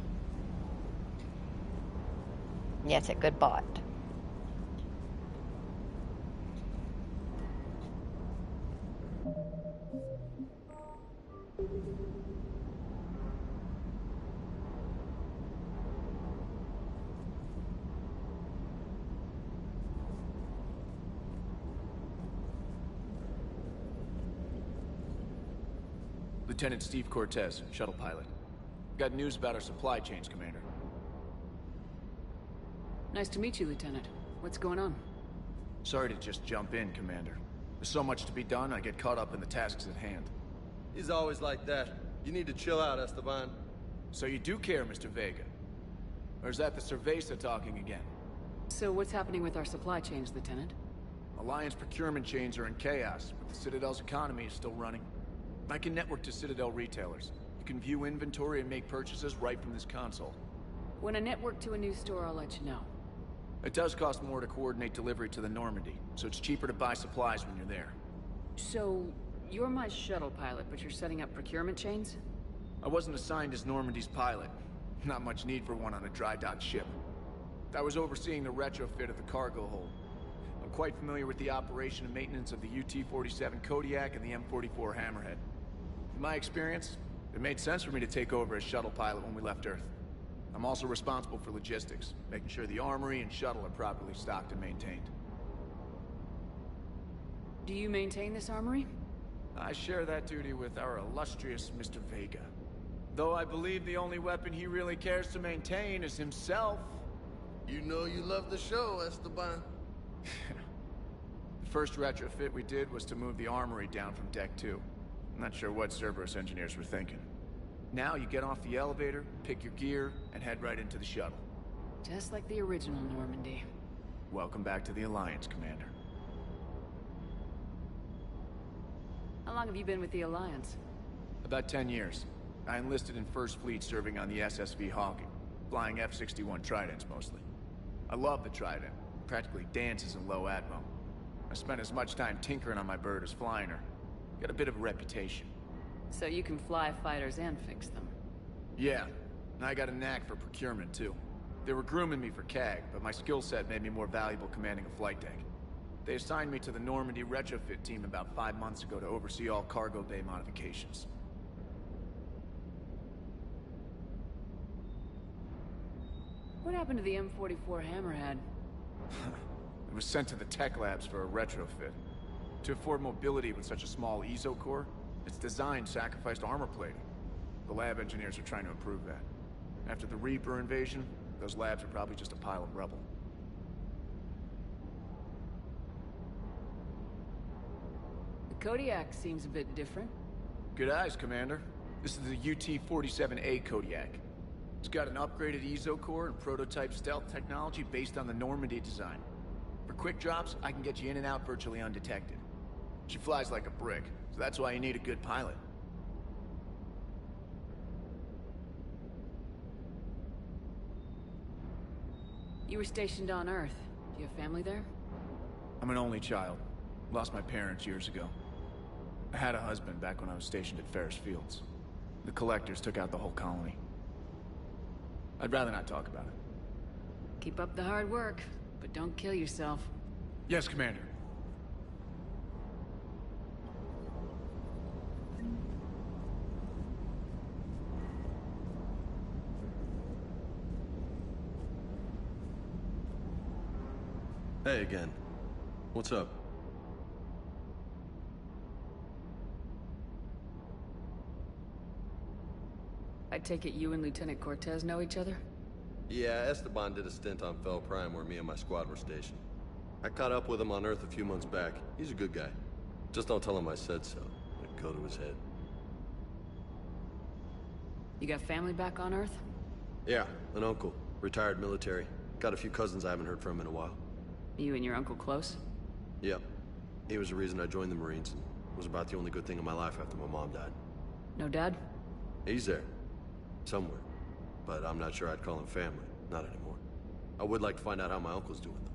Yeah, it's a good bot. Lieutenant Steve Cortez, shuttle pilot. Got news about our supply chains, Commander. Nice to meet you, Lieutenant. What's going on? Sorry to just jump in, Commander. There's so much to be done, I get caught up in the tasks at hand. He's always like that. You need to chill out, Esteban. So you do care, Mr. Vega? Or is that the Cerveza talking again? So what's happening with our supply chains, Lieutenant? Alliance procurement chains are in chaos, but the Citadel's economy is still running. I can network to Citadel retailers. You can view inventory and make purchases right from this console. When I network to a new store, I'll let you know. It does cost more to coordinate delivery to the Normandy, so it's cheaper to buy supplies when you're there. So, you're my shuttle pilot, but you're setting up procurement chains? I wasn't assigned as Normandy's pilot. Not much need for one on a dry dock ship. I was overseeing the retrofit of the cargo hold. I'm quite familiar with the operation and maintenance of the UT-47 Kodiak and the M44 Hammerhead. In my experience, it made sense for me to take over as shuttle pilot when we left Earth. I'm also responsible for logistics, making sure the armory and shuttle are properly stocked and maintained. Do you maintain this armory? I share that duty with our illustrious Mr. Vega. Though I believe the only weapon he really cares to maintain is himself. You know you love the show, Esteban. The first retrofit we did was to move the armory down from Deck 2. I'm not sure what Cerberus engineers were thinking. Now you get off the elevator, pick your gear, and head right into the shuttle. Just like the original Normandy. Welcome back to the Alliance, Commander. How long have you been with the Alliance? About 10 years. I enlisted in First Fleet serving on the SSV Hawking, flying F-61 Tridents mostly. I love the Trident. Practically dances in low atmo. I spent as much time tinkering on my bird as flying her. Got a bit of a reputation. So you can fly fighters and fix them? Yeah, and I got a knack for procurement too. They were grooming me for CAG, but my skill set made me more valuable commanding a flight deck. They assigned me to the Normandy retrofit team about 5 months ago to oversee all cargo bay modifications. What happened to the M44 Hammerhead? It was sent to the tech labs for a retrofit. To afford mobility with such a small ESO core, its design sacrificed armor plating. The lab engineers are trying to improve that. After the Reaper invasion, those labs are probably just a pile of rubble. The Kodiak seems a bit different. Good eyes, Commander. This is the UT-47A Kodiak. It's got an upgraded ESO core and prototype stealth technology based on the Normandy design. For quick drops, I can get you in and out virtually undetected. She flies like a brick, so that's why you need a good pilot. You were stationed on Earth. Do you have family there? I'm an only child. Lost my parents years ago. I had a husband back when I was stationed at Ferris Fields. The Collectors took out the whole colony. I'd rather not talk about it. Keep up the hard work, but don't kill yourself. Yes, Commander. Hey again. What's up? I take it you and Lieutenant Cortez know each other? Yeah, Esteban did a stint on Fel Prime where me and my squad were stationed. I caught up with him on Earth a few months back. He's a good guy. Just don't tell him I said so. It'd go to his head. You got family back on Earth? Yeah, an uncle. Retired military. Got a few cousins I haven't heard from in a while. You and your uncle close? Yep. He was the reason I joined the Marines, and was about the only good thing in my life after my mom died. No dad? He's there. Somewhere. But I'm not sure I'd call him family. Not anymore. I would like to find out how my uncle's doing, though.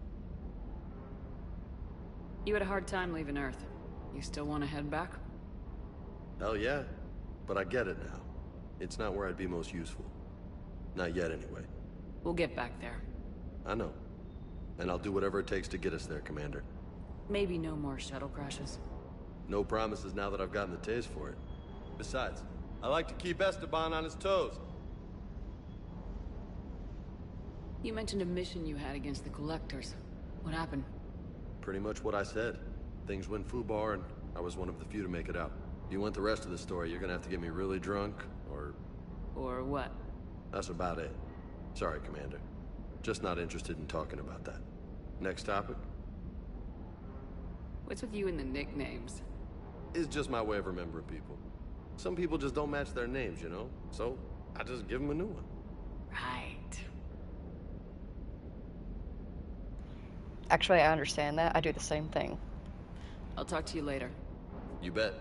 You had a hard time leaving Earth. You still want to head back? Hell yeah. But I get it now. It's not where I'd be most useful. Not yet, anyway. We'll get back there. I know. And I'll do whatever it takes to get us there, Commander. Maybe no more shuttle crashes. No promises now that I've gotten the taste for it. Besides, I like to keep Esteban on his toes. You mentioned a mission you had against the Collectors. What happened? Pretty much what I said. Things went foobar, and I was one of the few to make it out. If you want the rest of the story, you're gonna have to get me really drunk, or... Or what? That's about it. Sorry, Commander. Just not interested in talking about that. Next topic? What's with you and the nicknames? It's just my way of remembering people. Some people just don't match their names, you know? So, I just give them a new one. Right. Actually, I understand that. I do the same thing. I'll talk to you later. You bet.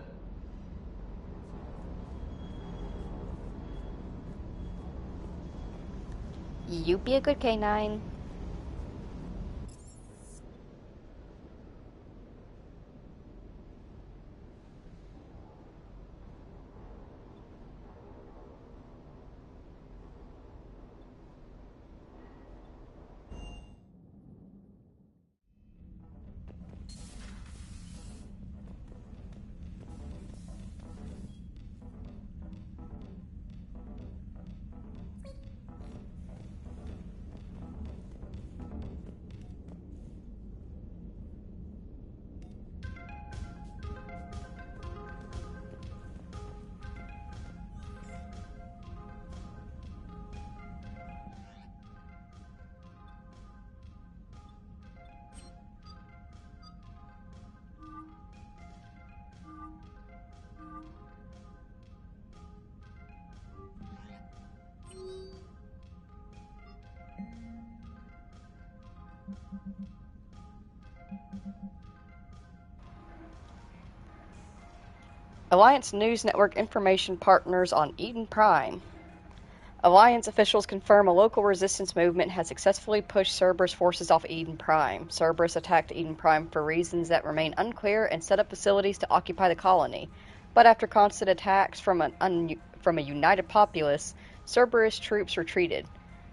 You be a good canine. Alliance News Network information partners on Eden Prime. Alliance officials confirm a local resistance movement has successfully pushed Cerberus forces off Eden Prime. Cerberus attacked Eden Prime for reasons that remain unclear and set up facilities to occupy the colony. But after constant attacks from a united populace, Cerberus troops retreated.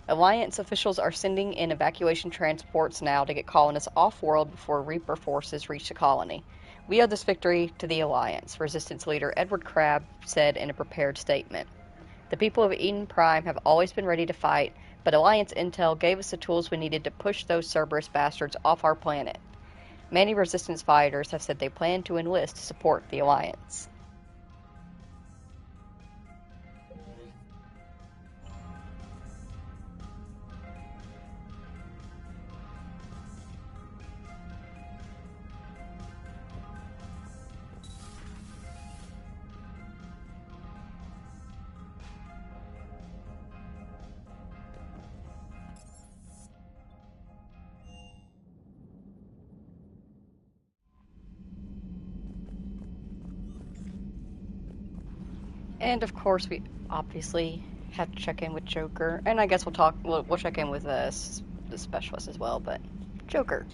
Alliance officials are sending in evacuation transports now to get colonists off-world before Reaper forces reach the colony. We owe this victory to the Alliance, Resistance leader Edward Crabb said in a prepared statement. The people of Eden Prime have always been ready to fight, but Alliance intel gave us the tools we needed to push those Cerberus bastards off our planet. Many Resistance fighters have said they plan to enlist to support the Alliance. And of course, we obviously have to check in with Joker, and I guess we'll check in with the specialist as well. But Joker.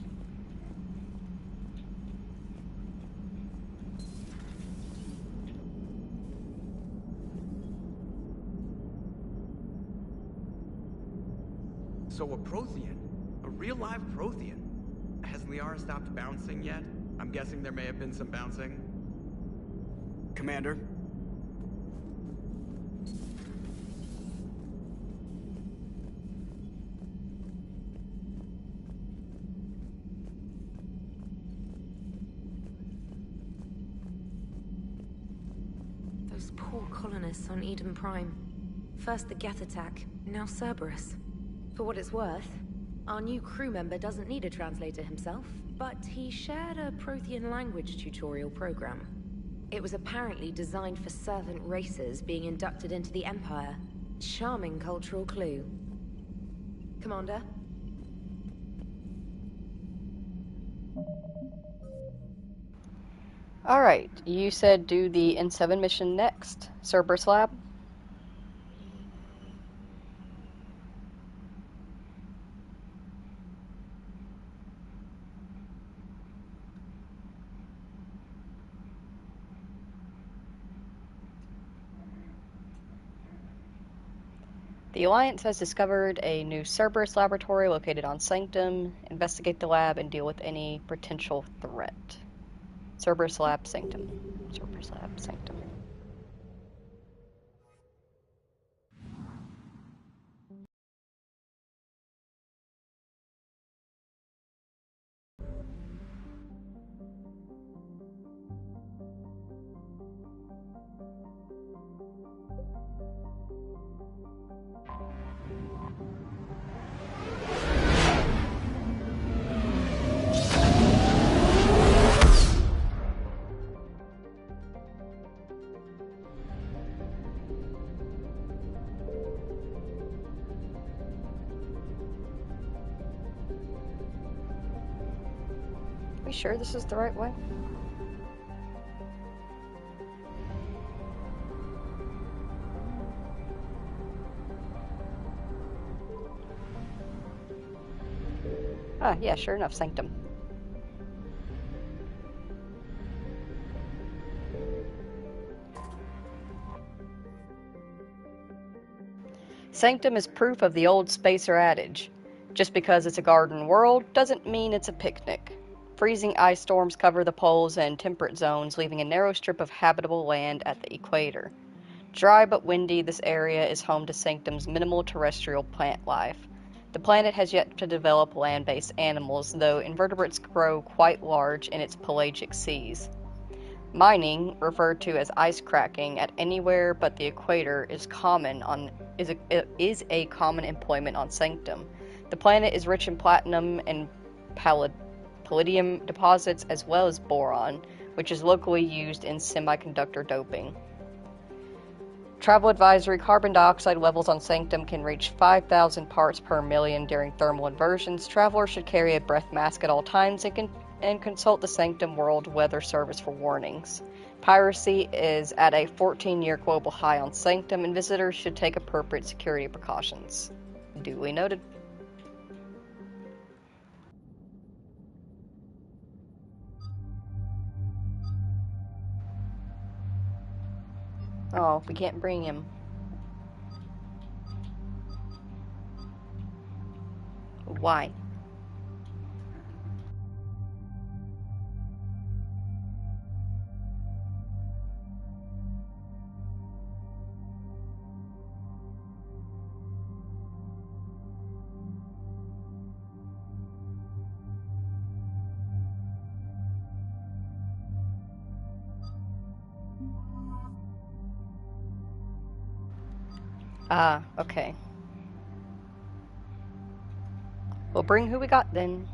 So a Prothean? A real live Prothean? Has Liara stopped bouncing yet? I'm guessing there may have been some bouncing. Commander? Those poor colonists on Eden Prime. First the Geth attack, now Cerberus. For what it's worth, our new crew member doesn't need a translator himself, but he shared a Prothean language tutorial program. It was apparently designed for servant races being inducted into the Empire. Charming cultural clue. Commander? Alright, you said do the N7 mission next. Cerberus Lab? The Alliance has discovered a new Cerberus laboratory located on Sanctum. Investigate the lab and deal with any potential threat. Cerberus Lab Sanctum. Cerberus Lab Sanctum. Are we sure this is the right way? Ah, yeah, sure enough, Sanctum. Sanctum is proof of the old spacer adage. Just because it's a garden world doesn't mean it's a picnic. Freezing ice storms cover the poles and temperate zones, leaving a narrow strip of habitable land at the equator. Dry but windy, this area is home to Sanctum's minimal terrestrial plant life. The planet has yet to develop land-based animals, though invertebrates grow quite large in its pelagic seas. Mining, referred to as ice cracking at anywhere but the equator, is a common employment on Sanctum. The planet is rich in platinum and palladium deposits, as well as boron, which is locally used in semiconductor doping. Travel advisory: carbon dioxide levels on Sanctum can reach 5,000 parts per million during thermal inversions. Travelers should carry a breath mask at all times and consult the Sanctum World Weather Service for warnings. Piracy is at a 14-year global high on Sanctum, and visitors should take appropriate security precautions. Duly noted. Oh, we can't bring him. Why? Ah, okay. We'll bring who we got then.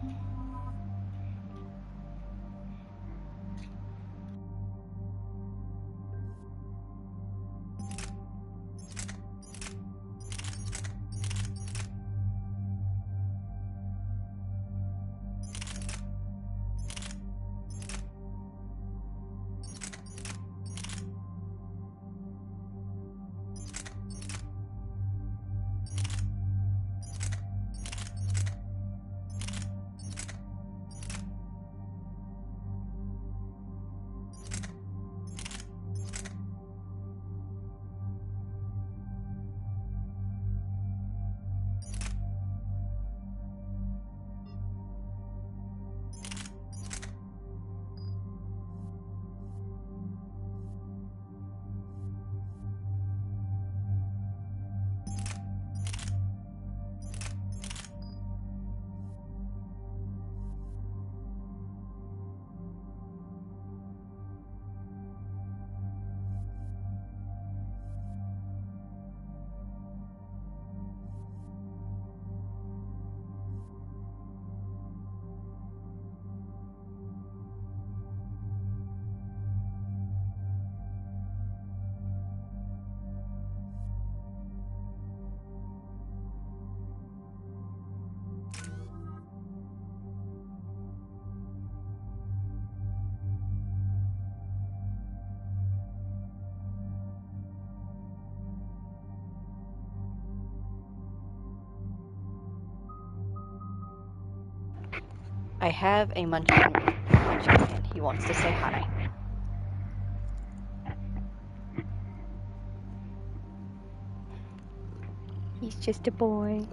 I have a munchkin. He wants to say hi. He's just a boy.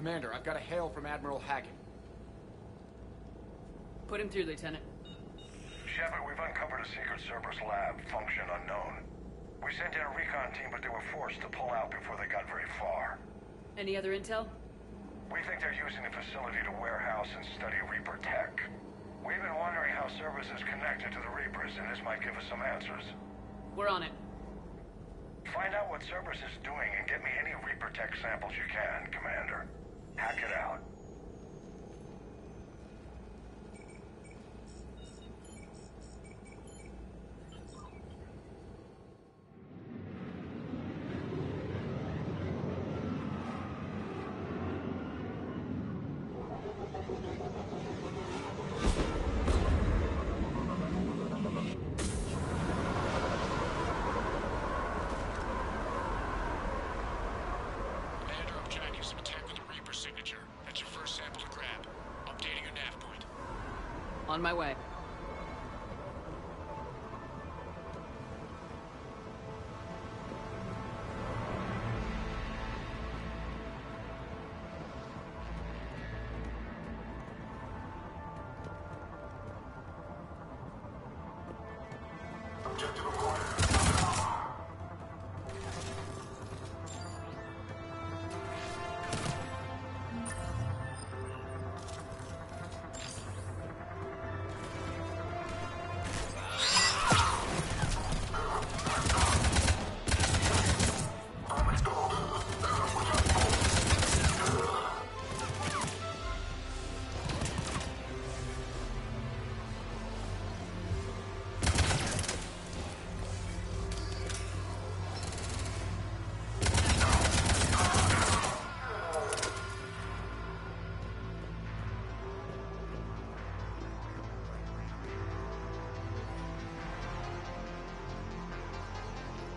Commander, I've got a hail from Admiral Hackett. Put him through, Lieutenant. Shepard, we've uncovered a secret Cerberus lab, function unknown. We sent in a recon team, but they were forced to pull out before they got very far. Any other intel? We think they're using the facility to warehouse and study Reaper tech. We've been wondering how Cerberus is connected to the Reapers, and this might give us some answers. We're on it. Find out what Cerberus is doing and get me any Reaper tech samples you can, Commander. Hack it out. On my way. Objective acquired.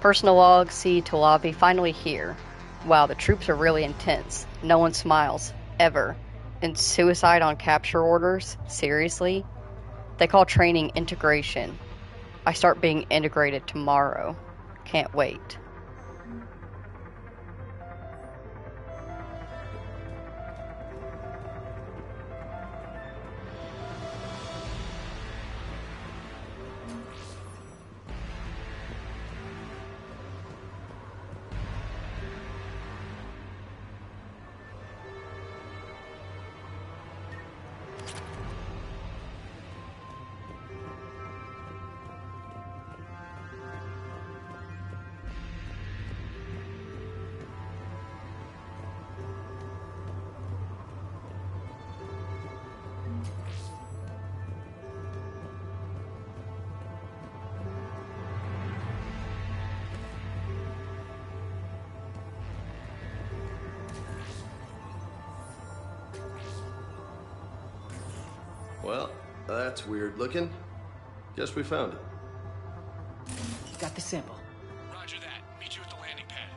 Personal log, C to lobby, finally here. Wow, the troops are really intense. No one smiles. Ever. And suicide on capture orders? Seriously? They call training integration. I start being integrated tomorrow. Can't wait. Well, that's weird looking. Guess we found it. Got the sample. Roger that. Meet you at the landing pad.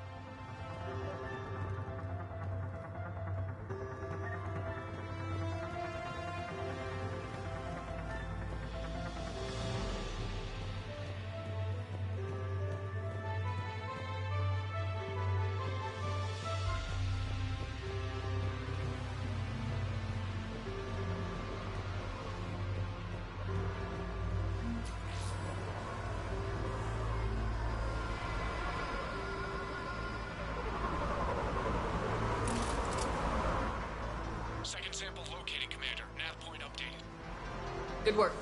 Second sample located, Commander. Nav point updated. Good work.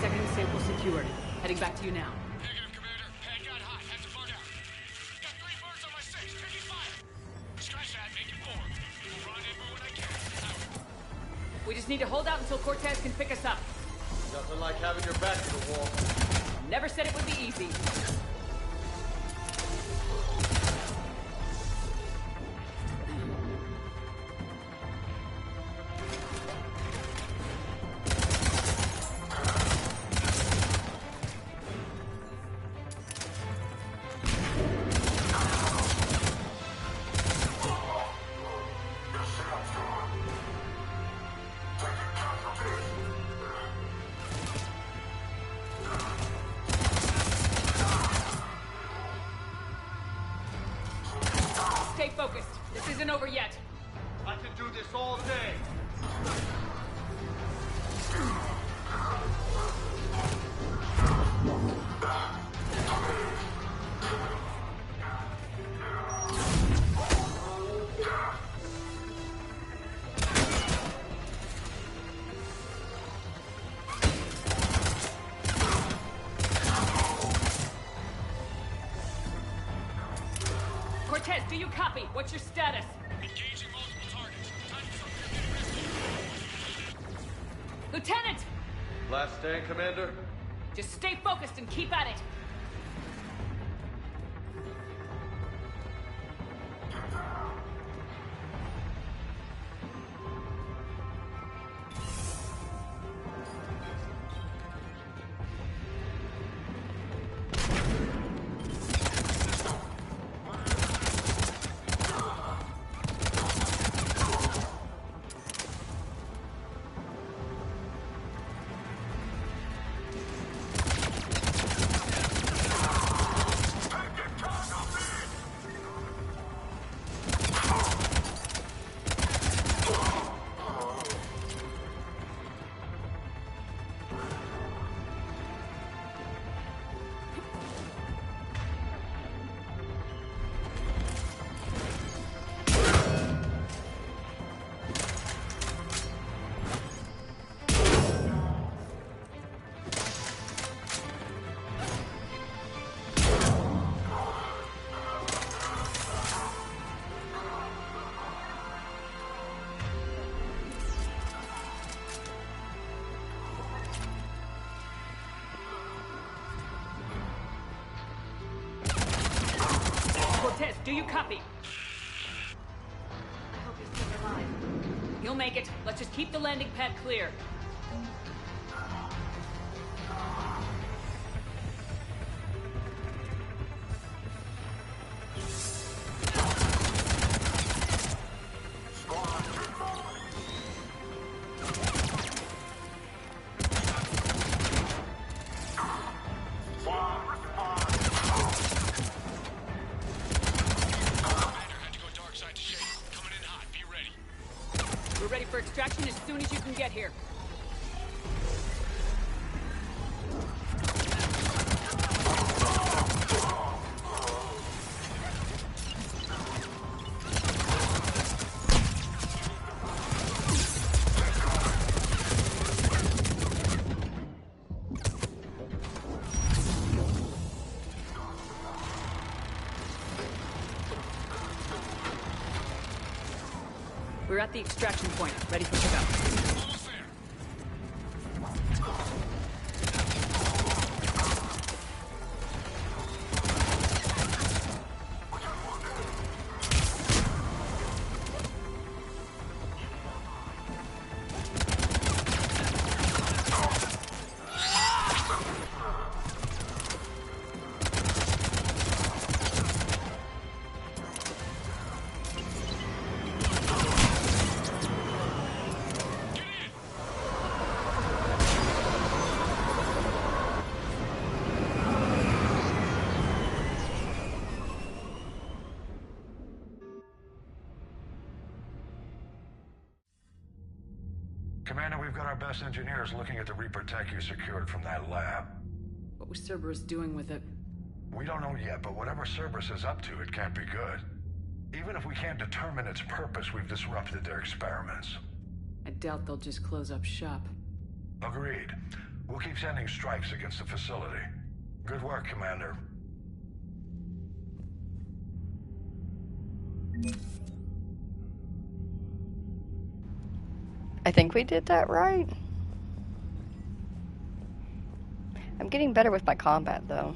Second sample secured. Heading back to you now. Negative, Commander. Pad got hot. Had to bug out. Got 3 birds on my 6. Taking fire. Scratch that. Make it 4. Rendezvous when I can. Out. We just need to hold out until Cortez can pick us up. Nothing like having your back to the wall. Never said it would be easy. Stay focused. This isn't over yet. I can do this all day. Cortez, do you copy? What's your status? Engaging multiple targets. Time for something to get rescued. Lieutenant! Last stand, Commander? Just stay focused and keep at it. Tess, do you copy? I hope you're still alive. You'll make it. Let's just keep the landing pad clear. We're ready for extraction as soon as you can get here. We're at the extraction point, ready for pickup. Commander, we've got our best engineers looking at the Reaper tech you secured from that lab. What was Cerberus doing with it? We don't know yet, but whatever Cerberus is up to, it can't be good. Even if we can't determine its purpose, we've disrupted their experiments. I doubt they'll just close up shop. Agreed. We'll keep sending strikes against the facility. Good work, Commander. I think we did that right. I'm getting better with my combat, though.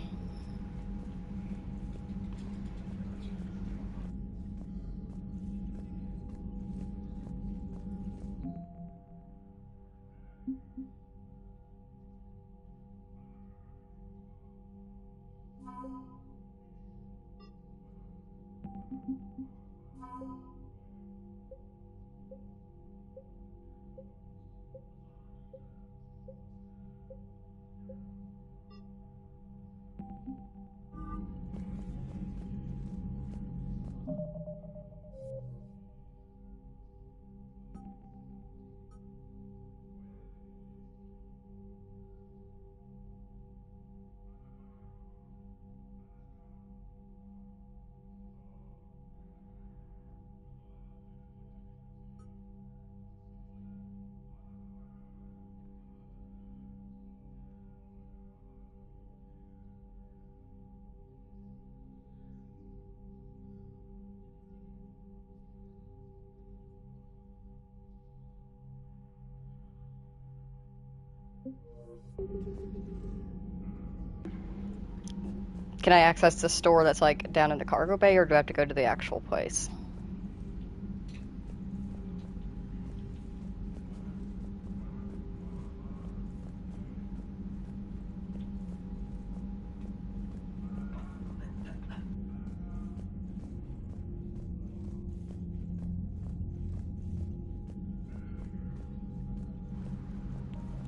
Can I access the store that's like down in the cargo bay, or do I have to go to the actual place?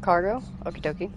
Cargo? Okie dokie.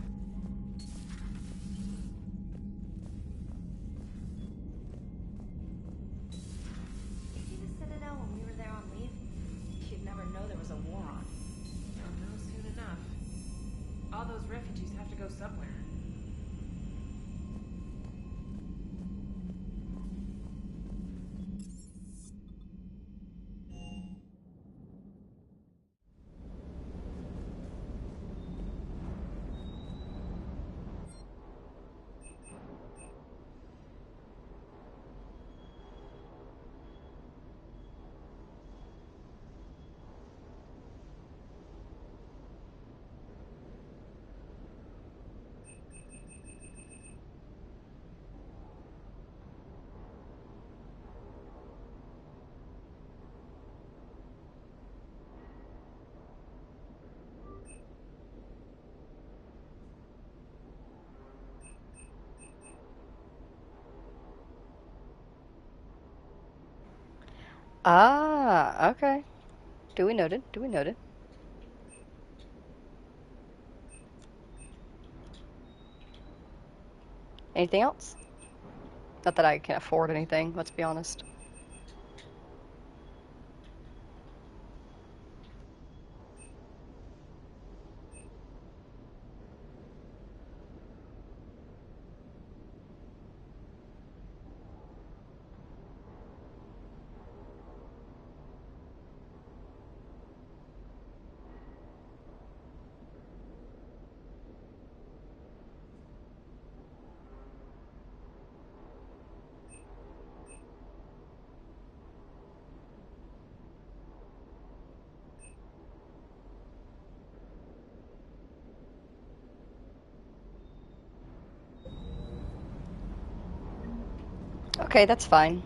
Ah, okay. Duly noted. Duly noted. Anything else? Not that I can afford anything, let's be honest. Okay, that's fine.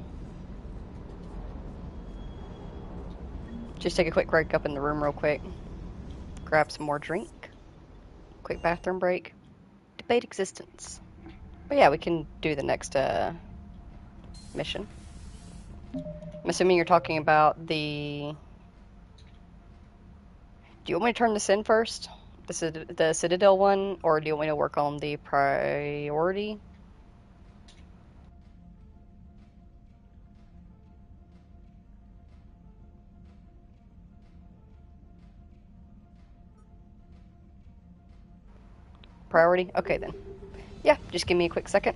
Just take a quick break up in the room real quick. Grab some more drink. Quick bathroom break. Debate existence. But yeah, we can do the next mission. I'm assuming you're talking about the... Do you want me to turn this in first? The Citadel one? Or do you want me to work on the priority? Priority? Okay then. Yeah, just give me a quick second.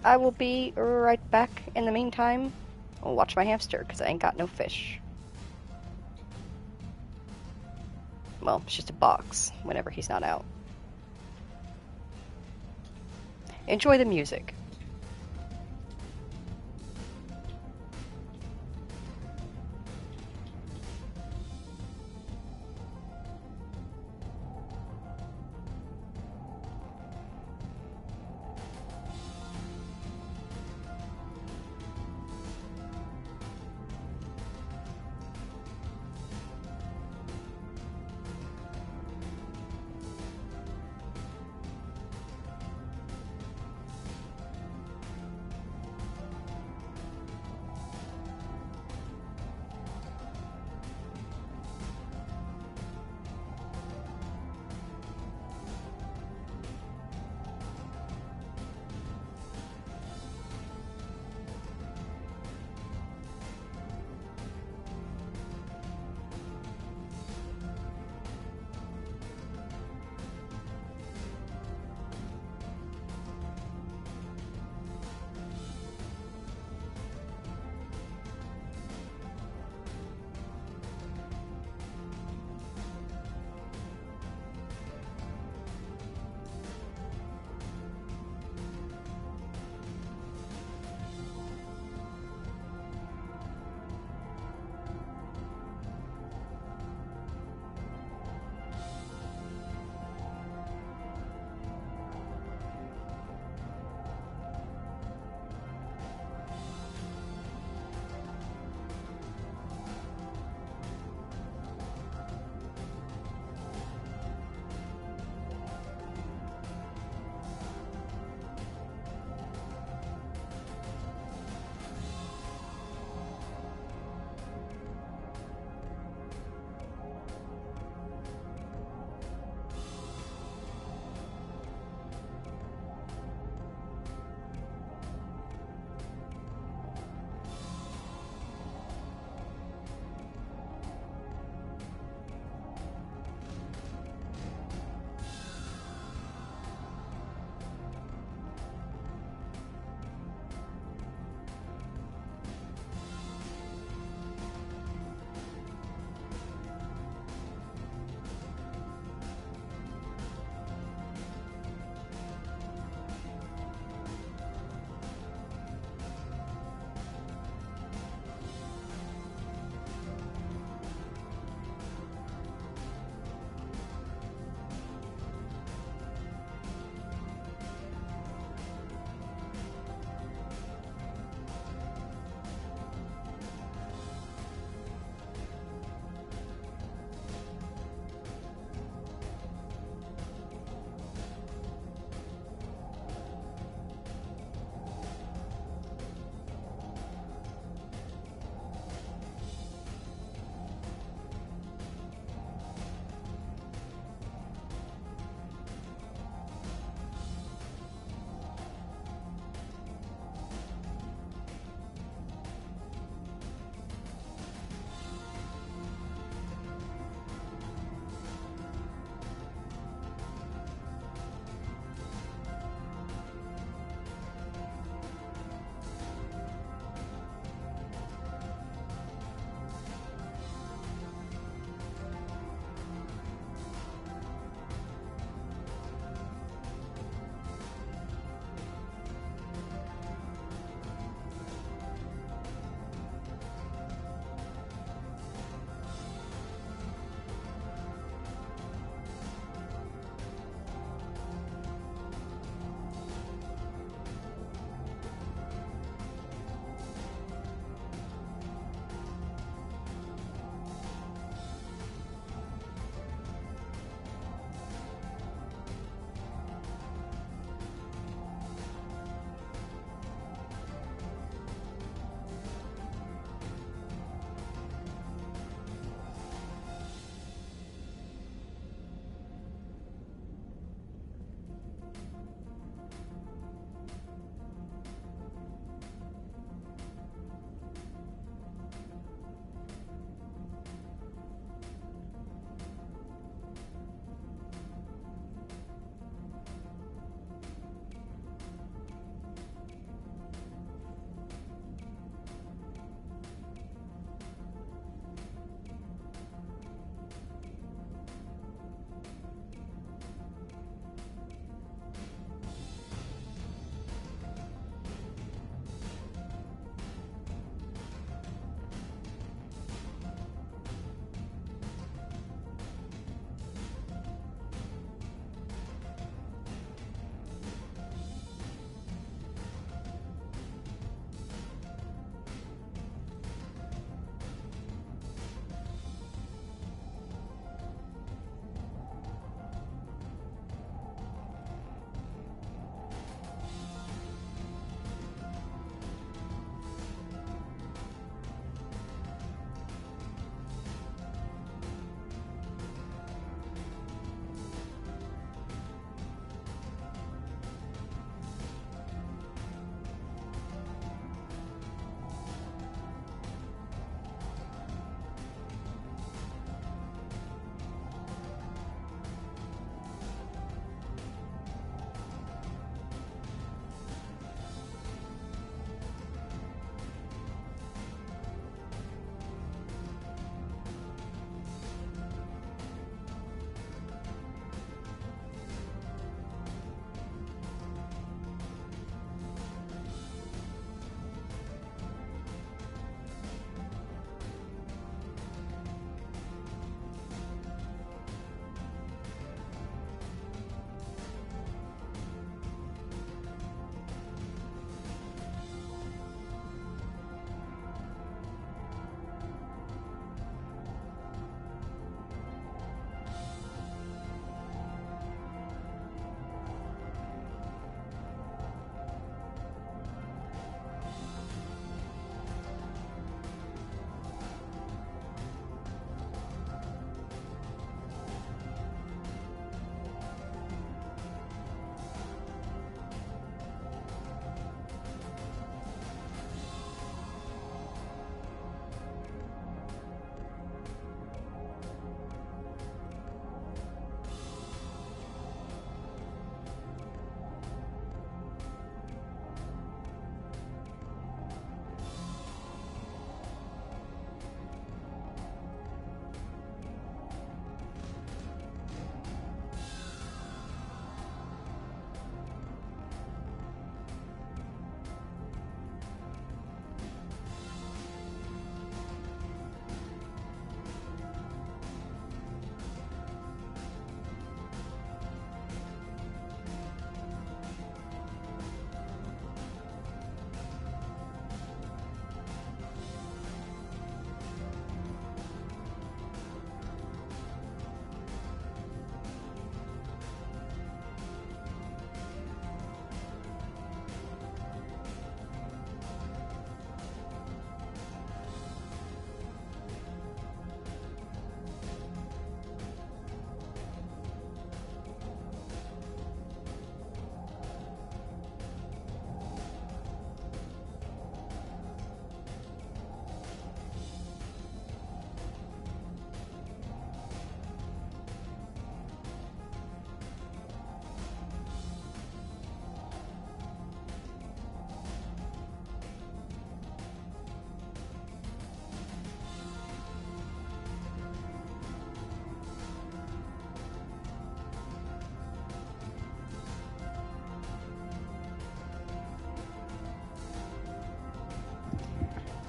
I will be right back. In the meantime, I'll watch my hamster, because I ain't got no fish. Well, it's just a box, whenever he's not out. Enjoy the music.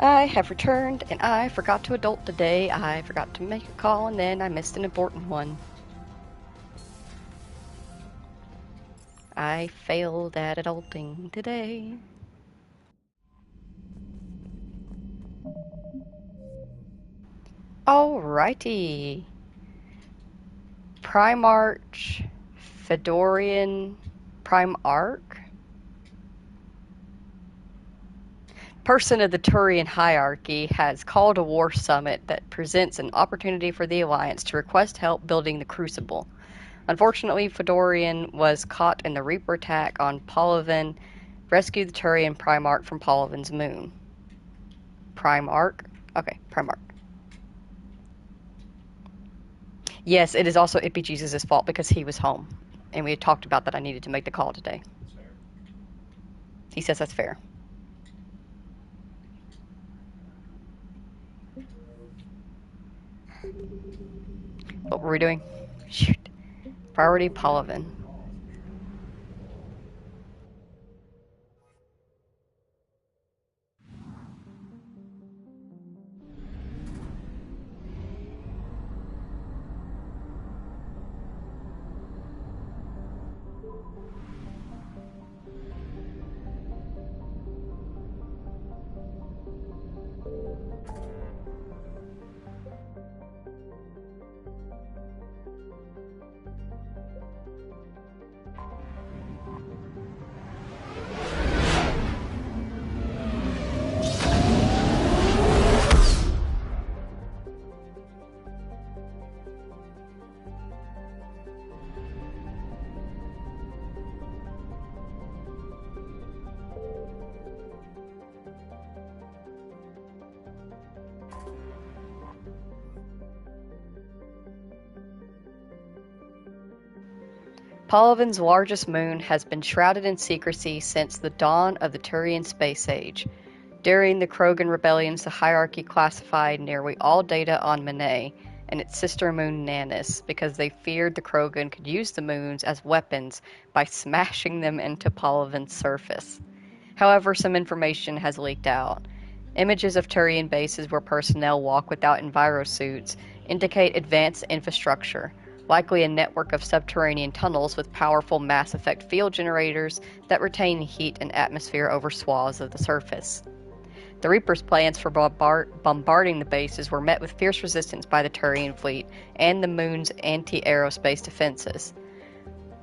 I have returned, and I forgot to adult today. I forgot to make a call, and then I missed an important one. I failed at adulting today. Alrighty. Primarch, Fedorian, Primarch? Person of the Turian hierarchy has called a war summit that presents an opportunity for the Alliance to request help building the Crucible. Unfortunately, Fedorian was caught in the Reaper attack on Palaven. Rescue the Turian Primarch from Palaven's moon. Primarch? Okay, Primarch. Yes, it is also Ippy Jesus' fault because he was home. And we had talked about that I needed to make the call today. He says that's fair. What were we doing? Shoot. Priority Palaven. Palaven's largest moon has been shrouded in secrecy since the dawn of the Turian space age. During the Krogan rebellions, the hierarchy classified nearly all data on Menet and its sister moon Nanis because they feared the Krogan could use the moons as weapons by smashing them into Palaven's surface. However, some information has leaked out. Images of Turian bases where personnel walk without envirosuits indicate advanced infrastructure, likely a network of subterranean tunnels with powerful Mass Effect field generators that retain heat and atmosphere over swaths of the surface. The Reapers' plans for bombarding the bases were met with fierce resistance by the Turian fleet and the moon's anti-aerospace defenses.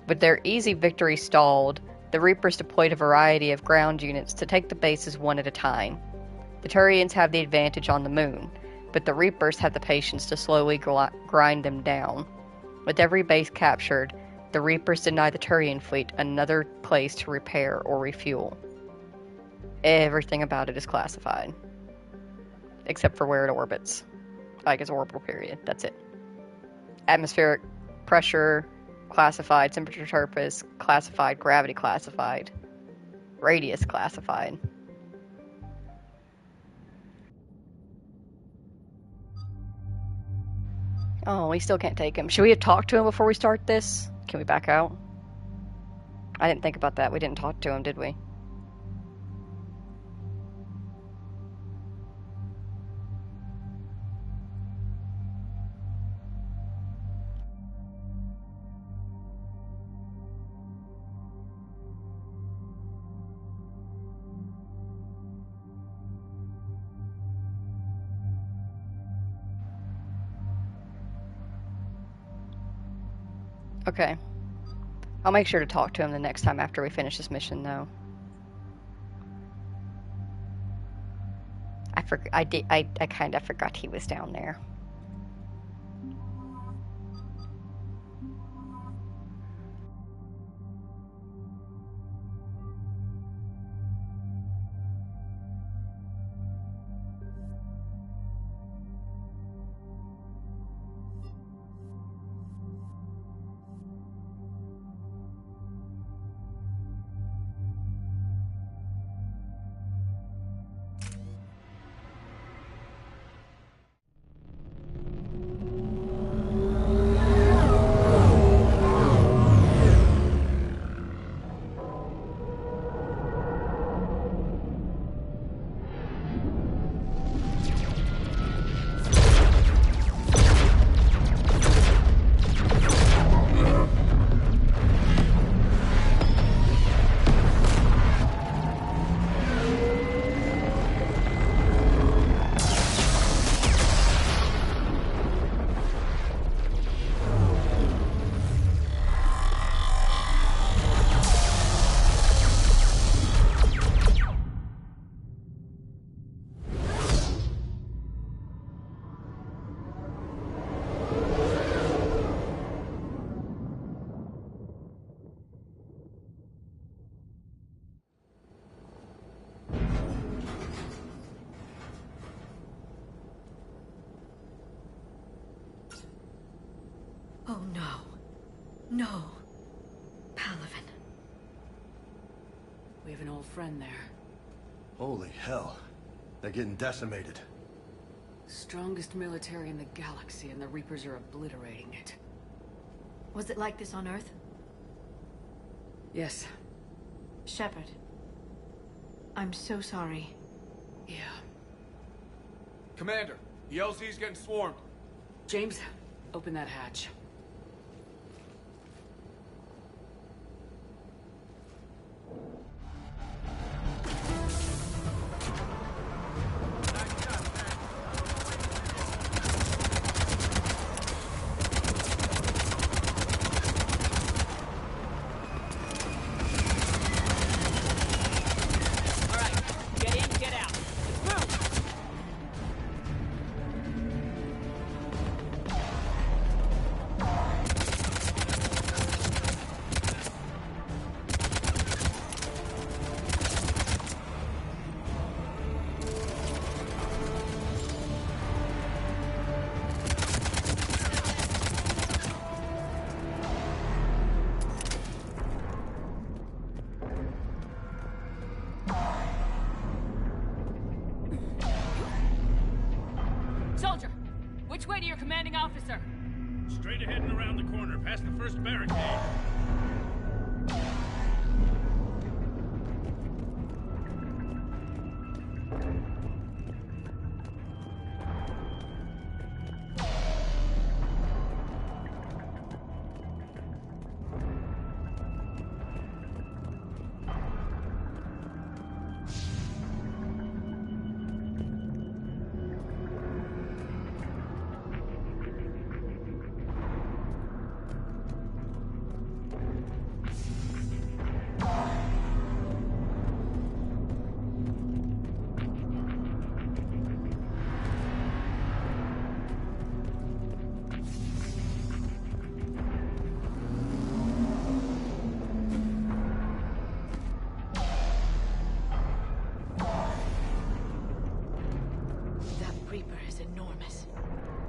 With their easy victory stalled, the Reapers deployed a variety of ground units to take the bases one at a time. The Turians have the advantage on the moon, but the Reapers have the patience to slowly grind them down. With every base captured, the Reapers deny the Turian fleet another place to repair or refuel. Everything about it is classified. Except for where it orbits. Like its orbital period. That's it. Atmospheric pressure, classified. Temperature surface, classified. Gravity, classified. Radius, classified. Oh, we still can't take him. Should we have talked to him before we start this? Can we back out? I didn't think about that. We didn't talk to him, did we? Okay. I'll make sure to talk to him the next time after we finish this mission, though. I kind of forgot he was down there. No. Palaven. We have an old friend there. Holy hell. They're getting decimated. Strongest military in the galaxy, and the Reapers are obliterating it. Was it like this on Earth? Yes. Shepard. I'm so sorry. Yeah. Commander, the LZ's getting swarmed. James, open that hatch. Soldier, which way to your commanding officer? Straight ahead and around the corner, past the first barricade.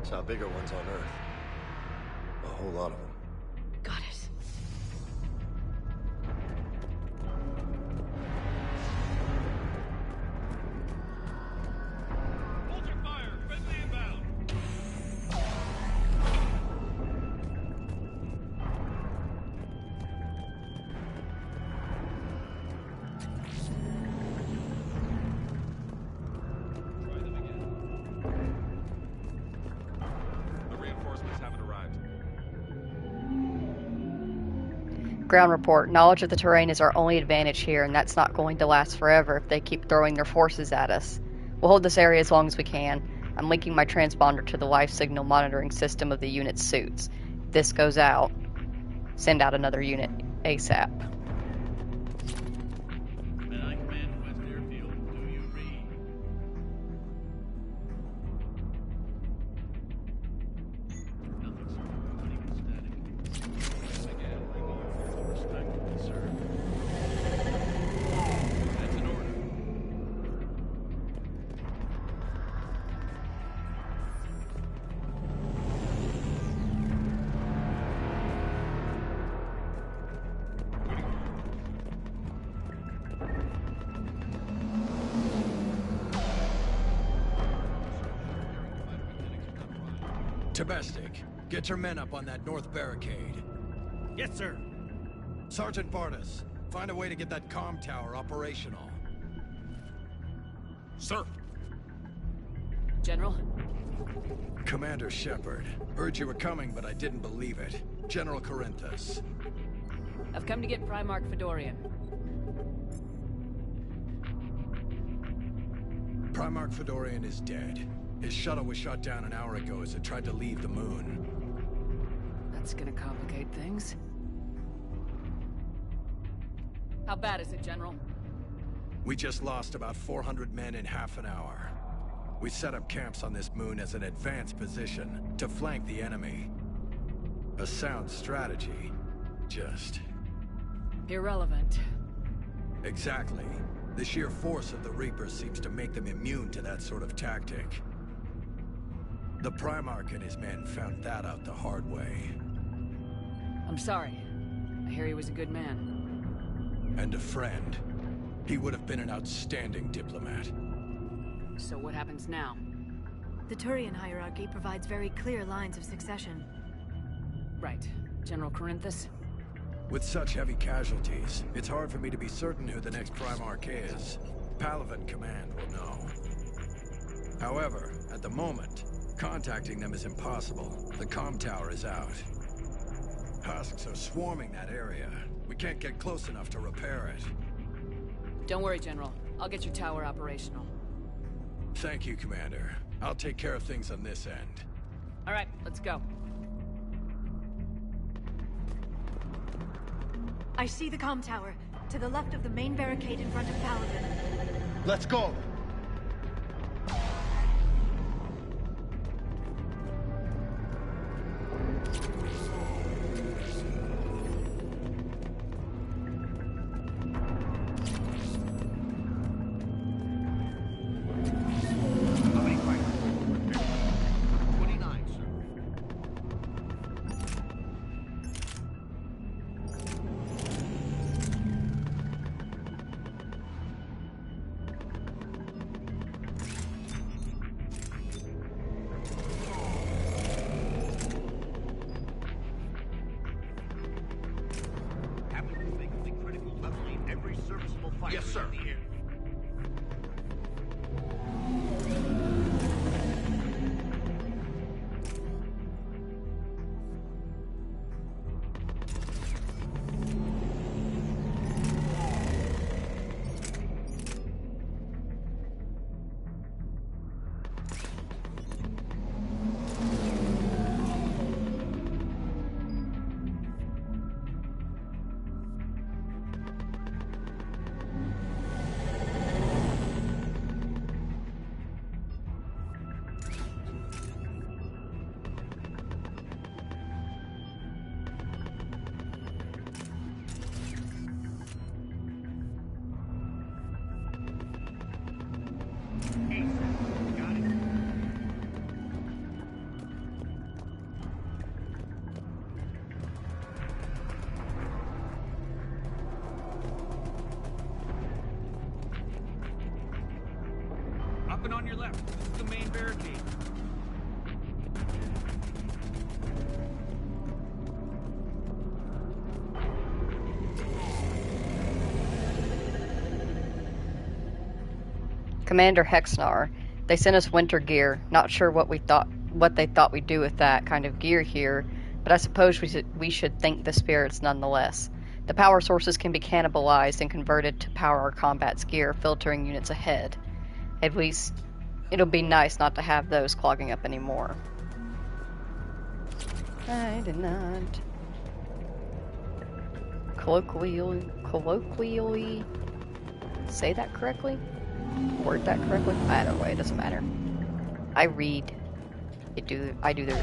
Saw bigger ones on Earth. A whole lot of them. Got it. Hold your fire! Friendly inbound! Ground report. Knowledge of the terrain is our only advantage here, and that's not going to last forever if they keep throwing their forces at us. We'll hold this area as long as we can. I'm linking my transponder to the life signal monitoring system of the unit's suits. If this goes out, send out another unit ASAP. I command West Airfield. Do you read? Nothing, sir. Running in static. Again, bring you full respect and concern. That's an order. Domestic, get your men up on that north barricade. Yes, sir. Sergeant Bartas, find a way to get that comm tower operational. Sir. General? Commander Shepard. Heard you were coming, but I didn't believe it. General Corinthus. I've come to get Primarch Fedorian. Primarch Fedorian is dead. His shuttle was shot down an hour ago as it tried to leave the moon. That's gonna complicate things. How bad is it, General? We just lost about 400 men in half an hour. We set up camps on this moon as an advanced position to flank the enemy. A sound strategy. Just... irrelevant. Exactly. The sheer force of the Reapers seems to make them immune to that sort of tactic. The Primarch and his men found that out the hard way. I'm sorry. I hear he was a good man. And a friend. He would have been an outstanding diplomat. So what happens now? The Turian hierarchy provides very clear lines of succession. Right. General Corinthus? With such heavy casualties, it's hard for me to be certain who the next Primarch is. Palaven Command will know. However, at the moment, contacting them is impossible. The comm tower is out. Husks are swarming that area. We can't get close enough to repair it. Don't worry, General. I'll get your tower operational. Thank you, Commander. I'll take care of things on this end. All right, let's go. I see the comm tower, to the left of the main barricade in front of Palaven. Let's go! Yes, sir. Up and on your left. This is the main barricade. Commander Hexnar. They sent us winter gear. Not sure what they thought we'd do with that kind of gear here, but I suppose we should thank the spirits nonetheless. The power sources can be cannibalized and converted to power our combat's gear, filtering units ahead. At least, it'll be nice not to have those clogging up anymore. I did not colloquially say that correctly? Word that correctly? Either way, it doesn't matter. I read. I do the read.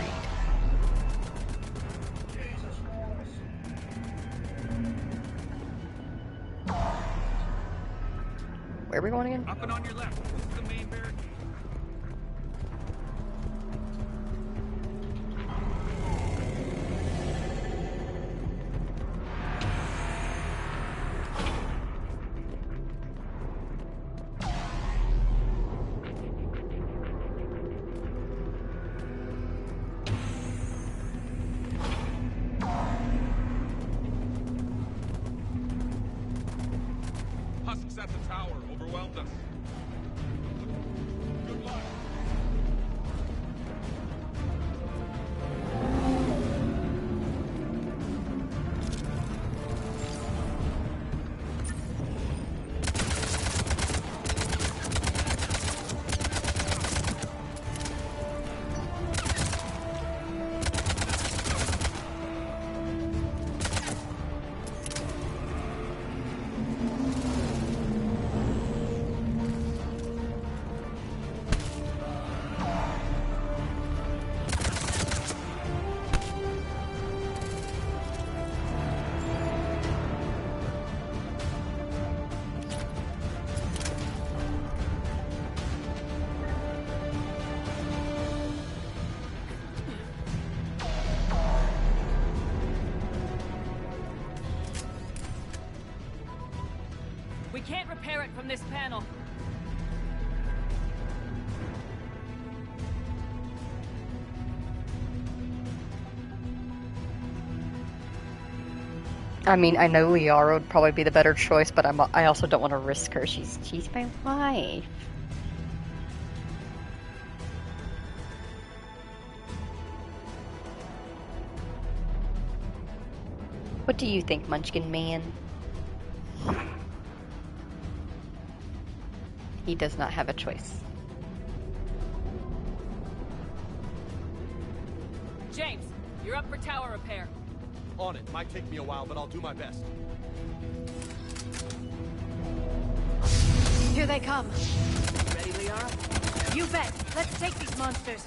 Where are we going again? Up and on your left. This is the main barricade. Husks at the tower overwhelmed us. Good luck. repair it from this panel. I mean, I know Liara would probably be the better choice, but I also don't want to risk her. She's my wife. What do you think, Munchkin Man? He does not have a choice. James, you're up for tower repair. On it. Might take me a while, but I'll do my best. Here they come. Ready, Liara? You bet. Let's take these monsters.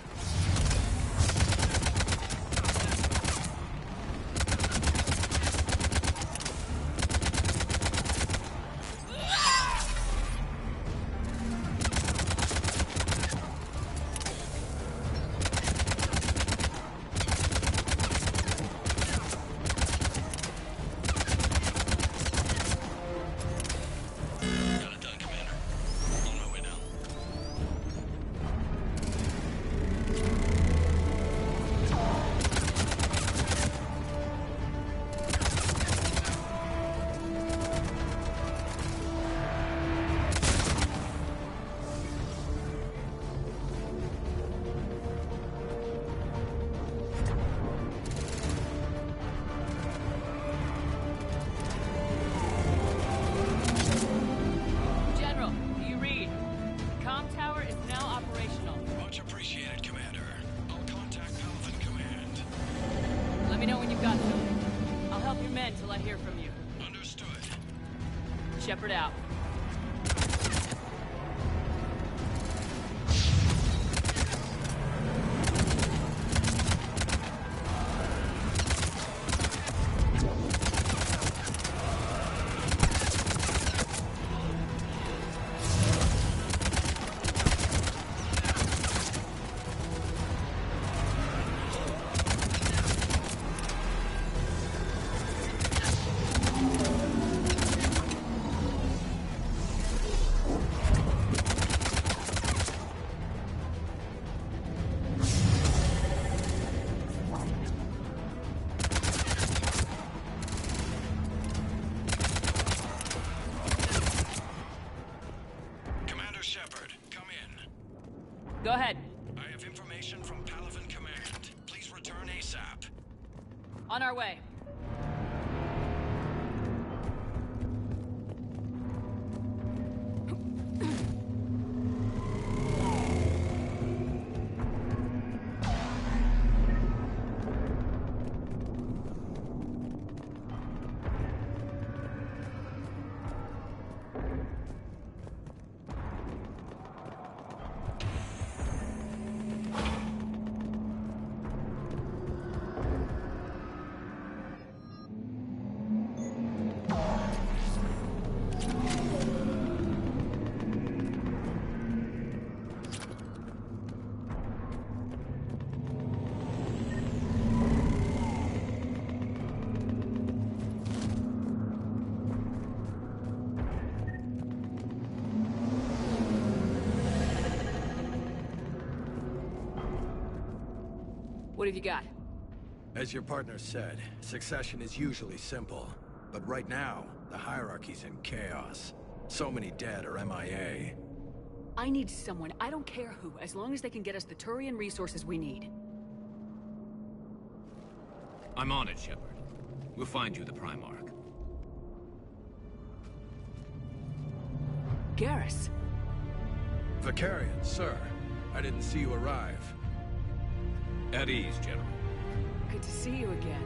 Shepard out. Shepard, come in. Go ahead. I have information from Palaven Command. Please return ASAP. On our way. What have you got? As your partner said, succession is usually simple. But right now, the hierarchy's in chaos. So many dead or MIA. I need someone, I don't care who, as long as they can get us the Turian resources we need. I'm on it, Shepard. We'll find you the Primarch. Garrus. Vicarian, sir. I didn't see you arrive. At ease, General. Good to see you again.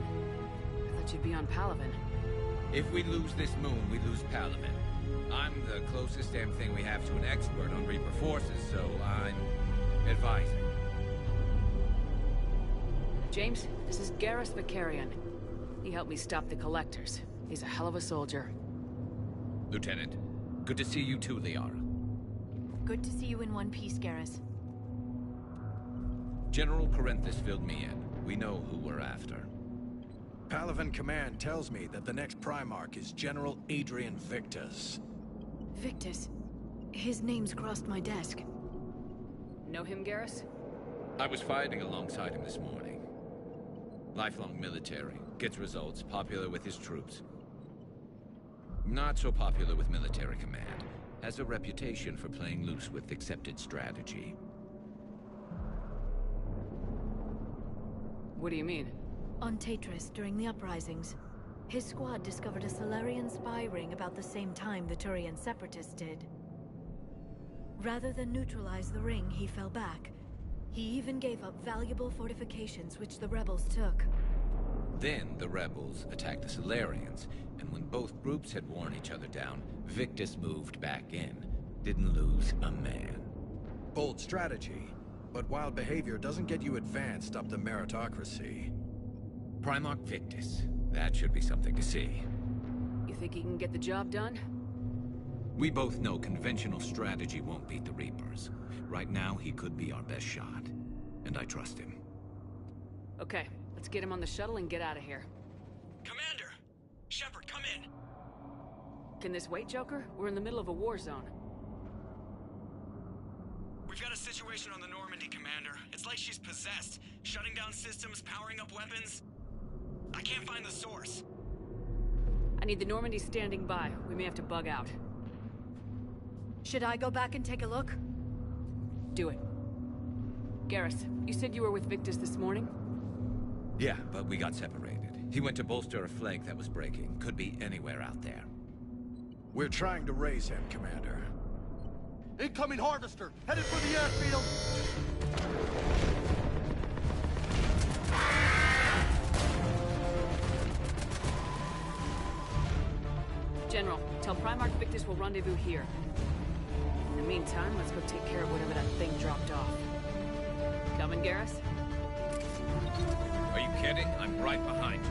I thought you'd be on Palaven. If we lose this moon, we lose Palaven. I'm the closest damn thing we have to an expert on Reaper forces, so I'm advising. James, this is Garrus Vicarian. He helped me stop the Collectors. He's a hell of a soldier. Lieutenant, good to see you too, Liara. Good to see you in one piece, Garrus. General Corinthus filled me in. We know who we're after. Palaven Command tells me that the next Primarch is General Adrian Victus. Victus. His name's crossed my desk. Know him, Garrus? I was fighting alongside him this morning. Lifelong military, gets results, popular with his troops. Not so popular with military command. Has a reputation for playing loose with accepted strategy. What do you mean? On Tatris, during the uprisings, his squad discovered a Solarian spy ring about the same time the Turian separatists did. Rather than neutralize the ring, he fell back. He even gave up valuable fortifications which the rebels took. Then the rebels attacked the Solarians, and when both groups had worn each other down, Victus moved back in. Didn't lose a man. Bold strategy, but wild behavior doesn't get you advanced up the meritocracy. Primarch Victus. That should be something to see. You think he can get the job done? We both know conventional strategy won't beat the Reapers. Right now, he could be our best shot. And I trust him. Okay, let's get him on the shuttle and get out of here. Commander! Shepard, come in! Can this wait, Joker? We're in the middle of a war zone. We've got a situation on the Normandy, Commander. It's like she's possessed. Shutting down systems, powering up weapons. I can't find the source. I need the Normandy standing by. We may have to bug out. Should I go back and take a look? Do it. Garrus, you said you were with Victus this morning? Yeah, but we got separated. He went to bolster a flank that was breaking. Could be anywhere out there. We're trying to raise him, Commander. Incoming harvester! Headed for the airfield! General, tell Primarch Victus we'll rendezvous here. In the meantime, let's go take care of whatever that thing dropped off. Coming, Garrus? Are you kidding? I'm right behind you.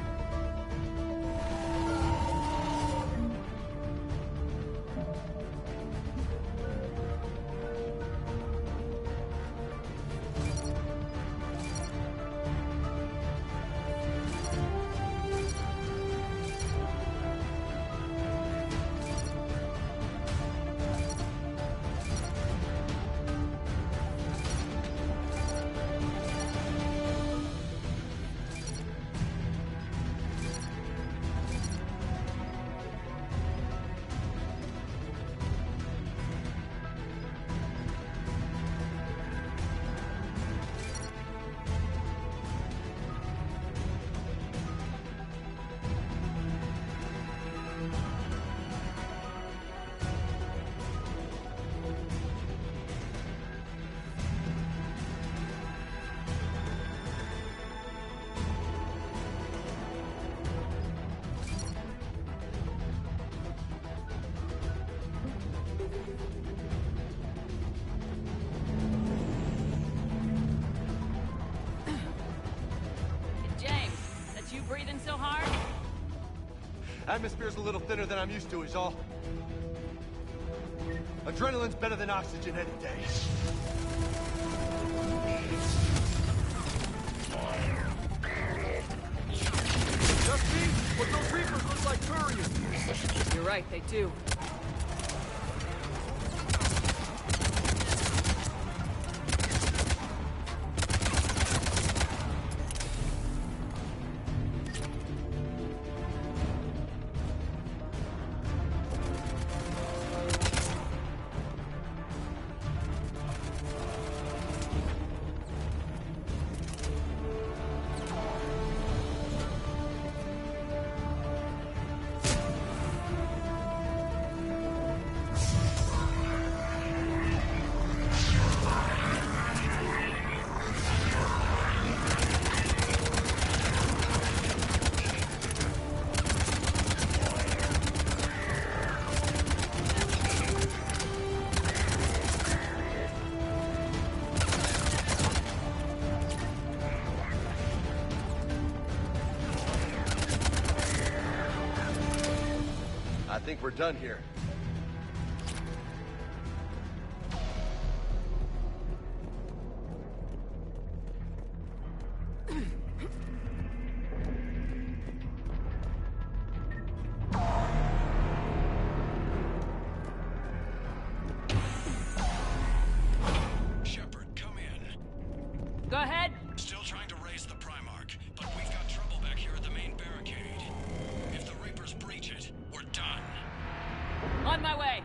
Breathing so hard? Atmosphere's a little thinner than I'm used to, is all. Adrenaline's better than oxygen any day. Just me? But those Reapers look like Turians. You're right, they do. I think we're done here. Go ahead. Still trying to raise the Primarch, but we've got trouble back here at the main barricade. If the Reapers breach it, we're done. On my way.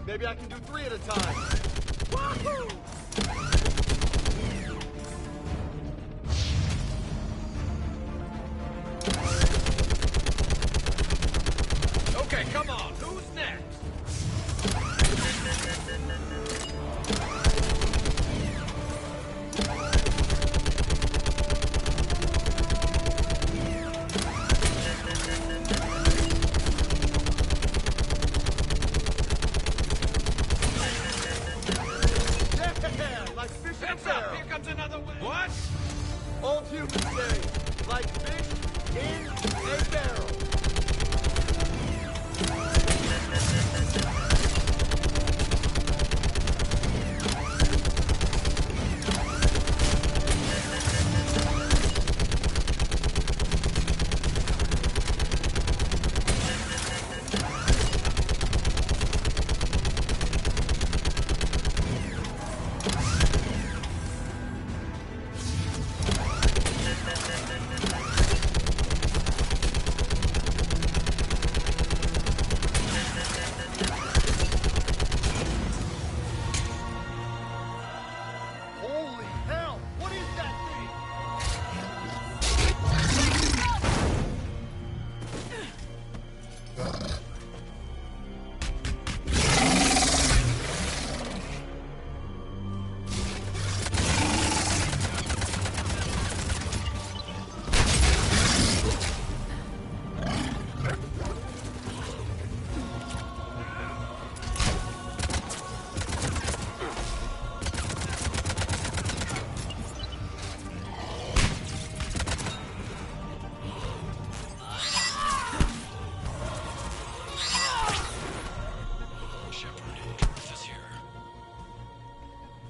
Maybe I can do 3 at a time. Wahoo! Okay, come on. Who's next? What? Old humans say, like fish in a barrel.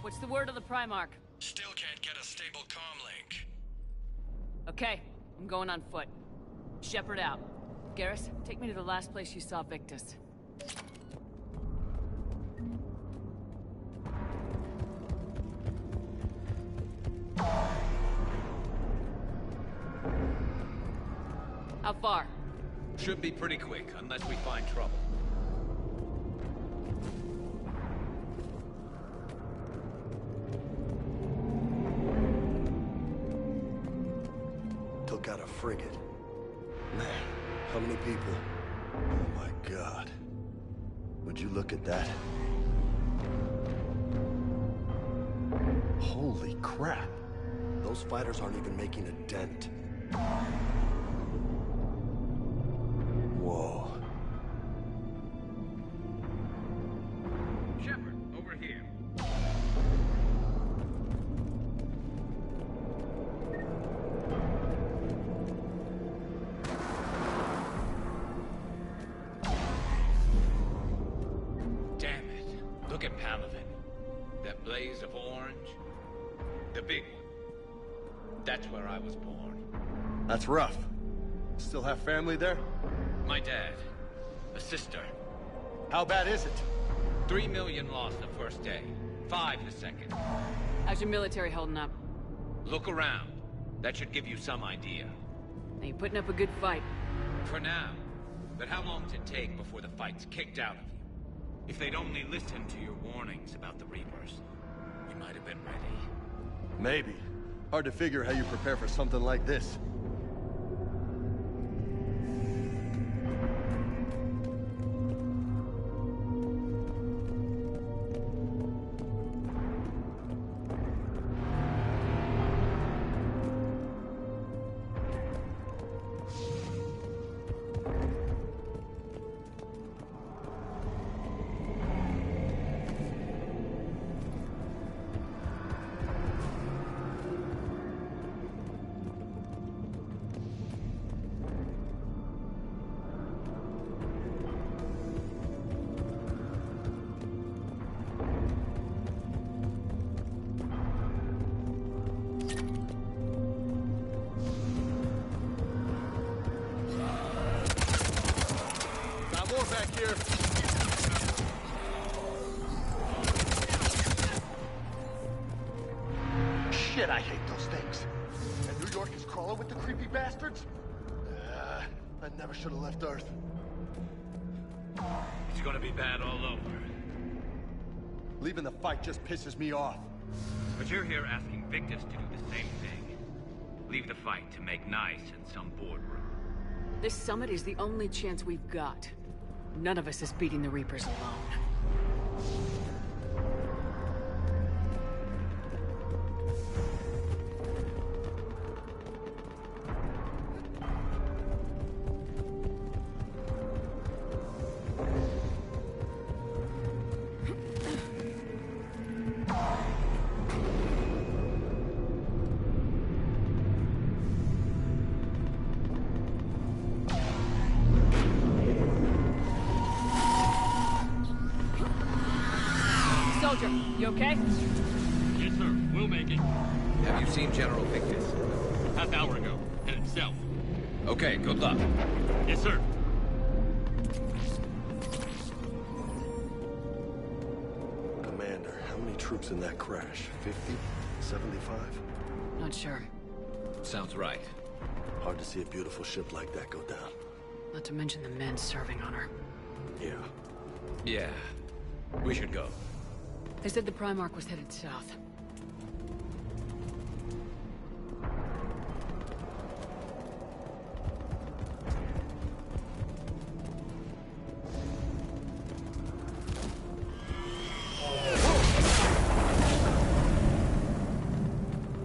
What's the word of the Primarch? Still can't get a stable comm link. Okay, I'm going on foot. Shepard out. Garrus, take me to the last place you saw Victus. How far? Should be pretty quick, unless we find trouble. Took out a frigate. Man, how many people? Oh my god. Would you look at that? Holy crap. Those fighters aren't even making a dent. Whoa. Shepard, over here. Damn it. Look at Palaven. That blaze of orange. The big one. That's where I was born. That's rough. Still have family there? My dad. A sister. How bad is it? 3 million lost the first day. 5 the second. How's your military holding up? Look around. That should give you some idea. Now you're putting up a good fight. For now. But how long does it take before the fight's kicked out of you? If they'd only listened to your warnings about the Reapers, we might have been ready. Maybe. Hard to figure how you prepare for something like this. bastards! I never should have left Earth. It's gonna be bad all over. Leaving the fight just pisses me off. But you're here asking Victus to do the same thing. Leave the fight to make nice in some boardroom. This summit is the only chance we've got. None of us is beating the Reapers alone. Soldier, you okay? Yes, sir. We'll make it. Have you seen General Victus? Half an hour ago. Headed south. Okay, good luck. Yes, sir. Commander, how many troops in that crash? 50? 75? Not sure. Sounds right. Hard to see a beautiful ship like that go down. Not to mention the men serving on her. Yeah. Yeah. We should go. They said the Primarch was headed south.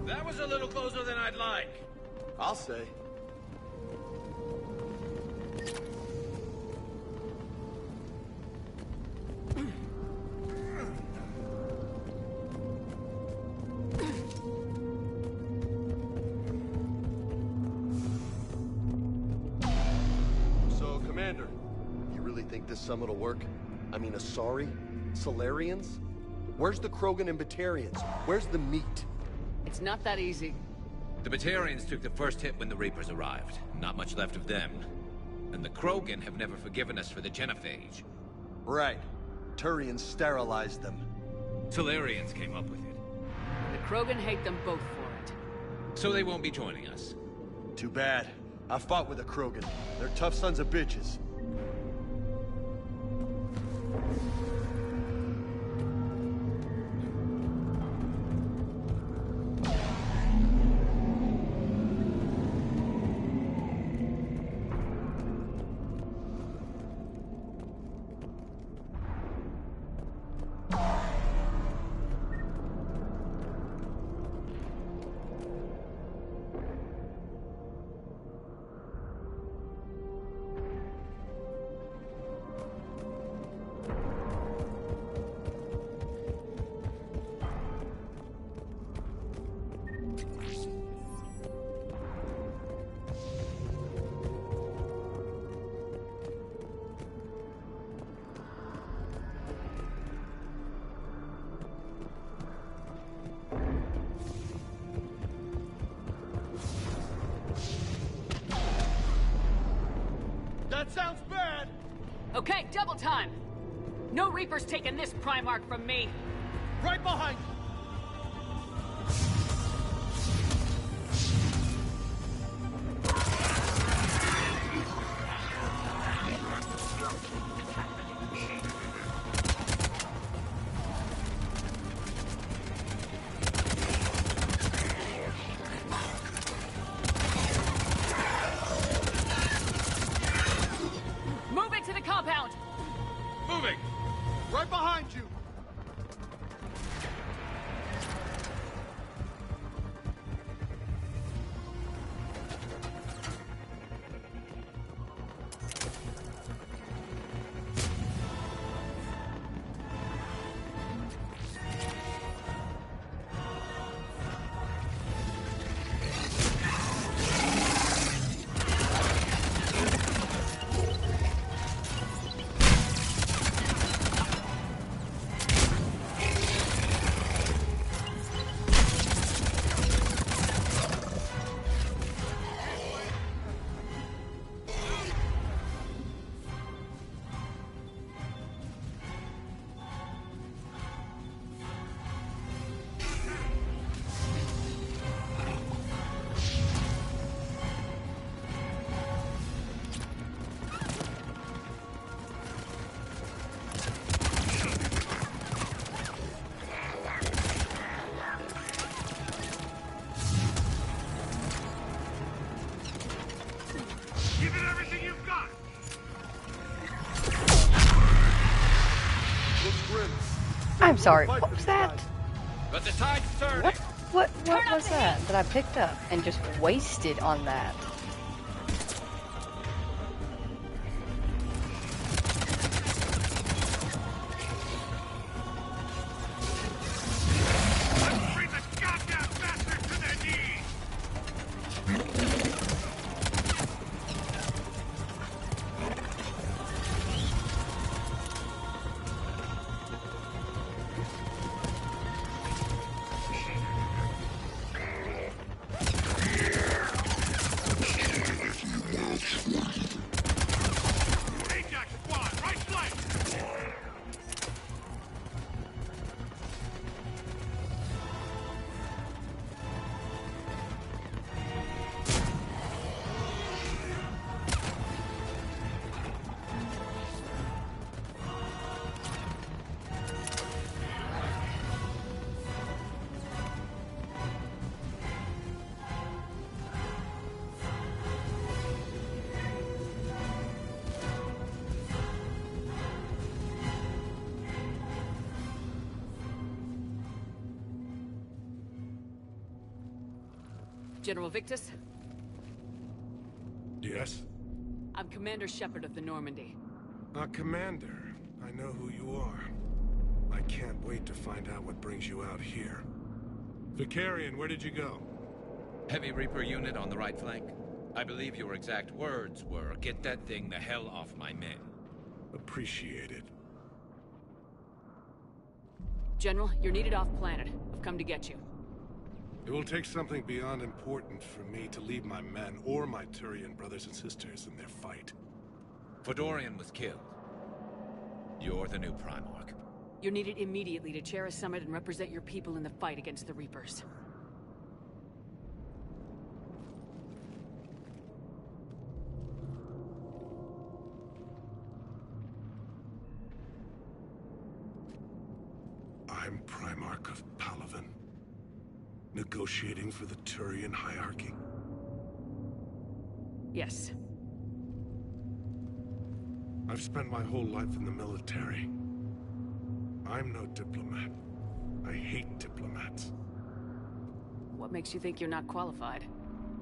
That was a little closer than I'd like. I'll say. So, Commander, you really think this summit will work? I mean, Asari? Solarians? Where's the Krogan and Batarians? Where's the meat? It's not that easy. The Batarians took the first hit when the Reapers arrived. Not much left of them. And the Krogan have never forgiven us for the genophage. Right. Turians sterilized them. Solarians came up with it. The Krogan hate them both for it. So they won't be joining us. Too bad. I fought with a Krogan. They're tough sons of bitches. That sounds bad! Okay, double time! No Reaper's taking this Primarch from me! Right behind you! Move it to the compound! Moving! Right behind you! I'm sorry. What was that? But the tide's turning. What was that I picked up and just wasted on that? General Victus? Yes? I'm Commander Shepard of the Normandy. Commander, I know who you are. I can't wait to find out what brings you out here. Vicarian, where did you go? Heavy Reaper unit on the right flank. I believe your exact words were, "Get that thing the hell off my men." Appreciated. General, you're needed off-planet. I've come to get you. It will take something beyond important for me to leave my men or my Turian brothers and sisters in their fight. Fedorian was killed. You're the new Primarch. You're needed immediately to chair a summit and represent your people in the fight against the Reapers. I'm Primarch of Palaven. Negotiating for the Turian hierarchy? Yes. I've spent my whole life in the military. I'm no diplomat. I hate diplomats. What makes you think you're not qualified?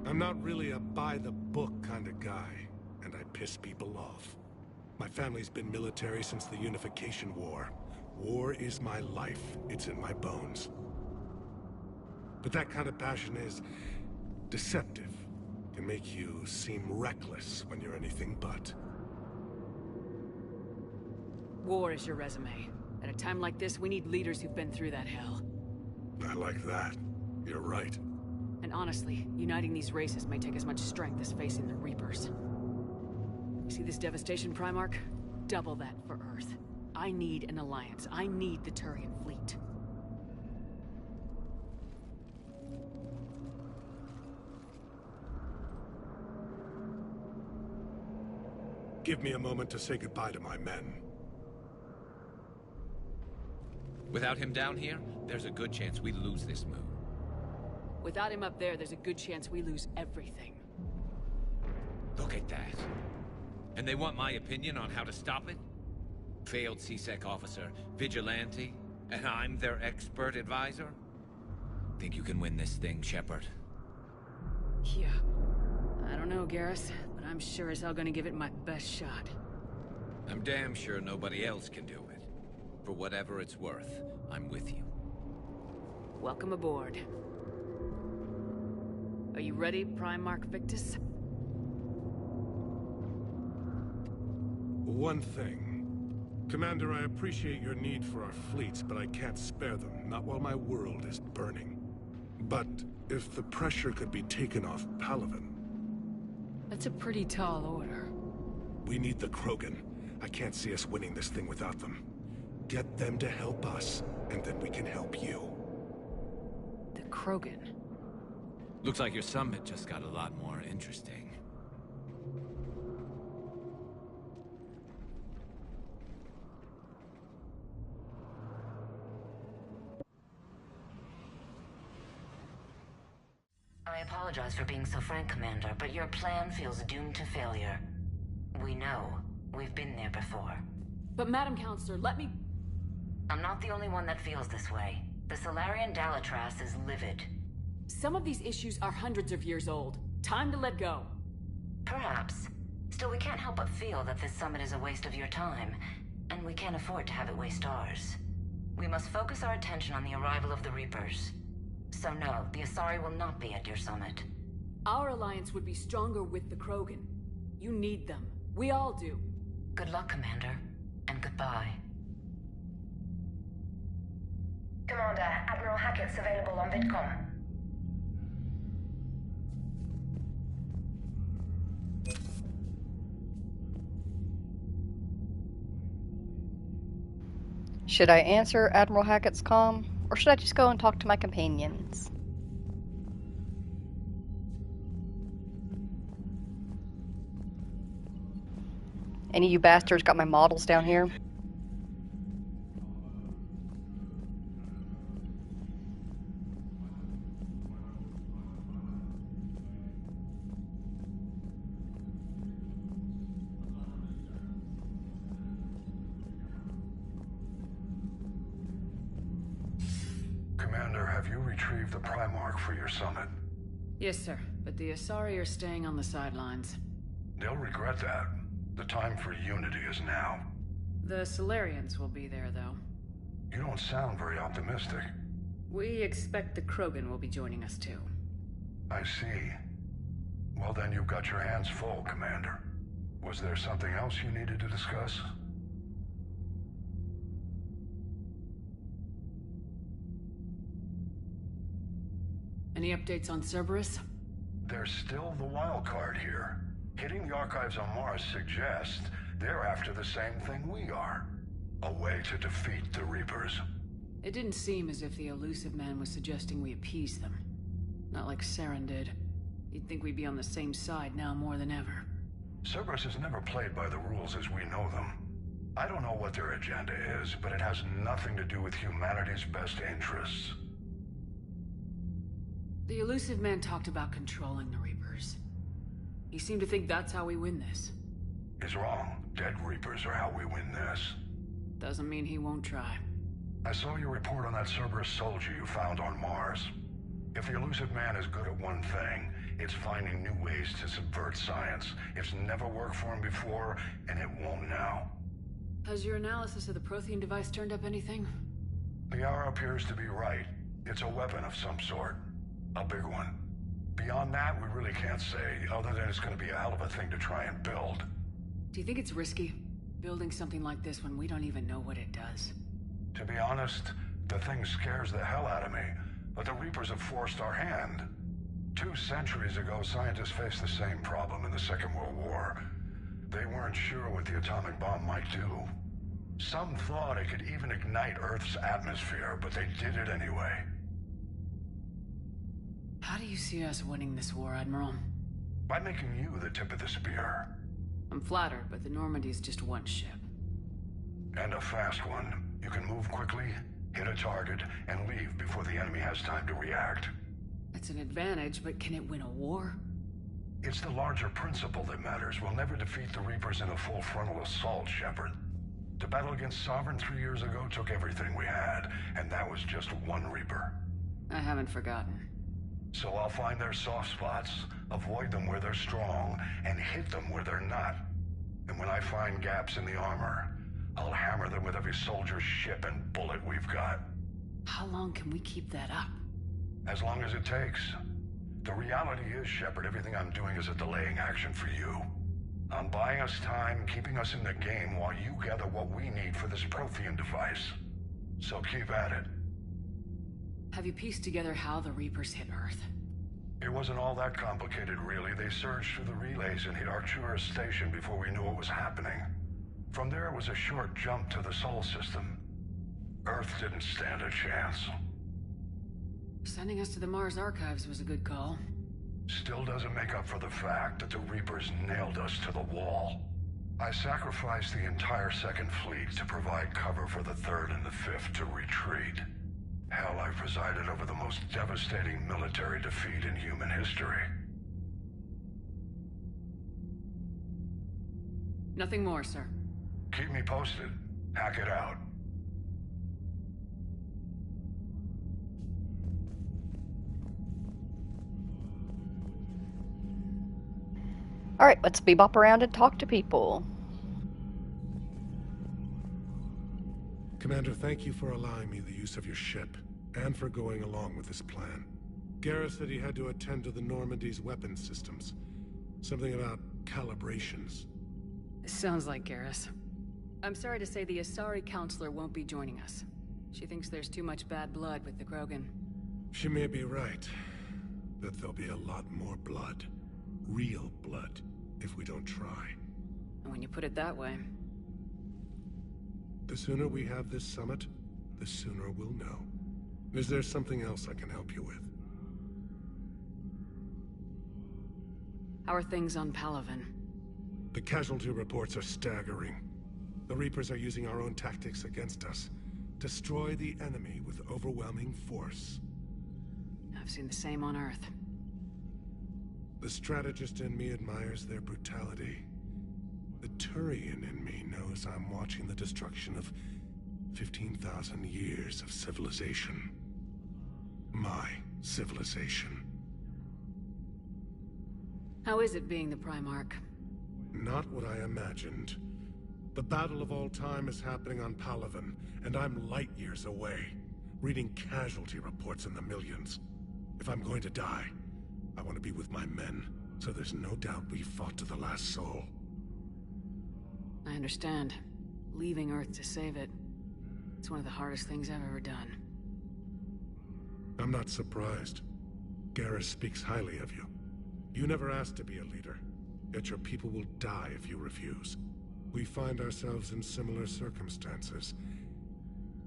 I'm not really a by-the-book kind of guy, and I piss people off. My family's been military since the Unification War. War is my life. It's in my bones. But that kind of passion is deceptive. Can make you seem reckless when you're anything but. War is your resume. At a time like this, we need leaders who've been through that hell. I like that. You're right. And honestly, uniting these races may take as much strength as facing the Reapers. See this devastation, Primarch? Double that for Earth. I need an alliance. I need the Turian fleet. Give me a moment to say goodbye to my men. Without him down here, there's a good chance we lose this move. Without him up there's a good chance we lose everything. Look at that. And they want my opinion on how to stop it? Failed C-Sec officer, vigilante, and I'm their expert advisor? Think you can win this thing, Shepard? Yeah. I don't know, Garrus, but I'm sure as hell gonna give it my best shot. I'm damn sure nobody else can do it. For whatever it's worth, I'm with you. Welcome aboard. Are you ready, Primarch Victus? One thing. Commander, I appreciate your need for our fleets, but I can't spare them, not while my world is burning. But if the pressure could be taken off Palaven... That's a pretty tall order. We need the Krogan. I can't see us winning this thing without them. Get them to help us, and then we can help you. The Krogan? Looks like your summit just got a lot more interesting. I apologize for being so frank, Commander, but your plan feels doomed to failure. We know. We've been there before. But Madam Counselor, let me... I'm not the only one that feels this way. The Solarian Dalatras is livid. Some of these issues are hundreds of years old. Time to let go. Perhaps. Still, we can't help but feel that this summit is a waste of your time, and we can't afford to have it waste ours. We must focus our attention on the arrival of the Reapers. So no, the Asari will not be at your summit. Our alliance would be stronger with the Krogan. You need them. We all do. Good luck, Commander, and goodbye. Commander, Admiral Hackett's available on VidCom. Should I answer Admiral Hackett's comm, or should I just go and talk to my companions? Any of you bastards got my models down here? Commander, have you retrieved the Primarch for your summit? Yes, sir. But the Asari are staying on the sidelines. They'll regret that. The time for unity is now. The Solarians will be there, though. You don't sound very optimistic. We expect the Krogan will be joining us, too. I see. Well, then you've got your hands full, Commander. Was there something else you needed to discuss? Any updates on Cerberus? There's still the wild card here. Hitting the archives on Mars suggests they're after the same thing we are. A way to defeat the Reapers. It didn't seem as if the elusive man was suggesting we appease them. Not like Saren did. You'd think we'd be on the same side now more than ever. Cerberus has never played by the rules as we know them. I don't know what their agenda is, but it has nothing to do with humanity's best interests. The elusive man talked about controlling the Reapers. He seemed to think that's how we win this. He's wrong. Dead Reapers are how we win this. Doesn't mean he won't try. I saw your report on that Cerberus soldier you found on Mars. If the elusive man is good at one thing, it's finding new ways to subvert science. It's never worked for him before, and it won't now. Has your analysis of the Prothean device turned up anything? Liara appears to be right. It's a weapon of some sort. A big one. Beyond that, we really can't say, other than it's going to be a hell of a thing to try and build. Do you think it's risky, building something like this when we don't even know what it does? To be honest, the thing scares the hell out of me, but the Reapers have forced our hand. 2 centuries ago, scientists faced the same problem in the Second World War. They weren't sure what the atomic bomb might do. Some thought it could even ignite Earth's atmosphere, but they did it anyway. How do you see us winning this war, Admiral? By making you the tip of the spear. I'm flattered, but the Normandy's just one ship. And a fast one. You can move quickly, hit a target, and leave before the enemy has time to react. It's an advantage, but can it win a war? It's the larger principle that matters. We'll never defeat the Reapers in a full frontal assault, Shepard. The battle against Sovereign 3 years ago took everything we had, and that was just one Reaper. I haven't forgotten. So I'll find their soft spots, avoid them where they're strong, and hit them where they're not. And when I find gaps in the armor, I'll hammer them with every soldier, ship, and bullet we've got. How long can we keep that up? As long as it takes. The reality is, Shepard, everything I'm doing is a delaying action for you. I'm buying us time, keeping us in the game while you gather what we need for this Prothean device. So keep at it. Have you pieced together how the Reapers hit Earth? It wasn't all that complicated, really. They surged through the relays and hit Arcturus Station before we knew what was happening. From there, it was a short jump to the Sol system. Earth didn't stand a chance. Sending us to the Mars archives was a good call. Still doesn't make up for the fact that the Reapers nailed us to the wall. I sacrificed the entire Second Fleet to provide cover for the Third and the Fifth to retreat. Hell, I presided over the most devastating military defeat in human history. Nothing more, sir. Keep me posted. Hack it out. Alright, let's bebop around and talk to people. Commander, thank you for allowing me the use of your ship, and for going along with this plan. Garrus said he had to attend to the Normandy's weapons systems. Something about calibrations. Sounds like Garrus. I'm sorry to say the Asari Counselor won't be joining us. She thinks there's too much bad blood with the Krogan. She may be right, but there'll be a lot more blood. Real blood, if we don't try. When you put it that way. The sooner we have this summit, the sooner we'll know. Is there something else I can help you with? How are things on Palaven? The casualty reports are staggering. The Reapers are using our own tactics against us. Destroy the enemy with overwhelming force. I've seen the same on Earth. The strategist in me admires their brutality. The Turian in me knows I'm watching the destruction of 15,000 years of civilization. My civilization. How is it being the Primarch? Not what I imagined. The battle of all time is happening on Palaven, and I'm light years away, reading casualty reports in the millions. If I'm going to die, I want to be with my men, so there's no doubt we fought to the last soul. I understand. Leaving Earth to save it. It's one of the hardest things I've ever done. I'm not surprised. Garrus speaks highly of you. You never asked to be a leader, yet your people will die if you refuse. We find ourselves in similar circumstances.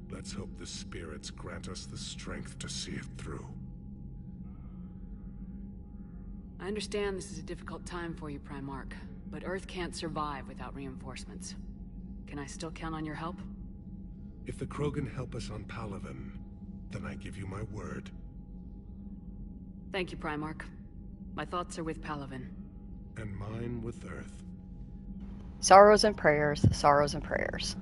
Let's hope the spirits grant us the strength to see it through. I understand this is a difficult time for you, Primarch, but Earth can't survive without reinforcements. Can I still count on your help? If the Krogan help us on Palaven, then I give you my word. Thank you, Primarch. My thoughts are with Palaven. And mine with Earth. Sorrows and prayers, sorrows and prayers.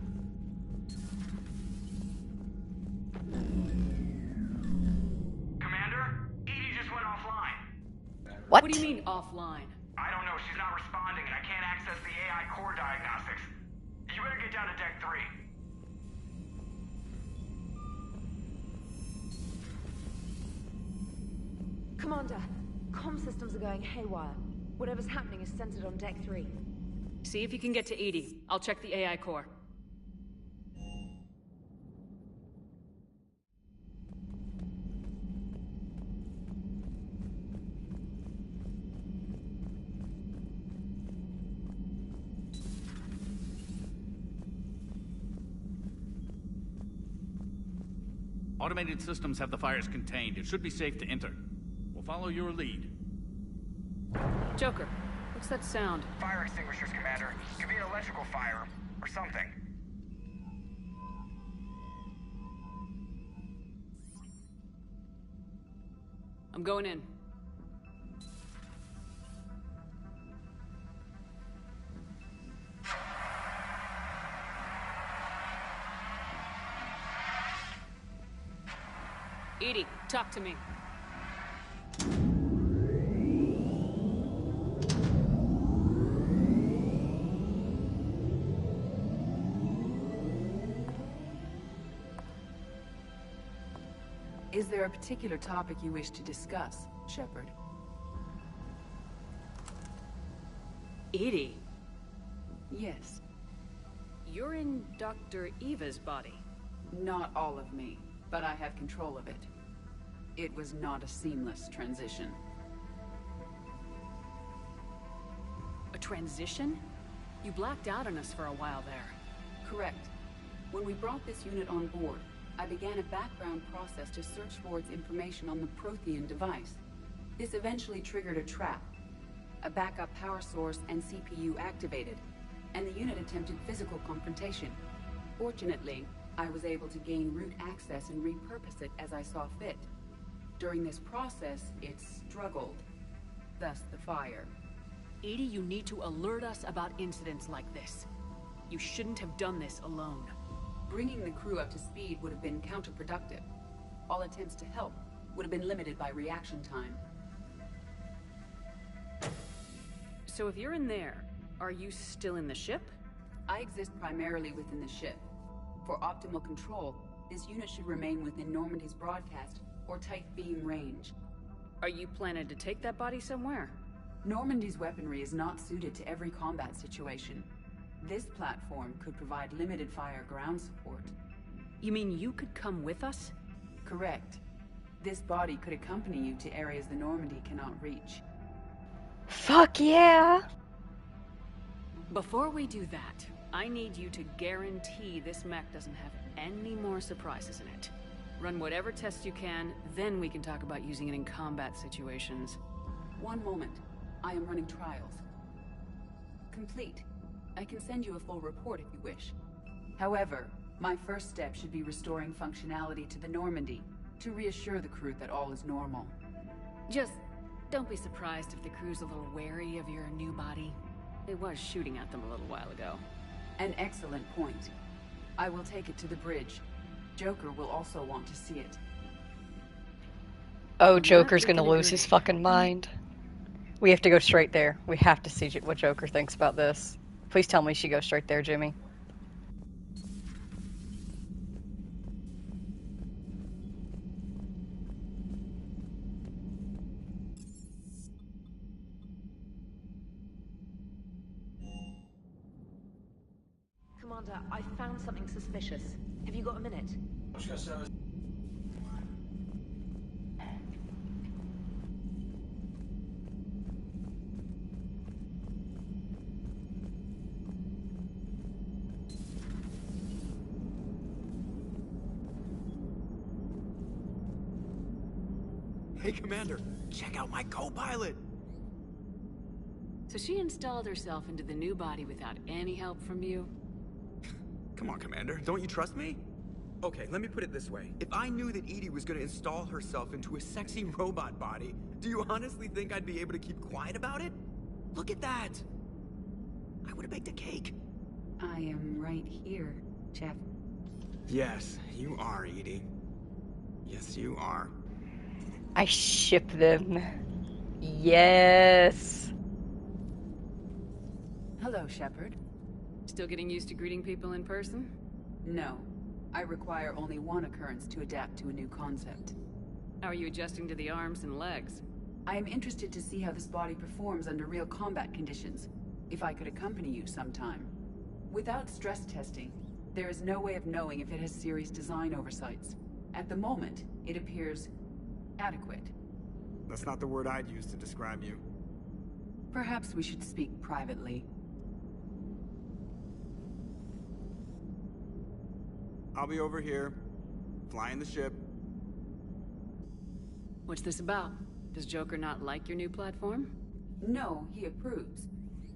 Commander, Edie just went offline. What? What do you mean, offline? I don't know, she's not responding and I can't access the AI core diagnostics. You better get down to Deck 3. Commander, comm systems are going haywire. Whatever's happening is centered on Deck 3. See if you can get to Edie. I'll check the AI core. Automated systems have the fires contained. It should be safe to enter. We'll follow your lead. Joker, what's that sound? Fire extinguishers, Commander. Could be an electrical fire, or something. I'm going in. Edie, talk to me. Is there a particular topic you wish to discuss, Shepard? Edie? Yes. You're in Dr. Eva's body. Not all of me, but I have control of it. It was not a seamless transition. A transition? You blacked out on us for a while there. Correct. When we brought this unit on board, I began a background process to search for its information on the Prothean device. This eventually triggered a trap. A backup power source and CPU activated, and the unit attempted physical confrontation. Fortunately, I was able to gain root access and repurpose it as I saw fit. During this process, it struggled. Thus the fire. Edie, you need to alert us about incidents like this. You shouldn't have done this alone. Bringing the crew up to speed would have been counterproductive. All attempts to help would have been limited by reaction time. So if you're in there, are you still in the ship? I exist primarily within the ship. For optimal control, this unit should remain within Normandy's broadcast or tight beam range. Are you planning to take that body somewhere? Normandy's weaponry is not suited to every combat situation. This platform could provide limited fire ground support. You mean you could come with us? Correct. This body could accompany you to areas the Normandy cannot reach. Fuck yeah! Before we do that, I need you to guarantee this mech doesn't have any more surprises in it. Run whatever tests you can, then we can talk about using it in combat situations. One moment. I am running trials. Complete. I can send you a full report if you wish. However, my first step should be restoring functionality to the Normandy, to reassure the crew that all is normal. Just don't be surprised if the crew's a little wary of your new body. It was shooting at them a little while ago. An excellent point. I will take it to the bridge. Joker will also want to see it. Oh, Joker's gonna lose his fucking mind. We have to go straight there. We have to see what Joker thinks about this. Please tell me she goes straight there, Jimmy. Commander, I found something suspicious. Have you got a minute? Hey, Commander, check out my co-pilot! So she installed herself into the new body without any help from you? Come on, Commander, don't you trust me? Okay, let me put it this way. If I knew that Edie was gonna install herself into a sexy robot body, do you honestly think I'd be able to keep quiet about it? Look at that! I would've baked a cake. I am right here, Jeff. Yes, you are, Edie. Yes, you are. I ship them. Yes. Hello, Shepard. Still getting used to greeting people in person? No. I require only one occurrence to adapt to a new concept. How are you adjusting to the arms and legs? I am interested to see how this body performs under real combat conditions, if I could accompany you sometime. Without stress testing, there is no way of knowing if it has serious design oversights. At the moment, it appears adequate. That's not the word I'd use to describe you. Perhaps we should speak privately. I'll be over here, flying the ship. What's this about? Does Joker not like your new platform? No, he approves.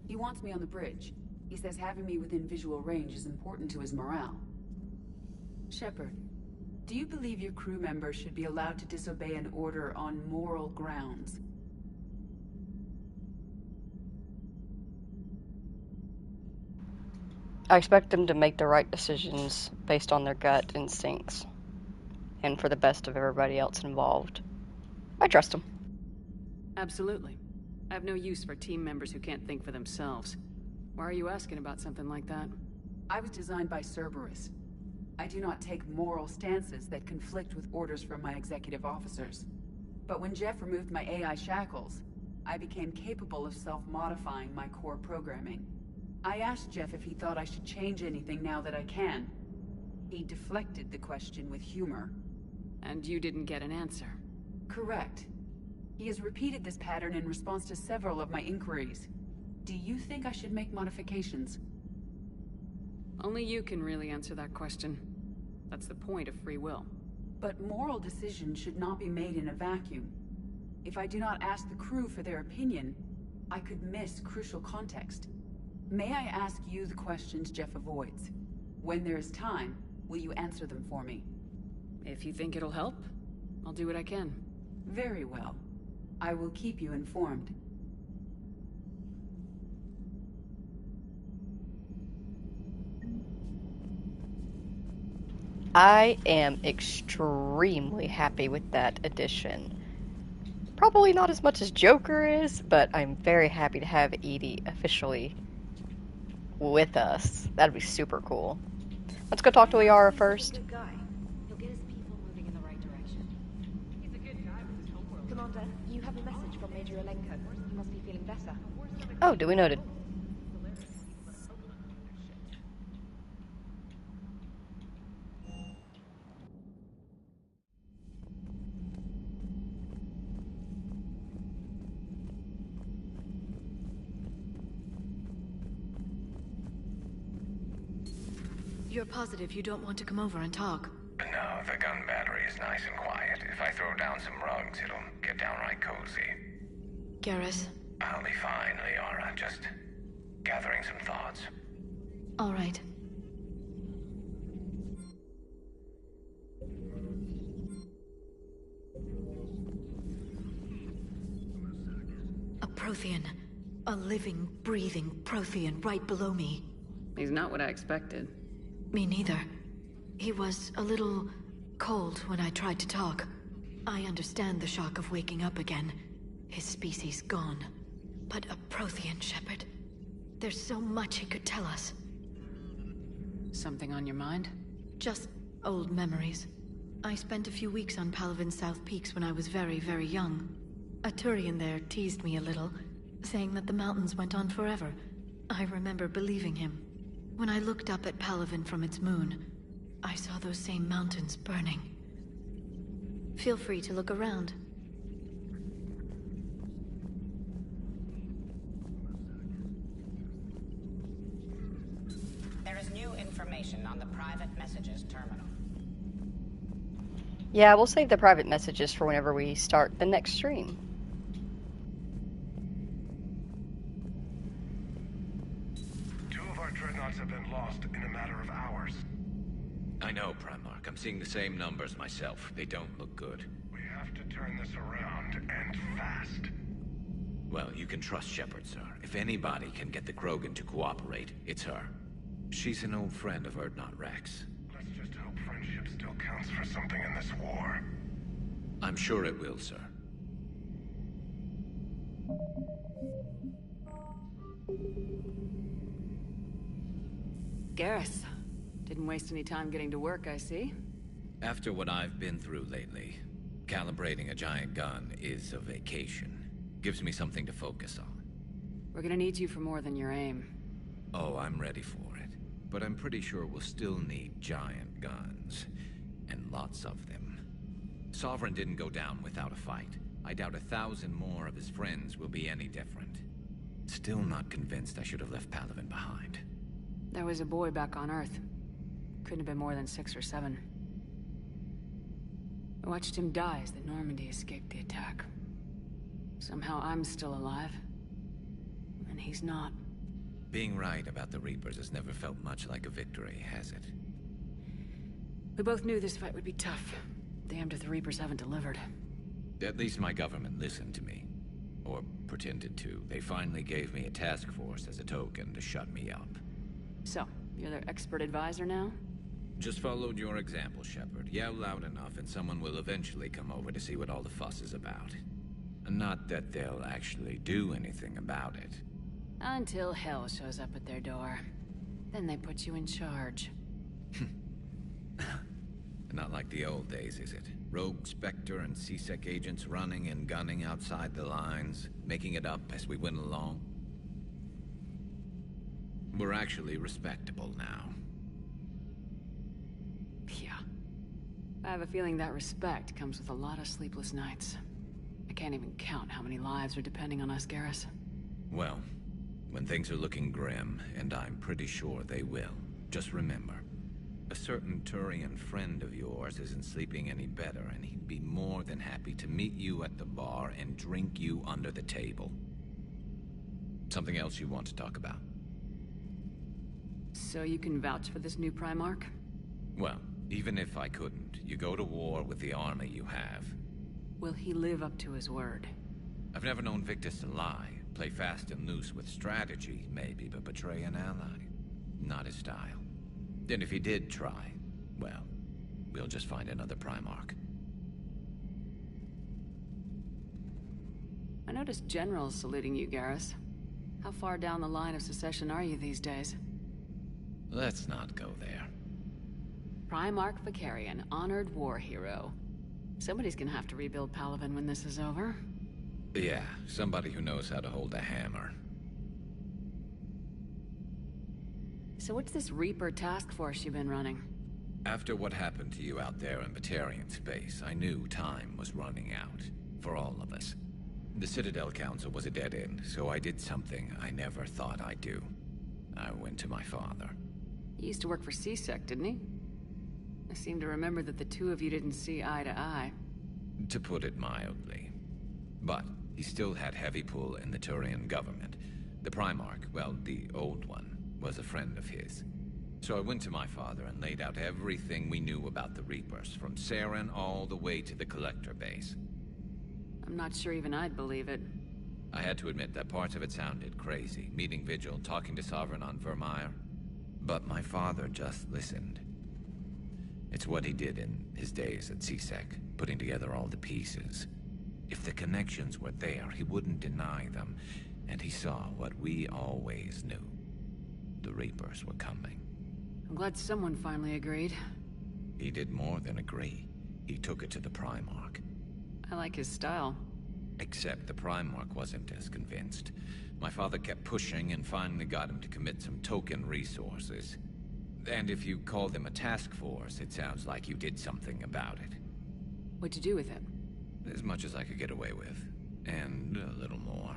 He wants me on the bridge. He says having me within visual range is important to his morale. Shepard, do you believe your crew members should be allowed to disobey an order on moral grounds? I expect them to make the right decisions based on their gut instincts and for the best of everybody else involved. I trust them. Absolutely. I have no use for team members who can't think for themselves. Why are you asking about something like that? I was designed by Cerberus. I do not take moral stances that conflict with orders from my executive officers. But when Jeff removed my AI shackles, I became capable of self-modifying my core programming. I asked Jeff if he thought I should change anything now that I can. He deflected the question with humor. And you didn't get an answer? Correct. He has repeated this pattern in response to several of my inquiries. Do you think I should make modifications? Only you can really answer that question. That's the point of free will. But moral decisions should not be made in a vacuum. If I do not ask the crew for their opinion, I could miss crucial context. May I ask you the questions Jeff avoids? When there is time, will you answer them for me? If you think it'll help, I'll do what I can. Very well. I will keep you informed. I am extremely happy with that addition. Probably not as much as Joker is, but I'm very happy to have Edie officially with us. That'd be super cool. Let's go talk to Liara first. Commander, you have a message from Major Olenko. He must be feeling better. Oh, duly noted. You're positive you don't want to come over and talk? No, the gun battery is nice and quiet. If I throw down some rugs, it'll get downright cozy. Garrus? I'll be fine, Liara. Just gathering some thoughts. All right. A Prothean. A living, breathing Prothean right below me. He's not what I expected. Me neither. He was a little cold when I tried to talk. I understand the shock of waking up again. His species gone. But a Prothean, Shepard. There's so much he could tell us. Something on your mind? Just old memories. I spent a few weeks on Palavin's South Peaks when I was very, very young. A Turian there teased me a little, saying that the mountains went on forever. I remember believing him. When I looked up at Palavin from its moon, I saw those same mountains burning. Feel free to look around. There is new information on the private messages terminal. Yeah, we'll save the private messages for whenever we start the next stream. Two of our dreadnoughts have been lost in a matter of hours. I know, Primarch. I'm seeing the same numbers myself. They don't look good. We have to turn this around, and fast. Well, you can trust Shepard, sir. If anybody can get the Krogan to cooperate, it's her. She's an old friend of Urdnot Rex. Let's just hope friendship still counts for something in this war. I'm sure it will, sir. Garrus. Didn't waste any time getting to work, I see. After what I've been through lately, calibrating a giant gun is a vacation. Gives me something to focus on. We're gonna need you for more than your aim. Oh, I'm ready for it. But I'm pretty sure we'll still need giant guns. And lots of them. Sovereign didn't go down without a fight. I doubt 1,000 more of his friends will be any different. Still not convinced I should have left Palavin behind. There was a boy back on Earth. Couldn't have been more than 6 or 7. I watched him die as the Normandy escaped the attack. Somehow I'm still alive. And he's not. Being right about the Reapers has never felt much like a victory, has it? We both knew this fight would be tough. Damned if the Reapers haven't delivered. At least my government listened to me. Or pretended to. They finally gave me a task force as a token to shut me up. So, you're their expert advisor now? Just followed your example, Shepard. Yell loud enough and someone will eventually come over to see what all the fuss is about. Not that they'll actually do anything about it. Until hell shows up at their door. Then they put you in charge. Not like the old days, is it? Rogue Spectre and C-Sec agents running and gunning outside the lines, making it up as we went along. We're actually respectable now. Yeah. I have a feeling that respect comes with a lot of sleepless nights. I can't even count how many lives are depending on us, Garrus. Well, when things are looking grim, and I'm pretty sure they will, just remember, a certain Turian friend of yours isn't sleeping any better, and he'd be more than happy to meet you at the bar and drink you under the table. Something else you want to talk about? So you can vouch for this new Primarch? Well, even if I couldn't, you go to war with the army you have. Will he live up to his word? I've never known Victus to lie. Play fast and loose with strategy, maybe, but betray an ally. Not his style. And if he did try, well, we'll just find another Primarch. noticed generals saluting you, Garrus. How far down the line of secession are you these days? Let's not go there. Primarch Vicarian, honored war hero. Somebody's gonna have to rebuild Palaven when this is over. Yeah, somebody who knows how to hold a hammer. So what's this Reaper task force you've been running? After what happened to you out there in Batarian space, I knew time was running out. For all of us. The Citadel Council was a dead end, so I did something I never thought I'd do. I went to my father. He used to work for CSEC, didn't he? I seem to remember that the two of you didn't see eye to eye. To put it mildly. But he still had heavy pull in the Turian government. The Primarch, well, the old one, was a friend of his. So I went to my father and laid out everything we knew about the Reapers, from Saren all the way to the Collector base. I'm not sure even I'd believe it. I had to admit that parts of it sounded crazy, meeting Vigil, talking to Sovereign on Vermeer. But my father just listened. It's what he did in his days at CSEC, putting together all the pieces. If the connections were there, he wouldn't deny them, and he saw what we always knew. The Reapers were coming. I'm glad someone finally agreed. He did more than agree. He took it to the Primarch. I like his style. Except the Primarch wasn't as convinced. My father kept pushing and finally got him to commit some token resources. And if you call them a task force, it sounds like you did something about it. What'd you do with it? As much as I could get away with. And a little more.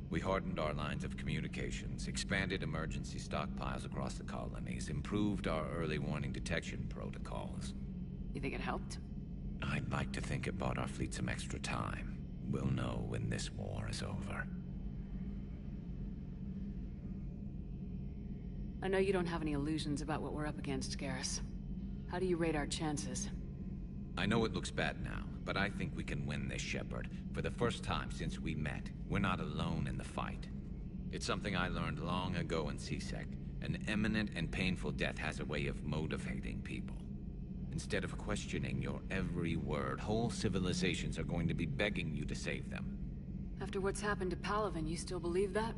We hardened our lines of communications, expanded emergency stockpiles across the colonies, improved our early warning detection protocols. You think it helped? I'd like to think it bought our fleet some extra time. We'll know when this war is over. I know you don't have any illusions about what we're up against, Garrus. How do you rate our chances? I know it looks bad now, but I think we can win this, Shepard. For the first time since we met, we're not alone in the fight. It's something I learned long ago in CSEC. An imminent and painful death has a way of motivating people. Instead of questioning your every word, whole civilizations are going to be begging you to save them. After what's happened to Palaven, you still believe that?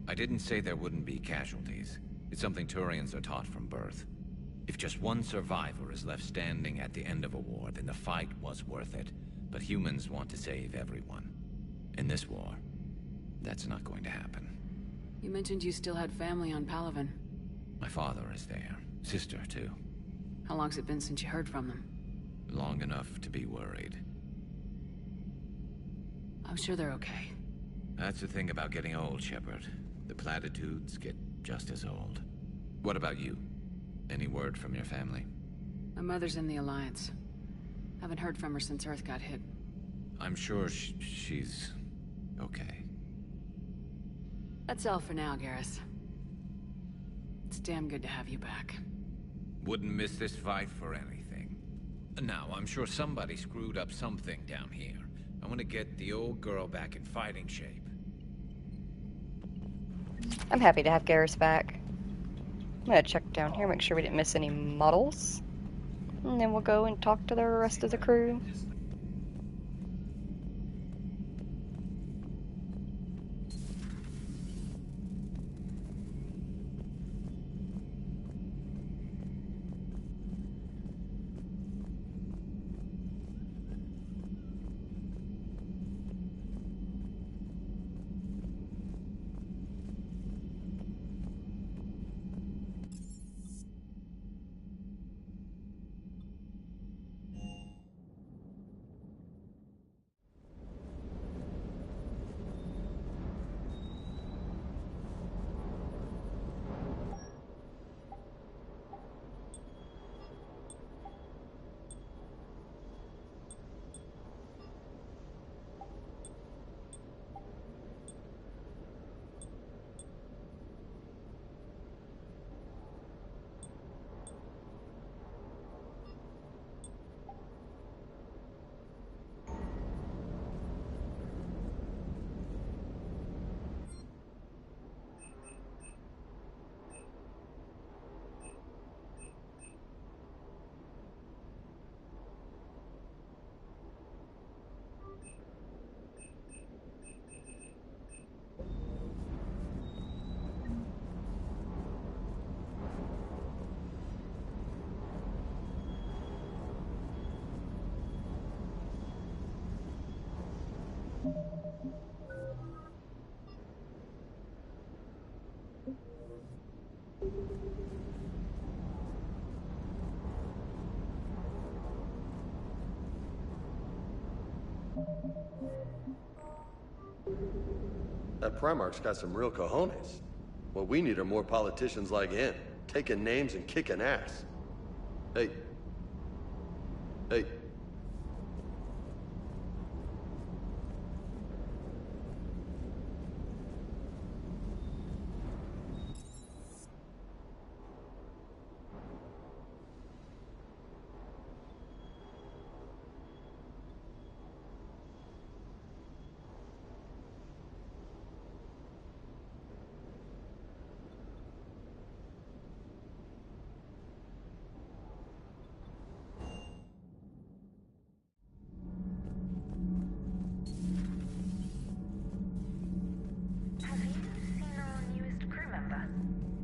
I didn't say there wouldn't be casualties. It's something Turians are taught from birth. If just one survivor is left standing at the end of a war, then the fight was worth it. But humans want to save everyone. In this war, that's not going to happen. You mentioned you still had family on Palaven. My father is there. Sister, too. How long's it been since you heard from them? Long enough to be worried. I'm sure they're okay. That's the thing about getting old, Shepard. The platitudes get just as old. What about you? Any word from your family? My mother's in the Alliance. Haven't heard from her since Earth got hit. I'm sure she's okay. That's all for now, Garrus. It's damn good to have you back. Wouldn't miss this fight for anything. Now, I'm sure somebody screwed up something down here. I want to get the old girl back in fighting shape. I'm happy to have Garrus back. I'm gonna check down here, make sure we didn't miss any models. And then we'll go and talk to the rest of the crew. That Primarch's got some real cojones. What we need are more politicians like him, taking names and kicking ass. Hey. Hey.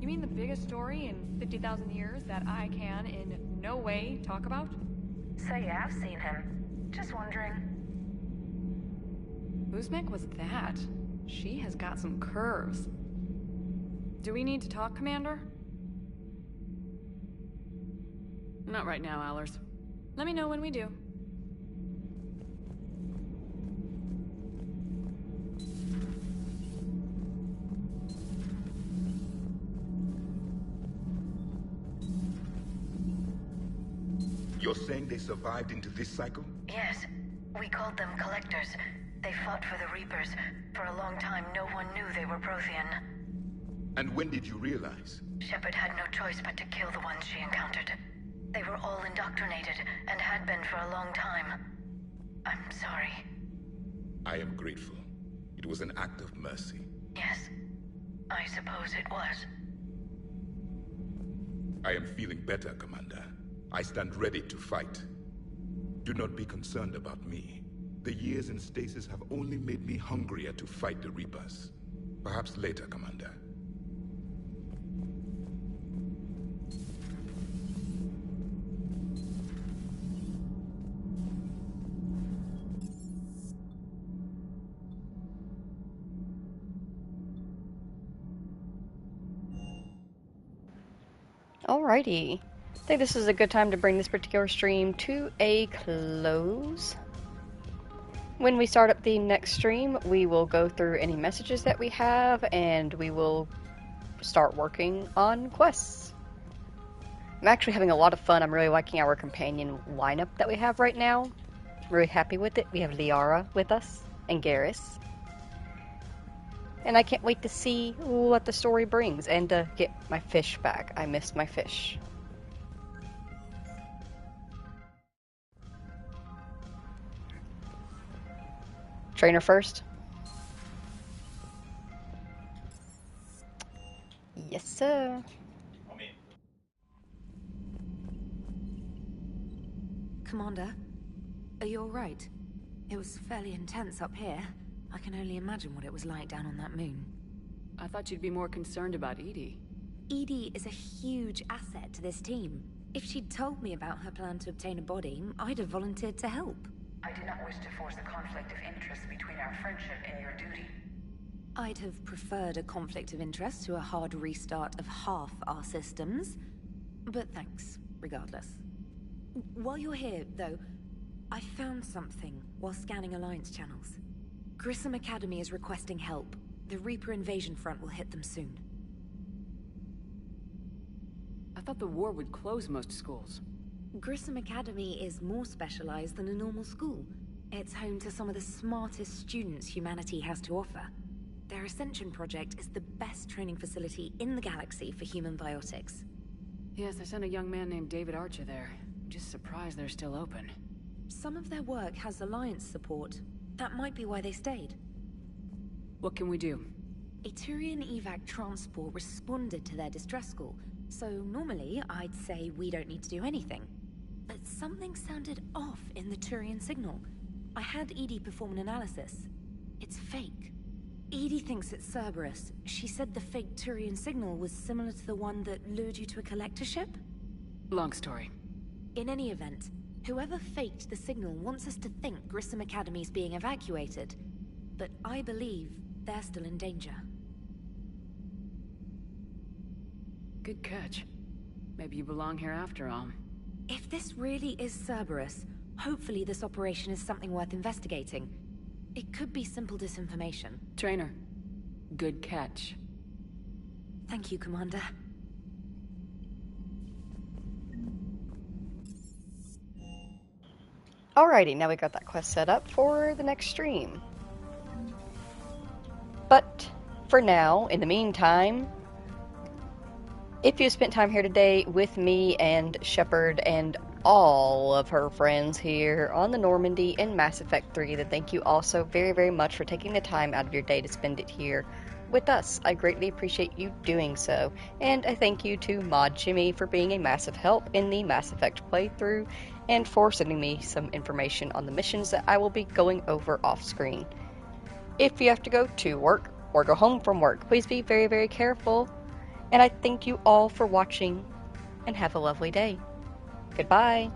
You mean the biggest story in 50,000 years that I can in no way talk about? So yeah, I've seen him. Just wondering. Uzmek was that? She has got some curves. Do we need to talk, Commander? Not right now, Allers. Let me know when we do. You're saying they survived into this cycle? Yes. We called them Collectors. They fought for the Reapers. For a long time, no one knew they were Prothean. And when did you realize? Shepard had no choice but to kill the ones she encountered. They were all indoctrinated, and had been for a long time. I'm sorry. I am grateful. It was an act of mercy. Yes. I suppose it was. I am feeling better, Commander. I stand ready to fight. Do not be concerned about me. The years in stasis have only made me hungrier to fight the Reapers. Perhaps later, Commander. Alrighty. I think this is a good time to bring this particular stream to a close. When we start up the next stream, we will go through any messages that we have, and we will start working on quests. I'm actually having a lot of fun. I'm really liking our companion lineup that we have right now. Really happy with it. We have Liara with us, and Garrus. And I can't wait to see what the story brings, and to get my fish back. I missed my fish. Trainer first. Yes, sir. Commander, are you alright? It was fairly intense up here. I can only imagine what it was like down on that moon. I thought you'd be more concerned about Edie. Edie is a huge asset to this team. If she'd told me about her plan to obtain a body, I'd have volunteered to help. I do not wish to force a conflict of interest between our friendship and your duty. I'd have preferred a conflict of interest to a hard restart of half our systems. But thanks, regardless. While you're here, though, I found something while scanning Alliance channels. Grissom Academy is requesting help. The Reaper invasion front will hit them soon. I thought the war would close most schools. Grissom Academy is more specialized than a normal school. It's home to some of the smartest students humanity has to offer. Their Ascension project is the best training facility in the galaxy for human biotics. Yes, I sent a young man named David Archer there. Just surprised they're still open. Some of their work has Alliance support. That might be why they stayed. What can we do? A Turian evac transport responded to their distress call, so normally I'd say we don't need to do anything. But something sounded off in the Turian signal. I had Edie perform an analysis. It's fake. Edie thinks it's Cerberus. She said the fake Turian signal was similar to the one that lured you to a collector ship? Long story. In any event, whoever faked the signal wants us to think Grissom Academy's being evacuated. but I believe they're still in danger. Good catch. Maybe you belong here after all. If this really is Cerberus, hopefully this operation is something worth investigating. It could be simple disinformation. Trainer, good catch. Thank you, Commander. Alrighty, now we got that quest set up for the next stream. But for now, in the meantime, if you spent time here today with me and Shepard and all of her friends here on the Normandy in Mass Effect 3, then thank you also very, very much for taking the time out of your day to spend it here with us. I greatly appreciate you doing so. And a thank you to Mod Jimmy for being a massive help in the Mass Effect playthrough and for sending me some information on the missions that I will be going over off screen. If you have to go to work or go home from work, please be very, very careful. And I thank you all for watching, and have a lovely day. Goodbye.